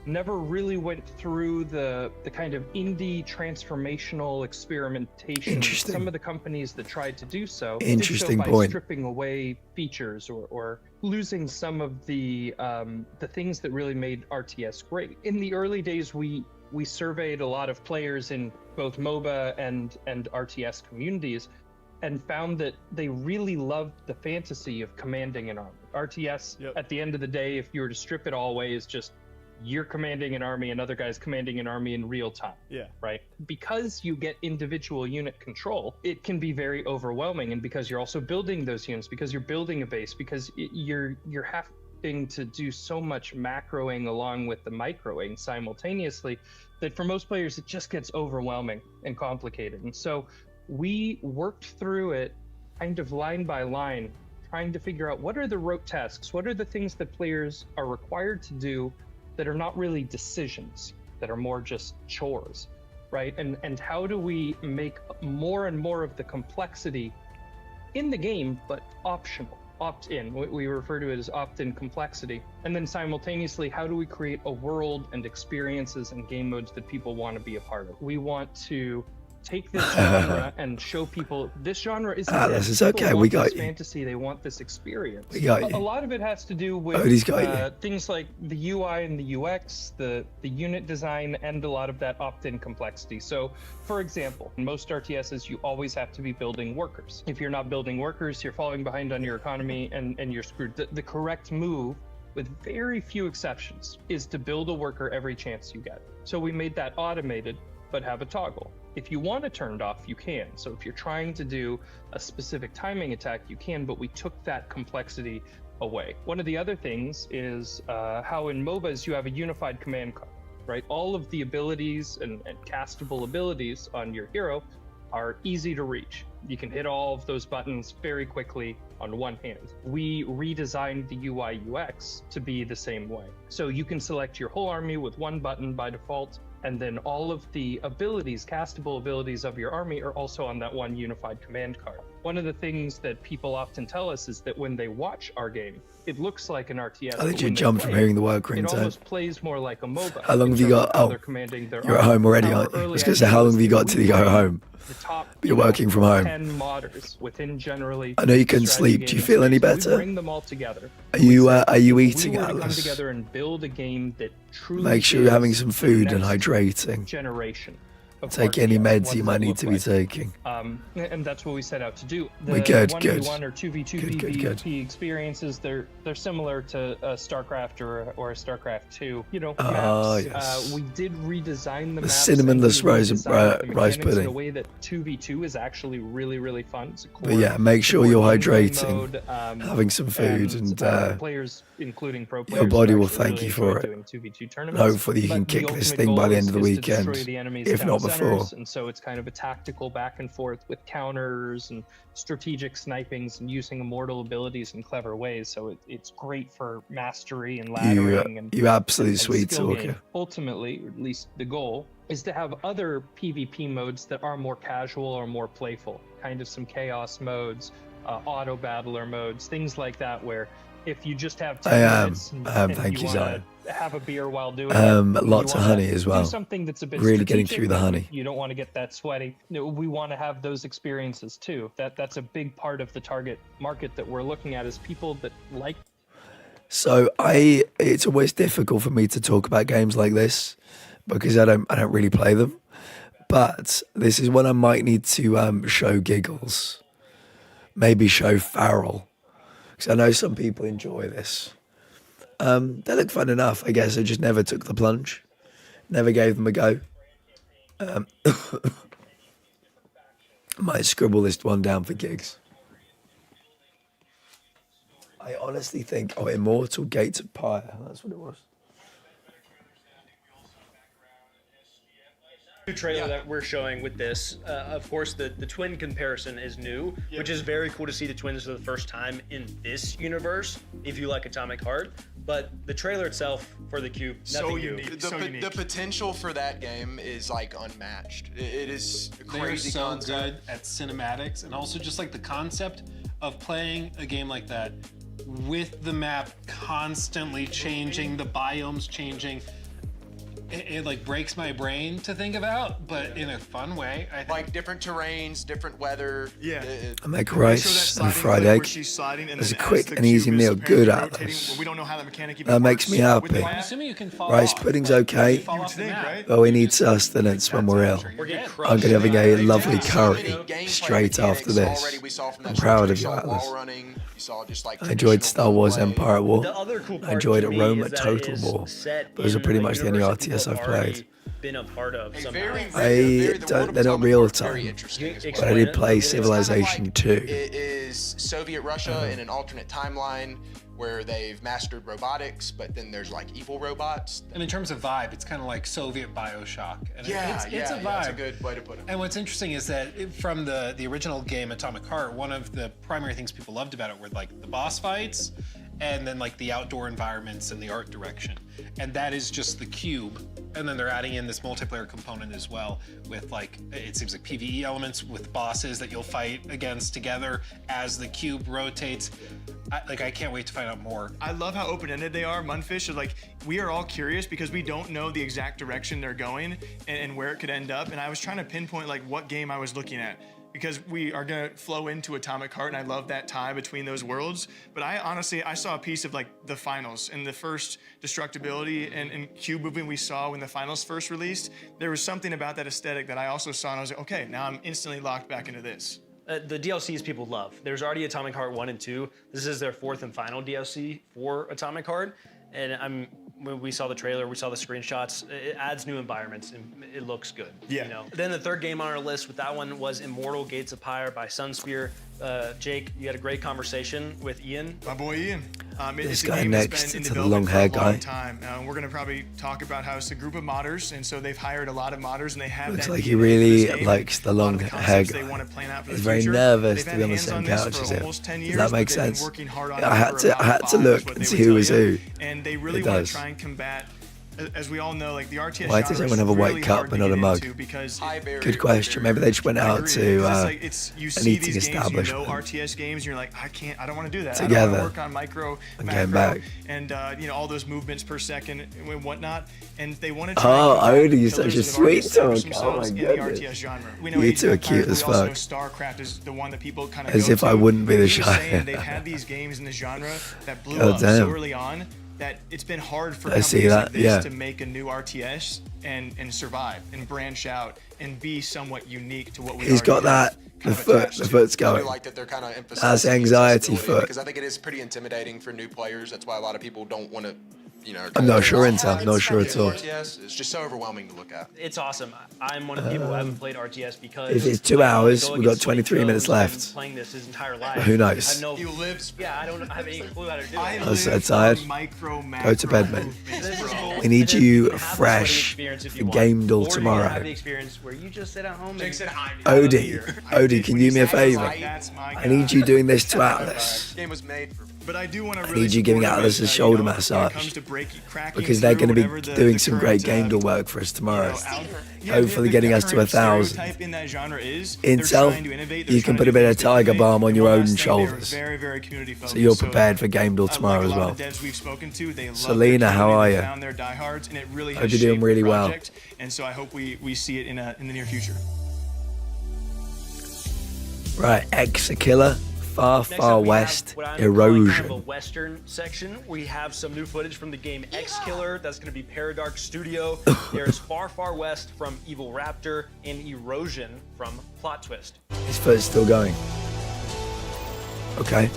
[SPEAKER 5] never really went through the kind of indie transformational experimentation.
[SPEAKER 1] Interesting.
[SPEAKER 5] Some of the companies that tried to do so
[SPEAKER 1] Interesting
[SPEAKER 5] did so by
[SPEAKER 1] point.
[SPEAKER 5] stripping away features or losing some of the things that really made RTS great. In the early days, we surveyed a lot of players in both MOBA and RTS communities and found that they really loved the fantasy of commanding an army. RTS, at the end of the day, if you were to strip it all away, is just you're commanding an army, another guy's commanding an army in real time.
[SPEAKER 2] Yeah.
[SPEAKER 5] Right? Because you get individual unit control, it can be very overwhelming. And because you're also building those units, because you're building a base, because you're having to do so much macroing along with the microing simultaneously, that for most players, it just gets overwhelming and complicated. And so we worked through it kind of line by line, trying to figure out what are the rote tasks, what are the things that players are required to do that are not really decisions, that are more just chores, right? And how do we make more and more of the complexity in the game, but optional, opt-in? We refer to it as opt-in complexity. And then simultaneously, how do we create a world and experiences and game modes that people want to be a part of? We want to take this genre and show people this genre isn't
[SPEAKER 1] this is
[SPEAKER 5] People
[SPEAKER 1] okay,
[SPEAKER 5] want
[SPEAKER 1] we got
[SPEAKER 5] this
[SPEAKER 1] you.
[SPEAKER 5] fantasy, they want this experience.
[SPEAKER 1] We got you.
[SPEAKER 5] A lot of it has to do with
[SPEAKER 1] Odie's got you.
[SPEAKER 5] things like the UI and the UX, the unit design, and a lot of that opt-in complexity. So, for example, in most RTSs, you always have to be building workers. If you're not building workers, you're falling behind on your economy and you're screwed. The correct move, with very few exceptions, is to build a worker every chance you get. So we made that automated, but have a toggle. If you want to turn it off, you can. So if you're trying to do a specific timing attack, you can, but we took that complexity away. One of the other things is how in MOBAs you have a unified command card, right? All of the abilities and castable abilities on your hero are easy to reach. You can hit all of those buttons very quickly on one hand. We redesigned the UI UX to be the same way. So you can select your whole army with one button by default, and then all of the abilities, castable abilities of your army are also on that one unified command card. One of the things that people often tell us is that when they watch our game, it looks like an RTS.
[SPEAKER 1] I literally jumped from hearing the word
[SPEAKER 5] It
[SPEAKER 1] ringtone.
[SPEAKER 5] almost plays more like a MOBA.
[SPEAKER 1] How long
[SPEAKER 5] in
[SPEAKER 1] have you
[SPEAKER 5] terms
[SPEAKER 1] got?
[SPEAKER 5] of how
[SPEAKER 1] Oh,
[SPEAKER 5] they're commanding their
[SPEAKER 1] you're at
[SPEAKER 5] army.
[SPEAKER 1] home already,
[SPEAKER 5] Our
[SPEAKER 1] aren't you? I
[SPEAKER 5] early
[SPEAKER 1] was going to say,
[SPEAKER 5] idea
[SPEAKER 1] how long
[SPEAKER 5] was
[SPEAKER 1] have you got till you go home?
[SPEAKER 5] The top,
[SPEAKER 1] You're working from home.
[SPEAKER 5] 10 modders within generally.
[SPEAKER 1] I know you couldn't
[SPEAKER 5] strategy
[SPEAKER 1] sleep. Do you
[SPEAKER 5] gaming
[SPEAKER 1] feel any
[SPEAKER 5] space. We
[SPEAKER 1] better?
[SPEAKER 5] bring them all together.
[SPEAKER 1] Are you eating,
[SPEAKER 5] We were to come
[SPEAKER 1] Atlas?
[SPEAKER 5] together and build a game that truly
[SPEAKER 1] Make sure you're having
[SPEAKER 5] is
[SPEAKER 1] some
[SPEAKER 5] the
[SPEAKER 1] food and
[SPEAKER 5] next
[SPEAKER 1] hydrating.
[SPEAKER 5] generation
[SPEAKER 1] Take
[SPEAKER 5] course,
[SPEAKER 1] any
[SPEAKER 5] what
[SPEAKER 1] meds
[SPEAKER 5] does
[SPEAKER 1] you
[SPEAKER 5] it
[SPEAKER 1] might need
[SPEAKER 5] look
[SPEAKER 1] to be taking.
[SPEAKER 5] And that's what we set out to do. The
[SPEAKER 1] We're good,
[SPEAKER 5] 1v1
[SPEAKER 1] good.
[SPEAKER 5] or 2v2
[SPEAKER 1] Good,
[SPEAKER 5] PvP experiences, they're similar to a StarCraft or a StarCraft 2. You know,
[SPEAKER 1] Oh,
[SPEAKER 5] maps.
[SPEAKER 1] yes.
[SPEAKER 5] We did redesign the
[SPEAKER 1] The
[SPEAKER 5] maps.
[SPEAKER 1] cinnamonless
[SPEAKER 5] and we
[SPEAKER 1] rice
[SPEAKER 5] redesigned the
[SPEAKER 1] rice
[SPEAKER 5] mechanics in a
[SPEAKER 1] pudding.
[SPEAKER 5] way that 2v2 is actually really fun. It's a core,
[SPEAKER 1] But yeah, make sure
[SPEAKER 5] core
[SPEAKER 1] you're
[SPEAKER 5] game zone
[SPEAKER 1] hydrating,
[SPEAKER 5] mode,
[SPEAKER 1] having some food, and
[SPEAKER 5] players, including pro players,
[SPEAKER 1] your body
[SPEAKER 5] who
[SPEAKER 1] will
[SPEAKER 5] actually
[SPEAKER 1] thank
[SPEAKER 5] really
[SPEAKER 1] you for
[SPEAKER 5] enjoy
[SPEAKER 1] it.
[SPEAKER 5] doing 2v2
[SPEAKER 1] And
[SPEAKER 5] tournaments.
[SPEAKER 1] hopefully you can
[SPEAKER 5] But the
[SPEAKER 1] kick this
[SPEAKER 5] ultimate
[SPEAKER 1] thing by
[SPEAKER 5] goal
[SPEAKER 1] the end of the
[SPEAKER 5] is to
[SPEAKER 1] weekend,
[SPEAKER 5] destroy the enemies
[SPEAKER 1] if
[SPEAKER 5] town
[SPEAKER 1] not before.
[SPEAKER 5] centers, and so it's kind of a tactical back and forth with counters and strategic snipings and using immortal abilities in clever ways. So it's great for mastery and laddering and
[SPEAKER 1] You absolute
[SPEAKER 5] and
[SPEAKER 1] sweet
[SPEAKER 5] skill
[SPEAKER 1] talker.
[SPEAKER 5] gain. Ultimately, or at least the goal, is to have other PvP modes that are more casual or more playful, kind of some chaos modes, auto battler modes, things like that, where if you just have 10 minutes and
[SPEAKER 1] thank you,
[SPEAKER 5] wanna
[SPEAKER 1] Zion.
[SPEAKER 5] have a beer while doing it,
[SPEAKER 1] Lots
[SPEAKER 5] you
[SPEAKER 1] of
[SPEAKER 5] wanna
[SPEAKER 1] honey as
[SPEAKER 5] do
[SPEAKER 1] well.
[SPEAKER 5] something that's a bit
[SPEAKER 1] Really getting
[SPEAKER 5] strategic,
[SPEAKER 1] through the
[SPEAKER 5] but
[SPEAKER 1] honey.
[SPEAKER 5] You don't want to get that sweaty. No, we want to have those experiences too. That's a big part of the target market that we're looking at, is people that like.
[SPEAKER 1] So it's always difficult for me to talk about games like this because I don't really play them. But this is one I might need to show Giggles, maybe show Farrell, because I know some people enjoy this. They look fun enough, I guess. I just never took the plunge, never gave them a go. Might scribble this one down for gigs. I honestly think, Immortal Gates of Pyre. That's what it was.
[SPEAKER 17] New trailer that we're showing with this, of course, the twin comparison is new, which is very cool to see the twins for the first time in this universe, if you like Atomic Heart. But the trailer itself for the Cube, nothing new.
[SPEAKER 14] The potential for that game is like unmatched. It is a
[SPEAKER 19] They're
[SPEAKER 14] crazy
[SPEAKER 19] so
[SPEAKER 14] concept.
[SPEAKER 19] good at cinematics, and also just like the concept of playing a game like that with the map constantly changing, the biomes changing. It like breaks my brain to think about, but in a fun way. I think.
[SPEAKER 14] Like different terrains, different weather.
[SPEAKER 13] Yeah.
[SPEAKER 1] I make rice and a fried egg. It's a quick and easy meal. Good at this.
[SPEAKER 13] We don't know how the mechanic even
[SPEAKER 1] That makes
[SPEAKER 13] works
[SPEAKER 1] me happy.
[SPEAKER 13] with the
[SPEAKER 19] I'm assuming you can fall
[SPEAKER 1] Rice
[SPEAKER 19] off.
[SPEAKER 1] pudding's okay,
[SPEAKER 19] Fall off the map.
[SPEAKER 1] but we need sustenance when we're ill. I'm gonna be having a lovely curry straight after this. I'm proud of you, Atlas. I enjoyed Star Wars Empire at War.
[SPEAKER 17] The other cool
[SPEAKER 1] I
[SPEAKER 17] part
[SPEAKER 1] enjoyed
[SPEAKER 17] to me
[SPEAKER 1] Rome
[SPEAKER 17] is
[SPEAKER 1] at
[SPEAKER 17] that it
[SPEAKER 1] Total
[SPEAKER 17] is
[SPEAKER 1] War.
[SPEAKER 17] set
[SPEAKER 1] Those are
[SPEAKER 17] in
[SPEAKER 1] pretty
[SPEAKER 17] a
[SPEAKER 1] much the only
[SPEAKER 17] universe that
[SPEAKER 1] RTS
[SPEAKER 17] people
[SPEAKER 1] I've
[SPEAKER 17] have already
[SPEAKER 1] played.
[SPEAKER 17] been a part of somehow.
[SPEAKER 1] They're not real time, but I did play Civilization 2.
[SPEAKER 14] It is Soviet Russia in an alternate timeline where they've mastered robotics, but then there's like evil robots.
[SPEAKER 19] And in terms of vibe, it's kind of like Soviet Bioshock. And
[SPEAKER 14] Yeah,
[SPEAKER 19] it's a vibe.
[SPEAKER 14] that's a good way to put it.
[SPEAKER 19] And what's interesting is that from the original game Atomic Heart, one of the primary things people loved about it were like the boss fights and then like the outdoor environments and the art direction. And that is just the cube. And then they're adding in this multiplayer component as well with like, it seems like PvE elements with bosses that you'll fight against together as the cube rotates. I can't wait to find out more.
[SPEAKER 13] I love how open-ended they are. Munfish are like, we are all curious because we don't know the exact direction they're going and where it could end up. And I was trying to pinpoint like what game I was looking at, because we are gonna flow into Atomic Heart, and I love that tie between those worlds. But I honestly saw a piece of like the finals and the first destructibility and cube movement we saw when the finals first released. There was something about that aesthetic that I also saw, and I was like, okay, now I'm instantly locked back into this.
[SPEAKER 17] The DLCs people love. There's already Atomic Heart 1 and 2. This is their fourth and final DLC for Atomic Heart. And when we saw the trailer, we saw the screenshots, it adds new environments and it looks good.
[SPEAKER 13] Yeah.
[SPEAKER 17] You know? Then the third game on our list with that one was Immortal Gates of Pyre by Sunspear. Jake, you had a great conversation with Ian.
[SPEAKER 13] My boy Ian.
[SPEAKER 1] This
[SPEAKER 13] it's a
[SPEAKER 1] guy
[SPEAKER 13] game
[SPEAKER 1] next
[SPEAKER 13] that's been in
[SPEAKER 1] to the
[SPEAKER 13] development
[SPEAKER 1] long hair
[SPEAKER 13] for a long
[SPEAKER 1] guy.
[SPEAKER 13] time. We're gonna probably talk about how it's a group of modders, and so they've hired a lot of modders, and they have
[SPEAKER 1] Looks
[SPEAKER 13] that
[SPEAKER 1] like he
[SPEAKER 13] DNA for
[SPEAKER 1] really
[SPEAKER 13] this game.
[SPEAKER 1] likes the
[SPEAKER 13] A lot
[SPEAKER 1] long
[SPEAKER 13] of the
[SPEAKER 1] hair
[SPEAKER 13] concepts they
[SPEAKER 1] guy.
[SPEAKER 13] want to plan out for
[SPEAKER 1] He's
[SPEAKER 13] the
[SPEAKER 1] very
[SPEAKER 13] future.
[SPEAKER 1] nervous
[SPEAKER 13] They've
[SPEAKER 1] to be on the
[SPEAKER 13] had
[SPEAKER 1] same
[SPEAKER 13] hands on
[SPEAKER 1] couch
[SPEAKER 13] this
[SPEAKER 1] as
[SPEAKER 13] for
[SPEAKER 1] him.
[SPEAKER 13] almost 10
[SPEAKER 1] Does
[SPEAKER 13] years,
[SPEAKER 1] that make
[SPEAKER 13] but they've been
[SPEAKER 1] sense?
[SPEAKER 13] working hard on
[SPEAKER 1] I
[SPEAKER 13] it
[SPEAKER 1] had
[SPEAKER 13] for
[SPEAKER 1] to
[SPEAKER 13] about 5
[SPEAKER 1] look
[SPEAKER 13] is what
[SPEAKER 1] and
[SPEAKER 13] they
[SPEAKER 1] see
[SPEAKER 13] would
[SPEAKER 1] who
[SPEAKER 13] tell
[SPEAKER 1] was
[SPEAKER 13] you.
[SPEAKER 1] who.
[SPEAKER 13] And they really
[SPEAKER 1] It
[SPEAKER 13] want
[SPEAKER 1] does.
[SPEAKER 13] to try and combat, as we all know, like the RTS
[SPEAKER 1] Why does
[SPEAKER 13] genre
[SPEAKER 1] everyone
[SPEAKER 13] is
[SPEAKER 1] have a white
[SPEAKER 13] really
[SPEAKER 1] cup
[SPEAKER 13] hard
[SPEAKER 1] but
[SPEAKER 13] to
[SPEAKER 1] not a
[SPEAKER 13] get
[SPEAKER 1] mug?
[SPEAKER 13] into because
[SPEAKER 1] Good question. Maybe they just went out to
[SPEAKER 13] you
[SPEAKER 1] an
[SPEAKER 13] see
[SPEAKER 1] eating
[SPEAKER 13] these games,
[SPEAKER 1] establishment.
[SPEAKER 13] you know RTS games, and you're like, I don't want to do that. I
[SPEAKER 1] Together.
[SPEAKER 13] don't want to work on micro,
[SPEAKER 1] And came
[SPEAKER 13] macro,
[SPEAKER 1] back.
[SPEAKER 13] and all those movements per second and whatnot. And they want to try
[SPEAKER 1] Oh,
[SPEAKER 13] and
[SPEAKER 1] Odie, you're
[SPEAKER 13] pillars
[SPEAKER 1] such a
[SPEAKER 13] that have already
[SPEAKER 1] sweet talk.
[SPEAKER 13] established
[SPEAKER 1] Oh my
[SPEAKER 13] themselves in the
[SPEAKER 1] goodness.
[SPEAKER 13] RTS genre. We know
[SPEAKER 1] You
[SPEAKER 13] Age
[SPEAKER 1] two
[SPEAKER 13] of
[SPEAKER 1] are cute
[SPEAKER 13] Empires,
[SPEAKER 1] as
[SPEAKER 13] we also
[SPEAKER 1] fuck.
[SPEAKER 13] know StarCraft is the one that people kind of
[SPEAKER 1] As
[SPEAKER 13] go
[SPEAKER 1] if
[SPEAKER 13] to.
[SPEAKER 1] I wouldn't be the
[SPEAKER 13] He was
[SPEAKER 1] shy.
[SPEAKER 13] saying they've had these games in the genre that blew
[SPEAKER 1] God
[SPEAKER 13] up so
[SPEAKER 1] damn.
[SPEAKER 13] early on, that it's been hard for
[SPEAKER 1] I see
[SPEAKER 13] companies like
[SPEAKER 1] that,
[SPEAKER 13] this
[SPEAKER 1] yeah.
[SPEAKER 13] to make a new RTS and survive and branch out and be somewhat unique to what we
[SPEAKER 1] He's got
[SPEAKER 13] already have
[SPEAKER 1] that.
[SPEAKER 13] kind
[SPEAKER 1] The
[SPEAKER 13] of
[SPEAKER 1] foot.
[SPEAKER 13] attached
[SPEAKER 1] The
[SPEAKER 13] to.
[SPEAKER 1] foot's
[SPEAKER 14] I do
[SPEAKER 1] going.
[SPEAKER 14] like that they're kind of
[SPEAKER 1] That's
[SPEAKER 14] emphasizing the
[SPEAKER 1] anxiety
[SPEAKER 14] accessibility
[SPEAKER 1] foot.
[SPEAKER 14] because I think it is pretty intimidating for new players. That's why a lot of people don't want to, you know.
[SPEAKER 1] I'm not sure,
[SPEAKER 14] turn
[SPEAKER 1] Intel.
[SPEAKER 14] on
[SPEAKER 1] Not sure at all.
[SPEAKER 14] RTS. It's just so overwhelming to look at.
[SPEAKER 16] It's awesome. I'm one of the people who haven't played RTS because
[SPEAKER 1] If it's 2 hours, we've got 23 minutes left.
[SPEAKER 16] playing this his entire life.
[SPEAKER 1] Who knows?
[SPEAKER 16] I have no, yeah, I don't have any clue how to do it.
[SPEAKER 1] I'm so tired. Go to bed, man. We need you fresh for Game Duel tomorrow.
[SPEAKER 16] Have the experience where you just sit at home and
[SPEAKER 1] Odie, can you do me a favor? I need you doing this to Atlas.
[SPEAKER 14] Game was made for.
[SPEAKER 13] But I do want to
[SPEAKER 1] I need you giving Atlas a shoulder massage because they're going to be doing some great Game Duel work for us tomorrow. Hopefully getting us to 1,000. Intel, you can put a bit of Tiger Balm on your own shoulders. So you're prepared for Game Duel tomorrow as well. Selena, how are you? Hope you're doing really well.
[SPEAKER 13] And so I hope we see it in the near future.
[SPEAKER 1] Right, Exakiller, Far
[SPEAKER 16] Next
[SPEAKER 1] Far
[SPEAKER 16] up, we
[SPEAKER 1] West,
[SPEAKER 16] have what I'm calling kind of
[SPEAKER 1] Erosion.
[SPEAKER 16] a Western section. We have some new footage from the game X Killer. That's going to be Paradark Studio. There's Far Far West from Evil Raptor and Erosion from Plot Twist.
[SPEAKER 1] His foot's still going. Okay.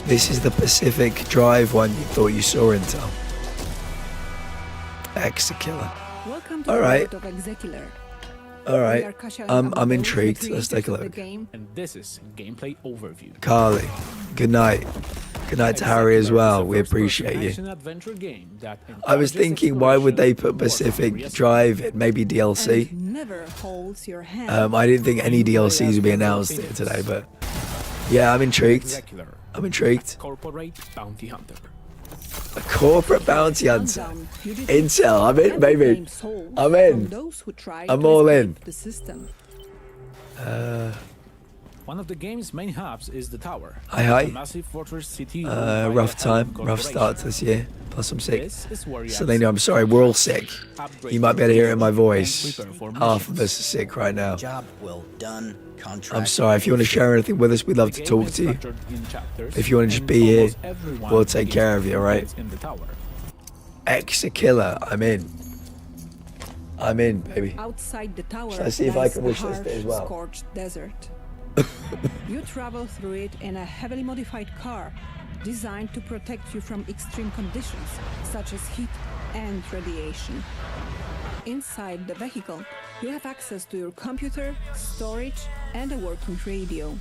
[SPEAKER 1] This is the Pacific Drive one you thought you saw, Intel. Exakiller.
[SPEAKER 10] Welcome to
[SPEAKER 1] All right.
[SPEAKER 10] the world of Exakiller.
[SPEAKER 1] All right. I'm intrigued. Let's take a look.
[SPEAKER 21] And this is gameplay overview.
[SPEAKER 1] Carly, good night. Good night to Harry as well. We appreciate you.
[SPEAKER 21] Action-adventure game that
[SPEAKER 1] I was thinking, why would they put Pacific Drive in? Maybe DLC.
[SPEAKER 10] Never holds your hand.
[SPEAKER 1] I didn't think any DLCs would be announced here today, but yeah, I'm intrigued. I'm intrigued.
[SPEAKER 21] Corporate bounty hunter.
[SPEAKER 1] A corporate bounty hunter. Intel, I'm in, baby. I'm in. I'm all in.
[SPEAKER 10] The system.
[SPEAKER 21] One of the game's main hubs is the tower.
[SPEAKER 1] Hi.
[SPEAKER 21] A massive fortress city.
[SPEAKER 1] Rough time, rough start to this year. Plus I'm sick.
[SPEAKER 21] This is where you
[SPEAKER 1] Selena, I'm sorry, we're all sick. You might be able to hear it in my voice. Half of us are sick right now.
[SPEAKER 22] Job well done.
[SPEAKER 1] I'm sorry, if you want to share anything with us, we'd love to talk to you. If you want to just be here, we'll take care of you, alright? Exakiller, I'm in. I'm in, baby.
[SPEAKER 10] Outside the tower,
[SPEAKER 1] Shall I see if I can wish
[SPEAKER 10] lies
[SPEAKER 1] list
[SPEAKER 10] the
[SPEAKER 1] it as well?
[SPEAKER 10] scorched desert. You travel through it in a heavily modified car designed to protect you from extreme conditions such as heat and radiation. Inside the vehicle, you have access to your computer, storage, and a working radio.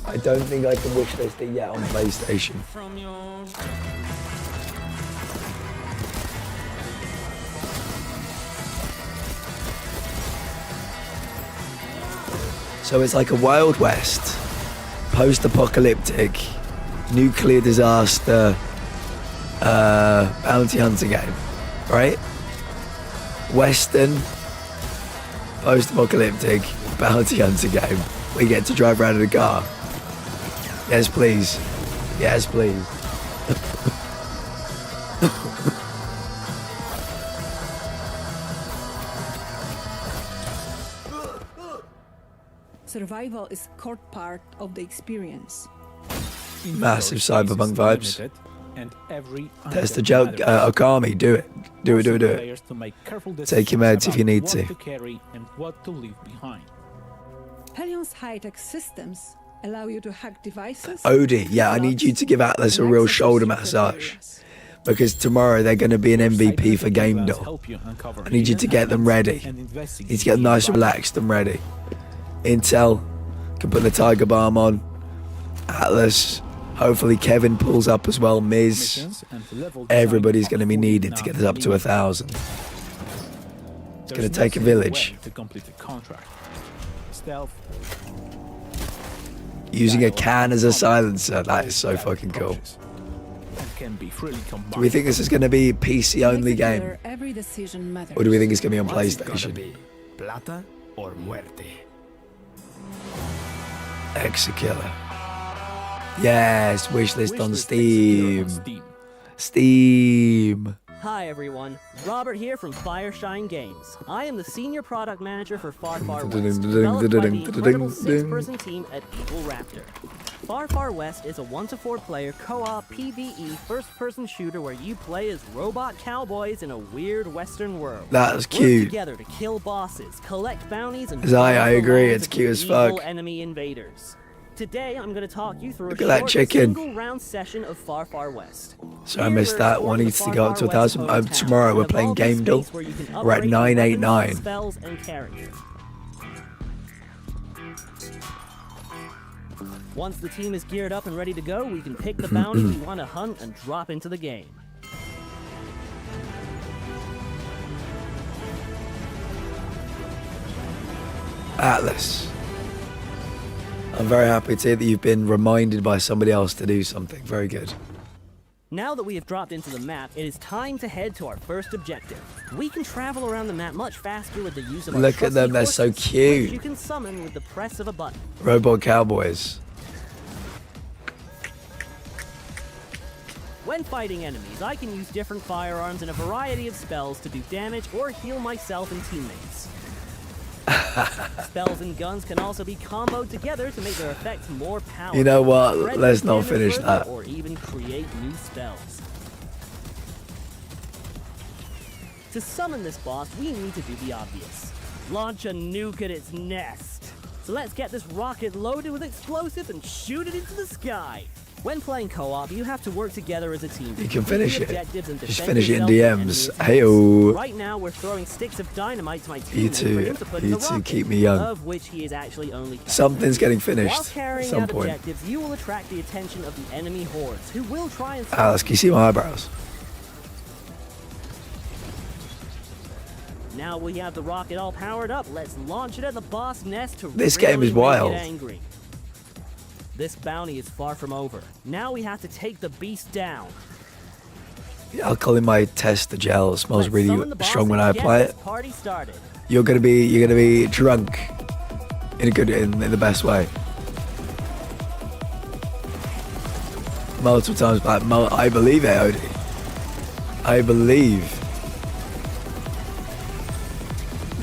[SPEAKER 1] I don't think I can wish list it yet on PlayStation.
[SPEAKER 16] From your...
[SPEAKER 1] So it's like a Wild West, post-apocalyptic, nuclear disaster, bounty hunter game, right? Western, post-apocalyptic, bounty hunter game. We get to drive around in a car. Yes, please. Yes, please.
[SPEAKER 10] Survival is core part of the experience.
[SPEAKER 1] Massive cyberpunk vibes.
[SPEAKER 21] And every
[SPEAKER 1] There's the joke, Okami, do it. Do it, do it, do it. Take your meds if you need to.
[SPEAKER 21] Carry and what to leave behind.
[SPEAKER 10] Helion's high-tech systems allow you to hack devices.
[SPEAKER 1] Odie, yeah, I need you to give Atlas a real shoulder massage. Because tomorrow they're going to be an MVP for Game Duel. I need you to get them ready. You need to get them nice, relaxed and ready. Intel can put the Tiger Balm on. Atlas, hopefully Kevin pulls up as well. Miz, everybody's going to be needed to get us up to 1,000. It's going to take a village.
[SPEAKER 21] To complete the contract. Stealth.
[SPEAKER 1] Using a can as a silencer, that is so fucking cool. Do we think this is going to be PC only game?
[SPEAKER 10] Every decision matters.
[SPEAKER 1] Or do we think it's going to be on PlayStation?
[SPEAKER 21] Plata or muerte.
[SPEAKER 1] Exakiller. Yes, wishlist on Steam. Steam.
[SPEAKER 24] Hi everyone, Robert here from Fireshine Games. I am the Senior Product Manager for Far Far West, developed by the incredible 6-person team at Evil Raptor. Far Far West is a 1-to-4 player co-op PvE first-person shooter where you play as robot cowboys in a weird Western world.
[SPEAKER 1] That's
[SPEAKER 24] Work
[SPEAKER 1] cute.
[SPEAKER 24] together to kill bosses, collect bounties, and
[SPEAKER 1] I agree,
[SPEAKER 24] lands
[SPEAKER 1] it's
[SPEAKER 24] of
[SPEAKER 1] cute as
[SPEAKER 24] evil
[SPEAKER 1] fuck.
[SPEAKER 24] enemy invaders. Today, I'm going to talk you through
[SPEAKER 1] Look
[SPEAKER 24] a
[SPEAKER 1] at that
[SPEAKER 24] short
[SPEAKER 1] chicken.
[SPEAKER 24] single-round session of Far Far West.
[SPEAKER 1] So I missed that. One needs to go up to 1,000. Tomorrow we're playing Game Deal. We're at 989.
[SPEAKER 24] Spells and characters. Once the team is geared up and ready to go, we can pick the bounty we want to hunt and drop into the game.
[SPEAKER 1] Atlas. I'm very happy to hear that you've been reminded by somebody else to do something. Very good.
[SPEAKER 24] Now that we have dropped into the map, it is time to head to our first objective. We can travel around the map much faster with the use of our
[SPEAKER 1] Look at them, they're so
[SPEAKER 24] horses,
[SPEAKER 1] cute.
[SPEAKER 24] which you can summon with the press of a button.
[SPEAKER 1] Robot Cowboys.
[SPEAKER 24] When fighting enemies, I can use different firearms and a variety of spells to do damage or heal myself and teammates. Spells and guns can also be comboed together to make their effects more powerful.
[SPEAKER 1] You know what?
[SPEAKER 24] Spread
[SPEAKER 1] Let's
[SPEAKER 24] the
[SPEAKER 1] not
[SPEAKER 24] damage
[SPEAKER 1] finish
[SPEAKER 24] further
[SPEAKER 1] that.
[SPEAKER 24] Or even create new spells. To summon this boss, we need to do the obvious. Launch a nuke at its nest. So let's get this rocket loaded with explosives and shoot it into the sky. When playing co-op, you have to work together as a team.
[SPEAKER 1] You can finish it.
[SPEAKER 24] Objectives and
[SPEAKER 1] Just
[SPEAKER 24] defend
[SPEAKER 1] finish it in
[SPEAKER 24] yourself from
[SPEAKER 1] DMs.
[SPEAKER 24] enemies.
[SPEAKER 1] Hey-oh.
[SPEAKER 24] Right now, we're throwing sticks of dynamite to my
[SPEAKER 1] You
[SPEAKER 24] teammate for him
[SPEAKER 1] two,
[SPEAKER 24] to put in the rocket,
[SPEAKER 1] keep me young.
[SPEAKER 24] of which he is actually only carrying.
[SPEAKER 1] Something's getting
[SPEAKER 24] While
[SPEAKER 1] finished at
[SPEAKER 24] carrying
[SPEAKER 1] some
[SPEAKER 24] out
[SPEAKER 1] point.
[SPEAKER 24] objectives, you will attract the attention of the enemy hordes, who will try and
[SPEAKER 1] Alice, can you see my eyebrows?
[SPEAKER 24] Now we have the rocket all powered up. Let's launch it at the boss nest to
[SPEAKER 1] This
[SPEAKER 24] really
[SPEAKER 1] game is
[SPEAKER 24] make
[SPEAKER 1] wild.
[SPEAKER 24] it angry. This bounty is far from over. Now we have to take the beast down.
[SPEAKER 1] The alcohol in my tester gel smells
[SPEAKER 24] Summon
[SPEAKER 1] really
[SPEAKER 24] the boss
[SPEAKER 1] strong when
[SPEAKER 24] and
[SPEAKER 1] I
[SPEAKER 24] get
[SPEAKER 1] apply
[SPEAKER 24] this
[SPEAKER 1] it.
[SPEAKER 24] party started.
[SPEAKER 1] You're gonna be drunk in the best way. Multiple times, but I believe it, Odie. I believe.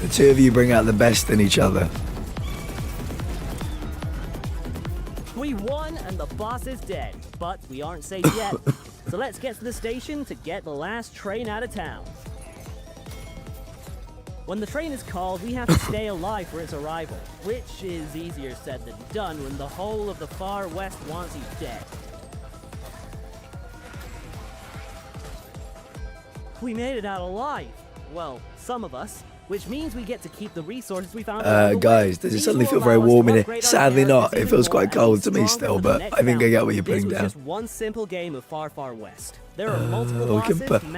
[SPEAKER 1] The two of you bring out the best in each other.
[SPEAKER 24] We won and the boss is dead, but we aren't safe yet. So let's get to the station to get the last train out of town. When the train is called, we have to stay alive for its arrival, which is easier said than done when the whole of the Far West wants you dead. We made it out alive. Well, some of us. Which means we get to keep the resources we found.
[SPEAKER 1] Guys, does it suddenly feel very warm in here? Sadly not. It feels quite cold to me still, but I think I get what you're putting down.
[SPEAKER 24] Just one simple game of Far Far West. There are multiple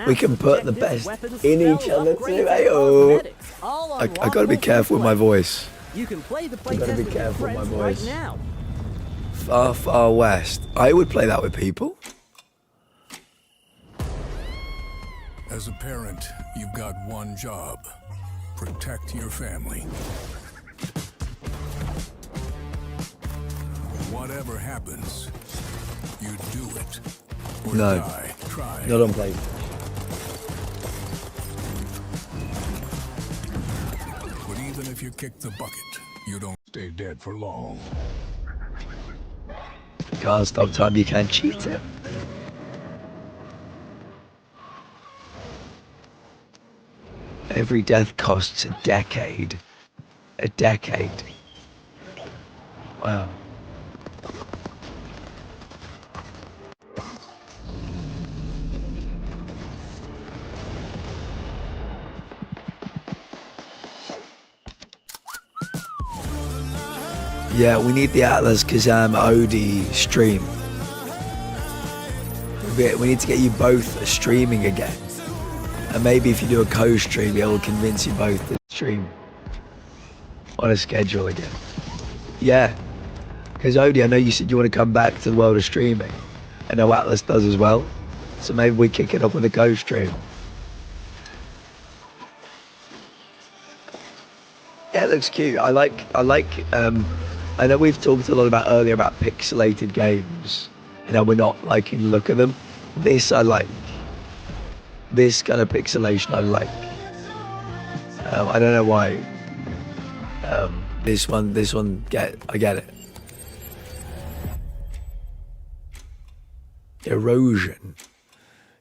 [SPEAKER 1] we can put the best in each other too. Hey-oh. I gotta be careful with my voice.
[SPEAKER 24] You can play the
[SPEAKER 1] I gotta be careful with my voice.
[SPEAKER 24] right now.
[SPEAKER 1] Far Far West. I would play that with people.
[SPEAKER 4] As a parent, you've got one job. Protect your family. Whatever happens, you do it. Or
[SPEAKER 1] No,
[SPEAKER 4] die trying.
[SPEAKER 1] not on play.
[SPEAKER 4] But even if you kick the bucket, you don't stay dead for long.
[SPEAKER 1] Can't stop time, you can cheat it. Every death costs a decade. A decade. Wow. Yeah, we need the Atlas Kazam Odie stream. We need to get you both streaming again. And maybe if you do a co-stream, it'll convince you both to stream on a schedule again. Yeah, because Odie, I know you said you want to come back to the world of streaming. I know Atlas does as well. So maybe we kick it off with a co-stream. Yeah, it looks cute. I know we've talked a lot about earlier about pixelated games. You know, we're not liking the look of them. This I like. This kind of pixelation I like. I don't know why. I get it. Erosion.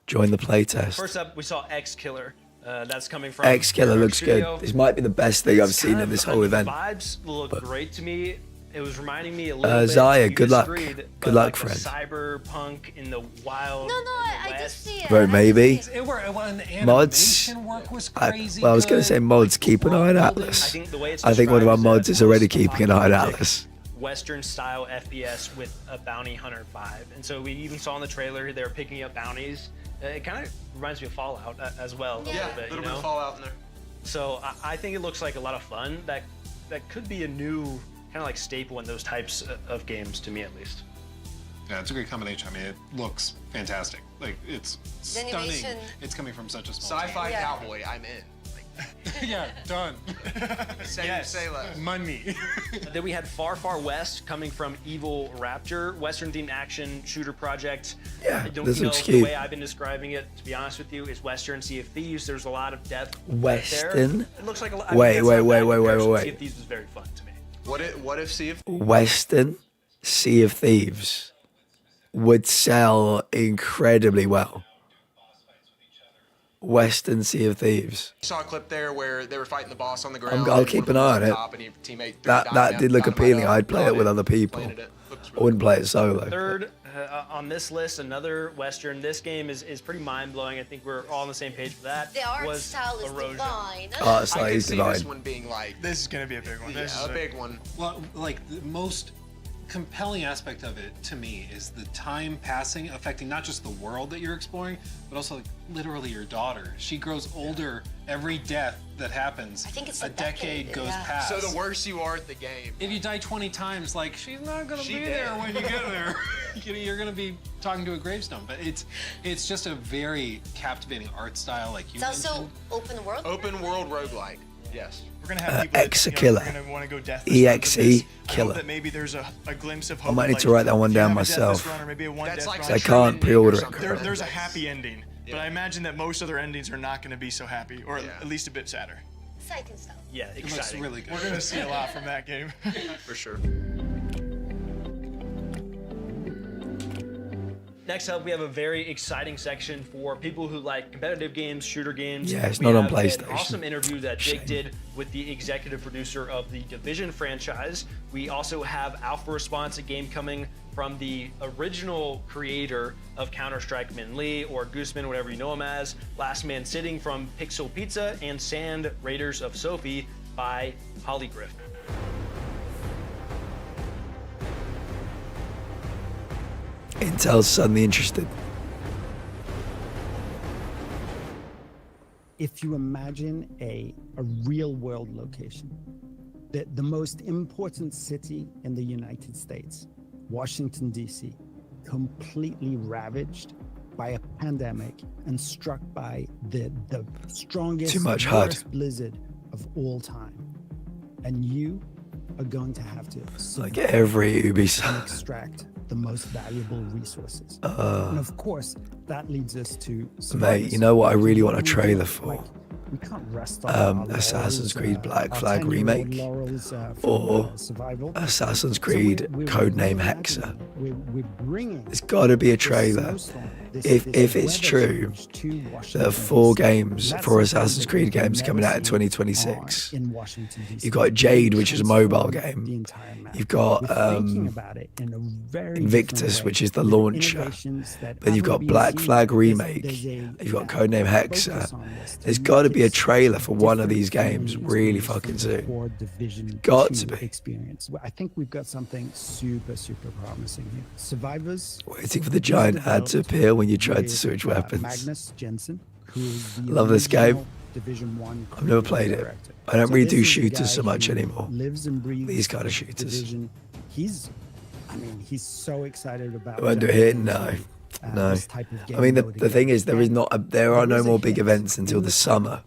[SPEAKER 1] Join the playtest.
[SPEAKER 17] First up, we saw X Killer. That's coming from
[SPEAKER 1] X Killer
[SPEAKER 17] Fair
[SPEAKER 1] looks
[SPEAKER 17] Studio.
[SPEAKER 1] good. This might be the best thing I've
[SPEAKER 17] It's
[SPEAKER 1] seen
[SPEAKER 17] kind
[SPEAKER 1] in
[SPEAKER 17] of-
[SPEAKER 1] this whole event.
[SPEAKER 17] Vibes look great to me. It was reminding me a little bit.
[SPEAKER 1] Zaya,
[SPEAKER 17] you
[SPEAKER 1] good luck.
[SPEAKER 17] disagreed,
[SPEAKER 1] Good
[SPEAKER 17] but
[SPEAKER 1] luck,
[SPEAKER 17] like the
[SPEAKER 1] friend.
[SPEAKER 17] cyberpunk in the wild.
[SPEAKER 15] No, I just see it.
[SPEAKER 1] Bro, maybe.
[SPEAKER 19] The
[SPEAKER 1] Mods.
[SPEAKER 19] animation work was
[SPEAKER 1] I
[SPEAKER 19] crazy.
[SPEAKER 1] was going to say mods. Keep an eye on Atlas. I think one of our mods is already keeping an eye on Atlas.
[SPEAKER 17] Western style FPS with a bounty hunter vibe. And so we even saw in the trailer they were picking up bounties. It kind of reminds me of Fallout as well.
[SPEAKER 14] Yeah,
[SPEAKER 17] a little bit,
[SPEAKER 14] little
[SPEAKER 17] you
[SPEAKER 14] bit
[SPEAKER 17] know?
[SPEAKER 14] of Fallout in there.
[SPEAKER 17] So I think it looks like a lot of fun. That could be a new kind of like staple in those types of games, to me at least.
[SPEAKER 19] Yeah, it's a great combination. I mean, it looks fantastic. Like, it's stunning.
[SPEAKER 15] animation-
[SPEAKER 19] It's coming from such a small
[SPEAKER 14] Sci-fi
[SPEAKER 15] Yeah.
[SPEAKER 14] cowboy, I'm in.
[SPEAKER 19] Yeah, done.
[SPEAKER 14] Say less.
[SPEAKER 19] Money.
[SPEAKER 17] Then we had Far Far West coming from Evil Raptor, Western themed action shooter project.
[SPEAKER 1] Yeah,
[SPEAKER 17] I don't
[SPEAKER 1] this
[SPEAKER 17] know
[SPEAKER 1] looks
[SPEAKER 17] the
[SPEAKER 1] cute.
[SPEAKER 17] way I've been describing it, to be honest with you, is Western Sea of Thieves. There's a lot of depth
[SPEAKER 1] Western?
[SPEAKER 17] there. It looks like a lot.
[SPEAKER 1] Wait.
[SPEAKER 17] Sea of Thieves was very fun to me.
[SPEAKER 14] What if Sea of
[SPEAKER 1] Western Sea of Thieves would sell incredibly well. Western Sea of Thieves.
[SPEAKER 14] I saw a clip there where they were fighting the boss on the ground.
[SPEAKER 1] I'll
[SPEAKER 14] and
[SPEAKER 1] keep
[SPEAKER 14] one
[SPEAKER 1] an eye
[SPEAKER 14] of
[SPEAKER 1] on
[SPEAKER 14] them was
[SPEAKER 1] it.
[SPEAKER 14] top and your teammate threw
[SPEAKER 1] That
[SPEAKER 14] dynamite
[SPEAKER 1] did look
[SPEAKER 14] dynamite
[SPEAKER 1] appealing.
[SPEAKER 14] up,
[SPEAKER 1] I'd play it
[SPEAKER 14] planted
[SPEAKER 1] with other people.
[SPEAKER 14] planted it.
[SPEAKER 1] I wouldn't play it solo.
[SPEAKER 17] Third on this list, another Western. This game is pretty mind-blowing. I think we're all on the same page for that.
[SPEAKER 15] The art
[SPEAKER 17] was
[SPEAKER 15] style is
[SPEAKER 17] Erosion.
[SPEAKER 15] divine.
[SPEAKER 1] Oh, it's
[SPEAKER 14] I
[SPEAKER 1] like
[SPEAKER 14] could
[SPEAKER 1] he's
[SPEAKER 14] see this
[SPEAKER 1] divine.
[SPEAKER 14] one being like
[SPEAKER 13] This is gonna be a big one. This is
[SPEAKER 14] a big one.
[SPEAKER 19] Well, like the most compelling aspect of it to me is the time passing affecting not just the world that you're exploring, but also like literally your daughter. She grows older every death that happens.
[SPEAKER 15] I think it's
[SPEAKER 19] a
[SPEAKER 15] a
[SPEAKER 19] decade goes
[SPEAKER 15] yeah.
[SPEAKER 19] past.
[SPEAKER 14] So the worse you are at the game.
[SPEAKER 19] If you die 20 times, like she's not gonna
[SPEAKER 14] She
[SPEAKER 19] be
[SPEAKER 14] dead.
[SPEAKER 19] there when you get there. You're gonna be talking to a gravestone. But it's just a very captivating art style, like you
[SPEAKER 15] It's also
[SPEAKER 19] mentioned.
[SPEAKER 15] open world.
[SPEAKER 14] Open world roguelike. Yes.
[SPEAKER 13] We're gonna have people
[SPEAKER 1] Exa
[SPEAKER 13] that,
[SPEAKER 1] Killer.
[SPEAKER 13] are gonna want to go deathless.
[SPEAKER 1] EXE
[SPEAKER 13] runs of this. I
[SPEAKER 1] Killer.
[SPEAKER 13] hope that maybe there's a glimpse of hope.
[SPEAKER 1] I might need
[SPEAKER 13] like,
[SPEAKER 1] to write that one
[SPEAKER 13] if you
[SPEAKER 1] down
[SPEAKER 13] have a deathless
[SPEAKER 1] myself.
[SPEAKER 13] run or maybe a one
[SPEAKER 14] That's
[SPEAKER 13] death
[SPEAKER 14] like
[SPEAKER 13] run,
[SPEAKER 1] I can't pre-order it.
[SPEAKER 13] there's a happy ending, but I imagine that most other endings are not going to be so happy, or at least a bit sadder.
[SPEAKER 15] Exciting stuff.
[SPEAKER 17] Yeah,
[SPEAKER 19] It looks
[SPEAKER 17] exciting.
[SPEAKER 19] really good.
[SPEAKER 13] We're going to see a lot from that game.
[SPEAKER 14] For sure.
[SPEAKER 17] Next up, we have a very exciting section for people who like competitive games, shooter games.
[SPEAKER 1] Yeah, it's
[SPEAKER 17] We
[SPEAKER 1] not on
[SPEAKER 17] have
[SPEAKER 1] PlayStation.
[SPEAKER 17] An awesome interview that Jake did with the executive producer of the Division franchise. We also have Alpha Response, a game coming from the original creator of Counter-Strike, Min Lee, or Gooseman, whatever you know him as, Last Man Sitting from Pixel Pizza, and Sand Raiders of Sophie by Holygriff.
[SPEAKER 1] Intel's suddenly interested.
[SPEAKER 6] If you imagine a real world location, the most important city in the United States, Washington, D.C., completely ravaged by a pandemic and struck by the strongest,
[SPEAKER 1] Too much HUD.
[SPEAKER 6] worst blizzard of all time. And you are going to have to
[SPEAKER 1] Like
[SPEAKER 6] survive
[SPEAKER 1] every
[SPEAKER 6] and
[SPEAKER 1] Ubisoft.
[SPEAKER 6] extract the most valuable resources.
[SPEAKER 1] Uh.
[SPEAKER 6] And of course, that leads us to
[SPEAKER 1] Mate,
[SPEAKER 6] survivors.
[SPEAKER 1] you know what I really want a
[SPEAKER 6] We
[SPEAKER 1] trailer
[SPEAKER 6] do,
[SPEAKER 1] for?
[SPEAKER 6] like, we can't rest on our
[SPEAKER 1] Assassin's
[SPEAKER 6] laurels,
[SPEAKER 1] Creed Black
[SPEAKER 6] our
[SPEAKER 1] Flag
[SPEAKER 6] 10-year-old
[SPEAKER 1] remake,
[SPEAKER 6] laurels, from,
[SPEAKER 1] or
[SPEAKER 6] survival.
[SPEAKER 1] Assassin's
[SPEAKER 6] So
[SPEAKER 1] Creed
[SPEAKER 6] we're
[SPEAKER 1] Codename
[SPEAKER 6] reimagining
[SPEAKER 1] Hexa.
[SPEAKER 6] it. We're bringing
[SPEAKER 1] There's got to be a
[SPEAKER 6] this
[SPEAKER 1] trailer.
[SPEAKER 6] snowstorm, this
[SPEAKER 1] If it's
[SPEAKER 6] weather
[SPEAKER 1] true,
[SPEAKER 6] change to
[SPEAKER 1] there are
[SPEAKER 6] Washington,
[SPEAKER 1] 4
[SPEAKER 6] DC.
[SPEAKER 1] games,
[SPEAKER 6] That's
[SPEAKER 1] 4
[SPEAKER 6] something
[SPEAKER 1] Assassin's
[SPEAKER 6] that
[SPEAKER 1] Creed
[SPEAKER 6] we've
[SPEAKER 1] games
[SPEAKER 6] never
[SPEAKER 1] coming out in
[SPEAKER 6] seen
[SPEAKER 1] 2026.
[SPEAKER 6] in Washington, DC.
[SPEAKER 1] You've got Jade,
[SPEAKER 6] We
[SPEAKER 1] which is a mobile
[SPEAKER 6] transformed the
[SPEAKER 1] game.
[SPEAKER 6] entire map.
[SPEAKER 1] You've got
[SPEAKER 6] We're thinking about it in a very
[SPEAKER 1] Invictus,
[SPEAKER 6] different way,
[SPEAKER 1] which is the
[SPEAKER 6] with
[SPEAKER 1] launcher.
[SPEAKER 6] innovations that
[SPEAKER 1] Then you've got
[SPEAKER 6] haven't been
[SPEAKER 1] Black
[SPEAKER 6] seen.
[SPEAKER 1] Flag
[SPEAKER 6] There's
[SPEAKER 1] remake. You've got Codename
[SPEAKER 6] focus
[SPEAKER 1] Hexa.
[SPEAKER 6] on this to
[SPEAKER 1] There's got to
[SPEAKER 6] make
[SPEAKER 1] be a
[SPEAKER 6] it
[SPEAKER 1] trailer for one of
[SPEAKER 6] different
[SPEAKER 1] these games
[SPEAKER 6] from the
[SPEAKER 1] really
[SPEAKER 6] experience
[SPEAKER 1] fucking
[SPEAKER 6] from the
[SPEAKER 1] soon.
[SPEAKER 6] core Division
[SPEAKER 1] Got
[SPEAKER 6] 2
[SPEAKER 1] to be.
[SPEAKER 6] experience. Well, I think we've got something super, super promising here. Survivors.
[SPEAKER 1] Waiting for the giant ad to appear when you tried to switch weapons.
[SPEAKER 6] Magnus Jensen, who is the
[SPEAKER 1] Love this game.
[SPEAKER 6] original Division 1
[SPEAKER 1] I've never played it.
[SPEAKER 6] director.
[SPEAKER 1] I don't
[SPEAKER 6] So
[SPEAKER 1] really
[SPEAKER 6] this
[SPEAKER 1] do
[SPEAKER 6] is the
[SPEAKER 1] shooters so
[SPEAKER 6] guy
[SPEAKER 1] much
[SPEAKER 6] who
[SPEAKER 1] anymore.
[SPEAKER 6] Lives and breathes
[SPEAKER 1] These kind of
[SPEAKER 6] the
[SPEAKER 1] shooters.
[SPEAKER 6] Division. He's so excited about.
[SPEAKER 1] I won't do it. No. No.
[SPEAKER 6] this type of
[SPEAKER 1] I mean,
[SPEAKER 6] game
[SPEAKER 1] the thing is, there are no
[SPEAKER 6] is a
[SPEAKER 1] more big
[SPEAKER 6] hint
[SPEAKER 1] events until
[SPEAKER 6] in
[SPEAKER 1] the
[SPEAKER 6] the
[SPEAKER 1] summer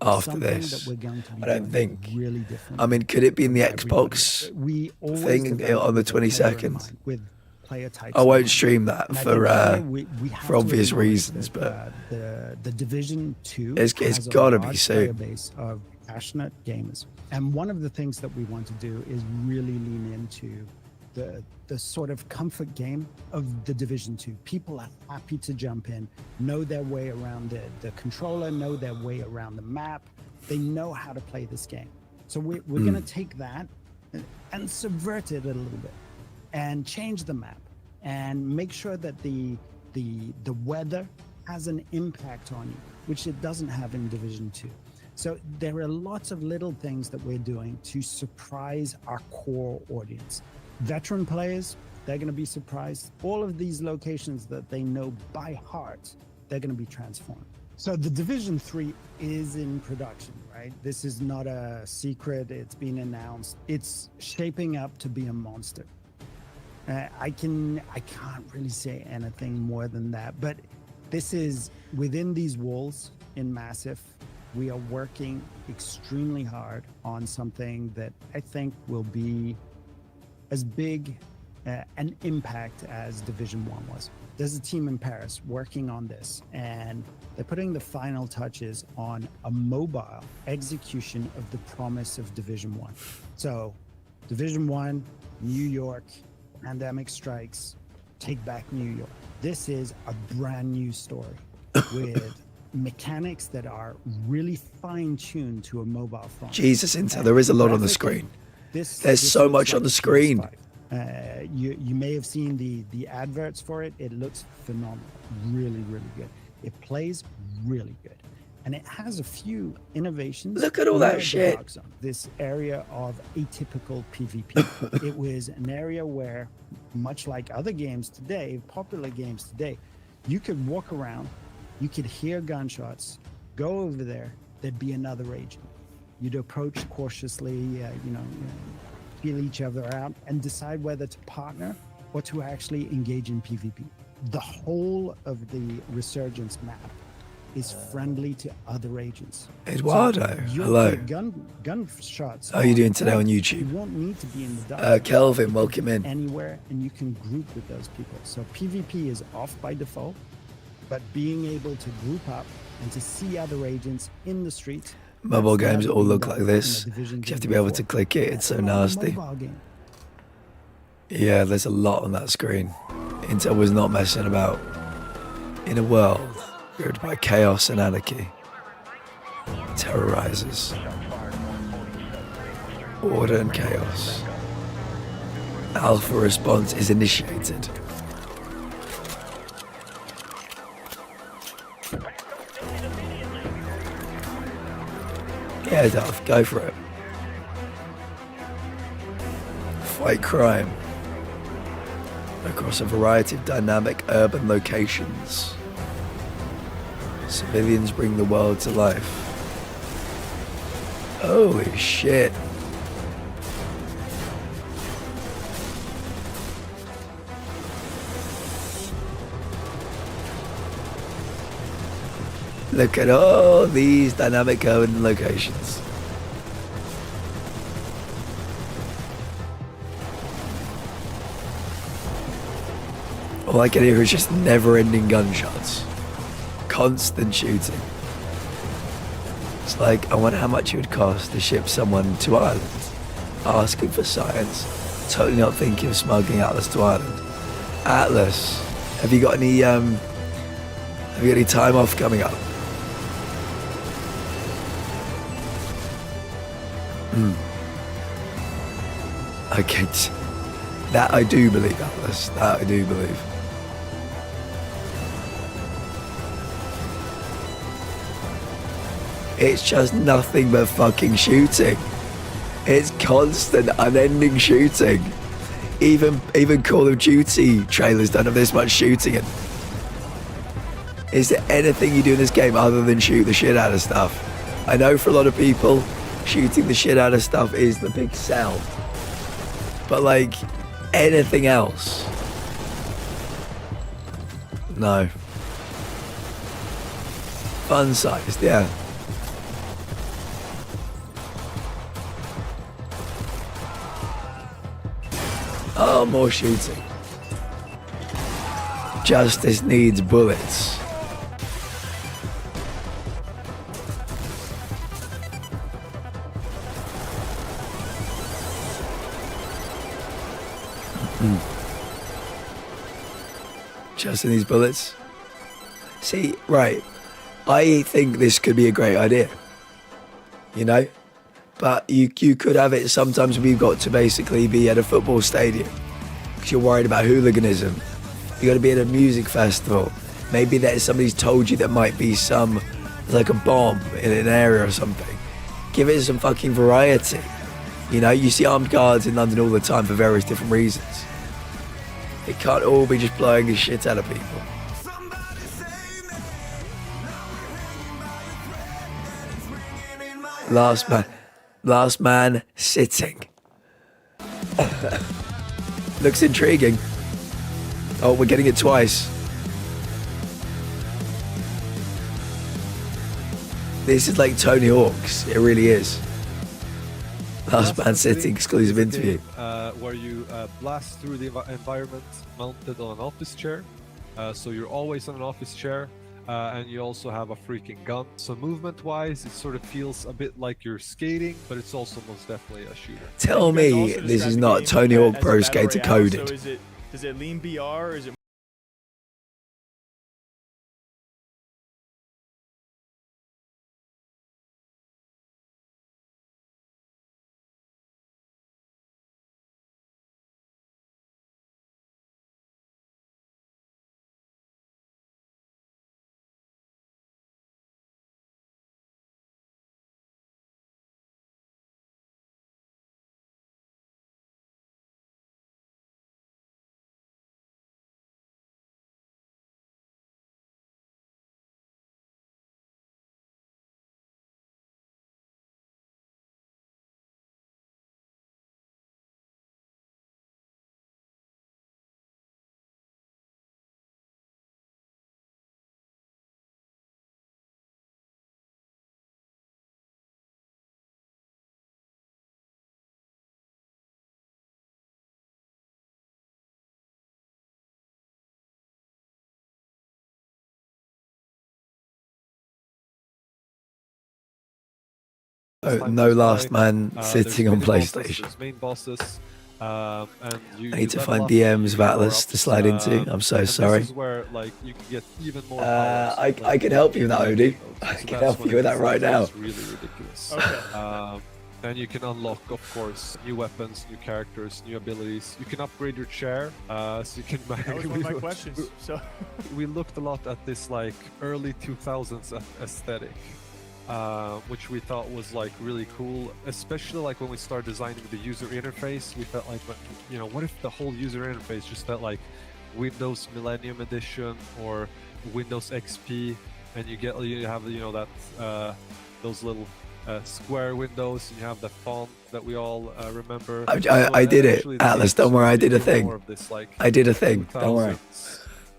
[SPEAKER 1] after
[SPEAKER 6] something
[SPEAKER 1] this.
[SPEAKER 6] that we're going to be
[SPEAKER 1] I don't
[SPEAKER 6] doing
[SPEAKER 1] think.
[SPEAKER 6] really different
[SPEAKER 1] I mean, could it be in the
[SPEAKER 6] for everybody.
[SPEAKER 1] Xbox
[SPEAKER 6] We always
[SPEAKER 1] thing
[SPEAKER 6] develop
[SPEAKER 1] on the
[SPEAKER 6] with player in
[SPEAKER 1] 22nd?
[SPEAKER 6] mind, with player types
[SPEAKER 1] I
[SPEAKER 6] in
[SPEAKER 1] won't
[SPEAKER 6] mind.
[SPEAKER 1] stream that
[SPEAKER 6] And I
[SPEAKER 1] for
[SPEAKER 6] think here we have
[SPEAKER 1] for
[SPEAKER 6] to
[SPEAKER 1] obvious
[SPEAKER 6] acknowledge
[SPEAKER 1] reasons,
[SPEAKER 6] that,
[SPEAKER 1] but
[SPEAKER 6] the Division 2
[SPEAKER 1] it's
[SPEAKER 6] has a
[SPEAKER 1] gotta be
[SPEAKER 6] large player
[SPEAKER 1] soon.
[SPEAKER 6] base of passionate gamers. And one of the things that we want to do is really lean into the sort of comfort game of the Division 2. People are happy to jump in, know their way around the controller, know their way around the map. They know how to play this game. So we're going to take that and subvert it a little bit and change the map and make sure that the weather has an impact on you, which it doesn't have in Division 2. So there are lots of little things that we're doing to surprise our core audience. Veteran players, they're going to be surprised. All of these locations that they know by heart, they're going to be transformed. So the Division 3 is in production, right? This is not a secret. It's been announced. It's shaping up to be a monster. I can't really say anything more than that, but this is within these walls in Massive. We are working extremely hard on something that I think will be as big an impact as Division 1 was. There's a team in Paris working on this, and they're putting the final touches on a mobile execution of the promise of Division 1. So Division 1, New York, pandemic strikes, take back New York. This is a brand new story with mechanics that are really fine-tuned to a mobile phone.
[SPEAKER 1] Jesus, Intel, there is a lot on the screen. There's so much on the screen.
[SPEAKER 6] You may have seen the adverts for it. It looks phenomenal. Really, really good. It plays really good. And it has a few innovations.
[SPEAKER 1] Look at all that shit.
[SPEAKER 6] This area of atypical PvP. It was an area where, much like other games today, popular games today, you could walk around, you could hear gunshots, go over there, there'd be another agent. You'd approach cautiously, feel each other out, and decide whether to partner or to actually engage in PvP. The whole of the Resurgence map is friendly to other agents.
[SPEAKER 1] Eduardo,
[SPEAKER 6] So
[SPEAKER 1] hello.
[SPEAKER 6] Gunshots.
[SPEAKER 1] How are you doing today on
[SPEAKER 6] You
[SPEAKER 1] YouTube?
[SPEAKER 6] won't need to be in the dark.
[SPEAKER 1] Kelvin, welcome in.
[SPEAKER 6] Anywhere, and you can group with those people. So PvP is off by default, but being able to group up and to see other agents in the streets.
[SPEAKER 1] Mobile
[SPEAKER 6] that's
[SPEAKER 1] games
[SPEAKER 6] never
[SPEAKER 1] all
[SPEAKER 6] been
[SPEAKER 1] look
[SPEAKER 6] done
[SPEAKER 1] like
[SPEAKER 6] in a
[SPEAKER 1] this.
[SPEAKER 6] Division
[SPEAKER 1] You
[SPEAKER 6] game
[SPEAKER 1] have to be able
[SPEAKER 6] before.
[SPEAKER 1] to click it. It's so
[SPEAKER 6] Not a
[SPEAKER 1] nasty.
[SPEAKER 6] mobile game.
[SPEAKER 1] Yeah, there's a lot on that screen. Intel was not messing about. In a world ruled by chaos and anarchy, terrorizes order and chaos. Alpha response is initiated. Yeah, Duff, go for it. Fight crime across a variety of dynamic urban locations. Civilians bring the world to life. Holy shit. Look at all these dynamic urban locations. All I can hear is just never-ending gunshots. Constant shooting. It's like, I wonder how much it would cost to ship someone to Ireland. Asking for science. Totally not thinking of smuggling Atlas to Ireland. Atlas, have you got any time off coming up? Okay, that I do believe, Atlas. That I do believe. It's just nothing but fucking shooting. It's constant, unending shooting. Even Call of Duty trailers don't have this much shooting in. Is there anything you do in this game other than shoot the shit out of stuff? I know for a lot of people, shooting the shit out of stuff is the big sell. But like, anything else? No. Fun-sized, yeah. Oh, more shooting. Justice needs bullets. adjusting these bullets. See, right. I think this could be a great idea. You know? But you could have it sometimes we've got to basically be at a football stadium because you're worried about hooliganism. You got to be at a music festival. Maybe there's somebody's told you there might be some, like a bomb in an area or something. Give it some fucking variety. You know, you see armed guards in London all the time for various different reasons. It can't all be just blowing the shit out of people. Last man sitting. Looks intriguing. Oh, we're getting it twice. This is like Tony Hawk's. It really is. Last man sitting exclusive interview.
[SPEAKER 7] Where you blast through the environment mounted on an office chair. So you're always on an office chair. And you also have a freaking gun. So movement-wise, it sort of feels a bit like you're skating, but it's also most definitely a shooter.
[SPEAKER 1] Tell me this is not Tony Hawk Pro Skater coded.
[SPEAKER 8] So does it lean BR or is it?
[SPEAKER 1] No last man sitting on PlayStation.
[SPEAKER 7] There's main bosses. And
[SPEAKER 1] I need to find DMs of Atlas to slide into. I'm so sorry.
[SPEAKER 7] This is where like you can get even more.
[SPEAKER 1] I can help you with that, Odie. I can help you with that right now.
[SPEAKER 7] It's really ridiculous. Okay. Then you can unlock, of course, new weapons, new characters, new abilities. You can upgrade your chair, so you can.
[SPEAKER 8] That was one of my questions. So
[SPEAKER 7] we looked a lot at this like early 2000s aesthetic. Which we thought was like really cool, especially like when we started designing the user interface. We felt like, you know, what if the whole user interface just felt like Windows Millennium Edition or Windows XP, and you have you know that those little square windows, and you have the font that we all remember.
[SPEAKER 1] I did it, Atlas. Don't worry, I did a thing. I did a thing. Don't worry.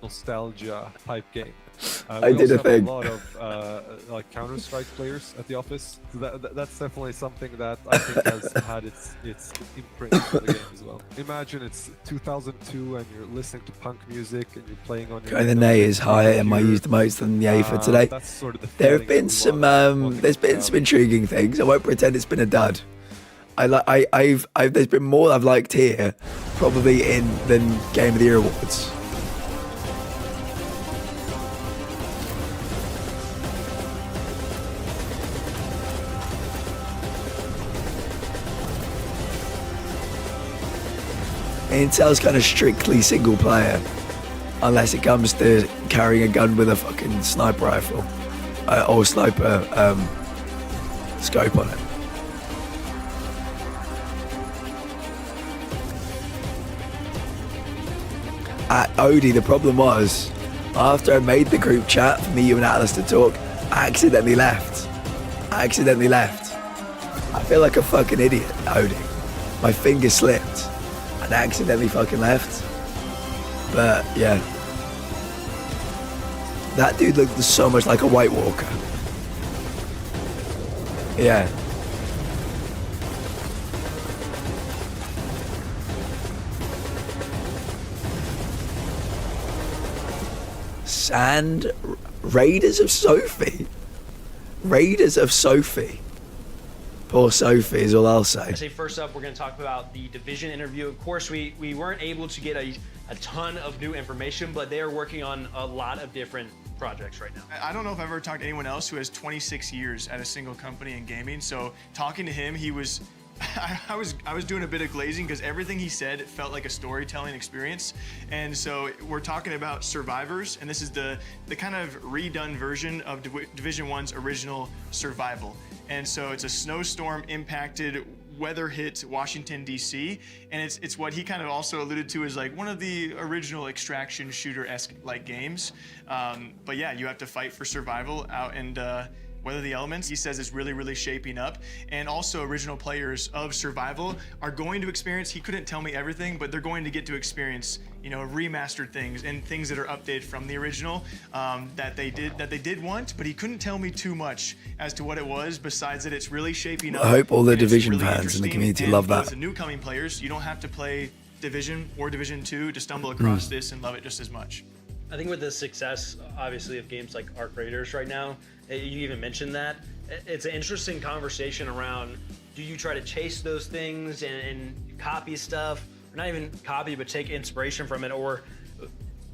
[SPEAKER 7] Nostalgia type game.
[SPEAKER 1] I did a thing.
[SPEAKER 7] A lot of like Counter-Strike players at the office. So that's definitely something that I think has had its imprint on the game as well. Imagine it's 2002 and you're listening to punk music and you're playing on your.
[SPEAKER 1] The nay is higher in my used emotes than the A for today.
[SPEAKER 7] That's sort of the
[SPEAKER 1] there have been some there's been some intriguing things. I won't pretend it's been a dud. There's been more I've liked here probably than Game of the Year awards. Intel's kind of strictly single player, unless it comes to carrying a gun with a fucking sniper rifle or sniper scope on it. At Odie, the problem was, after I made the group chat for me, you and Atlas to talk, I accidentally left. I feel like a fucking idiot, Odie. My finger slipped. And accidentally fucking left. But yeah, that dude looked so much like a White Walker. Yeah. Raiders of Sophie. Poor Sophie is all I'll say.
[SPEAKER 17] I say first up, we're going to talk about the Division interview. Of course, we weren't able to get a
[SPEAKER 16] a ton of new information, but they are working on a lot of different projects right now.
[SPEAKER 13] I don't know if I've ever talked to anyone else who has 26 years at a single company in gaming. So talking to him, he was, I was doing a bit of glazing because everything he said felt like a storytelling experience. And so we're talking about Survivors, and this is the kind of redone version of Division 1's original Survival. And so it's a snowstorm impacted, weather hit Washington, D.C., and it's what he kind of also alluded to as like one of the original extraction shooter-esque like games. But yeah, you have to fight for survival out and weather the elements. He says it's really, really shaping up. And also original players of Survival are going to experience, he couldn't tell me everything, but they're going to get to experience, you know, remastered things and things that are updated from the original that they did want, but he couldn't tell me too much as to what it was, besides that it's really shaping up.
[SPEAKER 1] I hope all the
[SPEAKER 13] and it's
[SPEAKER 1] Division
[SPEAKER 13] really
[SPEAKER 1] fans in the
[SPEAKER 13] interesting.
[SPEAKER 1] community
[SPEAKER 13] And
[SPEAKER 1] love
[SPEAKER 13] for
[SPEAKER 1] that.
[SPEAKER 13] the new coming players, you don't have to play Division or Division 2 to stumble across this and love it just as much.
[SPEAKER 16] I think with the success, obviously, of games like Arc Raiders right now, you even mentioned that, it's an interesting conversation around, do you try to chase those things and copy stuff, or not even copy, but take inspiration from it, or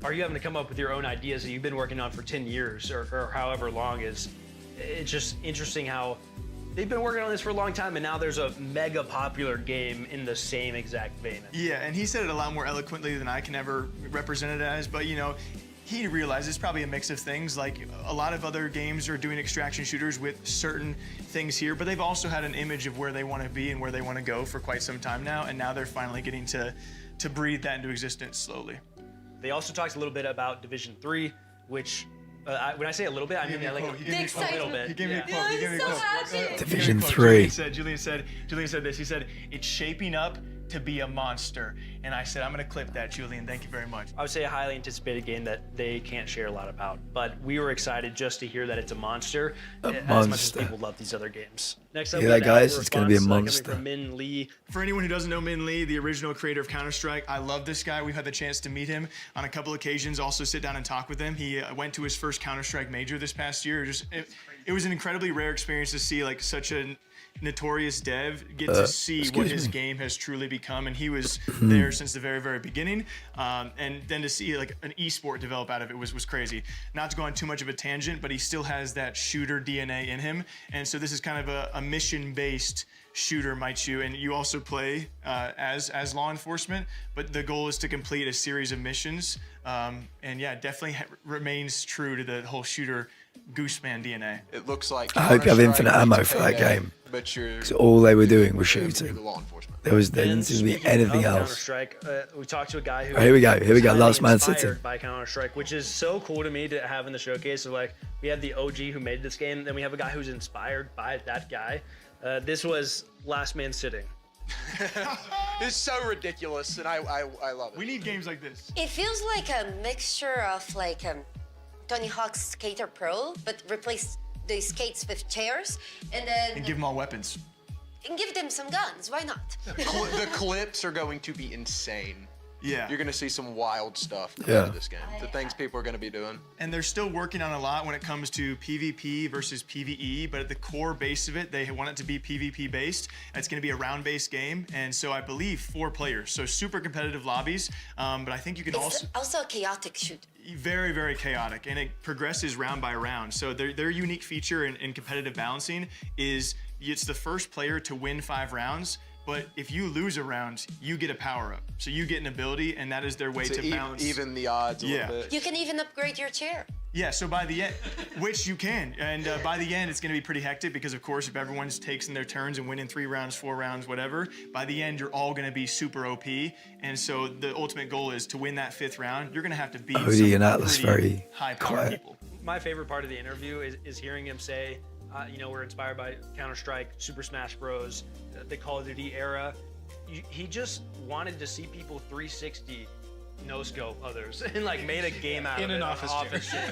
[SPEAKER 16] are you having to come up with your own ideas that you've been working on for 10 years or however long is? It's just interesting how they've been working on this for a long time, and now there's a mega popular game in the same exact vein.
[SPEAKER 13] Yeah, and he said it a lot more eloquently than I can ever represent it as, but you know, he realizes it's probably a mix of things. Like a lot of other games are doing extraction shooters with certain things here, but they've also had an image of where they want to be and where they want to go for quite some time now, and now they're finally getting to breathe that into existence slowly.
[SPEAKER 16] They also talked a little bit about Division 3, which when I say a little bit, I mean like a little bit.
[SPEAKER 13] He gave me a quote. He gave me a quote.
[SPEAKER 1] Division 3.
[SPEAKER 13] Julian said this. He said, it's shaping up to be a monster. And I said, I'm gonna clip that, Julian. Thank you very much.
[SPEAKER 16] I would say a highly anticipated game that they can't share a lot about, but we were excited just to hear that it's a monster, as much as people love these other games. Next up,
[SPEAKER 1] Yeah, guys, it's gonna be a monster.
[SPEAKER 16] From Min Lee.
[SPEAKER 13] For anyone who doesn't know Min Lee, the original creator of Counter-Strike, I love this guy. We've had the chance to meet him on a couple occasions, also sit down and talk with him. He went to his first Counter-Strike major this past year. It was an incredibly rare experience to see like such a notorious dev get to see what his game has truly become, and he was there since the very, very beginning. And then to see like an esport develop out of it was crazy. Not to go on too much of a tangent, but he still has that shooter DNA in him, and so this is kind of a mission-based shooter, might you, and you also play as law enforcement, but the goal is to complete a series of missions. And yeah, definitely remains true to the whole shooter Gooseman DNA.
[SPEAKER 14] It looks like
[SPEAKER 1] I hope you have infinite ammo for that game. Because all they were doing was shooting. There didn't seem to be anything else.
[SPEAKER 16] Counter-Strike. We talked to a guy who.
[SPEAKER 1] Oh, here we go. Last man
[SPEAKER 16] inspired
[SPEAKER 1] sitting.
[SPEAKER 16] by Counter-Strike, which is so cool to me to have in the showcase. So like, we have the OG who made this game, then we have a guy who's inspired by that guy. This was Last Man Sitting.
[SPEAKER 14] It's so ridiculous, and I love it.
[SPEAKER 13] We need games like this.
[SPEAKER 15] It feels like a mixture of like Tony Hawk's Skater Pro, but replace the skates with chairs, and then
[SPEAKER 13] And give them all weapons.
[SPEAKER 15] and give them some guns. Why not?
[SPEAKER 14] The clips are going to be insane.
[SPEAKER 13] Yeah.
[SPEAKER 14] You're going to see some wild stuff come
[SPEAKER 1] Yeah.
[SPEAKER 14] out of this game. The things people are going to be doing.
[SPEAKER 13] And they're still working on a lot when it comes to PvP versus PvE, but at the core base of it, they want it to be PvP based. It's going to be a round-based game, and so I believe 4 players, so super competitive lobbies. But I think you can
[SPEAKER 15] It's also a chaotic shoot.
[SPEAKER 13] very, very chaotic, and it progresses round by round. So their unique feature in competitive balancing is it's the first player to win 5 rounds. But if you lose a round, you get a power up. So you get an ability, and that is their way to balance.
[SPEAKER 14] Even the odds a little bit.
[SPEAKER 15] You can even upgrade your chair.
[SPEAKER 13] Yeah, so by the end, which you can, and by the end, it's going to be pretty hectic because, of course, if everyone's taking their turns and winning 3 rounds, 4 rounds, whatever, by the end, you're all going to be super OP. And so the ultimate goal is to win that 5th round. You're going to have to beat
[SPEAKER 1] Odie and Atlas
[SPEAKER 13] pretty
[SPEAKER 1] very
[SPEAKER 13] high-powered
[SPEAKER 1] quiet.
[SPEAKER 13] people.
[SPEAKER 16] My favorite part of the interview is hearing him say, we're inspired by Counter-Strike, Super Smash Bros, the Call of Duty era. He just wanted to see people 360 no-scope others and like made a game out of it.
[SPEAKER 13] In an office chair.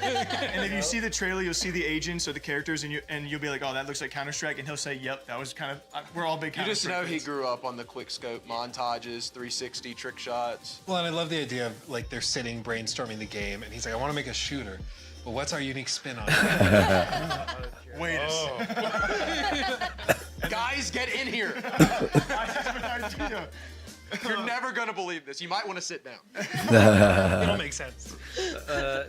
[SPEAKER 13] And if you see the trailer, you'll see the agents or the characters, and you'll be like, oh, that looks like Counter-Strike, and he'll say, yep, that was kind of, we're all big
[SPEAKER 14] You just
[SPEAKER 13] Counter-Strike
[SPEAKER 14] know he
[SPEAKER 13] fans.
[SPEAKER 14] grew up on the quick scope montages, 360 trick shots.
[SPEAKER 19] Well, and I love the idea of like they're sitting brainstorming the game, and he's like, I want to make a shooter, but what's our unique spin on it?
[SPEAKER 13] Wait a second.
[SPEAKER 14] Guys, get in here. You're never gonna believe this. You might want to sit down.
[SPEAKER 16] It'll make sense.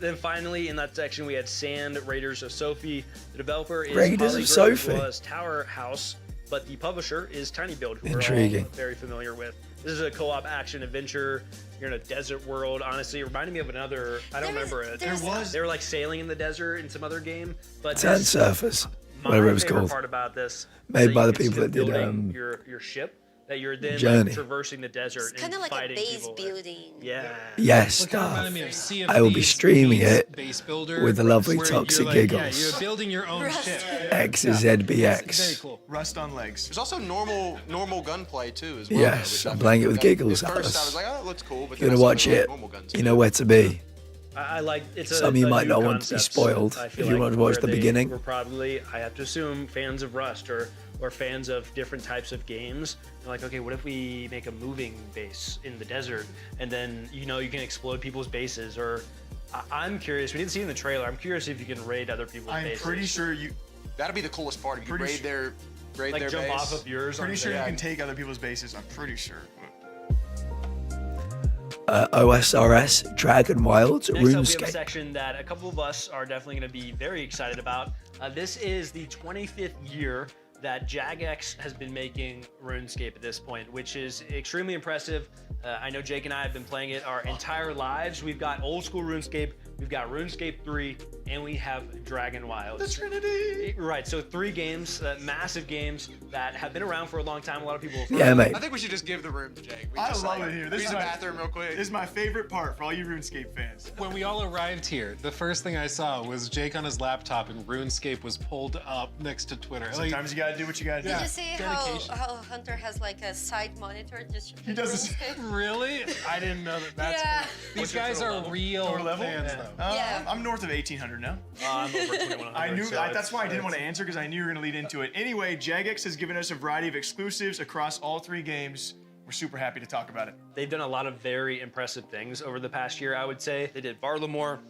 [SPEAKER 16] Then finally, in that section, we had Sand Raiders of Sophie. The developer is
[SPEAKER 1] Raiders of
[SPEAKER 16] Polygrove,
[SPEAKER 1] Sophie.
[SPEAKER 16] was Tower House, but the publisher is Tiny Build, who
[SPEAKER 1] Intriguing.
[SPEAKER 16] we're all very familiar with. This is a co-op action adventure. You're in a desert world. Honestly, it reminded me of another. I don't remember it. They were like sailing in the desert in some other game, but
[SPEAKER 1] Sand Surfers,
[SPEAKER 16] my
[SPEAKER 1] whatever it was
[SPEAKER 16] favorite
[SPEAKER 1] called.
[SPEAKER 16] part about this
[SPEAKER 1] Made
[SPEAKER 16] is
[SPEAKER 1] by
[SPEAKER 16] you
[SPEAKER 1] the
[SPEAKER 16] can
[SPEAKER 1] people that
[SPEAKER 16] sit
[SPEAKER 1] did
[SPEAKER 16] building your ship. That you're then
[SPEAKER 1] Journey.
[SPEAKER 16] like, traversing the desert
[SPEAKER 15] It's kind
[SPEAKER 16] and
[SPEAKER 15] of like a
[SPEAKER 16] fighting
[SPEAKER 15] base
[SPEAKER 16] people.
[SPEAKER 15] building.
[SPEAKER 16] Yeah.
[SPEAKER 1] Yes,
[SPEAKER 19] It kind of
[SPEAKER 1] Darth.
[SPEAKER 19] reminded me of Sea of
[SPEAKER 1] I will be
[SPEAKER 19] Thieves
[SPEAKER 1] streaming
[SPEAKER 19] meets
[SPEAKER 1] it
[SPEAKER 19] Base Builder,
[SPEAKER 1] with the lovely
[SPEAKER 19] where
[SPEAKER 1] Toxic
[SPEAKER 19] you're like,
[SPEAKER 1] Giggles.
[SPEAKER 19] Yeah, you're building your own ship.
[SPEAKER 1] XZBX.
[SPEAKER 19] Very cool.
[SPEAKER 13] Rust on legs.
[SPEAKER 14] There's also normal gunplay too as well.
[SPEAKER 1] Yes, I'm playing it with Giggles.
[SPEAKER 14] At first I
[SPEAKER 1] Alice.
[SPEAKER 14] was like, oh, it looks cool. But
[SPEAKER 1] If you're gonna watch it, you know where to be.
[SPEAKER 16] I like it's
[SPEAKER 1] Some of you
[SPEAKER 16] a
[SPEAKER 1] might
[SPEAKER 16] new
[SPEAKER 1] not want to be
[SPEAKER 16] concept.
[SPEAKER 1] spoiled
[SPEAKER 16] I
[SPEAKER 1] if
[SPEAKER 16] feel
[SPEAKER 1] you want to watch
[SPEAKER 16] where
[SPEAKER 1] the
[SPEAKER 16] they
[SPEAKER 1] beginning.
[SPEAKER 16] We're probably, I have to assume, fans of Rust or fans of different types of games. They're like, okay, what if we make a moving base in the desert, and then you can explode people's bases? Or I'm curious. We didn't see it in the trailer. I'm curious if you can raid other people's bases.
[SPEAKER 13] I'm pretty sure you.
[SPEAKER 14] That'd be the coolest part. If you
[SPEAKER 13] Pretty
[SPEAKER 14] raid
[SPEAKER 13] sure-
[SPEAKER 14] their
[SPEAKER 16] Like jump
[SPEAKER 14] base.
[SPEAKER 16] off of yours.
[SPEAKER 13] Pretty
[SPEAKER 16] on
[SPEAKER 13] sure you
[SPEAKER 16] their-
[SPEAKER 13] can take other people's bases. I'm pretty sure.
[SPEAKER 1] OSRS, Dragon Wilds,
[SPEAKER 16] Next up, we have a
[SPEAKER 1] RuneScape.
[SPEAKER 16] section that a couple of us are definitely going to be very excited about. This is the 25th year that Jagex has been making RuneScape at this point, which is extremely impressive. I know Jake and I have been playing it our entire lives. We've got old school RuneScape, we've got RuneScape 3, and we have Dragon Wilds.
[SPEAKER 13] The Trinity!
[SPEAKER 16] Right, so 3 games, massive games that have been around for a long time. A lot of people have
[SPEAKER 1] Yeah, mate.
[SPEAKER 14] I think we should just give the room to Jake.
[SPEAKER 13] I love it here. This
[SPEAKER 14] Use
[SPEAKER 13] is
[SPEAKER 14] the
[SPEAKER 13] my
[SPEAKER 14] bathroom real quick.
[SPEAKER 13] This is my favorite part for all you RuneScape fans.
[SPEAKER 19] When we all arrived here, the first thing I saw was Jake on his laptop and RuneScape was pulled up next to Twitter.
[SPEAKER 13] Sometimes you gotta do what you gotta do.
[SPEAKER 15] Did you see how Hunter has like a side monitor just
[SPEAKER 13] He does this.
[SPEAKER 19] Really? I didn't know that. That's
[SPEAKER 15] Yeah.
[SPEAKER 19] cool. These guys are real
[SPEAKER 13] Lower level?
[SPEAKER 19] fans, though.
[SPEAKER 15] Yeah.
[SPEAKER 13] I'm north of 1800 now.
[SPEAKER 16] I'm over 2100.
[SPEAKER 13] I knew
[SPEAKER 16] so
[SPEAKER 13] that's why I didn't want to answer because I knew you were gonna lead into it. Anyway, Jagex has given us a variety of exclusives across all 3 games. We're super happy to talk about it.
[SPEAKER 16] They've done a lot of very impressive things over the past year, I would say. They did Barlamore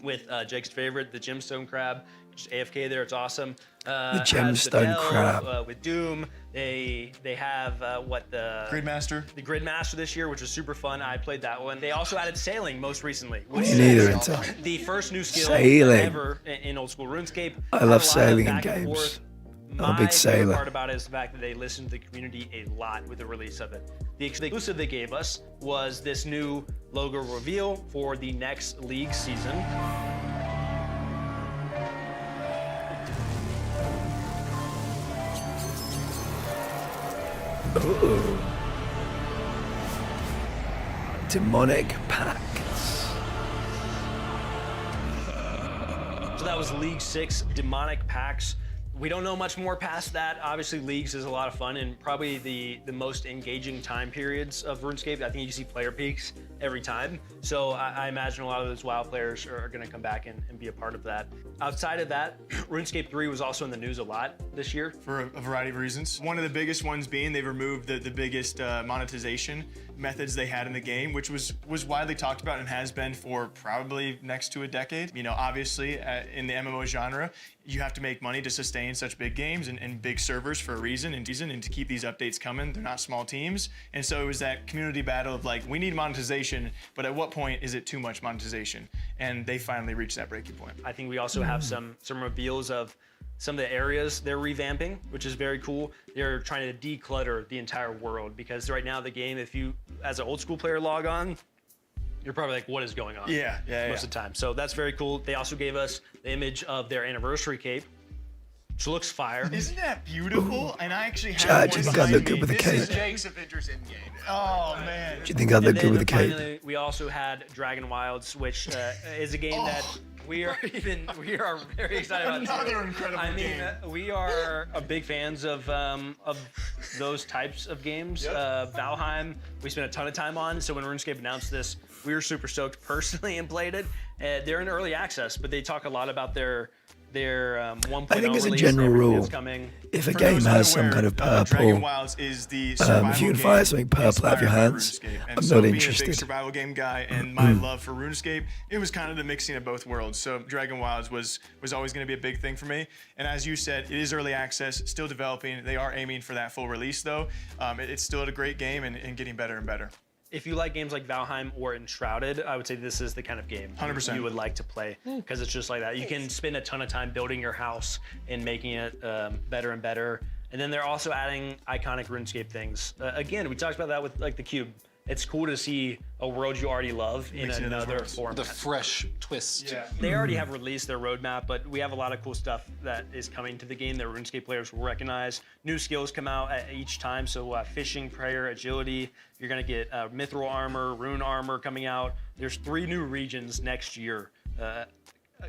[SPEAKER 16] with Jake's favorite, the Gemstone Crab. Just AFK there, it's awesome.
[SPEAKER 1] The Gemstone Crab.
[SPEAKER 16] With Doom, they have the
[SPEAKER 13] Gridmaster.
[SPEAKER 16] The Gridmaster this year, which was super fun. I played that one. They also added sailing most recently. Which
[SPEAKER 1] Me
[SPEAKER 16] is
[SPEAKER 1] neither in time.
[SPEAKER 16] the first new skill
[SPEAKER 1] Sailing.
[SPEAKER 16] ever in old school RuneScape.
[SPEAKER 1] I
[SPEAKER 16] Had a
[SPEAKER 1] love
[SPEAKER 16] lot of
[SPEAKER 1] sailing in
[SPEAKER 16] back and
[SPEAKER 1] games.
[SPEAKER 16] forth.
[SPEAKER 1] I'm a
[SPEAKER 16] My
[SPEAKER 1] big
[SPEAKER 16] favorite
[SPEAKER 1] sailor.
[SPEAKER 16] part about it is the fact that they listened to the community a lot with the release of it. The exclusive they gave us was this new logo reveal for the next league season.
[SPEAKER 1] Ooh. Demonic Pacts.
[SPEAKER 16] So that was League 6 Demonic Pacts. We don't know much more past that. Obviously, Leagues is a lot of fun and probably the most engaging time periods of RuneScape. I think you can see player peaks every time. So I imagine a lot of those WoW players are going to come back and be a part of that. Outside of that, RuneScape 3 was also in the news a lot this year.
[SPEAKER 13] For a variety of reasons. One of the biggest ones being they've removed the biggest monetization methods they had in the game, which was widely talked about and has been for probably next to a decade. You know, obviously in the MMO genre, you have to make money to sustain such big games and big servers for a reason and to keep these updates coming. They're not small teams. And so it was that community battle of like, we need monetization, but at what point is it too much monetization? And they finally reached that breaking point.
[SPEAKER 16] I think we also have some reveals of some of the areas they're revamping, which is very cool. They're trying to declutter the entire world because right now the game, if you, as an old school player, log on, you're probably like, what is going on?
[SPEAKER 13] Yeah.
[SPEAKER 16] Most of the time. So that's very cool. They also gave us the image of their anniversary cape, which looks fire.
[SPEAKER 13] Isn't that beautiful? And I actually have
[SPEAKER 1] Chad,
[SPEAKER 13] one
[SPEAKER 1] do you think I'd look
[SPEAKER 13] behind
[SPEAKER 1] good
[SPEAKER 13] me.
[SPEAKER 1] with a
[SPEAKER 14] This
[SPEAKER 1] cape?
[SPEAKER 14] is Jake's Avengers Endgame.
[SPEAKER 13] Oh, man.
[SPEAKER 1] Do you think I'd look good with a cape?
[SPEAKER 16] Finally, we also had Dragon Wilds, which is a game that we are very excited about.
[SPEAKER 13] Another incredible
[SPEAKER 16] game. We are big fans of those types of games. Valheim, we spent a ton of time on. So when RuneScape announced this, we were super stoked personally and played it. They're in early access, but they talk a lot about their
[SPEAKER 17] their 1.0
[SPEAKER 1] I think as a
[SPEAKER 17] release,
[SPEAKER 1] general
[SPEAKER 17] everything
[SPEAKER 1] rule,
[SPEAKER 17] that's coming.
[SPEAKER 1] if a
[SPEAKER 13] For
[SPEAKER 1] game
[SPEAKER 13] those
[SPEAKER 1] has some
[SPEAKER 13] unaware,
[SPEAKER 1] kind of
[SPEAKER 13] Dragon
[SPEAKER 1] purple,
[SPEAKER 13] Wilds is the
[SPEAKER 1] if
[SPEAKER 13] survival
[SPEAKER 1] you can fire
[SPEAKER 13] game
[SPEAKER 1] something purple out of your
[SPEAKER 13] inspired by
[SPEAKER 1] hands,
[SPEAKER 13] RuneScape. And
[SPEAKER 1] I'm
[SPEAKER 13] so
[SPEAKER 1] not
[SPEAKER 13] being a big
[SPEAKER 1] interested.
[SPEAKER 13] survival game guy and my love for RuneScape, it was kind of the mixing of both worlds. So Dragon Wilds was always going to be a big thing for me. And as you said, it is early access, still developing. They are aiming for that full release though. It's still a great game and getting better and better.
[SPEAKER 17] If you like games like Valheim or Enshrouded, I would say this is the kind of game
[SPEAKER 13] 100%.
[SPEAKER 17] you would like to play, because it's just like that. You can spend a ton of time building your house and making it better and better. And then they're also adding iconic RuneScape things. Again, we talked about that with like the cube. It's cool to see a world you already love in another format.
[SPEAKER 19] The fresh twist.
[SPEAKER 17] Yeah. They already have released their roadmap, but we have a lot of cool stuff that is coming to the game that RuneScape players will recognize. New skills come out at each time, so fishing, prayer, agility. You're gonna get mithril armor, rune armor coming out. There's 3 new regions next year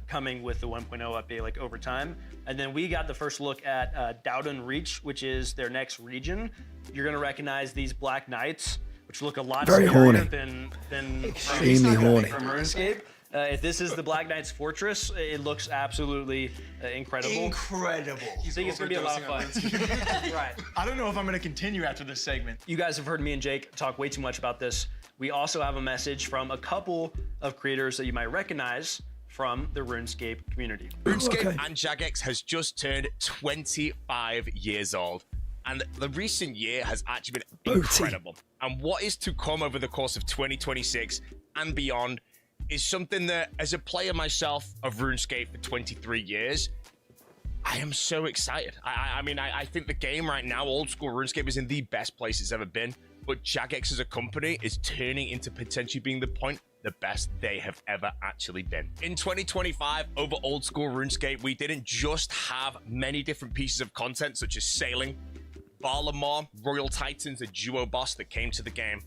[SPEAKER 17] coming with the 1.0 update, like over time. And then we got the first look at Dowden Reach, which is their next region. You're gonna recognize these Black Knights, which look a lot
[SPEAKER 1] Very
[SPEAKER 17] scarier
[SPEAKER 1] horny.
[SPEAKER 17] than
[SPEAKER 1] Extremely horny.
[SPEAKER 17] from RuneScape. If this is the Black Knight's fortress, it looks absolutely incredible.
[SPEAKER 12] Incredible.
[SPEAKER 17] You think it's gonna be a lot of fun? Right.
[SPEAKER 13] I don't know if I'm going to continue after this segment.
[SPEAKER 17] You guys have heard me and Jake talk way too much about this. We also have a message from a couple of creators that you might recognize from the RuneScape community.
[SPEAKER 9] RuneScape and Jagex has just turned 25 years old. And the recent year has actually been incredible. And what is to come over the course of 2026 and beyond is something that, as a player myself of RuneScape for 23 years, I am so excited. I mean, I think the game right now, old school RuneScape, is in the best place it's ever been. But Jagex as a company is turning into potentially being the best they have ever actually been. In 2025, over old school RuneScape, we didn't just have many different pieces of content, such as sailing, Balamar, Royal Titans, a duo boss that came to the game.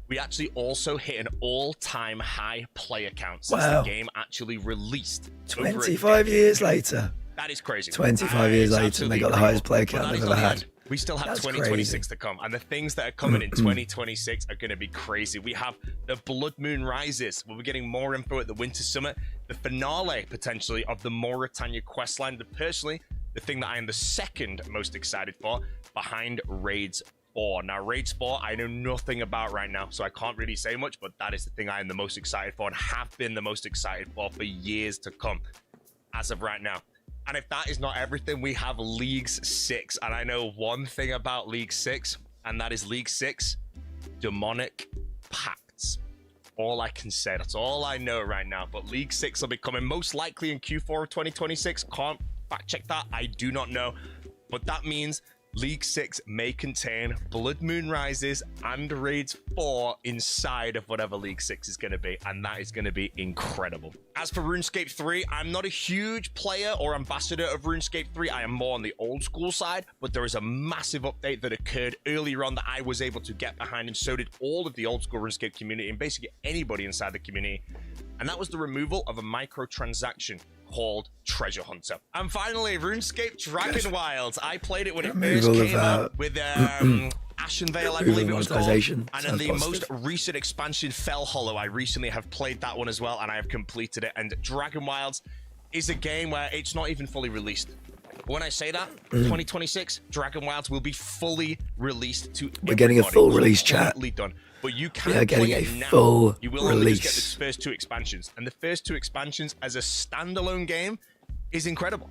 [SPEAKER 9] We actually also hit an all-time high player count since the game actually released.
[SPEAKER 1] 25 years later.
[SPEAKER 9] That is crazy.
[SPEAKER 1] 25 years later, and they got the highest player count they've ever had.
[SPEAKER 9] We still have
[SPEAKER 1] That's
[SPEAKER 9] 2026 to come, and the things that are coming in 2026 are going to be crazy. We have the Blood Moon Rises. We'll be getting more info at the Winter Summit. The finale, potentially, of the Mauritania questline. Personally, the thing that I am the second most excited for, behind Raids 4. Now, Raids 4, I know nothing about right now, so I can't really say much, but that is the thing I am the most excited for and have been the most excited for years to come, as of right now. And if that is not everything, we have Leagues 6. And I know one thing about League 6, and that is League 6, Demonic Pacts. All I can say, that's all I know right now. But League 6 will be coming most likely in Q4 of 2026. Can't fact check that, I do not know. But that means League 6 may contain Blood Moon Rises and Raids 4 inside of whatever League 6 is going to be, and that is going to be incredible. As for RuneScape 3, I'm not a huge player or ambassador of RuneScape 3. I am more on the old school side, but there is a massive update that occurred earlier on that I was able to get behind, and so did all of the old school RuneScape community and basically anybody inside the community. And that was the removal of a microtransaction called Treasure Hunter. And finally, RuneScape Dragon Wilds. I played it when it first came out with Ashenvale, I believe it was called. And in the most recent expansion, Fell Hollow, I recently have played that one as well, and I have completed it. And Dragon Wilds is a game where it's not even fully released. When I say that, 2026, Dragon Wilds will be fully released to
[SPEAKER 1] We're getting a full release, chat.
[SPEAKER 9] Done. But you can
[SPEAKER 1] We are getting
[SPEAKER 9] play
[SPEAKER 1] a
[SPEAKER 9] it now.
[SPEAKER 1] full
[SPEAKER 9] You will only just get
[SPEAKER 1] release.
[SPEAKER 9] the first 2 expansions. And the first 2 expansions as a standalone game is incredible.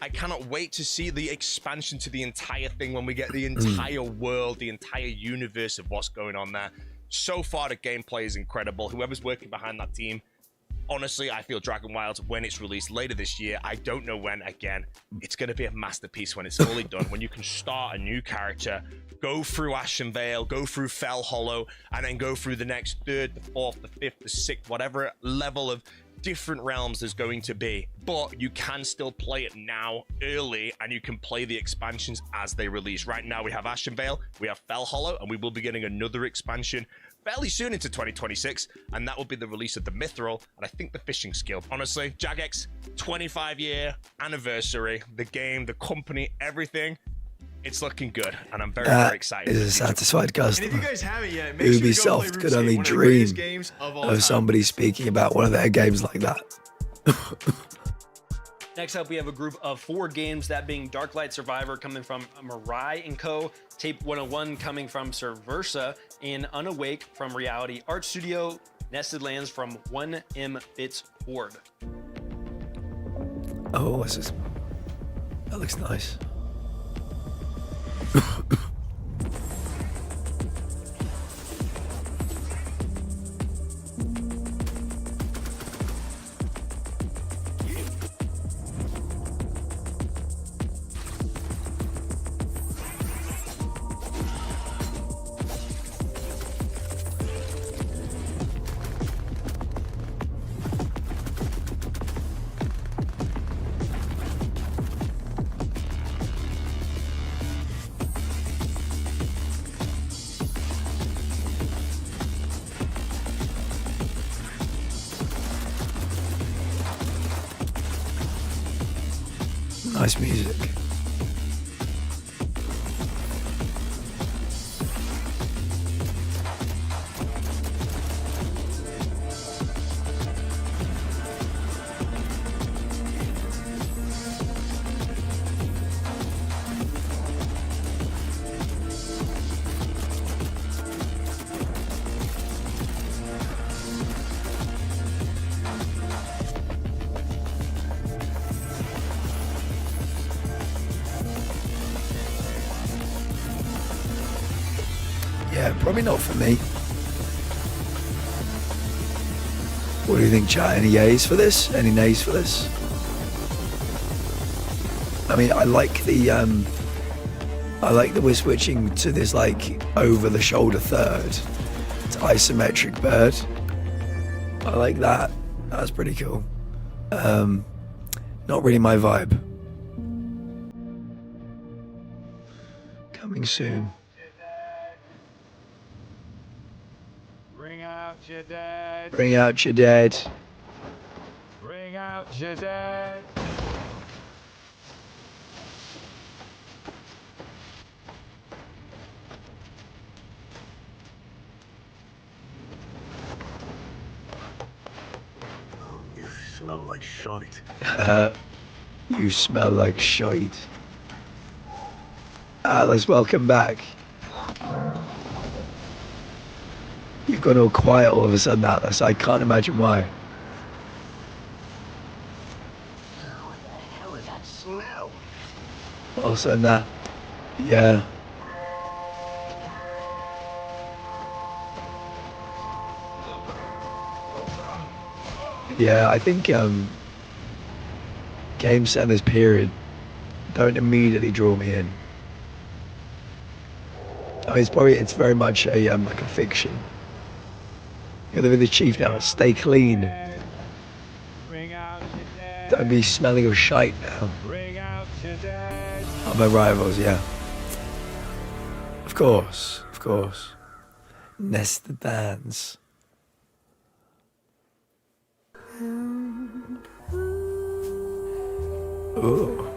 [SPEAKER 9] I cannot wait to see the expansion to the entire thing when we get the entire world, the entire universe of what's going on there. So far, the gameplay is incredible. Whoever's working behind that team, honestly, I feel Dragon Wilds, when it's released later this year, I don't know when, again, it's going to be a masterpiece when it's fully done. When you can start a new character, go through Ashenvale, go through Fell Hollow, and then go through the next 3rd, the 4th, the 5th, the 6th, whatever level of different realms there's going to be. But you can still play it now, early, and you can play the expansions as they release. Right now, we have Ashenvale, we have Fell Hollow, and we will be getting another expansion fairly soon into 2026, and that will be the release of the Mithril, and I think the fishing skill. Honestly, Jagex, 25-year anniversary, the game, the company, everything, it's looking good, and I'm very, very excited.
[SPEAKER 1] Is a satisfied customer.
[SPEAKER 13] And if you guys haven't yet, make sure you go play
[SPEAKER 1] Ubisoft could
[SPEAKER 13] RuneScape,
[SPEAKER 1] only
[SPEAKER 13] one of the
[SPEAKER 1] dream
[SPEAKER 13] greatest games of all time.
[SPEAKER 1] of somebody speaking about one of their games like that.
[SPEAKER 17] Next up, we have a group of 4 games, that being Darklight Survivor coming from Mirai & Co., Tape 101 coming from Serversa, and Unawake from Reality Art Studio, Nested Lands from 1M Bits Horde.
[SPEAKER 1] Oh, that looks nice. Nice music. Yeah, probably not for me. What do you think, chat? Any yays for this? Any nays for this? I mean, I like that we're switching to this like over-the-shoulder third. It's isometric bird. I like that. That's pretty cool. Not really my vibe. Coming soon.
[SPEAKER 11] Bring out your dad.
[SPEAKER 1] Bring out your dead.
[SPEAKER 11] Bring out your dad.
[SPEAKER 18] You smell like shite.
[SPEAKER 1] You smell like shite. Alice, welcome back. You've gone all quiet all of a sudden, Atlas. I can't imagine why.
[SPEAKER 18] What the hell is that smell?
[SPEAKER 1] Also, nah. Yeah. Yeah, I think game centers period don't immediately draw me in. I mean, it's very much a like a fiction. You're the chief now. Stay clean. Don't be smelling of shite now. Oh, my rivals, yeah. Of course, of course. Nested Lands. Ooh.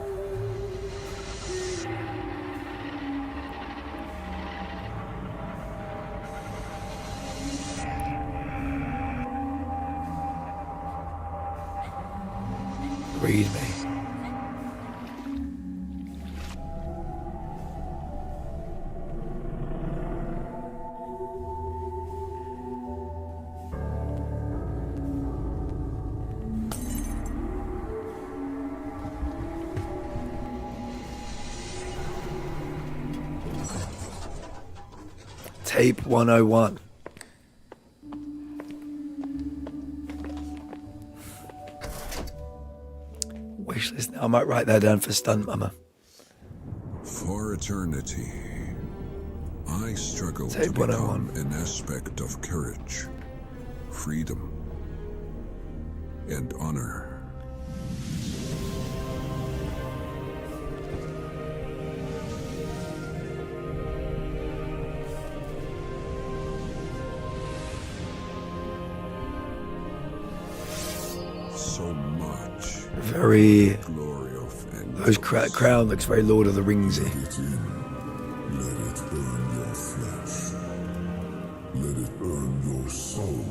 [SPEAKER 1] Read me. Tape 101. Wishlist. I might write that down for Stunt Mama.
[SPEAKER 4] For eternity, I struggled to
[SPEAKER 1] Tape 101.
[SPEAKER 4] become an aspect of courage, freedom, and honor. So much.
[SPEAKER 1] Very.
[SPEAKER 4] Glory of
[SPEAKER 1] Those crown looks very Lord of the Ringsy.
[SPEAKER 4] Let it burn your flesh. Let it burn your soul.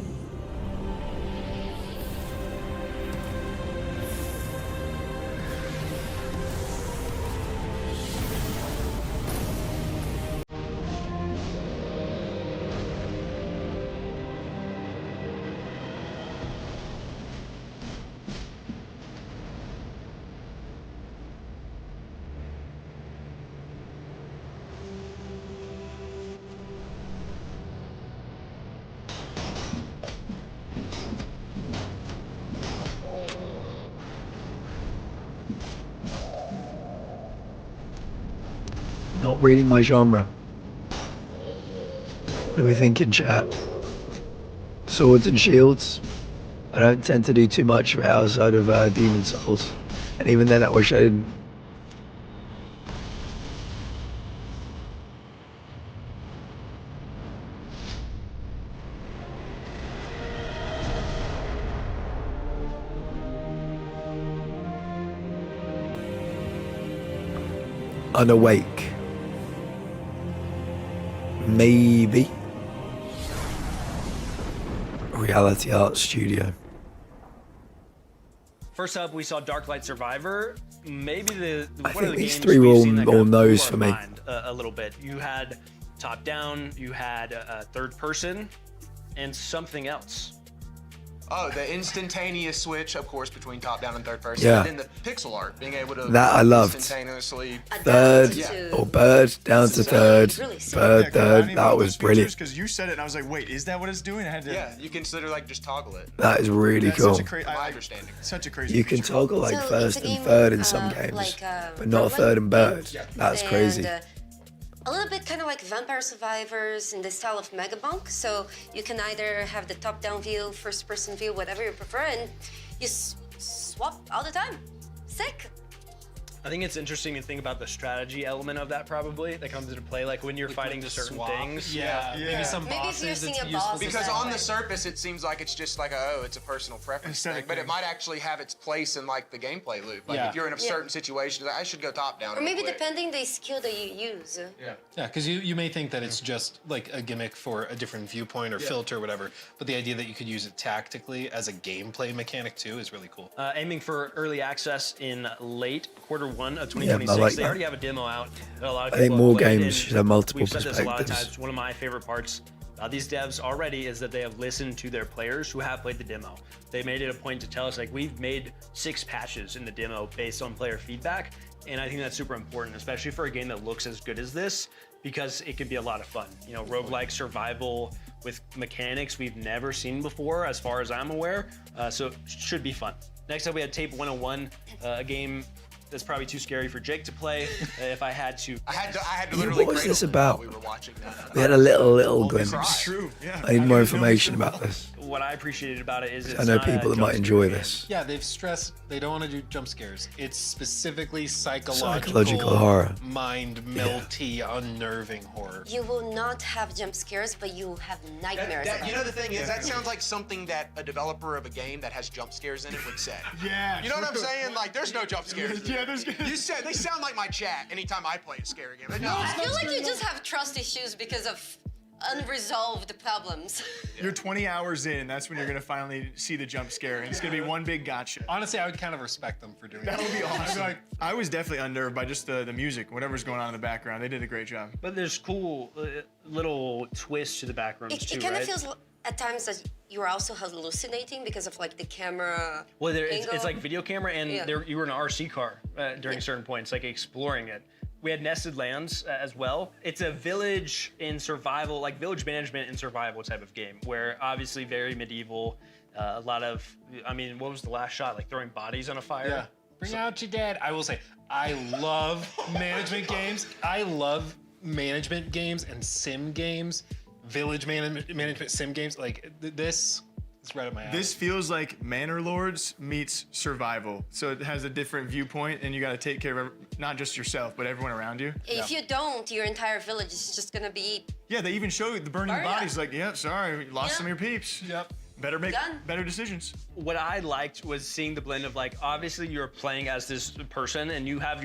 [SPEAKER 1] Not reading my genre. What do we think in chat? Swords and shields. I don't tend to do too much outside of Demon Souls. And even then I wish I didn't. Unawake. Maybe. Reality Art Studio.
[SPEAKER 17] First up, we saw Darklight Survivor. Maybe
[SPEAKER 1] I
[SPEAKER 17] one of the
[SPEAKER 1] think these
[SPEAKER 17] games
[SPEAKER 1] three
[SPEAKER 17] we've
[SPEAKER 1] were
[SPEAKER 17] seen that
[SPEAKER 1] all
[SPEAKER 17] kind of blew
[SPEAKER 1] no's
[SPEAKER 17] our
[SPEAKER 1] for me.
[SPEAKER 17] mind a little bit. You had top down, you had third person, and something else.
[SPEAKER 12] Oh, the instantaneous switch, of course, between top down and third person.
[SPEAKER 1] Yeah.
[SPEAKER 12] And then the pixel art, being able to
[SPEAKER 1] That I loved.
[SPEAKER 12] instantaneously
[SPEAKER 1] Third or bird down to third, bird third. That was brilliant.
[SPEAKER 13] Because you said it, and I was like, wait, is that what it's doing? I had to.
[SPEAKER 12] Yeah, you can sort of like just toggle it.
[SPEAKER 1] That is really
[SPEAKER 13] That's
[SPEAKER 1] cool.
[SPEAKER 13] Such a crazy,
[SPEAKER 12] My understanding.
[SPEAKER 13] Such a crazy.
[SPEAKER 1] You can
[SPEAKER 13] feature.
[SPEAKER 1] toggle like
[SPEAKER 15] So
[SPEAKER 1] first
[SPEAKER 15] it's a
[SPEAKER 1] and
[SPEAKER 15] game,
[SPEAKER 1] third in some games,
[SPEAKER 15] like,
[SPEAKER 1] but not
[SPEAKER 15] roguelike
[SPEAKER 1] third and bird.
[SPEAKER 15] game.
[SPEAKER 1] That's
[SPEAKER 15] And,
[SPEAKER 1] crazy.
[SPEAKER 15] A little bit kind of like Vampire Survivors in the style of Megabunk. So you can either have the top-down view, first-person view, whatever you prefer, and you swap all the time. Sick.
[SPEAKER 17] I think it's interesting to think about the strategy element of that probably that comes into play, like when you're fighting certain things.
[SPEAKER 19] Maybe some
[SPEAKER 15] Maybe if
[SPEAKER 19] bosses
[SPEAKER 15] you're seeing
[SPEAKER 19] it's
[SPEAKER 15] a
[SPEAKER 19] useful
[SPEAKER 15] boss
[SPEAKER 19] to
[SPEAKER 12] Because
[SPEAKER 15] that
[SPEAKER 12] on
[SPEAKER 15] way.
[SPEAKER 12] the surface, it seems like it's just like it's a personal preference thing, but it might actually have its place in like the gameplay loop. Like
[SPEAKER 19] Yeah.
[SPEAKER 12] if you're in a
[SPEAKER 15] Yeah.
[SPEAKER 12] certain situation, I should go top down.
[SPEAKER 15] Or maybe
[SPEAKER 12] real quick.
[SPEAKER 15] depending the skill that you use.
[SPEAKER 19] Yeah, because you may think that it's just like a gimmick for a different viewpoint or filter or whatever, but the idea that you could use it tactically as a gameplay mechanic too is really cool.
[SPEAKER 17] Aiming for early access in late Q1 of 2026.
[SPEAKER 1] Yeah, I like
[SPEAKER 17] they
[SPEAKER 1] that.
[SPEAKER 17] already have a demo out that a lot of
[SPEAKER 1] I think
[SPEAKER 17] people
[SPEAKER 1] more
[SPEAKER 17] have played,
[SPEAKER 1] games
[SPEAKER 17] and
[SPEAKER 1] should have multiple
[SPEAKER 17] we've said this a lot of
[SPEAKER 1] perspectives.
[SPEAKER 17] times. One of my favorite parts about these devs already is that they have listened to their players who have played the demo. They made it a point to tell us, like, we've made 6 patches in the demo based on player feedback, and I think that's super important, especially for a game that looks as good as this, because it can be a lot of fun. You know, roguelike survival with mechanics we've never seen before, as far as I'm aware, so it should be fun. Next up, we had Tape 101, a game that's probably too scary for Jake to play. If I had to,
[SPEAKER 12] I had to
[SPEAKER 1] Yeah,
[SPEAKER 12] literally.
[SPEAKER 1] what was
[SPEAKER 12] cradle
[SPEAKER 1] this
[SPEAKER 12] it
[SPEAKER 1] about?
[SPEAKER 12] while we were watching that.
[SPEAKER 1] We had a little glimpse.
[SPEAKER 13] It's true. Yeah.
[SPEAKER 1] I need more information about this.
[SPEAKER 17] what I appreciated about it is it's
[SPEAKER 1] I know
[SPEAKER 17] not a
[SPEAKER 1] people that
[SPEAKER 17] jump
[SPEAKER 1] might
[SPEAKER 17] scare
[SPEAKER 1] enjoy
[SPEAKER 17] game.
[SPEAKER 1] this.
[SPEAKER 19] Yeah, they've stressed they don't want to do jump scares. It's specifically
[SPEAKER 1] Psychological horror.
[SPEAKER 19] mind melty, unnerving horror.
[SPEAKER 15] You will not have jump scares, but you have nightmares.
[SPEAKER 12] You know the thing is, that sounds like something that a developer of a game that has jump scares in it would say.
[SPEAKER 13] Yeah.
[SPEAKER 12] You know what I'm
[SPEAKER 13] true.
[SPEAKER 12] saying? Like, there's no jump scares.
[SPEAKER 13] Yeah, there's.
[SPEAKER 12] You said they sound like my chat anytime I play a scary game. But no,
[SPEAKER 15] I feel like you just have trust issues because of unresolved problems.
[SPEAKER 13] You're 20 hours in. That's when you're gonna finally see the jump scare, and it's gonna be one big gotcha.
[SPEAKER 19] Honestly, I would kind of respect them for doing
[SPEAKER 13] That would be
[SPEAKER 19] I'd
[SPEAKER 13] awesome.
[SPEAKER 19] like,
[SPEAKER 13] I was definitely unnerved by just the music, whatever's going on in the background. They did a great job.
[SPEAKER 17] But there's cool little twists to the backgrounds
[SPEAKER 15] It
[SPEAKER 17] too,
[SPEAKER 15] kind of
[SPEAKER 17] right?
[SPEAKER 15] feels at times that you're also hallucinating because of like the camera.
[SPEAKER 17] Well, it's
[SPEAKER 15] angle.
[SPEAKER 17] like video camera, and
[SPEAKER 15] Yeah.
[SPEAKER 17] you were in an RC car during certain points, like exploring it. We had nested lands as well. It's a village in survival, like village management in survival type of game, where obviously very medieval. A lot of, I mean, what was the last shot? Like throwing bodies on a fire.
[SPEAKER 19] yeah. Bring out your dad. I will say, I love management games. I love management games and sim games, village management sim games. Like this is right up my alley.
[SPEAKER 13] This feels like Manor Lords meets survival. So it has a different viewpoint, and you got to take care of not just yourself, but everyone around you.
[SPEAKER 15] If you don't, your entire village is just gonna be
[SPEAKER 13] Yeah, they even show the burning
[SPEAKER 15] Burn, yeah.
[SPEAKER 13] bodies. Like, yeah, sorry, lost some of your peeps.
[SPEAKER 19] Yep.
[SPEAKER 13] Better make
[SPEAKER 15] Done.
[SPEAKER 13] better decisions.
[SPEAKER 17] What I liked was seeing the blend of, like, obviously you're playing as this person and you have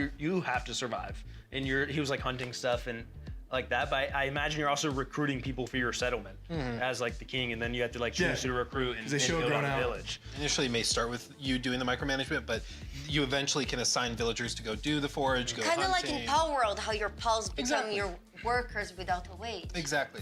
[SPEAKER 17] to survive, and he was like hunting stuff and like that, but I imagine you're also recruiting people for your settlement as like the king, and then you have to like choose who to recruit and,
[SPEAKER 13] they show
[SPEAKER 17] build
[SPEAKER 13] grown
[SPEAKER 17] out a
[SPEAKER 13] out.
[SPEAKER 17] village.
[SPEAKER 19] Initially, it may start with you doing the micromanagement, but you eventually can assign villagers to go do the forage, go
[SPEAKER 15] kind of like
[SPEAKER 19] hunting.
[SPEAKER 15] in Power World, how your pals become
[SPEAKER 19] Exactly.
[SPEAKER 15] your workers without a wage.
[SPEAKER 19] Exactly.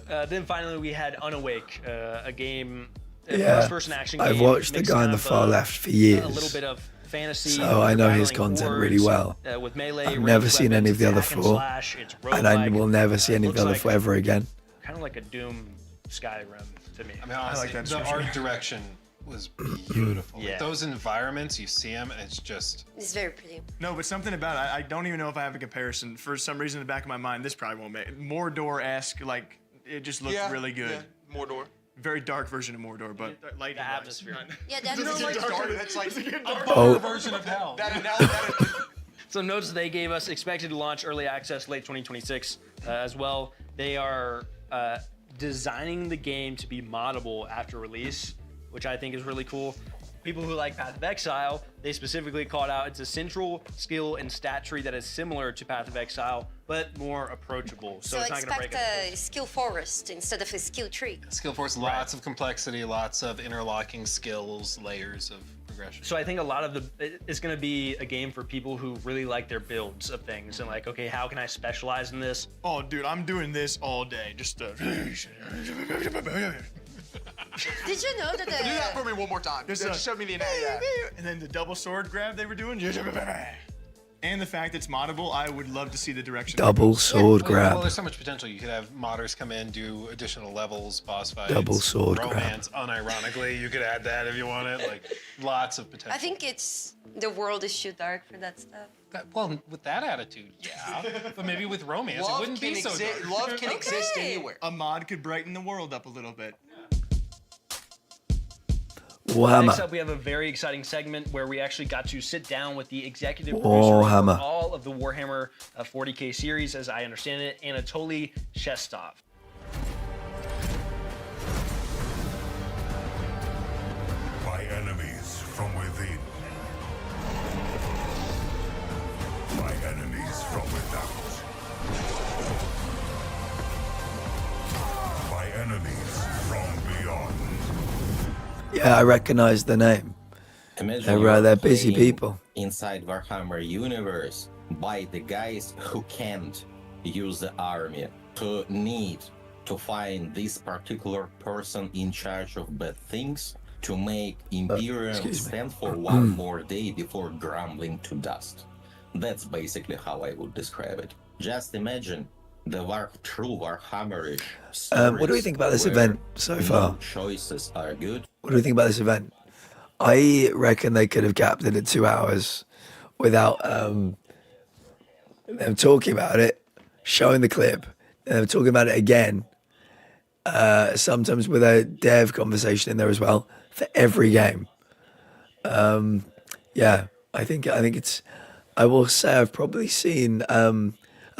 [SPEAKER 19] Yeah.
[SPEAKER 17] Then finally we had Unawake, a game,
[SPEAKER 1] Yeah,
[SPEAKER 17] first-person action game.
[SPEAKER 1] I've watched the
[SPEAKER 17] mixing
[SPEAKER 1] guy on the
[SPEAKER 17] up,
[SPEAKER 1] far left for years.
[SPEAKER 17] A little bit of fantasy.
[SPEAKER 1] So I know his
[SPEAKER 17] battling
[SPEAKER 1] content
[SPEAKER 17] hordes,
[SPEAKER 1] really well.
[SPEAKER 17] With melee,
[SPEAKER 1] I've never
[SPEAKER 17] ranged
[SPEAKER 1] seen any of the other
[SPEAKER 17] weapons, hack and
[SPEAKER 1] four,
[SPEAKER 17] slash, it's
[SPEAKER 1] and I
[SPEAKER 17] roguelike.
[SPEAKER 1] will never see any of the
[SPEAKER 17] Looks
[SPEAKER 1] other
[SPEAKER 17] like
[SPEAKER 1] four ever again.
[SPEAKER 17] Kind of like a Doom Skyrim to me.
[SPEAKER 19] I mean, honestly,
[SPEAKER 13] that
[SPEAKER 19] the
[SPEAKER 13] description.
[SPEAKER 19] art direction was beautiful.
[SPEAKER 16] Yeah.
[SPEAKER 19] Like, those environments, you see them, and it's just...
[SPEAKER 15] It's very pretty.
[SPEAKER 13] No, but something about it, I don't even know if I have a comparison. For some reason in the back of my mind, this probably won't make it. Mordor-esque, like, it just looked really good.
[SPEAKER 14] Yeah, Mordor.
[SPEAKER 13] Very dark version of Mordor, but light
[SPEAKER 16] atmosphere.
[SPEAKER 15] Yeah, that's
[SPEAKER 14] That's like
[SPEAKER 19] a version of hell.
[SPEAKER 16] Some notes they gave us: expected to launch early access late 2026 as well. They are designing the game to be moddable after release, which I think is really cool. People who like Path of Exile, they specifically called out it's a central skill and stat tree that is similar to Path of Exile, but more approachable. So it's not going to break
[SPEAKER 15] expect a skill forest instead of a skill tree.
[SPEAKER 19] Skill forest, lots of complexity, lots of interlocking skills, layers of progression.
[SPEAKER 16] So I think a lot of it's going to be a game for people who really like their builds of things and like, okay, how can I specialize in this?
[SPEAKER 13] Oh, dude, I'm doing this all day. Just
[SPEAKER 15] Did you know that
[SPEAKER 14] Do that for me one more time. Just show me the
[SPEAKER 13] and then the double sword grab they were doing. And the fact it's moddable, I would love to see the direction.
[SPEAKER 1] Double sword
[SPEAKER 19] Well,
[SPEAKER 1] grab.
[SPEAKER 19] there's so much potential. You could have modders come in, do additional levels, boss fights,
[SPEAKER 1] Double sword grab.
[SPEAKER 19] romance. Unironically, you could add that if you want it. Like, lots of potential.
[SPEAKER 15] I think it's the world is too dark for that stuff.
[SPEAKER 19] Well, with that attitude, yeah. But maybe with romance, it wouldn't be so dark.
[SPEAKER 14] Love can exist anywhere.
[SPEAKER 13] A mod could brighten the world up a little bit.
[SPEAKER 1] Warhammer.
[SPEAKER 16] Next up, we have a very exciting segment where we actually got to sit down with the executive producer
[SPEAKER 1] Warhammer.
[SPEAKER 16] for all of the Warhammer 40K series, as I understand it, Anatoly Shestov.
[SPEAKER 4] By enemies from within. By enemies from without. By enemies from beyond.
[SPEAKER 1] Yeah, I recognize the name.
[SPEAKER 3] Imagine
[SPEAKER 1] They're busy
[SPEAKER 3] playing
[SPEAKER 1] people.
[SPEAKER 3] inside Warhammer universe by the guys who can't use the army, who need to find this particular person in charge of bad things to make Imperium stand for one more day before grumbling to dust. That's basically how I would describe it. Just imagine the true Warhammerish
[SPEAKER 1] What do we think about this event so far?
[SPEAKER 3] no choices are good.
[SPEAKER 1] What do we think about this event? I reckon they could have capped it at 2 hours without them talking about it, showing the clip, and them talking about it again. Sometimes with a dev conversation in there as well for every game. Yeah, I think it's. I will say I've probably seen at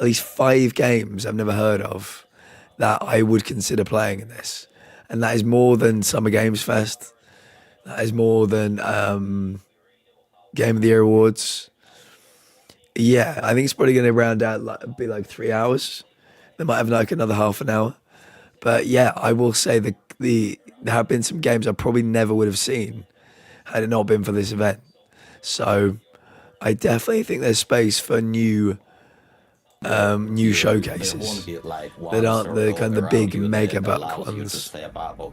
[SPEAKER 1] least 5 games I've never heard of that I would consider playing in this, and that is more than Summer Games Fest. That is more than Game of the Year awards. Yeah, I think it's probably going to round out be like 3 hours. They might have like another half an hour. But yeah, I will say there have been some games I probably never would have seen had it not been for this event. So I definitely think there's space for new showcases that aren't the kind of the big mega buck ones.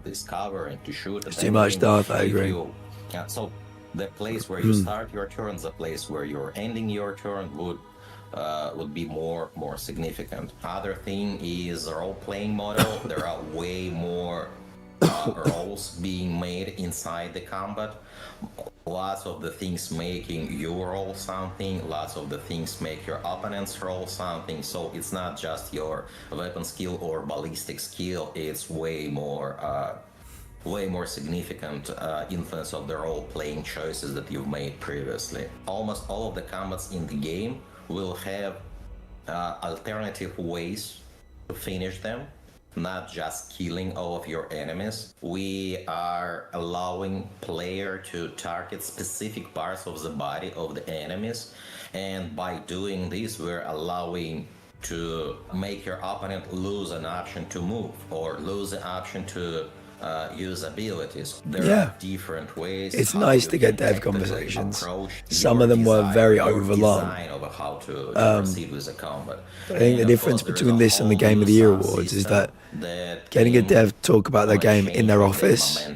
[SPEAKER 1] It's too much Darth, I agree.
[SPEAKER 3] So the place where you start your turn, the place where you're ending your turn would be more significant. Other thing is the role-playing model. There are way more roles being made inside the combat. Lots of the things making you roll something, lots of the things make your opponents roll something, so it's not just your weapon skill or ballistic skill, it's way more significant influence of the role-playing choices that you've made previously. Almost all of the combats in the game will have alternative ways to finish them, not just killing all of your enemies. We are allowing player to target specific parts of the body of the enemies, and by doing this we're allowing to make your opponent lose an option to move or lose the option to use abilities. There are different ways.
[SPEAKER 1] It's nice to get dev conversations. Some of them were very overlong.
[SPEAKER 3] How to proceed with the combat.
[SPEAKER 1] I think the difference between this and the Game of the Year awards is that getting a dev to talk about their game in their office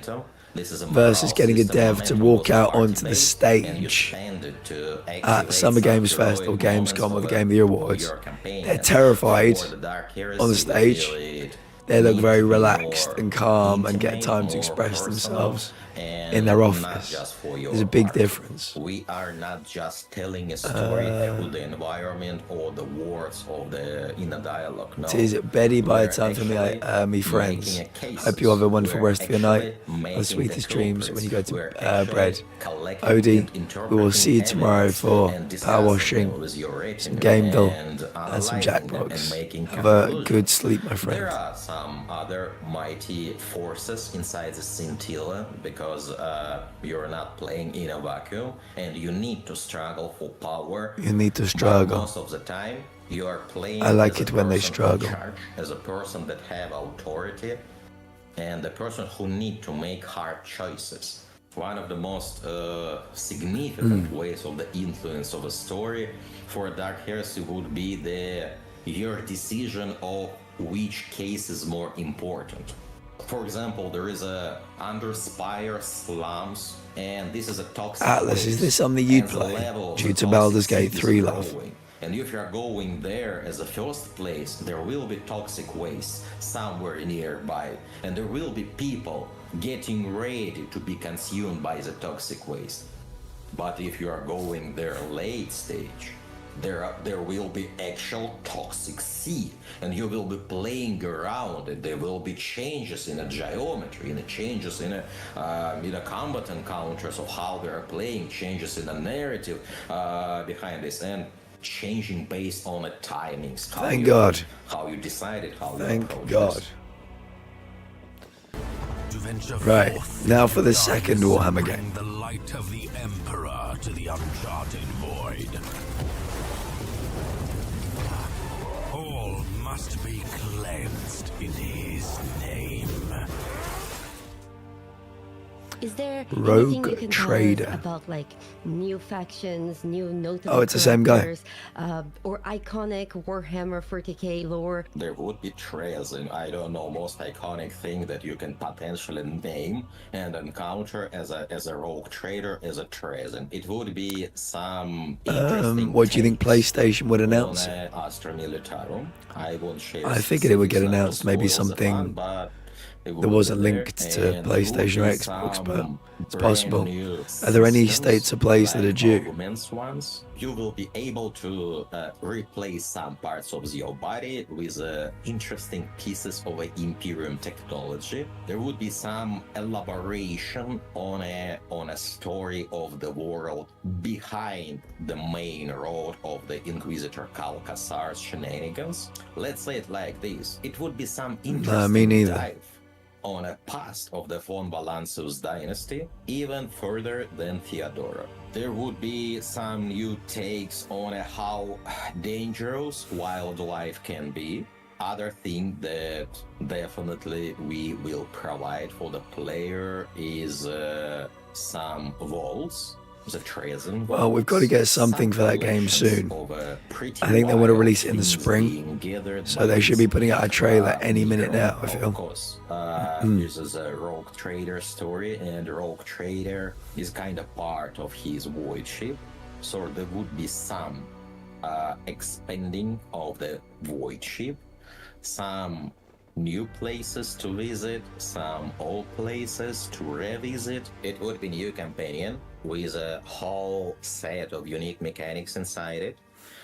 [SPEAKER 1] versus getting a dev to walk out onto the stage at Summer Games Fest or Gamescom or the Game of the Year awards. They're terrified on the stage. They look very relaxed and calm and get time to express themselves.
[SPEAKER 3] And
[SPEAKER 1] in their
[SPEAKER 3] not
[SPEAKER 1] office.
[SPEAKER 3] just for your
[SPEAKER 1] There's a big
[SPEAKER 3] art.
[SPEAKER 1] difference.
[SPEAKER 3] We are not just telling a story through the environment or the words of the in a dialogue. No,
[SPEAKER 1] It is Betty by
[SPEAKER 3] We're
[SPEAKER 1] the time for me,
[SPEAKER 3] actually
[SPEAKER 1] me friends.
[SPEAKER 3] making a cases.
[SPEAKER 1] Hope you have a wonderful
[SPEAKER 3] We're
[SPEAKER 1] rest of your night.
[SPEAKER 3] actually making
[SPEAKER 1] The sweetest
[SPEAKER 3] the
[SPEAKER 1] dreams when you go
[SPEAKER 3] We're
[SPEAKER 1] to
[SPEAKER 3] actually
[SPEAKER 1] bed.
[SPEAKER 3] collecting
[SPEAKER 1] Odie,
[SPEAKER 3] and
[SPEAKER 1] we will
[SPEAKER 3] interpreting
[SPEAKER 1] see you tomorrow
[SPEAKER 3] evidence
[SPEAKER 1] for
[SPEAKER 3] and
[SPEAKER 1] power
[SPEAKER 3] discussing
[SPEAKER 1] washing,
[SPEAKER 3] them with your
[SPEAKER 1] some
[SPEAKER 3] retinue
[SPEAKER 1] Gameville,
[SPEAKER 3] and
[SPEAKER 1] and some
[SPEAKER 3] analyzing them and
[SPEAKER 1] Jackbox.
[SPEAKER 3] making
[SPEAKER 1] Have a
[SPEAKER 3] conclusions.
[SPEAKER 1] good sleep, my friend.
[SPEAKER 3] There are some other mighty forces inside the scintilla because you're not playing in a vacuum and you need to struggle for power.
[SPEAKER 1] You need to
[SPEAKER 3] But
[SPEAKER 1] struggle.
[SPEAKER 3] most of the time, you are playing
[SPEAKER 1] I like
[SPEAKER 3] as a
[SPEAKER 1] it when they
[SPEAKER 3] person in
[SPEAKER 1] struggle.
[SPEAKER 3] charge, as a person that have authority, and the person who need to make hard choices. One of the most significant ways of the influence of a story for Dark Heresy would be your decision of which case is more important. For example, there is a under Spire slums, and this is a toxic
[SPEAKER 1] Atlas, is
[SPEAKER 3] waste,
[SPEAKER 1] this something you'd
[SPEAKER 3] and the
[SPEAKER 1] play
[SPEAKER 3] level of
[SPEAKER 1] due
[SPEAKER 3] the
[SPEAKER 1] to Baldur's Gate
[SPEAKER 3] toxicity
[SPEAKER 1] 3,
[SPEAKER 3] is
[SPEAKER 1] love?
[SPEAKER 3] growing. And if you're going there as a first place, there will be toxic waste somewhere nearby, and there will be people getting ready to be consumed by the toxic waste. But if you are going there late stage, there will be actual toxic sea, and you will be playing around it. There will be changes in the geometry, and changes in the combat encounters of how they are playing, changes in the narrative behind this, and changing based on the timings.
[SPEAKER 1] Thank God.
[SPEAKER 3] How you decided how you
[SPEAKER 1] Thank
[SPEAKER 3] approach
[SPEAKER 1] God.
[SPEAKER 3] this.
[SPEAKER 1] Right, now for the second Warhammer game.
[SPEAKER 4] The light of the Emperor to the uncharted void. All must be cleansed in his name.
[SPEAKER 2] Is there
[SPEAKER 1] Rogue
[SPEAKER 2] anything you can
[SPEAKER 1] Trader.
[SPEAKER 2] tell us about like new factions, new notable
[SPEAKER 1] Oh, it's the same guy.
[SPEAKER 2] characters, or iconic Warhammer 40k lore?
[SPEAKER 3] There would be Treason, I don't know, most iconic thing that you can potentially name and encounter as a rogue trader, as a Treason. It would be some interesting
[SPEAKER 1] What do you think
[SPEAKER 3] takes
[SPEAKER 1] PlayStation would announce
[SPEAKER 3] on,
[SPEAKER 1] it?
[SPEAKER 3] Astra Militarum. I won't share
[SPEAKER 1] I figured it would get
[SPEAKER 3] specifics, not to
[SPEAKER 1] announced, maybe
[SPEAKER 3] spoil the
[SPEAKER 1] something
[SPEAKER 3] fun, but it
[SPEAKER 1] that
[SPEAKER 3] would
[SPEAKER 1] wasn't
[SPEAKER 3] be there,
[SPEAKER 1] linked to
[SPEAKER 3] and there would
[SPEAKER 1] PlayStation or
[SPEAKER 3] be
[SPEAKER 1] Xbox, but
[SPEAKER 3] some
[SPEAKER 1] it's
[SPEAKER 3] brand
[SPEAKER 1] possible.
[SPEAKER 3] new
[SPEAKER 1] Are there any
[SPEAKER 3] systems,
[SPEAKER 1] states or places that are
[SPEAKER 3] like
[SPEAKER 1] due?
[SPEAKER 3] augments ones. You will be able to replace some parts of your body with interesting pieces of Imperium technology. There would be some elaboration on a story of the world behind the main road of the Inquisitor Calcasar's shenanigans. Let's say it like this: it would be some
[SPEAKER 1] me
[SPEAKER 3] interesting
[SPEAKER 1] neither.
[SPEAKER 3] dive on a past of the von Valancius dynasty, even further than Theodora. There would be some new takes on how dangerous wildlife can be. Other thing that definitely we will provide for the player is some vaults. The Treason
[SPEAKER 1] Well, we've got to get something for that game soon. I think they want to release it in the spring, so they should be putting out a trailer any minute now, I feel.
[SPEAKER 3] Of course, this is a Rogue Trader story, and Rogue Trader is kind of part of his void ship, so there would be some expanding of the void ship, some new places to visit, some old places to revisit. It would be new companion with a whole set of unique mechanics inside it.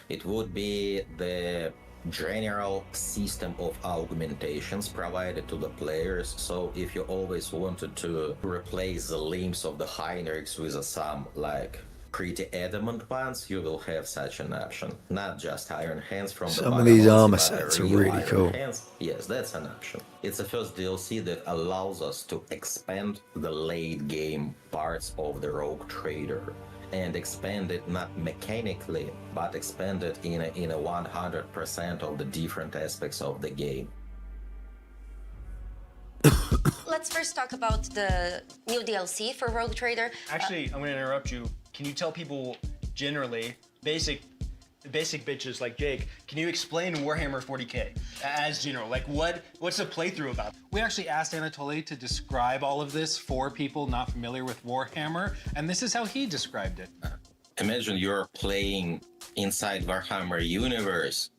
[SPEAKER 3] It would be the general system of augmentations provided to the players, so if you always wanted to replace the limbs of the Heinrichs with some like pretty adamant ones, you will have such an option. Not just iron hands from the
[SPEAKER 1] Some of these
[SPEAKER 3] Bhagavad
[SPEAKER 1] armor
[SPEAKER 3] Gita,
[SPEAKER 1] sets
[SPEAKER 3] but
[SPEAKER 1] are
[SPEAKER 3] real
[SPEAKER 1] really
[SPEAKER 3] iron
[SPEAKER 1] cool.
[SPEAKER 3] hands. Yes, that's an option. It's the first DLC that allows us to expand the late game parts of the Rogue Trader, and expand it not mechanically, but expand it in a 100% of the different aspects of the game.
[SPEAKER 15] Let's first talk about the new DLC for Rogue Trader.
[SPEAKER 16] Actually, I'm gonna interrupt you. Can you tell people generally, basic bitches like Jake, can you explain Warhammer 40k as general? Like what's the playthrough about?
[SPEAKER 19] We actually asked Anatoly to describe all of this for people not familiar with Warhammer, and this is how he described it.
[SPEAKER 3] Imagine you're playing inside Warhammer universe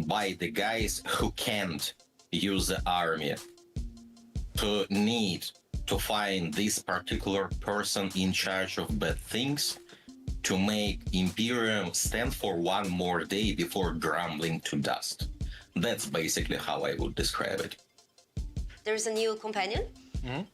[SPEAKER 3] by the guys who can't use the army, who need to find this particular person in charge of bad things, to make Imperium stand for one more day before grumbling to dust. That's basically how I would describe it.
[SPEAKER 15] There's a new companion,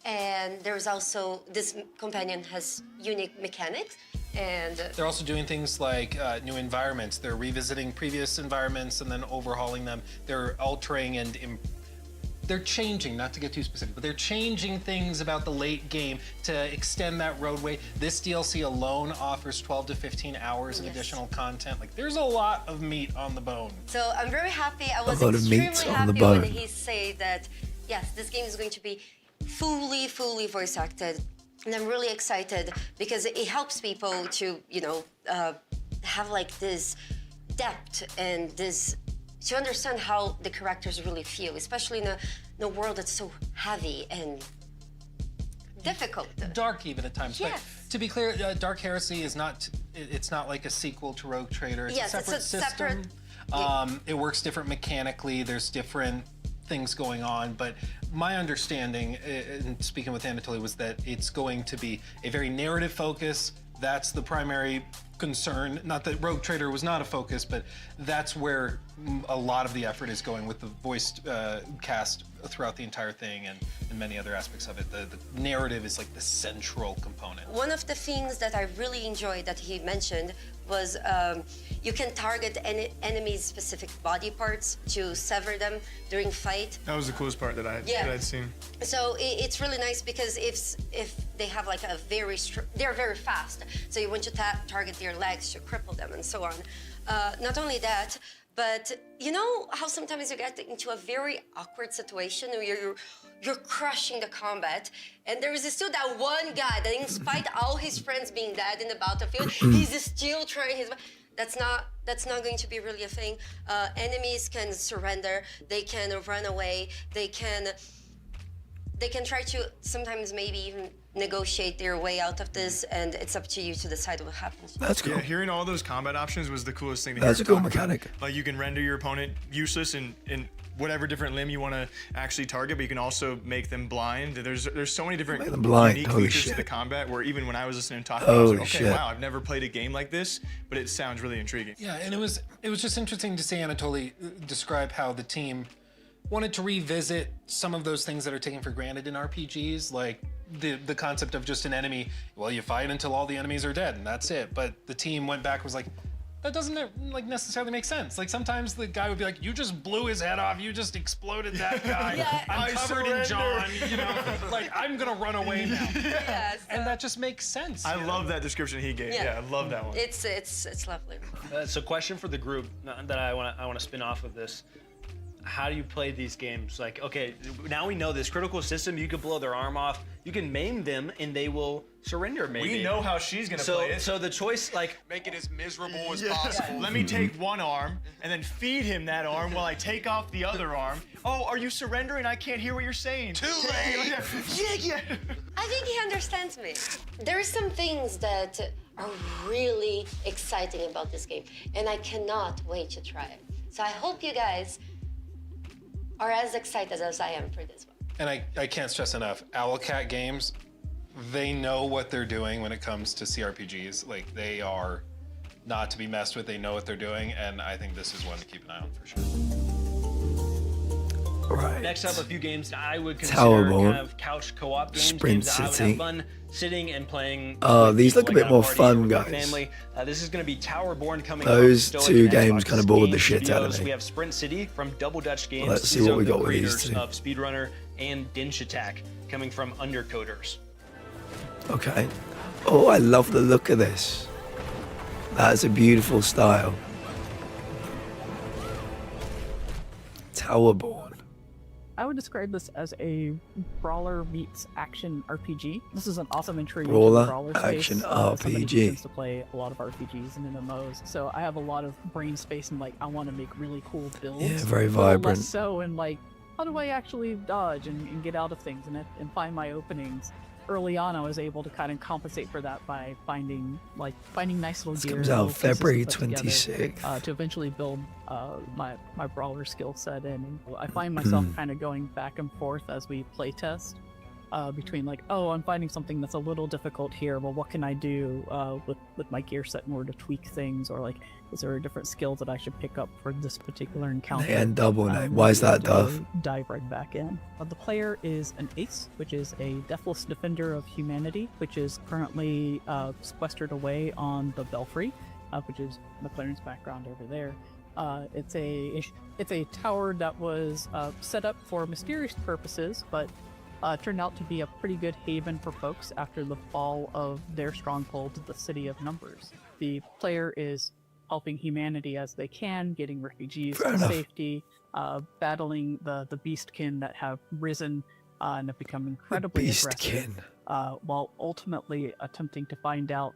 [SPEAKER 15] and there's also, this companion has unique mechanics, and
[SPEAKER 19] they're also doing things like new environments. They're revisiting previous environments and then overhauling them. They're altering and they're changing, not to get too specific, but they're changing things about the late game to extend that roadway. This DLC alone offers 12 to 15 hours of additional content. Like, there's a lot of meat on the bone.
[SPEAKER 15] so I'm very happy. I was
[SPEAKER 1] lot of
[SPEAKER 15] extremely
[SPEAKER 1] meat on the
[SPEAKER 15] happy
[SPEAKER 1] bone.
[SPEAKER 15] when he said that, yes, this game is going to be fully voice acted. And I'm really excited because it helps people to, have like this depth and this, to understand how the characters really feel, especially in a world that's so heavy and difficult.
[SPEAKER 19] Dark even at times.
[SPEAKER 15] Yes.
[SPEAKER 19] But to be clear, Dark Heresy is not, it's not like a sequel to Rogue Trader. It's
[SPEAKER 15] Yes,
[SPEAKER 19] a
[SPEAKER 15] it's
[SPEAKER 19] separate
[SPEAKER 15] a
[SPEAKER 19] system.
[SPEAKER 15] separate-
[SPEAKER 19] It works different mechanically. There's different things going on, but my understanding, and speaking with Anatoly, was that it's going to be a very narrative focus. That's the primary concern. Not that Rogue Trader was not a focus, but that's where a lot of the effort is going with the voiced cast throughout the entire thing and many other aspects of it. The narrative is like the central component.
[SPEAKER 15] One of the things that I really enjoyed that he mentioned was you can target enemies' specific body parts to sever them during fight.
[SPEAKER 13] That was the coolest part that I'd seen.
[SPEAKER 15] So it's really nice because if they have like a they're very fast. So you want to target their legs to cripple them and so on. Not only that, but you know how sometimes you get into a very awkward situation where you're crushing the combat, and there is still that one guy that, in spite of all his friends being dead in the battlefield, he's still trying his. That's not going to be really a thing. Enemies can surrender. They can run away. They can try to sometimes maybe even negotiate their way out of this, and it's up to you to decide what happens.
[SPEAKER 1] That's cool.
[SPEAKER 13] Yeah, hearing all those combat options was the coolest thing to
[SPEAKER 1] That's
[SPEAKER 13] hear
[SPEAKER 1] a cool
[SPEAKER 13] him talk about.
[SPEAKER 1] mechanic.
[SPEAKER 13] Like, you can render your opponent useless in whatever different limb you want to actually target, but you can also make them blind. There's so many different
[SPEAKER 1] Make them blind.
[SPEAKER 13] unique
[SPEAKER 1] Holy
[SPEAKER 13] features to
[SPEAKER 1] shit.
[SPEAKER 13] the combat where even when I was listening to talk about it, I was
[SPEAKER 1] Holy
[SPEAKER 13] like, okay,
[SPEAKER 1] shit.
[SPEAKER 13] wow, I've never played a game like this, but it sounds really intriguing.
[SPEAKER 19] Yeah, and it was just interesting to see Anatoly describe how the team wanted to revisit some of those things that are taken for granted in RPGs, like the concept of just an enemy. Well, you fight until all the enemies are dead, and that's it. But the team went back and was like, that doesn't like necessarily make sense. Like, sometimes the guy would be like, you just blew his head off, you just exploded that guy.
[SPEAKER 15] Yeah.
[SPEAKER 19] I'm covered in John, like, I'm gonna run away now.
[SPEAKER 15] Yes.
[SPEAKER 19] And that just makes sense.
[SPEAKER 13] I love that description he gave.
[SPEAKER 15] Yeah.
[SPEAKER 13] Yeah, I love that one.
[SPEAKER 15] It's lovely.
[SPEAKER 16] So, question for the group that I want to spin off of this. How do you play these games? Like, okay, now we know this critical system, you can blow their arm off, you can maim them, and they will surrender, maybe.
[SPEAKER 13] We know how she's gonna play it.
[SPEAKER 16] So the choice, like...
[SPEAKER 12] Make it as miserable as possible.
[SPEAKER 13] Let me take one arm and then feed him that arm while I take off the other arm. Oh, are you surrendering? I can't hear what you're saying.
[SPEAKER 12] Too late.
[SPEAKER 13] Yeah.
[SPEAKER 15] I think he understands me. There are some things that are really exciting about this game, and I cannot wait to try it. So I hope you guys are as excited as I am for this one.
[SPEAKER 19] And I can't stress enough, Owlcat Games, they know what they're doing when it comes to CRPGs. Like, they are not to be messed with. They know what they're doing, and I think this is one to keep an eye on for sure.
[SPEAKER 1] Right.
[SPEAKER 16] Next up, a few games that I would consider
[SPEAKER 1] Towerborn.
[SPEAKER 16] kind of couch co-op games.
[SPEAKER 1] Sprint
[SPEAKER 16] games that I would
[SPEAKER 1] City.
[SPEAKER 16] have fun sitting and playing.
[SPEAKER 1] These look a bit more fun,
[SPEAKER 16] with my
[SPEAKER 1] guys.
[SPEAKER 16] family. This is going to be Towerborn coming.
[SPEAKER 1] Those
[SPEAKER 16] from
[SPEAKER 1] two
[SPEAKER 16] Stoic
[SPEAKER 1] games
[SPEAKER 16] Xbox
[SPEAKER 1] kind of bored the
[SPEAKER 16] Game
[SPEAKER 1] shit out of
[SPEAKER 16] Studios.
[SPEAKER 1] me.
[SPEAKER 16] We have Sprint City from Double Dutch Games.
[SPEAKER 1] Let's see
[SPEAKER 16] These
[SPEAKER 1] what
[SPEAKER 16] are
[SPEAKER 1] we
[SPEAKER 16] the
[SPEAKER 1] got with these
[SPEAKER 16] creators
[SPEAKER 1] two.
[SPEAKER 16] of Speedrunner and Dinch Attack coming from Undercoders.
[SPEAKER 1] Okay. Oh, I love the look of this. That's a beautiful style. Towerborn.
[SPEAKER 5] I would describe this as a brawler meets action RPG. This is an awesome entry into
[SPEAKER 1] Brawler,
[SPEAKER 5] the brawler space.
[SPEAKER 1] action
[SPEAKER 5] Somebody who
[SPEAKER 1] RPG.
[SPEAKER 5] tends to play a lot of RPGs and MMOs, so I have a lot of brain space and like I want to make really cool builds.
[SPEAKER 1] Yeah, very
[SPEAKER 5] A little
[SPEAKER 1] vibrant.
[SPEAKER 5] Less so and like how do I actually dodge and get out of things and find my openings. Early on, I was able to kind of compensate for that by finding nice little
[SPEAKER 1] This
[SPEAKER 5] gear.
[SPEAKER 1] comes out
[SPEAKER 5] little pieces to
[SPEAKER 1] February
[SPEAKER 5] put together,
[SPEAKER 1] 26th.
[SPEAKER 5] to eventually build my brawler skill set, and I find myself kind of going back and forth as we play test between like, oh, I'm finding something that's a little difficult here. Well, what can I do with my gear set in order to tweak things, or like, is there a different skill that I should pick up for this particular encounter?
[SPEAKER 1] They end double name. Why is that, Dove?
[SPEAKER 5] Dive right back in. The player is an ace, which is a deathless defender of humanity, which is currently sequestered away on the Belfry, which is McLaren's background over there. It's a tower that was set up for mysterious purposes, but turned out to be a pretty good haven for folks after the fall of their stronghold, the City of Numbers. The player is helping humanity as they can, getting refugees to safety, battling the beastkin that have risen and have become incredibly aggressive, while ultimately attempting to find out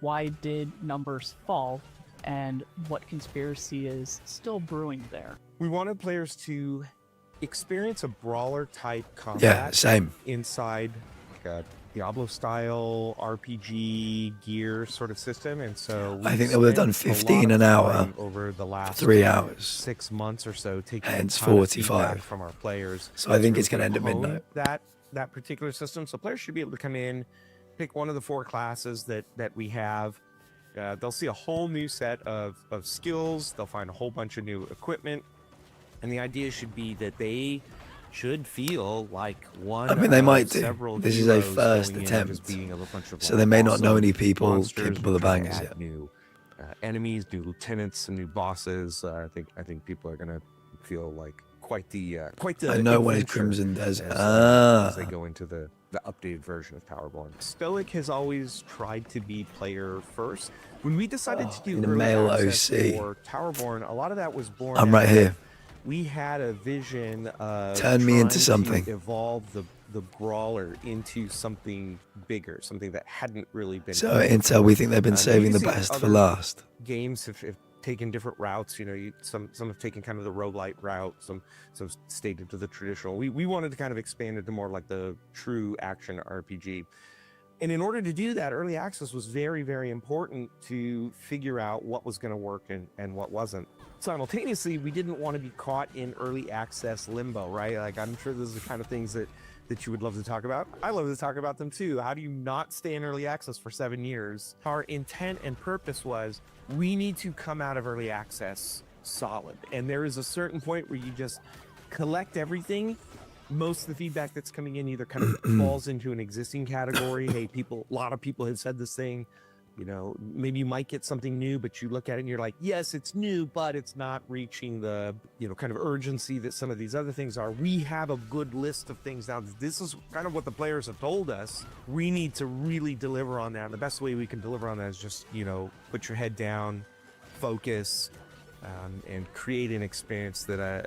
[SPEAKER 5] why did Numbers fall and what conspiracy is still brewing there.
[SPEAKER 10] We wanted players to experience a brawler type combat inside like a Diablo style RPG gear sort of system, and so
[SPEAKER 1] I think they would have done 15 an hour
[SPEAKER 10] over the last
[SPEAKER 1] 3 hours,
[SPEAKER 10] 6 months or so, taking
[SPEAKER 1] hence 45
[SPEAKER 10] from our players.
[SPEAKER 1] So I think it's going to end at midnight.
[SPEAKER 10] That particular system, so players should be able to come in, pick one of the 4 classes that we have. They'll see a whole new set of skills. They'll find a whole bunch of new equipment. And the idea should be that they should feel like one.
[SPEAKER 1] I mean, they might do.
[SPEAKER 10] Several
[SPEAKER 1] this is a
[SPEAKER 10] heroes
[SPEAKER 1] first
[SPEAKER 10] going in
[SPEAKER 1] attempt,
[SPEAKER 10] being a bunch of
[SPEAKER 1] so they may not know any people
[SPEAKER 10] monsters.
[SPEAKER 1] capable of banging it.
[SPEAKER 10] New enemies, new lieutenants, and new bosses. I think people are gonna feel like quite the.
[SPEAKER 1] I know when it's Crimson Desert.
[SPEAKER 10] As they go into the updated version of Towerborn. Stoic has always tried to be player first. When we decided to do
[SPEAKER 1] the
[SPEAKER 10] early
[SPEAKER 1] male
[SPEAKER 10] access
[SPEAKER 1] OC.
[SPEAKER 10] for Towerborn, a lot of that was born.
[SPEAKER 1] I'm right here.
[SPEAKER 10] We had a vision of
[SPEAKER 1] turn me into something.
[SPEAKER 10] Evolve the brawler into something bigger, something that hadn't really been.
[SPEAKER 1] So at Intel, we think they've been saving the best for last.
[SPEAKER 10] Games have taken different routes. You know, some have taken kind of the roguelite route. Some stayed into the traditional. We wanted to kind of expand it to more like the true action RPG. And in order to do that, early access was very, very important to figure out what was going to work and what wasn't. Simultaneously, we didn't want to be caught in early access limbo, right? Like, I'm sure this is the kind of things that you would love to talk about. I love to talk about them too. How do you not stay in early access for 7 years? Our intent and purpose was we need to come out of early access solid. And there is a certain point where you just collect everything. Most of the feedback that's coming in either kind of falls into an existing category. Hey, a lot of people have said this thing. You know, maybe you might get something new, but you look at it and you're like, yes, it's new, but it's not reaching the, kind of urgency that some of these other things are. We have a good list of things now. This is kind of what the players have told us. We need to really deliver on that. And the best way we can deliver on that is just, put your head down, focus, and create an experience that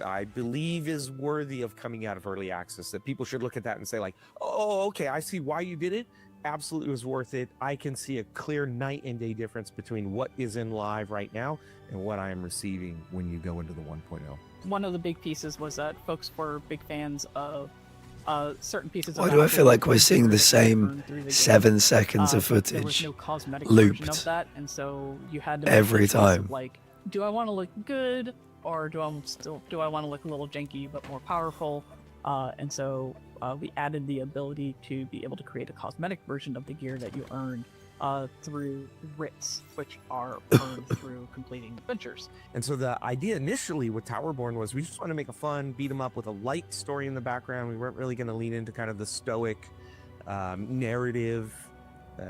[SPEAKER 10] I believe is worthy of coming out of early access, that people should look at that and say like, oh, okay, I see why you did it. Absolutely was worth it. I can see a clear night and day difference between what is in live right now and what I am receiving when you go into the 1.0.
[SPEAKER 5] One of the big pieces was that folks were big fans of certain pieces.
[SPEAKER 1] Why do I feel like we're seeing the same 7 seconds of footage
[SPEAKER 5] there was no cosmetic
[SPEAKER 1] looped
[SPEAKER 5] version of that, and so you had to
[SPEAKER 1] every
[SPEAKER 5] make a choice of,
[SPEAKER 1] time?
[SPEAKER 5] like, do I want to look good, or do I want to look a little janky but more powerful? And so we added the ability to be able to create a cosmetic version of the gear that you earned through writs, which are earned through completing adventures.
[SPEAKER 10] And so the idea initially with Towerborn was we just want to make a fun beat 'em up with a light story in the background. We weren't really going to lean into kind of the stoic narrative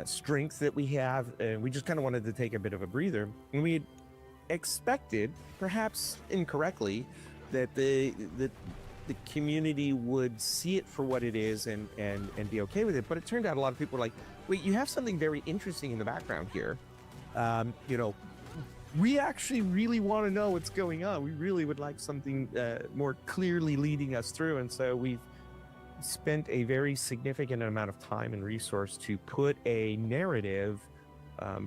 [SPEAKER 10] strength that we have, and we just kind of wanted to take a bit of a breather. And we had expected, perhaps incorrectly, that the community would see it for what it is and be okay with it. But it turned out a lot of people were like, wait, you have something very interesting in the background here. We actually really want to know what's going on. We really would like something more clearly leading us through. And so we've spent a very significant amount of time and resource to put a narrative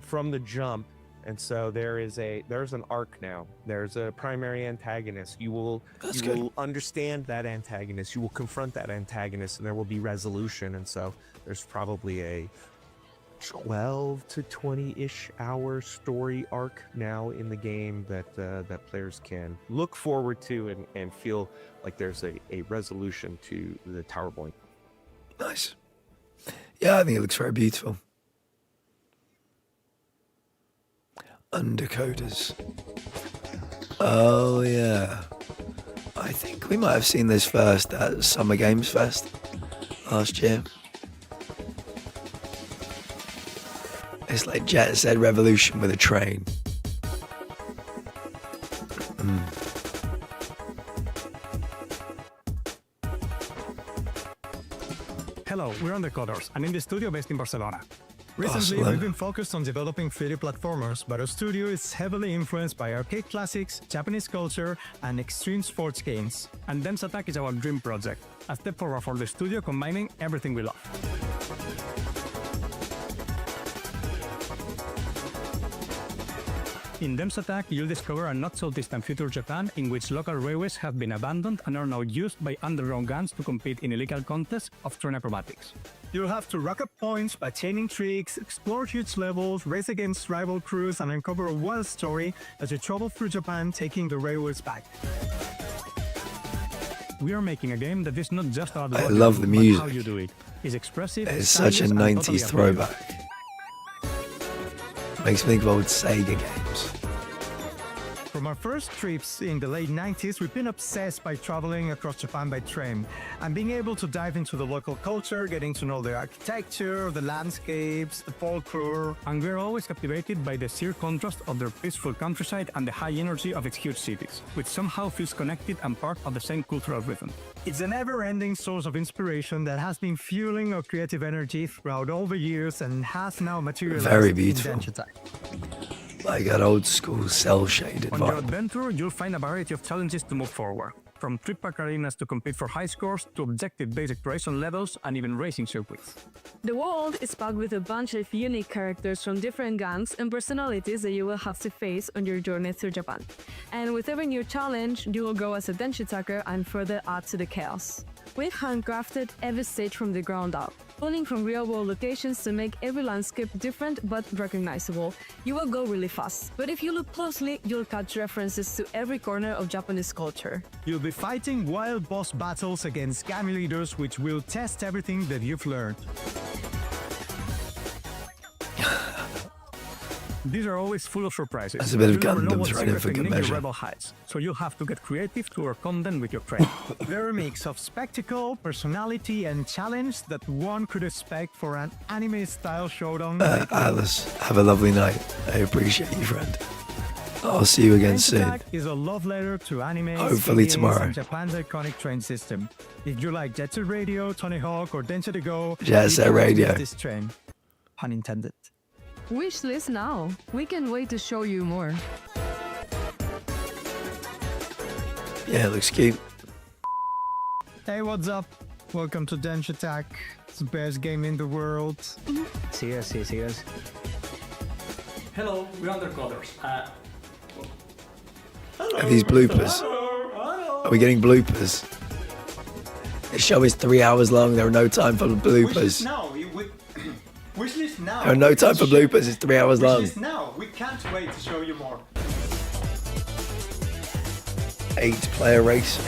[SPEAKER 10] from the jump. And so there's an arc now. There's a primary antagonist. You will understand that antagonist. You will confront that antagonist, and there will be resolution. And so there's probably a 12 to 20-ish hour story arc now in the game that players can look forward to and feel like there's a resolution to the Towerborn
[SPEAKER 1] Nice. Yeah, I think it looks very beautiful. Undercoders. Oh, yeah. I think we might have seen this first at Summer Games Fest last year. It's like Jet Set Revolution with a train.
[SPEAKER 20] Hello, we're Undercoders, and in the studio based in Barcelona. Recently,
[SPEAKER 1] Barcelona.
[SPEAKER 20] we've been focused on developing 3D platformers, but our studio is heavily influenced by arcade classics, Japanese culture, and extreme sports games. And Dense Attack is our dream project, a step forward for the studio combining everything we love. In Dense Attack, you'll discover a not-so-distant future Japan in which local railways have been abandoned and are now used by underground gangs to compete in illegal contests of train acrobatics. You'll have to rack up points by chaining tricks, explore huge levels, race against rival crews, and uncover a wild story as you travel through Japan taking the railways back. We are making a game that is not just about
[SPEAKER 1] I
[SPEAKER 20] what you
[SPEAKER 1] love
[SPEAKER 20] do,
[SPEAKER 1] the
[SPEAKER 20] but
[SPEAKER 1] music.
[SPEAKER 20] how you do it. It's expressive,
[SPEAKER 1] It's such a
[SPEAKER 20] stylish, and
[SPEAKER 1] 90s
[SPEAKER 20] totally
[SPEAKER 1] throwback. Makes me think of old Sega games.
[SPEAKER 20] From our first trips in the late 90s, we've been obsessed by traveling across Japan by train and being able to dive into the local culture, getting to know the architecture, the landscapes, the folklore, and we're always captivated by the sheer contrast of their peaceful countryside and the high energy of its huge cities, which somehow feels connected and part of the same cultural rhythm. It's a never-ending source of inspiration that has been fueling our creative energy throughout all the years and has now materialized
[SPEAKER 1] Very
[SPEAKER 20] in
[SPEAKER 1] beautiful.
[SPEAKER 20] Dense Attack.
[SPEAKER 1] Like an old school cell-shaded
[SPEAKER 20] On your
[SPEAKER 1] vibe.
[SPEAKER 20] adventure, you'll find a variety of challenges to move forward, from trip pack arenas to compete for high scores, to objective-based exploration levels, and even racing circuits.
[SPEAKER 21] The world is packed with a bunch of unique characters from different gangs and personalities that you will have to face on your journey through Japan. And with every new challenge, you will grow as a Denshi attacker and further add to the chaos. We've handcrafted every stage from the ground up, pulling from real-world locations to make every landscape different but recognizable. You will go really fast, but if you look closely, you'll catch references to every corner of Japanese culture.
[SPEAKER 20] You'll be fighting wild boss battles against gang leaders, which will test everything that you've learned. These are always full of surprises.
[SPEAKER 1] That's a bit of
[SPEAKER 20] You'll never know
[SPEAKER 1] Gundam
[SPEAKER 20] what
[SPEAKER 1] thrown in
[SPEAKER 20] secret
[SPEAKER 1] for good
[SPEAKER 20] technique your
[SPEAKER 1] measure.
[SPEAKER 20] rebel hides, so you'll have to get creative to overcome them with your train. They're a mix of spectacle, personality, and challenge that one could expect for an anime-style showdown.
[SPEAKER 1] Alice, have a lovely night. I appreciate you, friend. I'll see you again
[SPEAKER 20] Dense
[SPEAKER 1] soon.
[SPEAKER 20] Attack is a love letter to anime,
[SPEAKER 1] Hopefully
[SPEAKER 20] CDs,
[SPEAKER 1] tomorrow.
[SPEAKER 20] and Japan's iconic train system. If you like Jet Set Radio, Tony Hawk, or Dense to Go,
[SPEAKER 1] Jet
[SPEAKER 20] you
[SPEAKER 1] Set
[SPEAKER 20] can't
[SPEAKER 1] Radio.
[SPEAKER 20] miss this train. Pun intended.
[SPEAKER 21] Wish list now. We can wait to show you more.
[SPEAKER 1] Yeah, it looks cute.
[SPEAKER 20] Hey, what's up? Welcome to Dense Attack. It's the best game in the world.
[SPEAKER 24] See us.
[SPEAKER 20] Hello, we're Undercoders.
[SPEAKER 1] Are these bloopers? Are we getting bloopers? The show is 3 hours long. There are no time for bloopers.
[SPEAKER 20] now. Wishlist now.
[SPEAKER 1] There are no time for bloopers. It's 3 hours long.
[SPEAKER 20] Wishlist now. We can't wait to show you more.
[SPEAKER 1] 8-player racing.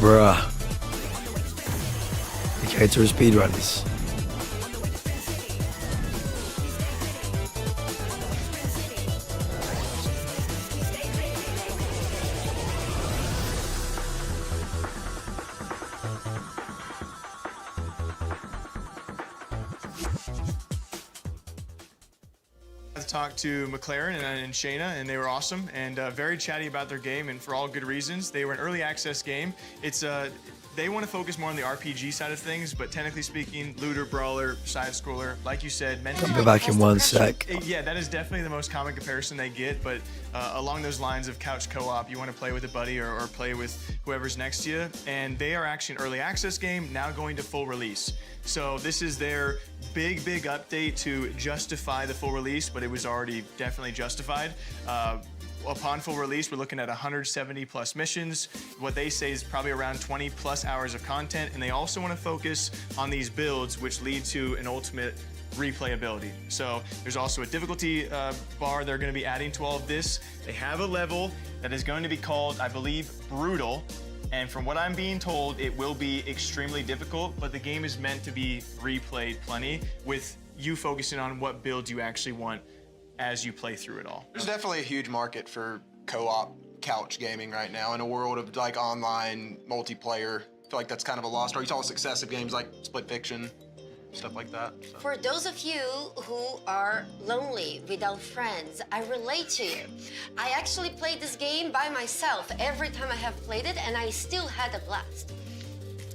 [SPEAKER 1] Bruh. Okay, to speedrunners.
[SPEAKER 13] Talked to McLaren and Shayna, and they were awesome and very chatty about their game, and for all good reasons. They were an early access game. It's they want to focus more on the RPG side of things, but technically speaking, looter, brawler, side scroller, like you said, meant to
[SPEAKER 1] I'll be back in 1 sec.
[SPEAKER 13] Yeah, that is definitely the most common comparison they get, but along those lines of couch co-op, you want to play with a buddy or play with whoever's next to you, and they are actually an early access game, now going to full release. So this is their big update to justify the full release, but it was already definitely justified. Upon full release, we're looking at 170 plus missions. What they say is probably around 20 plus hours of content, and they also want to focus on these builds, which lead to an ultimate replayability. So there's also a difficulty bar they're going to be adding to all of this. They have a level that is going to be called, I believe, Brutal. And from what I'm being told, it will be extremely difficult, but the game is meant to be replayed plenty with you focusing on what build you actually want as you play through it all.
[SPEAKER 14] There's definitely a huge market for co-op couch gaming right now in a world of like online multiplayer. I feel like that's kind of a lost art. You saw successive games like Split Fiction, stuff like that. So.
[SPEAKER 15] For those of you who are lonely without friends, I relate to you. I actually played this game by myself every time I have played it, and I still had a blast.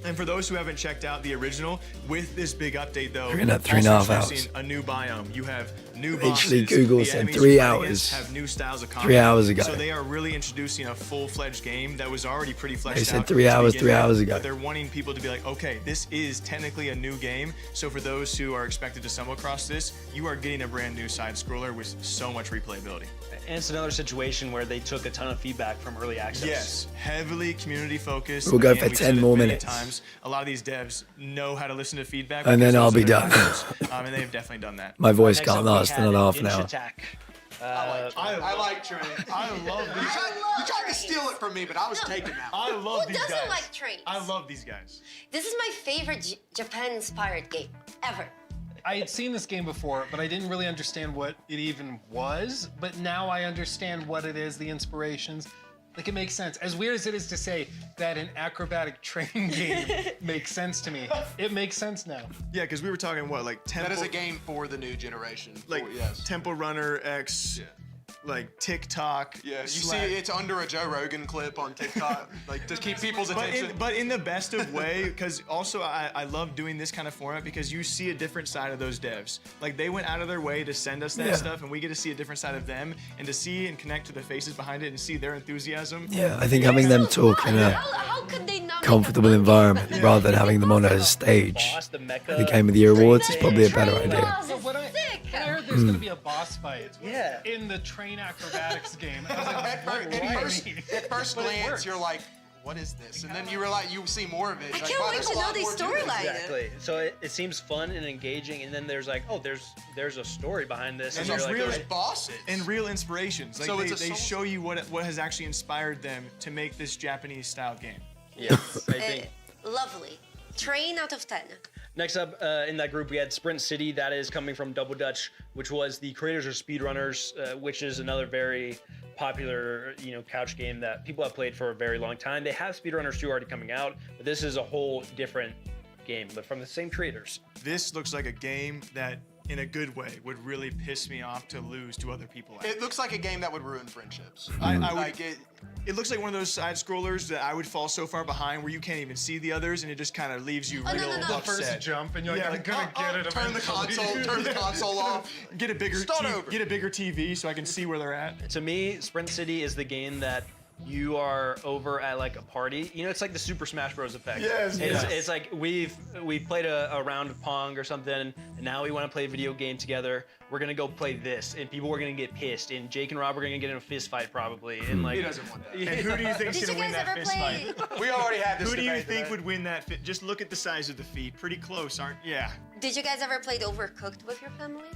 [SPEAKER 13] And for those who haven't checked out the original, with this big update though,
[SPEAKER 1] You're at 3.5 hours.
[SPEAKER 13] introducing a new biome. You have new
[SPEAKER 1] Literally,
[SPEAKER 13] bosses.
[SPEAKER 1] Google
[SPEAKER 13] The
[SPEAKER 1] said
[SPEAKER 13] enemies
[SPEAKER 1] 3
[SPEAKER 13] you're fighting
[SPEAKER 1] hours.
[SPEAKER 13] have new styles of combat.
[SPEAKER 1] 3 hours ago.
[SPEAKER 13] So they are really introducing a full-fledged game that was already pretty fleshed
[SPEAKER 1] They said
[SPEAKER 13] out.
[SPEAKER 1] 3
[SPEAKER 13] to
[SPEAKER 1] hours,
[SPEAKER 13] begin
[SPEAKER 1] 3
[SPEAKER 13] with,
[SPEAKER 1] hours ago.
[SPEAKER 13] But they're wanting people to be like, okay, this is technically a new game. So for those who are expected to stumble across this, you are getting a brand new side scroller with so much replayability.
[SPEAKER 16] And it's another situation where they took a ton of feedback from early access.
[SPEAKER 13] Yes, heavily community focused.
[SPEAKER 1] We'll go
[SPEAKER 13] Again,
[SPEAKER 1] for
[SPEAKER 13] we've
[SPEAKER 1] 10
[SPEAKER 13] said it
[SPEAKER 1] more
[SPEAKER 13] many
[SPEAKER 1] minutes.
[SPEAKER 13] Times. A lot of these devs know how to listen to feedback.
[SPEAKER 1] And then
[SPEAKER 13] because
[SPEAKER 1] I'll
[SPEAKER 13] those are
[SPEAKER 1] be
[SPEAKER 13] their
[SPEAKER 1] done.
[SPEAKER 13] goals. And they've definitely done that.
[SPEAKER 1] My voice
[SPEAKER 16] Next
[SPEAKER 1] can't
[SPEAKER 16] up, we
[SPEAKER 1] last
[SPEAKER 16] had
[SPEAKER 1] another half an
[SPEAKER 16] Inch
[SPEAKER 1] hour.
[SPEAKER 16] Attack.
[SPEAKER 14] I like Train.
[SPEAKER 13] I love these guys.
[SPEAKER 14] You tried to steal it from me, but I was taking that.
[SPEAKER 13] I love
[SPEAKER 15] Who
[SPEAKER 13] these
[SPEAKER 15] doesn't
[SPEAKER 13] guys.
[SPEAKER 15] like trains?
[SPEAKER 13] I love these guys.
[SPEAKER 15] This is my favorite Japan-inspired game ever.
[SPEAKER 19] I had seen this game before, but I didn't really understand what it even was. But now I understand what it is, the inspirations. Like, it makes sense. As weird as it is to say that an acrobatic train game makes sense to me, it makes sense now.
[SPEAKER 13] Yeah, because we were talking, what, like Temple...
[SPEAKER 14] That is a game for the new generation.
[SPEAKER 13] Like,
[SPEAKER 14] yes.
[SPEAKER 13] Temple Runner X, like TikTok.
[SPEAKER 14] Yeah, you
[SPEAKER 13] Slack.
[SPEAKER 14] see it's under a Joe Rogan clip on TikTok, like to keep people's attention.
[SPEAKER 13] But in the best of way, because also I love doing this kind of format because you see a different side of those devs. Like they went out of their way to send us that stuff, and we get to see a different side of them, and to see and connect to the faces behind it and see their enthusiasm.
[SPEAKER 1] Yeah, I think having them talk in a
[SPEAKER 15] How could they not
[SPEAKER 1] comfortable environment rather than having them on a stage at the Game of the Year Awards is probably a better idea.
[SPEAKER 19] But when I heard there's going to be a boss fight in the train acrobatics game, I was like,
[SPEAKER 14] at first glance, you're like, what is this? And then you realize you see more of it.
[SPEAKER 15] I
[SPEAKER 14] Like,
[SPEAKER 15] can't
[SPEAKER 14] wow,
[SPEAKER 15] wait
[SPEAKER 14] there's
[SPEAKER 15] to
[SPEAKER 14] a
[SPEAKER 15] know
[SPEAKER 14] lot
[SPEAKER 15] the
[SPEAKER 14] more to this.
[SPEAKER 15] storyline.
[SPEAKER 16] Exactly. So it seems fun and engaging, and then there's like, oh, there's a story behind this.
[SPEAKER 13] And
[SPEAKER 16] you're
[SPEAKER 13] there's
[SPEAKER 16] like,
[SPEAKER 13] real
[SPEAKER 16] okay.
[SPEAKER 14] bosses
[SPEAKER 13] and real inspirations. Like
[SPEAKER 14] So
[SPEAKER 13] they,
[SPEAKER 14] it's a
[SPEAKER 13] they
[SPEAKER 14] soul-
[SPEAKER 13] show you what has actually inspired them to make this Japanese style game.
[SPEAKER 16] Yes, I think.
[SPEAKER 15] Lovely. Train out of 10.
[SPEAKER 16] Next up in that group, we had Sprint City. That is coming from Double Dutch, which was the creators of Speedrunners, which is another very popular, couch game that people have played for a very long time. They have Speedrunners 2 already coming out, but this is a whole different game, but from the same creators.
[SPEAKER 13] This looks like a game that, in a good way, would really piss me off to lose to other people.
[SPEAKER 14] It looks like a game that would ruin friendships.
[SPEAKER 13] I would,
[SPEAKER 14] Like it.
[SPEAKER 13] It looks like one of those side scrollers that I would fall so far behind where you can't even see the others, and it just kind of leaves you real
[SPEAKER 19] The
[SPEAKER 13] upset.
[SPEAKER 19] first jump, and you're like, I'm gonna get it.
[SPEAKER 14] Turn the console off.
[SPEAKER 13] Get a bigger
[SPEAKER 14] Start over.
[SPEAKER 13] Get a bigger TV so I can see where they're at.
[SPEAKER 16] To me, Sprint City is the game that you are over at like a party. It's like the Super Smash Bros. Effect. It's like we've played a round of Pong or something, and now we want to play a video game together. We're gonna go play this, and people are gonna get pissed, and Jake and Rob are gonna get in a fist fight probably, and like.
[SPEAKER 14] He doesn't want that.
[SPEAKER 13] And who do you think is
[SPEAKER 15] Did
[SPEAKER 13] gonna
[SPEAKER 15] you
[SPEAKER 13] win
[SPEAKER 15] guys
[SPEAKER 13] that
[SPEAKER 15] ever
[SPEAKER 13] fist
[SPEAKER 15] play?
[SPEAKER 13] fight?
[SPEAKER 14] We already had this
[SPEAKER 13] Who do you
[SPEAKER 14] debate
[SPEAKER 13] think
[SPEAKER 14] today.
[SPEAKER 13] would win that fit? Just look at the size of the feet. Pretty close, aren't? Yeah.
[SPEAKER 15] Did you guys ever play Overcooked with your families?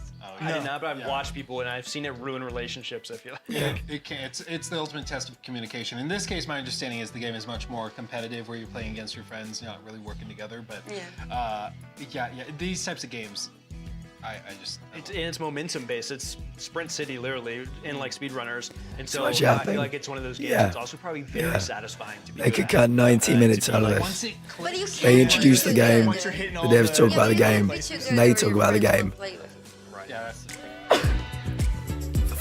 [SPEAKER 16] I did not, but I've watched people, and I've seen it ruin relationships. I feel like.
[SPEAKER 19] Yeah, it can. It's the ultimate test of communication. In this case, my understanding is the game is much more competitive, where you're playing against your friends, not really working together. But these types of games, I just.
[SPEAKER 16] It's momentum based. It's Sprint City, literally, and like Speedrunners. And so
[SPEAKER 1] much
[SPEAKER 16] I
[SPEAKER 1] happening.
[SPEAKER 16] feel like it's one of those games
[SPEAKER 1] Yeah.
[SPEAKER 16] that's also probably very
[SPEAKER 1] Yeah.
[SPEAKER 16] satisfying to be
[SPEAKER 1] They
[SPEAKER 16] good
[SPEAKER 1] could
[SPEAKER 16] at.
[SPEAKER 1] cut 90 minutes out of
[SPEAKER 19] like,
[SPEAKER 1] this.
[SPEAKER 19] once it
[SPEAKER 15] But you
[SPEAKER 19] clicks,
[SPEAKER 15] can't
[SPEAKER 1] They introduce the game,
[SPEAKER 13] Once you're hitting
[SPEAKER 1] the
[SPEAKER 13] all
[SPEAKER 1] devs
[SPEAKER 13] the-
[SPEAKER 1] talk about the
[SPEAKER 15] Yeah,
[SPEAKER 1] game,
[SPEAKER 15] they make you
[SPEAKER 1] and they
[SPEAKER 15] good
[SPEAKER 1] talk
[SPEAKER 15] or
[SPEAKER 1] about the
[SPEAKER 15] your friends
[SPEAKER 1] game.
[SPEAKER 15] don't play with.
[SPEAKER 19] yeah, that's the thing.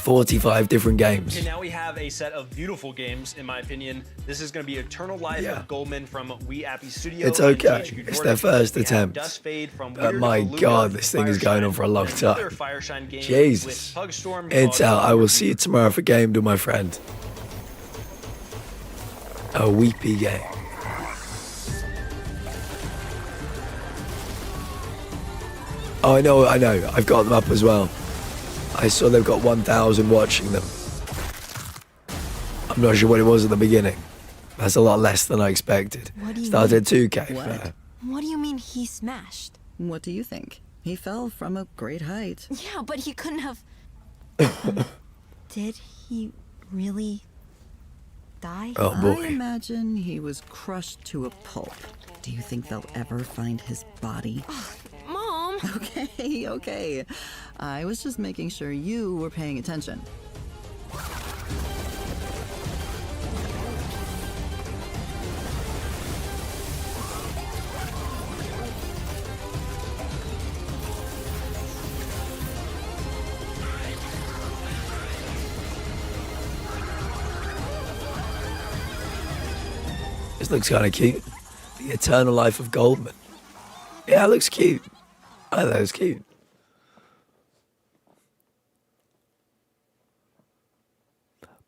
[SPEAKER 1] 45 different games.
[SPEAKER 16] Okay, now we have a set of beautiful games, in my opinion. This is going to be Eternal Life
[SPEAKER 1] Yeah.
[SPEAKER 16] of Goldman from We Appy Studio.
[SPEAKER 1] It's
[SPEAKER 16] and
[SPEAKER 1] okay.
[SPEAKER 16] THQ
[SPEAKER 1] It's
[SPEAKER 16] Nordic.
[SPEAKER 1] their first
[SPEAKER 16] We have
[SPEAKER 1] attempt.
[SPEAKER 16] Dust Fade from
[SPEAKER 1] But
[SPEAKER 16] Weird
[SPEAKER 1] my
[SPEAKER 16] Illumina,
[SPEAKER 1] God, this thing is going on for a long
[SPEAKER 16] Another
[SPEAKER 1] time.
[SPEAKER 16] Fireshine game
[SPEAKER 1] Jesus.
[SPEAKER 16] with Pugstorm.
[SPEAKER 1] It's
[SPEAKER 16] called
[SPEAKER 1] out. I will see you tomorrow for Game to my friend. A weepy game. Oh, I know. I've got them up as well. I saw they've got 1,000 watching them. I'm not sure what it was at the beginning. That's a lot less than I expected.
[SPEAKER 6] What do you
[SPEAKER 1] Started
[SPEAKER 6] mean?
[SPEAKER 1] 2K.
[SPEAKER 6] What?
[SPEAKER 1] Fair.
[SPEAKER 6] What do you mean he smashed? What do you think? He fell from a great height.
[SPEAKER 8] Yeah, but he couldn't have... Did he really die?
[SPEAKER 1] Oh boy.
[SPEAKER 6] I imagine he was crushed to a pulp. Do you think they'll ever find his body?
[SPEAKER 8] Mom!
[SPEAKER 6] Okay, okay. I was just making sure you were paying attention.
[SPEAKER 1] This looks kind of cute. The Eternal Life of Goldman. Yeah, it looks cute. I thought it was cute.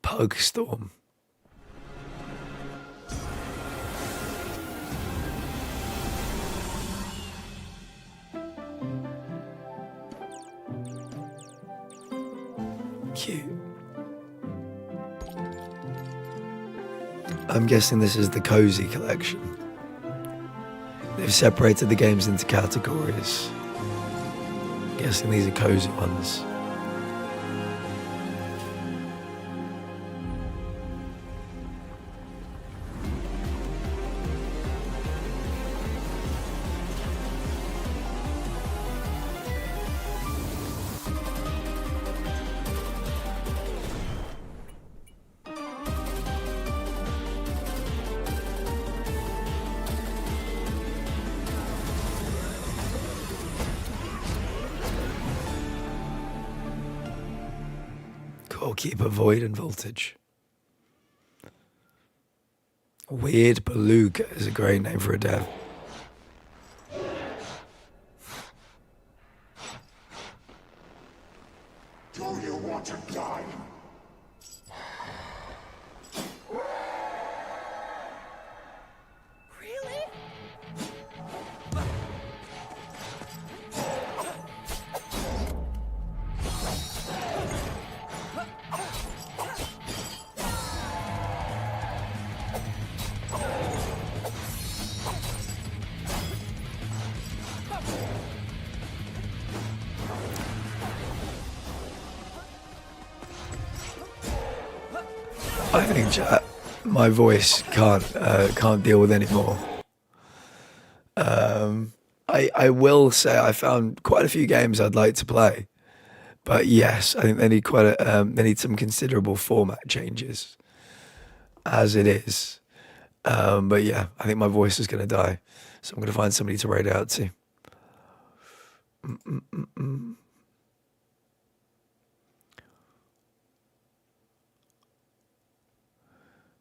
[SPEAKER 1] Poke Storm. Cute. I'm guessing this is the Cozy collection. They've separated the games into categories. I'm guessing these are cozy ones. Goalkeeper Void and Voltage. Weird Beluga is a great name for a dev.
[SPEAKER 18] Do you want to die?
[SPEAKER 1] I think chat, my voice can't deal with anymore. I will say I found quite a few games I'd like to play, but yes, I think they need they need some considerable format changes, as it is. But yeah, I think my voice is going to die, so I'm going to find somebody to raid out to.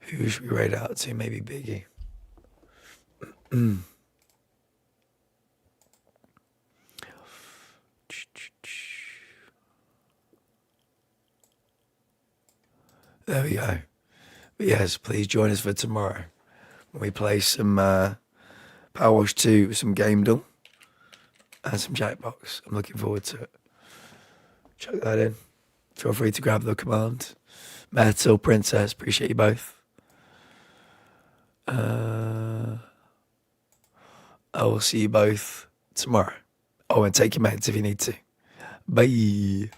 [SPEAKER 1] Who should we raid out to? Maybe Biggie. There we go. But yes, please join us for tomorrow when we play some Power Wash 2, some Game Duel, and some Jackbox. I'm looking forward to it. Chuck that in. Feel free to grab the command. Metal, Princess, appreciate you both. I will see you both tomorrow. Oh, and take your meds if you need to. Bye.